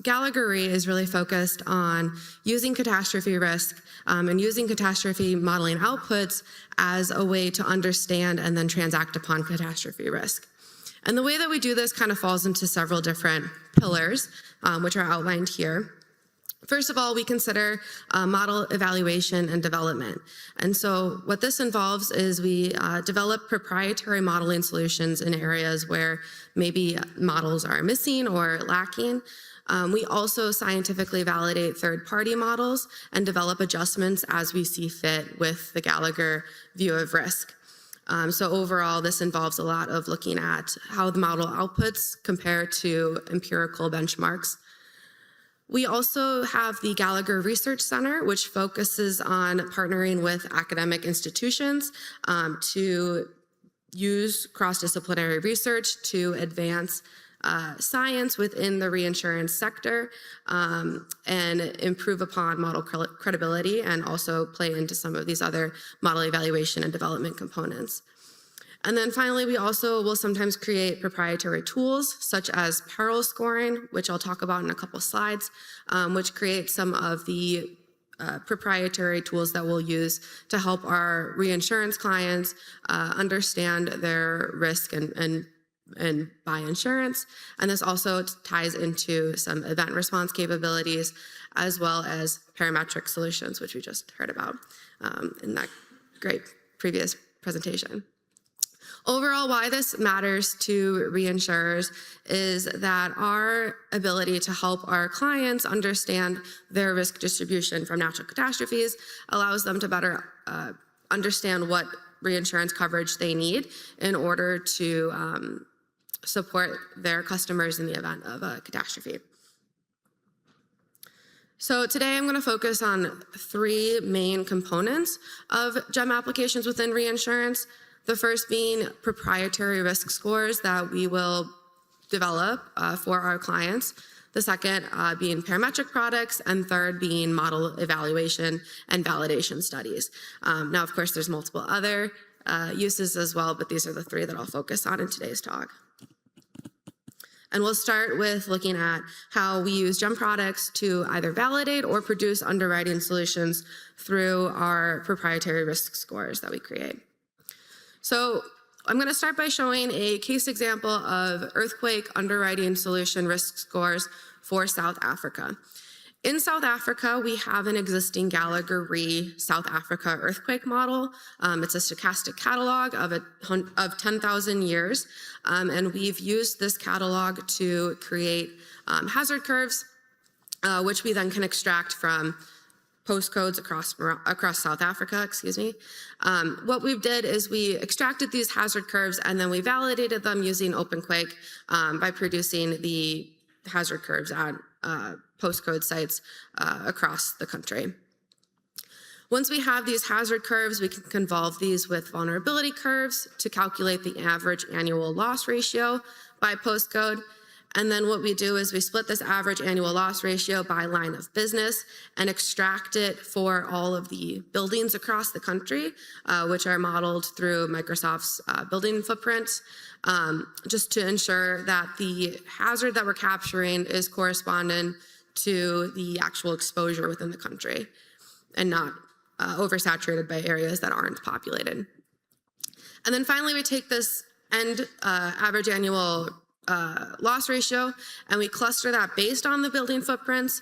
Gallagher Re is really focused on using catastrophe risk and using catastrophe modeling outputs as a way to understand and then transact upon catastrophe risk. And the way that we do this kind of falls into several different pillars, which are outlined here. First of all, we consider model evaluation and development. And so what this involves is we develop proprietary modeling solutions in areas where maybe models are missing or lacking. We also scientifically validate third-party models and develop adjustments as we see fit with the Gallagher view of risk. So overall, this involves a lot of looking at how the model outputs compare to empirical benchmarks. We also have the Gallagher Research Center, which focuses on partnering with academic institutions to use cross-disciplinary research to advance science within the reinsurance sector and improve upon model credibility and also play into some of these other model evaluation and development components. And then finally, we also will sometimes create proprietary tools such as peril scoring, which I'll talk about in a couple slides, which create some of the proprietary tools that we'll use to help our reinsurance clients understand their risk and buy insurance. And this also ties into some event response capabilities as well as parametric solutions, which we just heard about in that great previous presentation. Overall, why this matters to reinsurers is that our ability to help our clients understand their risk distribution from natural catastrophes allows them to better understand what reinsurance coverage they need in order to support their customers in the event of a catastrophe. So today I'm going to focus on three main components of GEM applications within reinsurance. The first being proprietary risk scores that we will develop for our clients. The second being parametric products, and third being model evaluation and validation studies. Now, of course, there's multiple other uses as well, but these are the three that I'll focus on in today's talk. And we'll start with looking at how we use GEM products to either validate or produce underwriting solutions through our proprietary risk scores that we create. So I'm going to start by showing a case example of earthquake underwriting solution risk scores for South Africa. In South Africa, we have an existing Gallagher Re South Africa earthquake model. It's a stochastic catalog of 10,000 years, and we've used this catalog to create hazard curves, which we then can extract from postcodes across South Africa, excuse me. What we did is we extracted these hazard curves and then we validated them using OpenQuake by producing the hazard curves at postcode sites across the country. Once we have these hazard curves, we can convolve these with vulnerability curves to calculate the average annual loss ratio by postcode. And then what we do is we split this average annual loss ratio by line of business and extract it for all of the buildings across the country, which are modeled through Microsoft's building footprints, just to ensure that the hazard that we're capturing is corresponding to the actual exposure within the country and not oversaturated by areas that aren't populated. And then finally, we take this average annual loss ratio, and we cluster that based on the building footprints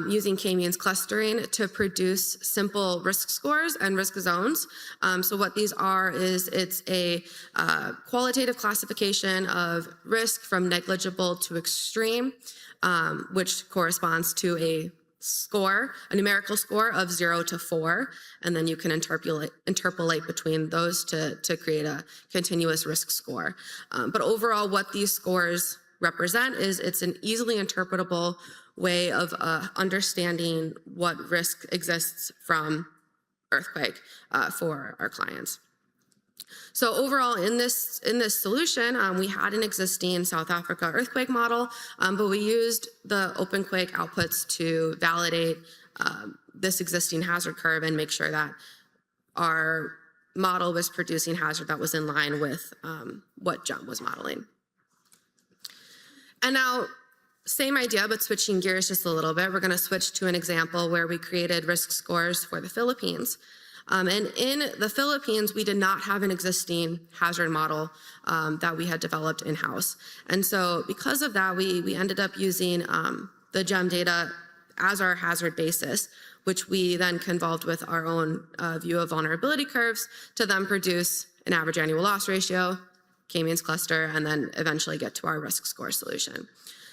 using K-means clustering to produce simple risk scores and risk zones. So what these are is it's a qualitative classification of risk from negligible to extreme, which corresponds to a numerical score of 0 to 4, and then you can interpolate between those to create a continuous risk score. But overall, what these scores represent is it's an easily interpretable way of understanding what risk exists from earthquake for our clients. So overall, in this solution, we had an existing South Africa earthquake model, but we used the OpenQuake outputs to validate this existing hazard curve and make sure that our model was producing hazard that was in line with what GEM was modeling. And now, same idea, but switching gears just a little bit. We're going to switch to an example where we created risk scores for the Philippines. And in the Philippines, we did not have an existing hazard model that we had developed in-house. And so because of that, we ended up using the GEM data as our hazard basis, which we then convolved with our own view of vulnerability curves to then produce an average annual loss ratio, K-means cluster, and then eventually get to our risk score solution.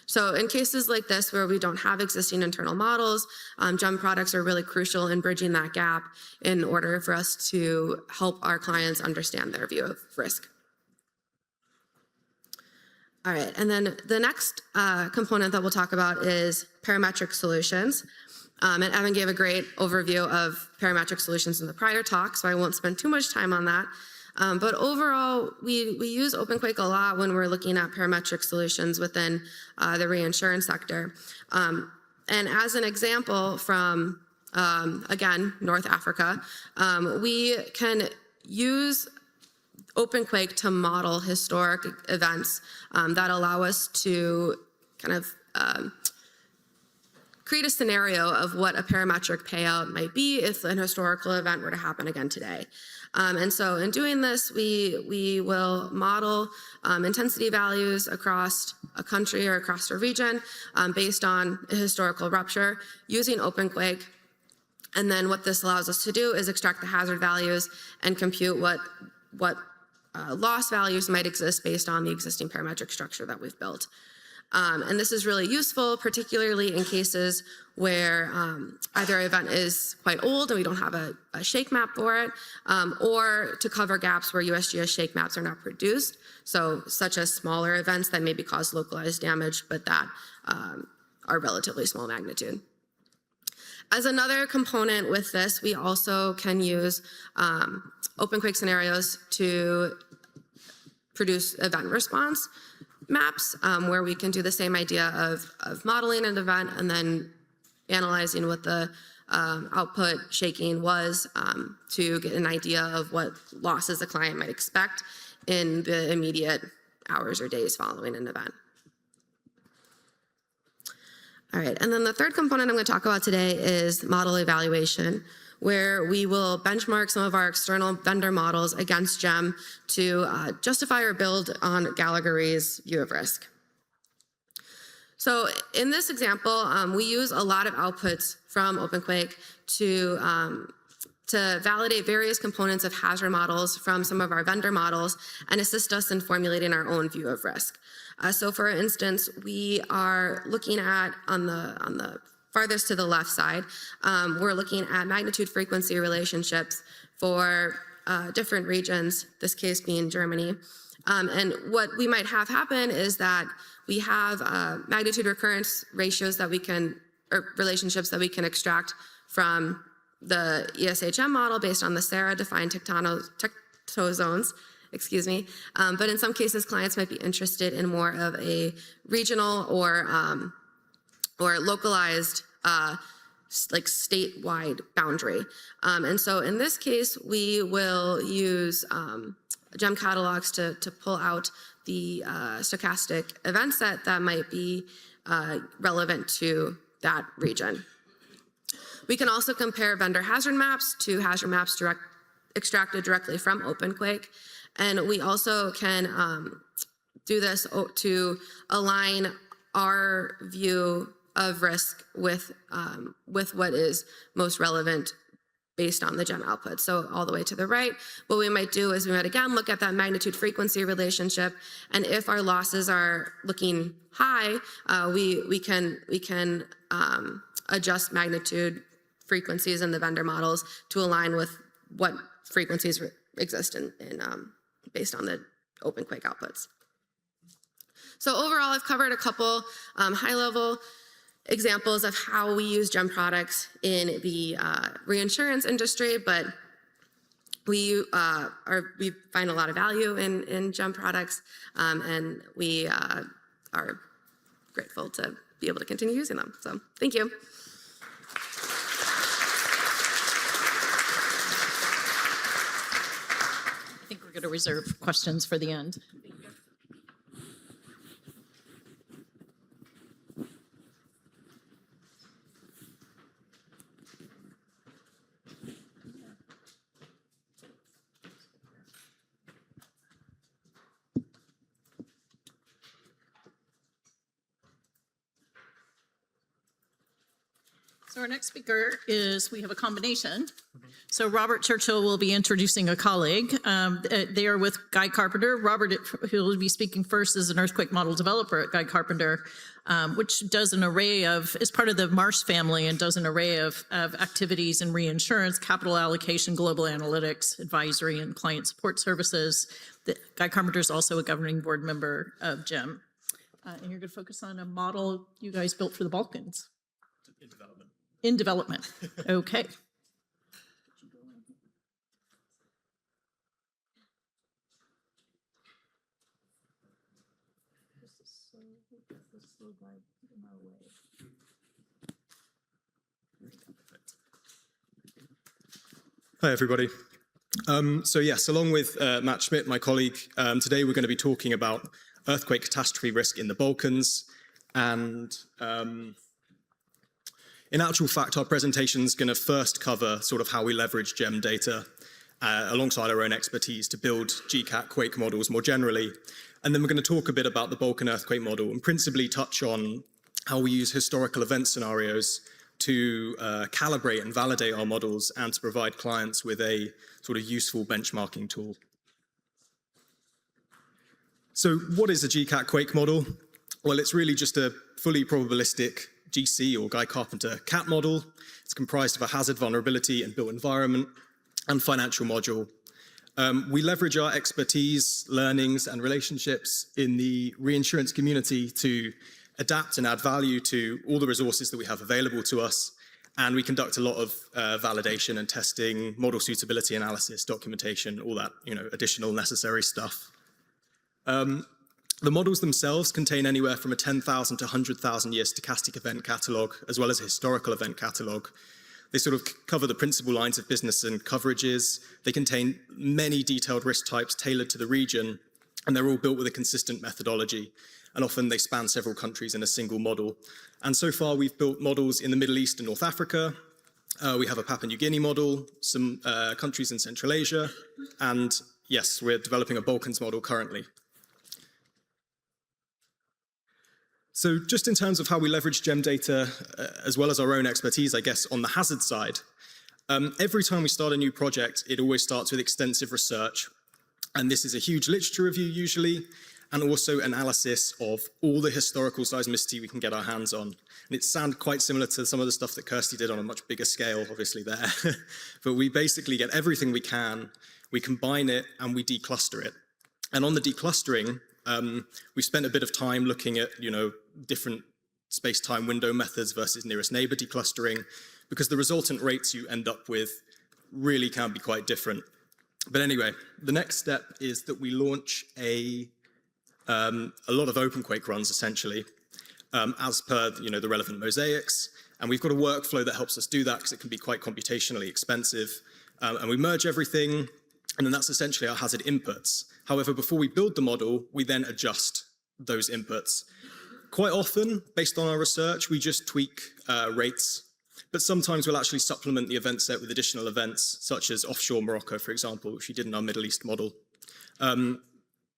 So in cases like this where we don't have existing internal models, GEM products are really crucial in bridging that gap in order for us to help our clients understand their view of risk. All right, and then the next component that we'll talk about is parametric solutions. And Evan gave a great overview of parametric solutions in the prior talk, so I won't spend too much time on that. But overall, we use OpenQuake a lot when we're looking at parametric solutions within the reinsurance sector. And as an example from, again, North Africa, we can use OpenQuake to model historic events that allow us to kind of create a scenario of what a parametric payout might be if an historical event were to happen again today. And so in doing this, we will model intensity values across a country or across a region based on a historical rupture using OpenQuake. And then what this allows us to do is extract the hazard values and compute what loss values might exist based on the existing parametric structure that we've built. And this is really useful, particularly in cases where either an event is quite old and we don't have a shake map for it, or to cover gaps where USGS shake maps are not produced, so such as smaller events that maybe cause localized damage, but that are relatively small magnitude. As another component with this, we also can use OpenQuake scenarios to produce event response maps, where we can do the same idea of modeling an event and then analyzing what the output shaking was to get an idea of what losses a client might expect in the immediate hours or days following an event. All right, and then the third component I'm going to talk about today is model evaluation, where we will benchmark some of our external vendor models against GEM to justify or build on Gallagher Re's view of risk. So in this example, we use a lot of outputs from OpenQuake to validate various components of hazard models from some of our vendor models and assist us in formulating our own view of risk. So for instance, we are looking at, on the farthest to the left side, we're looking at magnitude frequency relationships for different regions, this case being Germany. And what we might have happen is that we have magnitude recurrence ratios that we can, or relationships that we can extract from the ESHM model based on the SARA-defined tectozones, excuse me. But in some cases, clients might be interested in more of a regional or localized, like statewide boundary. And so in this case, we will use GEM catalogs to pull out the stochastic event set that might be relevant to that region. We can also compare vendor hazard maps to hazard maps extracted directly from OpenQuake. And we also can do this to align our view of risk with what is most relevant based on the GEM output. So all the way to the right, what we might do is we might again look at that magnitude frequency relationship, and if our losses are looking high, we can adjust magnitude frequencies in the vendor models to align with what frequencies exist based on the OpenQuake outputs. So overall, I've covered a couple high-level examples of how we use GEM products in the reinsurance industry, but we find a lot of value in GEM products, and we are grateful to be able to continue using them. So thank you. I think we're going to reserve questions for the end. So our next speaker is, we have a combination. So Robert Churchill will be introducing a colleague. They are with Guy Carpenter. Robert, who will be speaking first, is an earthquake model developer at Guy Carpenter, which does an array of, is part of the Marsh family and does an array of activities in reinsurance, capital allocation, global analytics, advisory, and client support services. Guy Carpenter is also a governing board member of GEM. And you're going to focus on a model you guys built for the Balkans. In development. In development. Okay. Hi, everybody. So yes, along with Matt Schmidt, my colleague, today we're going to be talking about earthquake catastrophe risk in the Balkans. And in actual fact, our presentation is going to first cover sort of how we leverage GEM data alongside our own expertise to build GCAT quake models more generally. And then we're going to talk a bit about the Balkan earthquake model and principally touch on how we use historical event scenarios to calibrate and validate our models and to provide clients with a sort of useful benchmarking tool. So what is a GCAT quake model? Well, it's really just a fully probabilistic GC or Guy Carpenter CAT model. It's comprised of a hazard, vulnerability, and built environment and financial module. We leverage our expertise, learnings, and relationships in the reinsurance community to adapt and add value to all the resources that we have available to us. And we conduct a lot of validation and testing, model suitability analysis, documentation, all that, additional necessary stuff. The models themselves contain anywhere from a 10,000 to 100,000 year stochastic event catalog, as well as a historical event catalog. They sort of cover the principal lines of business and coverages. They contain many detailed risk types tailored to the region, and they're all built with a consistent methodology. And often they span several countries in a single model. And so far we've built models in the Middle East and North Africa. We have a Papua New Guinea model, some countries in Central Asia, and yes, we're developing a Balkans model currently. So just in terms of how we leverage GEM data, as well as our own expertise, I guess, on the hazard side, every time we start a new project, it always starts with extensive research. And this is a huge literature review usually, and also analysis of all the historical seismicity we can get our hands on. And it sounds quite similar to some of the stuff that Kirsty did on a much bigger scale, obviously there. But we basically get everything we can, we combine it, and we decluster it. And on the declustering, we spent a bit of time looking at, different space-time window methods versus nearest neighbor declustering, because the resultant rates you end up with really can be quite different. But anyway, the next step is that we launch a lot of OpenQuake runs, essentially, as per the relevant mosaics. And we've got a workflow that helps us do that because it can be quite computationally expensive. And we merge everything, and then that's essentially our hazard inputs. However, before we build the model, we then adjust those inputs. Quite often, based on our research, we just tweak rates. But sometimes we'll actually supplement the event set with additional events, such as offshore Morocco, for example, which we did in our Middle East model. On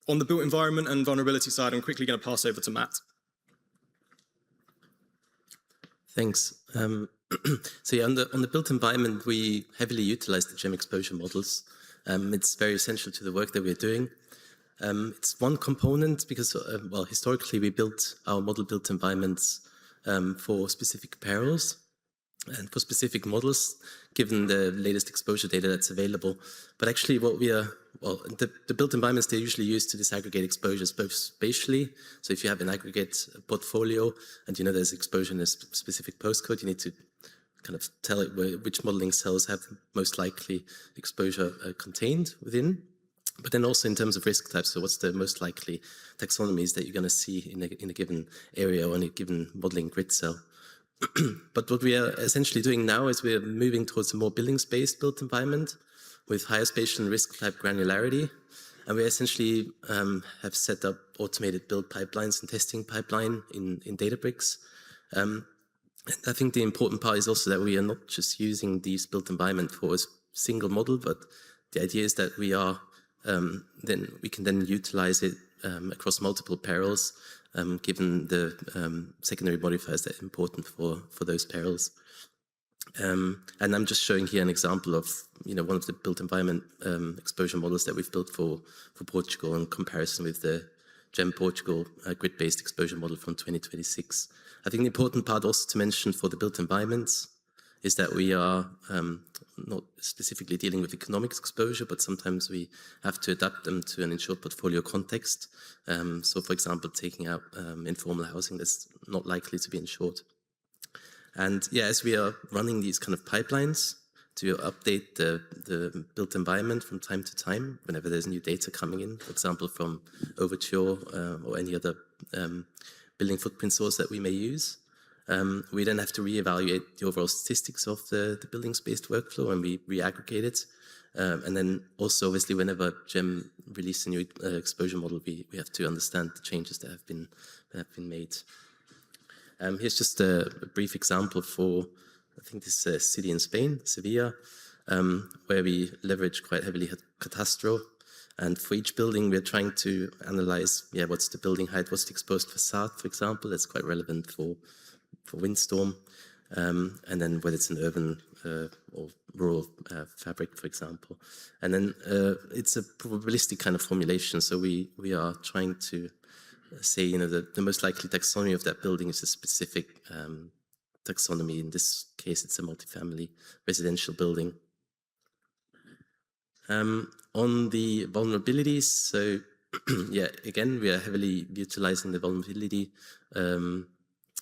the built environment and vulnerability side, I'm quickly going to pass over to Matt. Thanks. So yeah, on the built environment, we heavily utilize the GEM exposure models. It's very essential to the work that we're doing. It's one component because, well, historically we built our model-built environments for specific perils and for specific models, given the latest exposure data that's available. But actually what we are, well, the built environments, they're usually used to disaggregate exposures both spatially. So if you have an aggregate portfolio and there's exposure in a specific postcode, you need to kind of tell it which modeling cells have most likely exposure contained within. But then also in terms of risk types, so what's the most likely taxonomies that you're going to see in a given area or in a given modeling grid cell. But what we are essentially doing now is we're moving towards a more buildings-based built environment with higher spatial and risk type granularity. And we essentially have set up automated build pipelines and testing pipeline in Databricks. I think the important part is also that we are not just using these built environment for a single model, but the idea is that we are then we can then utilize it across multiple perils, given the secondary modifiers that are important for those perils. And I'm just showing here an example of one of the built environment exposure models that we've built for Portugal in comparison with the GEM Portugal grid-based exposure model from 2026. I think the important part also to mention for the built environments is that we are not specifically dealing with economic exposure, but sometimes we have to adapt them to an insured portfolio context. So, for example, taking out informal housing that's not likely to be insured. And yeah, as we are running these kind of pipelines to update the built environment from time to time, whenever there's new data coming in, for example, from Auditorium or any other building footprint source that we may use, we then have to reevaluate the overall statistics of the buildings-based workflow, and we re-aggregate it. And then also, obviously, whenever GEM releases a new exposure model, we have to understand the changes that have been made. Here's just a brief example for, I think this is a city in Spain, Sevilla, where we leverage quite heavily Catastro. And for each building, we're trying to analyze, what's the building height, what's the exposed facade, for example. That's quite relevant for windstorm. And then whether it's an urban or rural fabric, for example. And then it's a probabilistic kind of formulation. So we are trying to say, the most likely taxonomy of that building is a specific taxonomy. In this case, it's a multifamily residential building. On the vulnerabilities, so again, we are heavily utilizing the vulnerability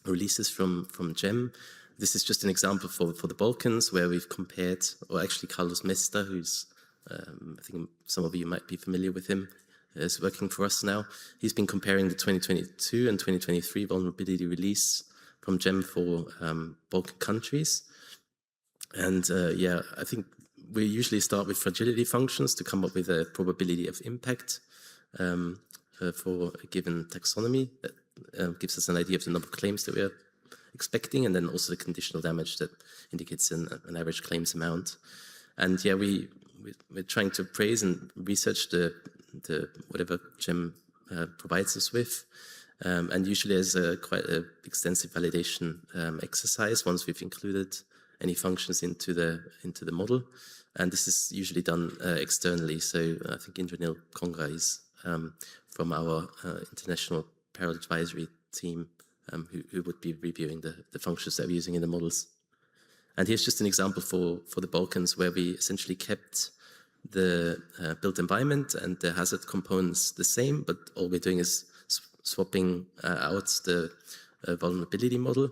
releases from GEM. This is just an example for the Balkans, where we've compared, or actually Carlos Mesta, who's, I think some of you might be familiar with him, is working for us now. He's been comparing the 2022 and 2023 vulnerability release from GEM for Balkan countries. And I think we usually start with fragility functions to come up with a probability of impact for a given taxonomy that gives us an idea of the number of claims that we are expecting, and then also the conditional damage that indicates an average claims amount. And we're trying to appraise and research the whatever GEM provides us with. And usually there's quite an extensive validation exercise once we've included any functions into the model. And this is usually done externally. So I think Indranil Konga is from our international parallel advisory team who would be reviewing the functions that we're using in the models. And here's just an example for the Balkans, where we essentially kept the built environment and the hazard components the same, but all we're doing is swapping out the vulnerability model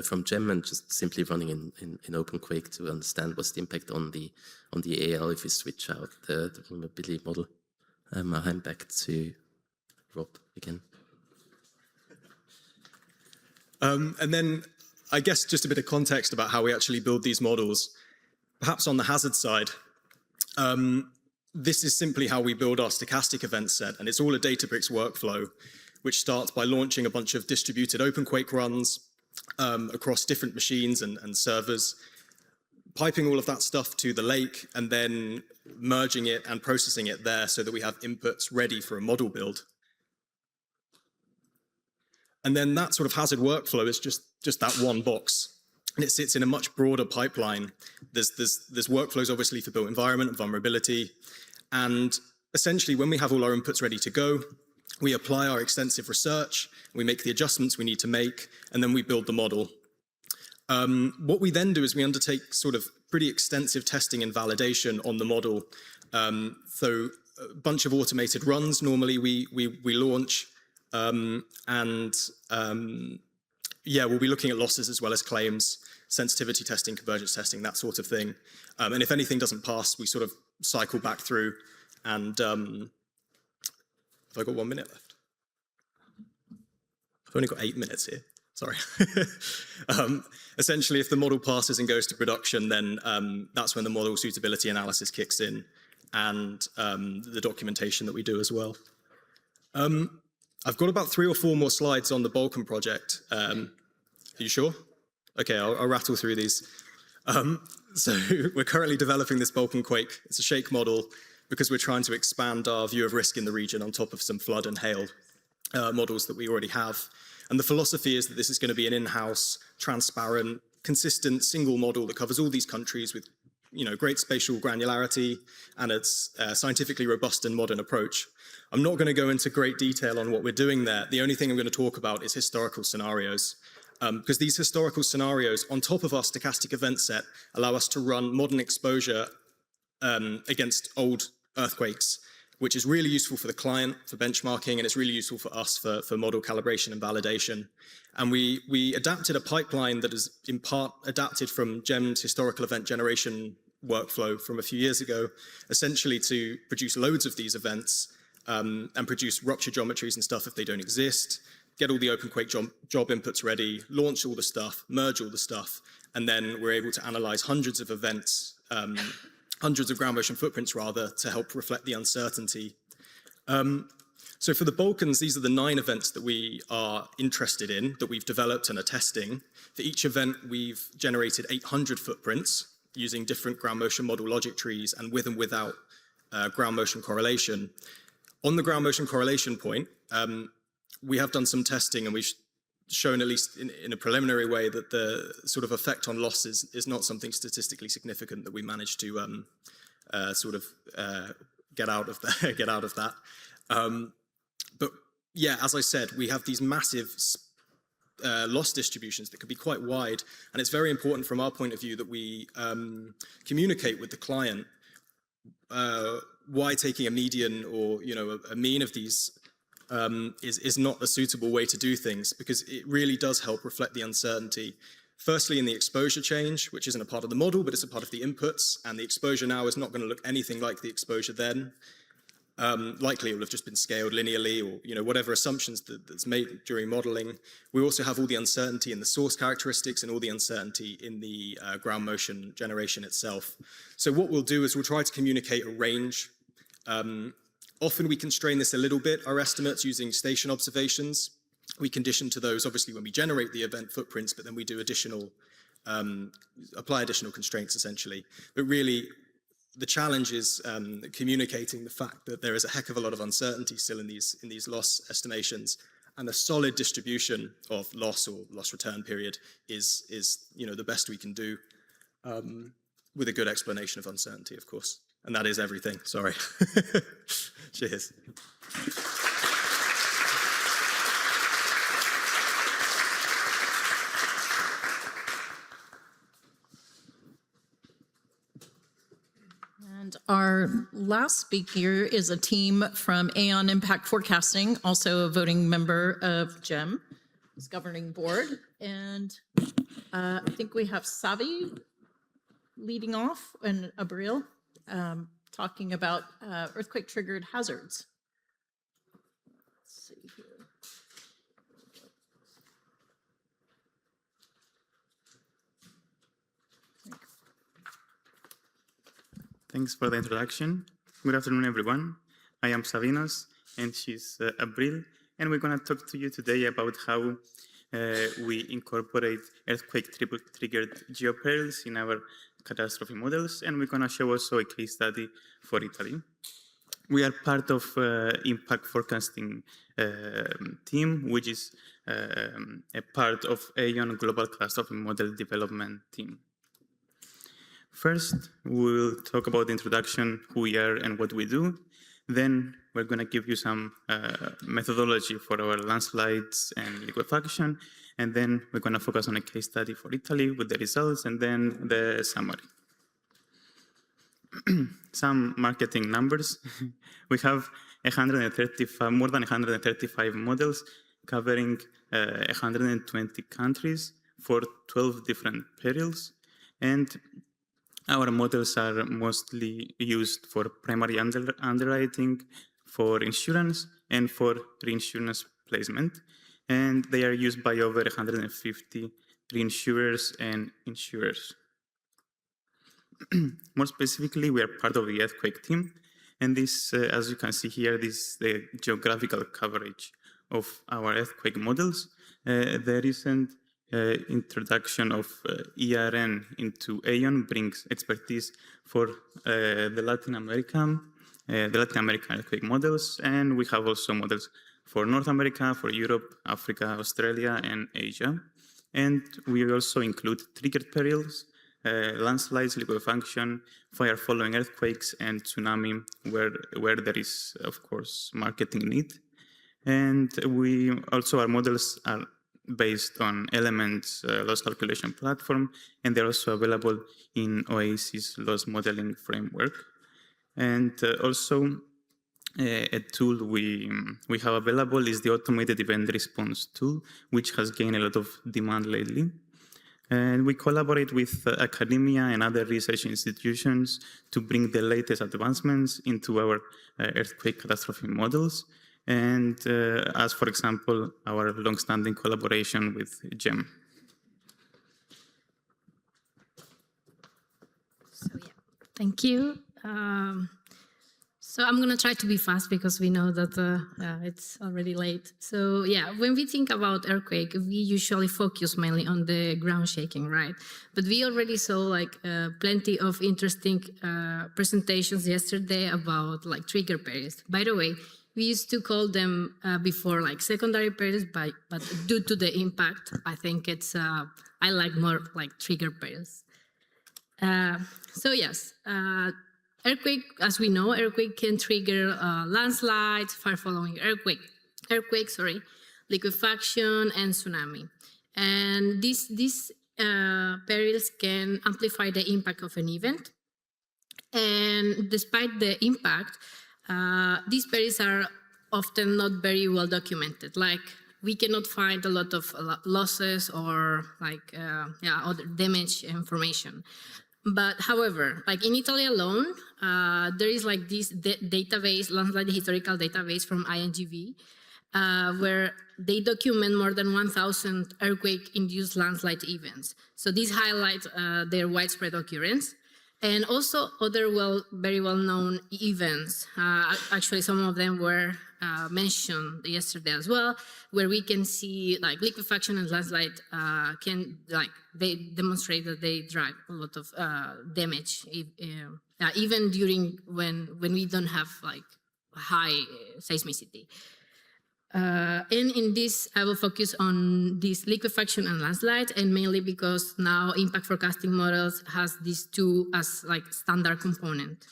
from GEM and just simply running in OpenQuake to understand what's the impact on the AL if we switch out the vulnerability model. I'll hand back to Rob again. And then I guess just a bit of context about how we actually build these models. Perhaps on the hazard side, this is simply how we build our stochastic event set, and it's all a Databricks workflow, which starts by launching a bunch of distributed OpenQuake runs across different machines and servers, piping all of that stuff to the lake, and then merging it and processing it there so that we have inputs ready for a model build. And then that sort of hazard workflow is just that one box. And it sits in a much broader pipeline. There's workflows, obviously, for built environment and vulnerability. And essentially, when we have all our inputs ready to go, we apply our extensive research, we make the adjustments we need to make, and then we build the model. What we then do is we undertake sort of pretty extensive testing and validation on the model. So a bunch of automated runs normally we launch. We'll be looking at losses as well as claims, sensitivity testing, convergence testing, that sort of thing. And if anything doesn't pass, we sort of cycle back through. And have I got 1 minute left? I've only got 8 minutes here. Sorry. Essentially, if the model passes and goes to production, then that's when the model suitability analysis kicks in, and the documentation that we do as well. I've got about 3 or 4 more slides on the Balkan project. Are you sure? Okay, I'll rattle through these. So we're currently developing this OpenQuake. It's a shake model because we're trying to expand our view of risk in the region on top of some flood and hail models that we already have. And the philosophy is that this is going to be an in-house, transparent, consistent single model that covers all these countries with great spatial granularity, and it's a scientifically robust and modern approach. I'm not going to go into great detail on what we're doing there. The only thing I'm going to talk about is historical scenarios, because these historical scenarios, on top of our stochastic event set, allow us to run modern exposure against old earthquakes, which is really useful for the client for benchmarking, and it's really useful for us for model calibration and validation. And we adapted a pipeline that is in part adapted from GEM's historical event generation workflow from a few years ago, essentially to produce loads of these events and produce rupture geometries and stuff if they don't exist, get all the OpenQuake job inputs ready, launch all the stuff, merge all the stuff, and then we're able to analyze hundreds of events, hundreds of ground motion footprints rather, to help reflect the uncertainty. So for the Balkans, these are the 9 events that we are interested in, that we've developed and are testing. For each event, we've generated 800 footprints using different ground motion model logic trees and with and without ground motion correlation. On the ground motion correlation point, we have done some testing, and we've shown, at least in a preliminary way, that the sort of effect on loss is not something statistically significant that we managed to get out of that. But yeah, as I said, we have these massive loss distributions that could be quite wide, and it's very important from our point of view that we communicate with the client why taking a median or a mean of these is not a suitable way to do things, because it really does help reflect the uncertainty. Firstly, in the exposure change, which isn't a part of the model, but it's a part of the inputs, and the exposure now is not going to look anything like the exposure then. Likely it will have just been scaled linearly, or whatever assumptions that's made during modeling. We also have all the uncertainty in the source characteristics and all the uncertainty in the ground motion generation itself. So what we'll do is we'll try to communicate a range. Often we constrain this a little bit, our estimates, using station observations. We condition to those, obviously, when we generate the event footprints, but then we do apply additional constraints, essentially. But really, the challenge is communicating the fact that there is a heck of a lot of uncertainty still in these loss estimations, and a solid distribution of loss or loss return period is the best we can do, with a good explanation of uncertainty, of course. And that is everything. Sorry. Cheers. And our last speaker is a team from Aon Impact Forecasting, also a voting member of GEM, its governing board. And I think we have Savi leading off, and Abril talking about earthquake-triggered hazards. Let's see here. Thanks for the introduction. Good afternoon, everyone. I am Savinos, and she's Abril, and we're going to talk to you today about how we incorporate earthquake-triggered geoperils in our catastrophe models, and we're going to show also a case study for Italy. We are part of Impact Forecasting team, which is a part of Aon Global Catastrophe Model Development team. First, we'll talk about the introduction, who we are and what we do. Then we're going to give you some methodology for our landslides and liquefaction. And then we're going to focus on a case study for Italy with the results and then the summary. Some marketing numbers. We have more than 135 models covering 120 countries for 12 different perils. And our models are mostly used for primary underwriting, for insurance, and for reinsurance placement. And they are used by over 150 reinsurers and insurers. More specifically, we are part of the earthquake team. And this, as you can see here, this is the geographical coverage of our earthquake models. The recent introduction of ERN into Aon brings expertise for the Latin American earthquake models, and we have also models for North America, for Europe, Africa, Australia, and Asia. And we also include triggered perils, landslides, liquefaction, fire following earthquakes, and tsunami, where there is, of course, marketing need. And our models are based on Elements loss calculation platform, and they're also available in Oasis loss modeling framework. And also, a tool we have available is the automated event response tool, which has gained a lot of demand lately. And we collaborate with academia and other research institutions to bring the latest advancements into our earthquake catastrophe models. And as, for example, our long-standing collaboration with GEM. So yeah, thank you. So I'm going to try to be fast because we know that it's already late. So yeah, when we think about earthquake, we usually focus mainly on the ground shaking, right? But we already saw like plenty of interesting presentations yesterday about like trigger periods. By the way, we used to call them before like secondary periods, but due to the impact, I think it's, I like more like trigger periods. So yes, earthquake, as we know, earthquake can trigger landslides, fire-following earthquake, liquefaction, and tsunami. And these perils can amplify the impact of an event. And despite the impact, these perils are often not very well documented. Like, we cannot find a lot of losses or like other damage information. But however, like in Italy alone, there is like this database, landslide historical database from INGV, where they document more than 1,000 earthquake-induced landslide events. So these highlight their widespread occurrence. And also other very well-known events. Actually, some of them were mentioned yesterday as well, where we can see like liquefaction and landslide they demonstrate that they drive a lot of damage, even during when we don't have like high seismicity. And in this, I will focus on this liquefaction and landslide, and mainly because now impact forecasting models has these two as like standard component.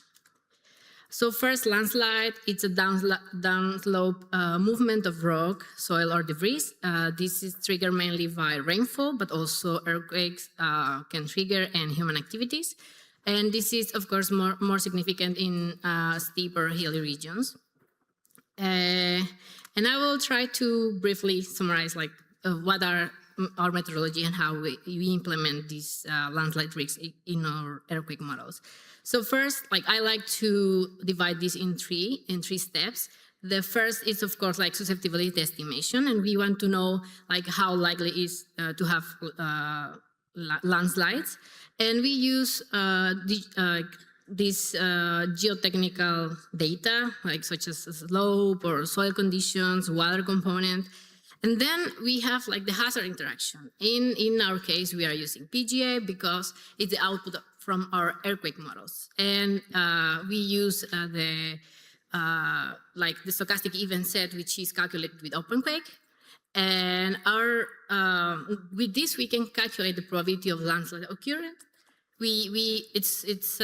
So first, landslide, it's a downslope movement of rock, soil, or debris. This is triggered mainly by rainfall, but also earthquakes can trigger and human activities. And this is, of course, more significant in steep or hilly regions. And I will try to briefly summarize like what are our methodology and how we implement these landslide risks in our earthquake models. So first, like I like to divide this in three steps. The first is, of course, like susceptibility estimation, and we want to know like how likely is to have landslides. And we use this geotechnical data, like such as slope or soil conditions, water component. And then we have like the hazard interaction. In our case, we are using PGA because it's the output from our earthquake models. And we use the stochastic event set, which is calculated with OpenQuake. And with this, we can calculate the probability of landslide occurrence. It's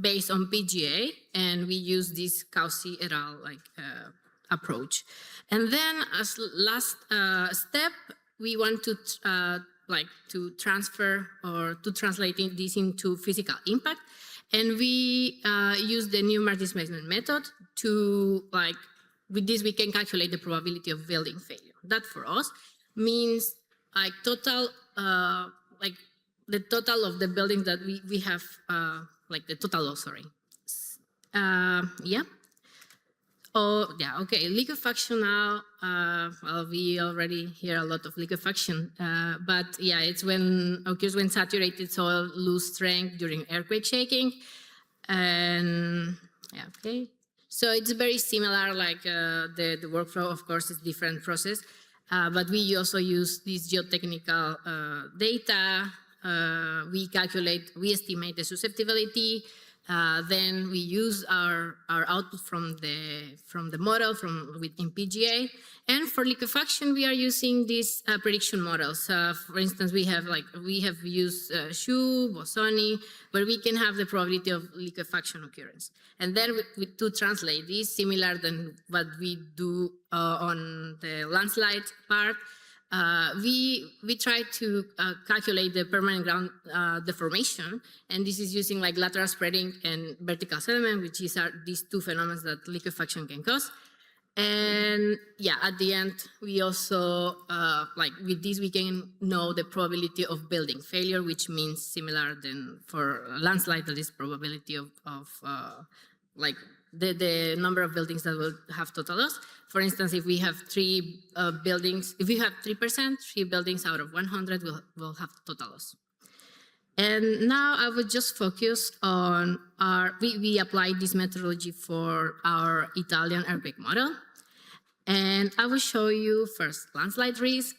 based on PGA, and we use this Cauchy et al. Approach. And then as last step, we want to transfer or to translate this into physical impact. And we use the Newmark displacement method to with this we can calculate the probability of building failure. That for us means total the total of the buildings that we have, the total loss, sorry. Yeah. Oh, yeah, okay, liquefaction now, well, we already hear a lot of liquefaction, but yeah, it's occurs when saturated soil lose strength during earthquake shaking, and yeah, okay. So it's very similar, the workflow, of course, is different process, but we also use this geotechnical data. We estimate the susceptibility, Then we use our output from the model within PGA. And for liquefaction, we are using these prediction models. For instance, we have used Shu, Bosoni, where we can have the probability of liquefaction occurrence. And then to translate this, similar than what we do on the landslide part, we try to calculate the permanent ground deformation, and this is using like lateral spreading and vertical settlement, which are these two phenomena that liquefaction can cause. And yeah, at the end, we also, with this, we can know the probability of building failure, which means similar than for landslide, that is probability of the number of buildings that will have total loss. For instance, if we have 3 buildings, if we have 3%, 3 buildings out of 100 will have total loss. And now I would just focus on we applied this methodology for our Italian earthquake model. And I will show you first landslide risk.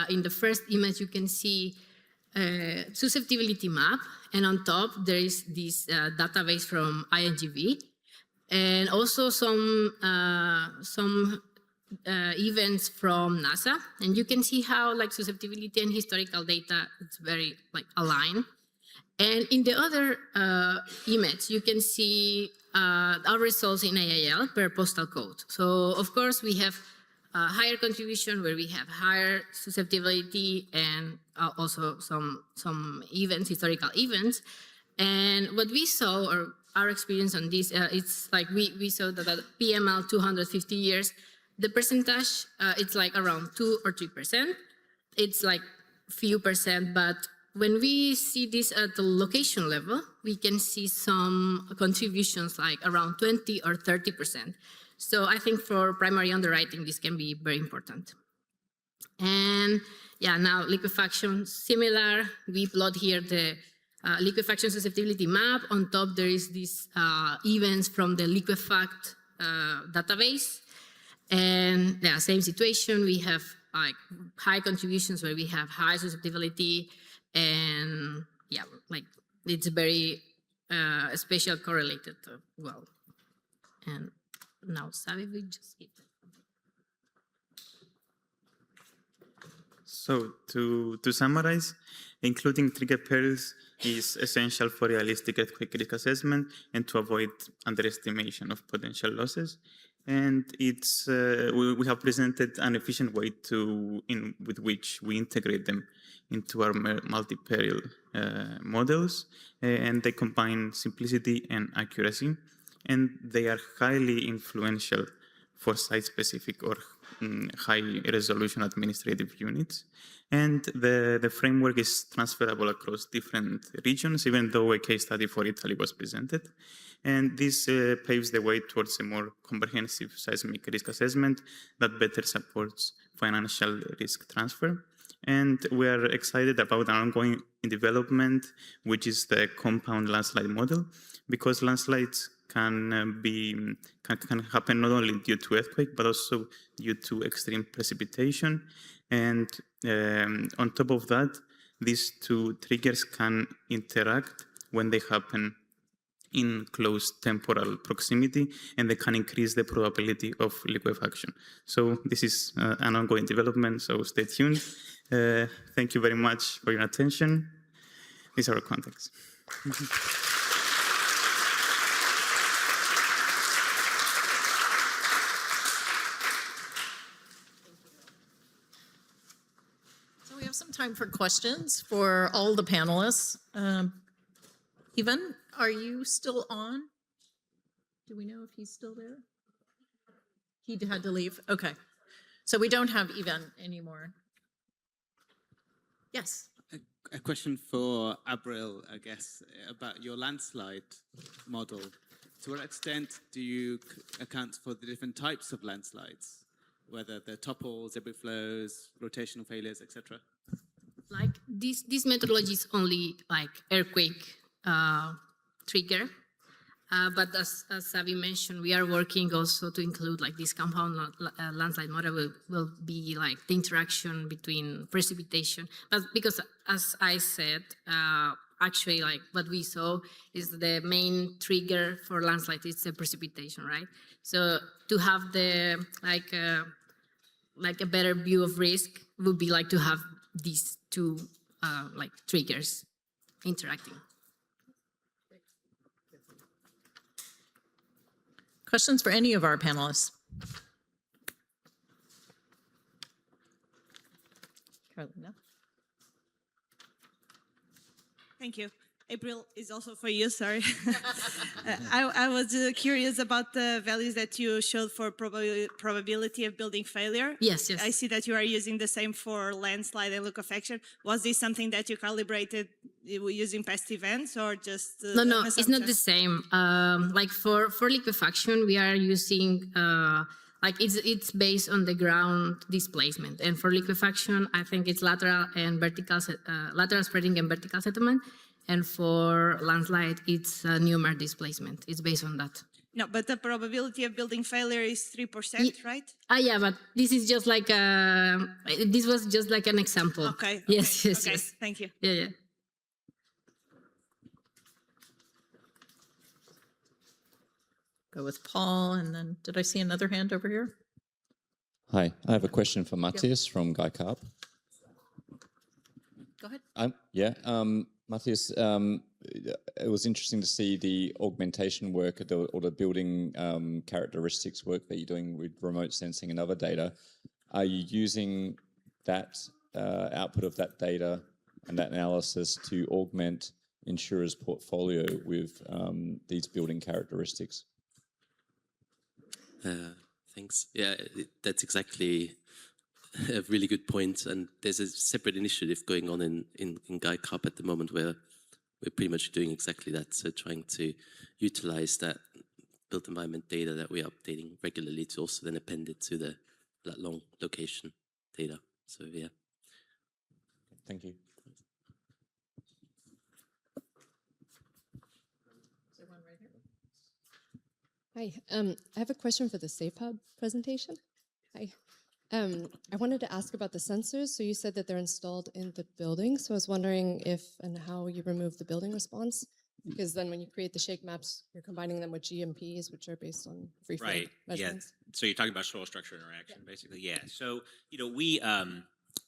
In the first image, you can see susceptibility map. And on top, there is this database from INGV. And also some events from NASA. And you can see how susceptibility and historical data, it's very aligned. And in the other image, you can see our results in AIL per postal code. So of course we have a higher contribution where we have higher susceptibility and also some events, historical events. And what we saw, or our experience on this, it's we saw that at PML 250 years, the percentage, it's around 2 or 3%. It's few percent, but when we see this at the location level, we can see some contributions around 20 or 30%. So I think for primary underwriting, this can be very important. And yeah, now liquefaction, similar. We plot here the liquefaction susceptibility map. On top, there is these events from the liquefact database. And yeah, same situation. We have high contributions where we have high susceptibility. And yeah, it's very spatial correlated well. And now, Savi, we just hit. So to summarize, including trigger perils is essential for realistic earthquake risk assessment and to avoid underestimation of potential losses. And it's we have presented an efficient way with which we integrate them into our multi-peril models, and they combine simplicity and accuracy, and they are highly influential for site-specific or high-resolution administrative units. And the framework is transferable across different regions, even though a case study for Italy was presented. And this paves the way towards a more comprehensive seismic risk assessment that better supports financial risk transfer. And we are excited about an ongoing development, which is the compound landslide model, because landslides can happen not only due to earthquake, but also due to extreme precipitation. And on top of that, these two triggers can interact when they happen in close temporal proximity, and they can increase the probability of liquefaction. So this is an ongoing development, so stay tuned. Thank you very much for your attention. These are our contacts. So we have some time for questions for all the panelists. Ivan, are you still on? Do we know if he's still there? He had to leave. Okay. So we don't have Ivan anymore. Yes. A question for Abril, I guess, about your landslide model. To what extent do you account for the different types of landslides, whether they're topples, debris flows, rotational failures, etc.? This methodology is only earthquake trigger. But as Savi mentioned, we are working also to include this compound landslide model will be the interaction between precipitation. But because, as I said, actually, like what we saw is the main trigger for landslide is the precipitation, right? So to have the like a better view of risk would be like to have these two like triggers interacting. Questions for any of our panelists? Carolina? Thank you. April is also for you, sorry. I was curious about the values that you showed for probability of building failure. Yes, yes. I see that you are using the same for landslide and liquefaction. Was this something that you calibrated using past events or just No, it's not the same. Like for liquefaction, we are using like it's based on the ground displacement, and for liquefaction, I think it's lateral and vertical, lateral spreading and vertical settlement. And for landslide, it's Newmar displacement. It's based on that. No, but the probability of building failure is 3%, right? Yeah, but this is just like this was just like an example. Okay. Yes, yes, okay. yes. Thank you. Yeah, yeah. Go with Paul, and then did I see another hand over here? Hi, I have a question for Matthias from Guy Carp. Go ahead. Matthias, it was interesting to see the augmentation work or the building characteristics work that you're doing with remote sensing and other data. Are you using that output of that data and that analysis to augment insurers' portfolio with these building characteristics? Thanks. Yeah, that's exactly a really good point. And there's a separate initiative going on in Guy Carp at the moment where we're pretty much doing exactly that. So trying to utilize that built environment data that we're updating regularly to also then append it to that long location data. So yeah. Thank you. Hi, I have a question for the Safe Hub presentation. Hi. I wanted to ask about the sensors. So you said that they're installed in the building. So I was wondering if and how you remove the building response, because then when you create the shake maps, you're combining them with GMPs, which are based on free flow measurements. Yeah. So you're talking about soil structure interaction, basically. Yeah. So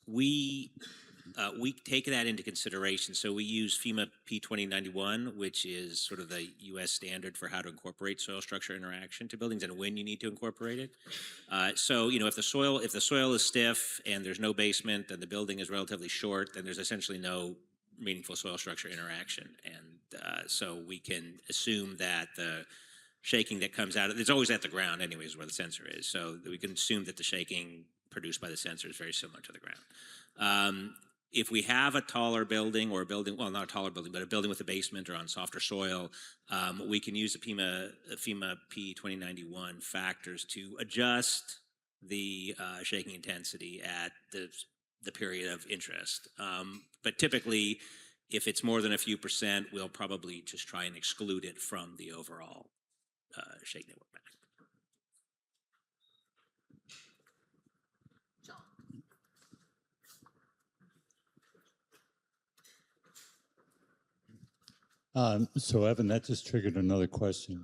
we take that into consideration. So we use FEMA P2091, which is sort of the U.S. standard for how to incorporate soil structure interaction to buildings and when you need to incorporate it. So if the soil is stiff and there's no basement and the building is relatively short, then there's essentially no meaningful soil structure interaction. And so we can assume that the shaking that comes out, it's always at the ground anyways where the sensor is. So we can assume that the shaking produced by the sensor is very similar to the ground. If we have a taller building or a building, well, not a taller building, but a building with a basement or on softer soil, we can use the FEMA P2091 factors to adjust the shaking intensity at the period of interest. But typically, if it's more than a few percent, we'll probably just try and exclude it from the overall shake network map. So Evan, that just triggered another question.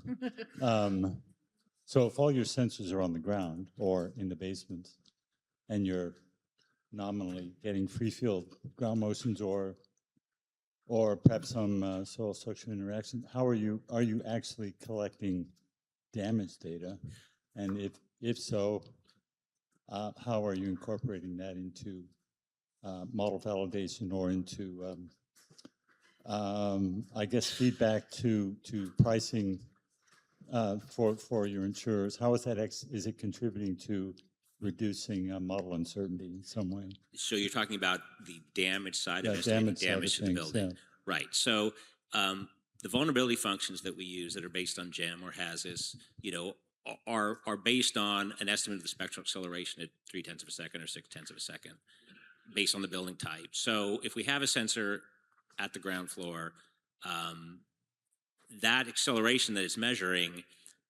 So if all your sensors are on the ground or in the basement and you're nominally getting free field ground motions or perhaps some soil structure interaction, how are you actually collecting damage data? And if so, how are you incorporating that into model validation or into I guess feedback to pricing for your insurers? How is that? Is it contributing to reducing model uncertainty in some way? So you're talking about the damage side of damage to the building, yeah. Right? So the vulnerability functions that we use that are based on GEM or HAZIS, are based on an estimate of the spectral acceleration at 0.3 of a second or 0.6 of a second, based on the building type. So if we have a sensor at the ground floor, that acceleration that it's measuring,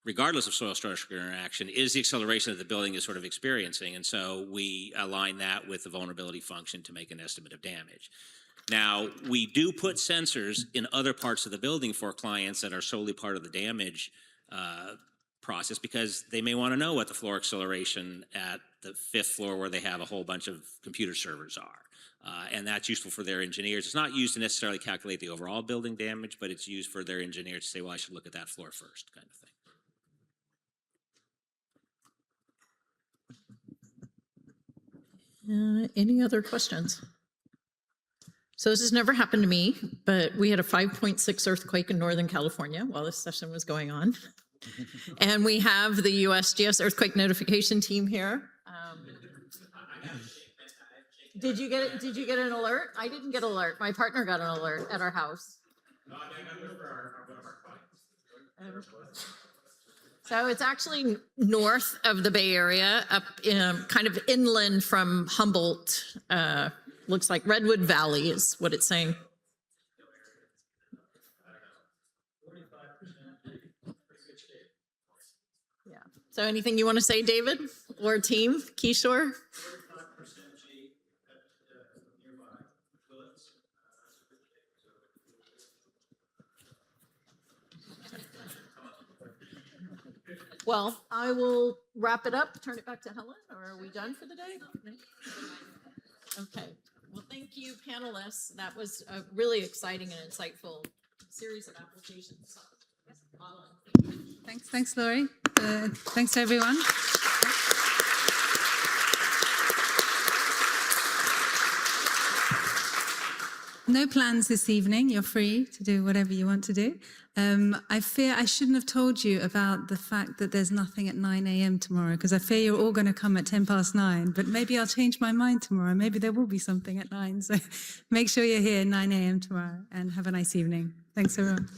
regardless of soil structure interaction, is the acceleration that the building is sort of experiencing. And so we align that with the vulnerability function to make an estimate of damage. Now, we do put sensors in other parts of the building for clients that are solely part of the damage process, because they may want to know what the floor acceleration at the 5th floor where they have a whole bunch of computer servers are. And that's useful for their engineers. It's not used to necessarily calculate the overall building damage, but it's used for their engineers to say, well, I should look at that floor first, kind of thing. Any other questions? So this has never happened to me, but we had a 5.6 earthquake in Northern California while this session was going on. And we have the USGS earthquake notification team here. Did you get it? Did you get an alert? I didn't get an alert. My partner got an alert at our house. So it's actually north of the Bay Area, up in, kind of inland from Humboldt. Looks like Redwood Valley is what it's saying. Yeah. So anything you want to say, David, or team, Kishore? Well, I will wrap it up, turn it back to Helen, or are we done for the day? Okay. Well, thank you, panelists. That was a really exciting and insightful series of applications. Thanks, Laurie. Thanks to everyone. No plans this evening. You're free to do whatever you want to do. I fear I shouldn't have told you about the fact that there's nothing at 9 a.m. tomorrow, because I fear you're all going to come at 9:10, but maybe I'll change my mind tomorrow. Maybe there will be something at 9. So make sure you're here 9 a.m. tomorrow, and have a nice evening. Thanks, everyone.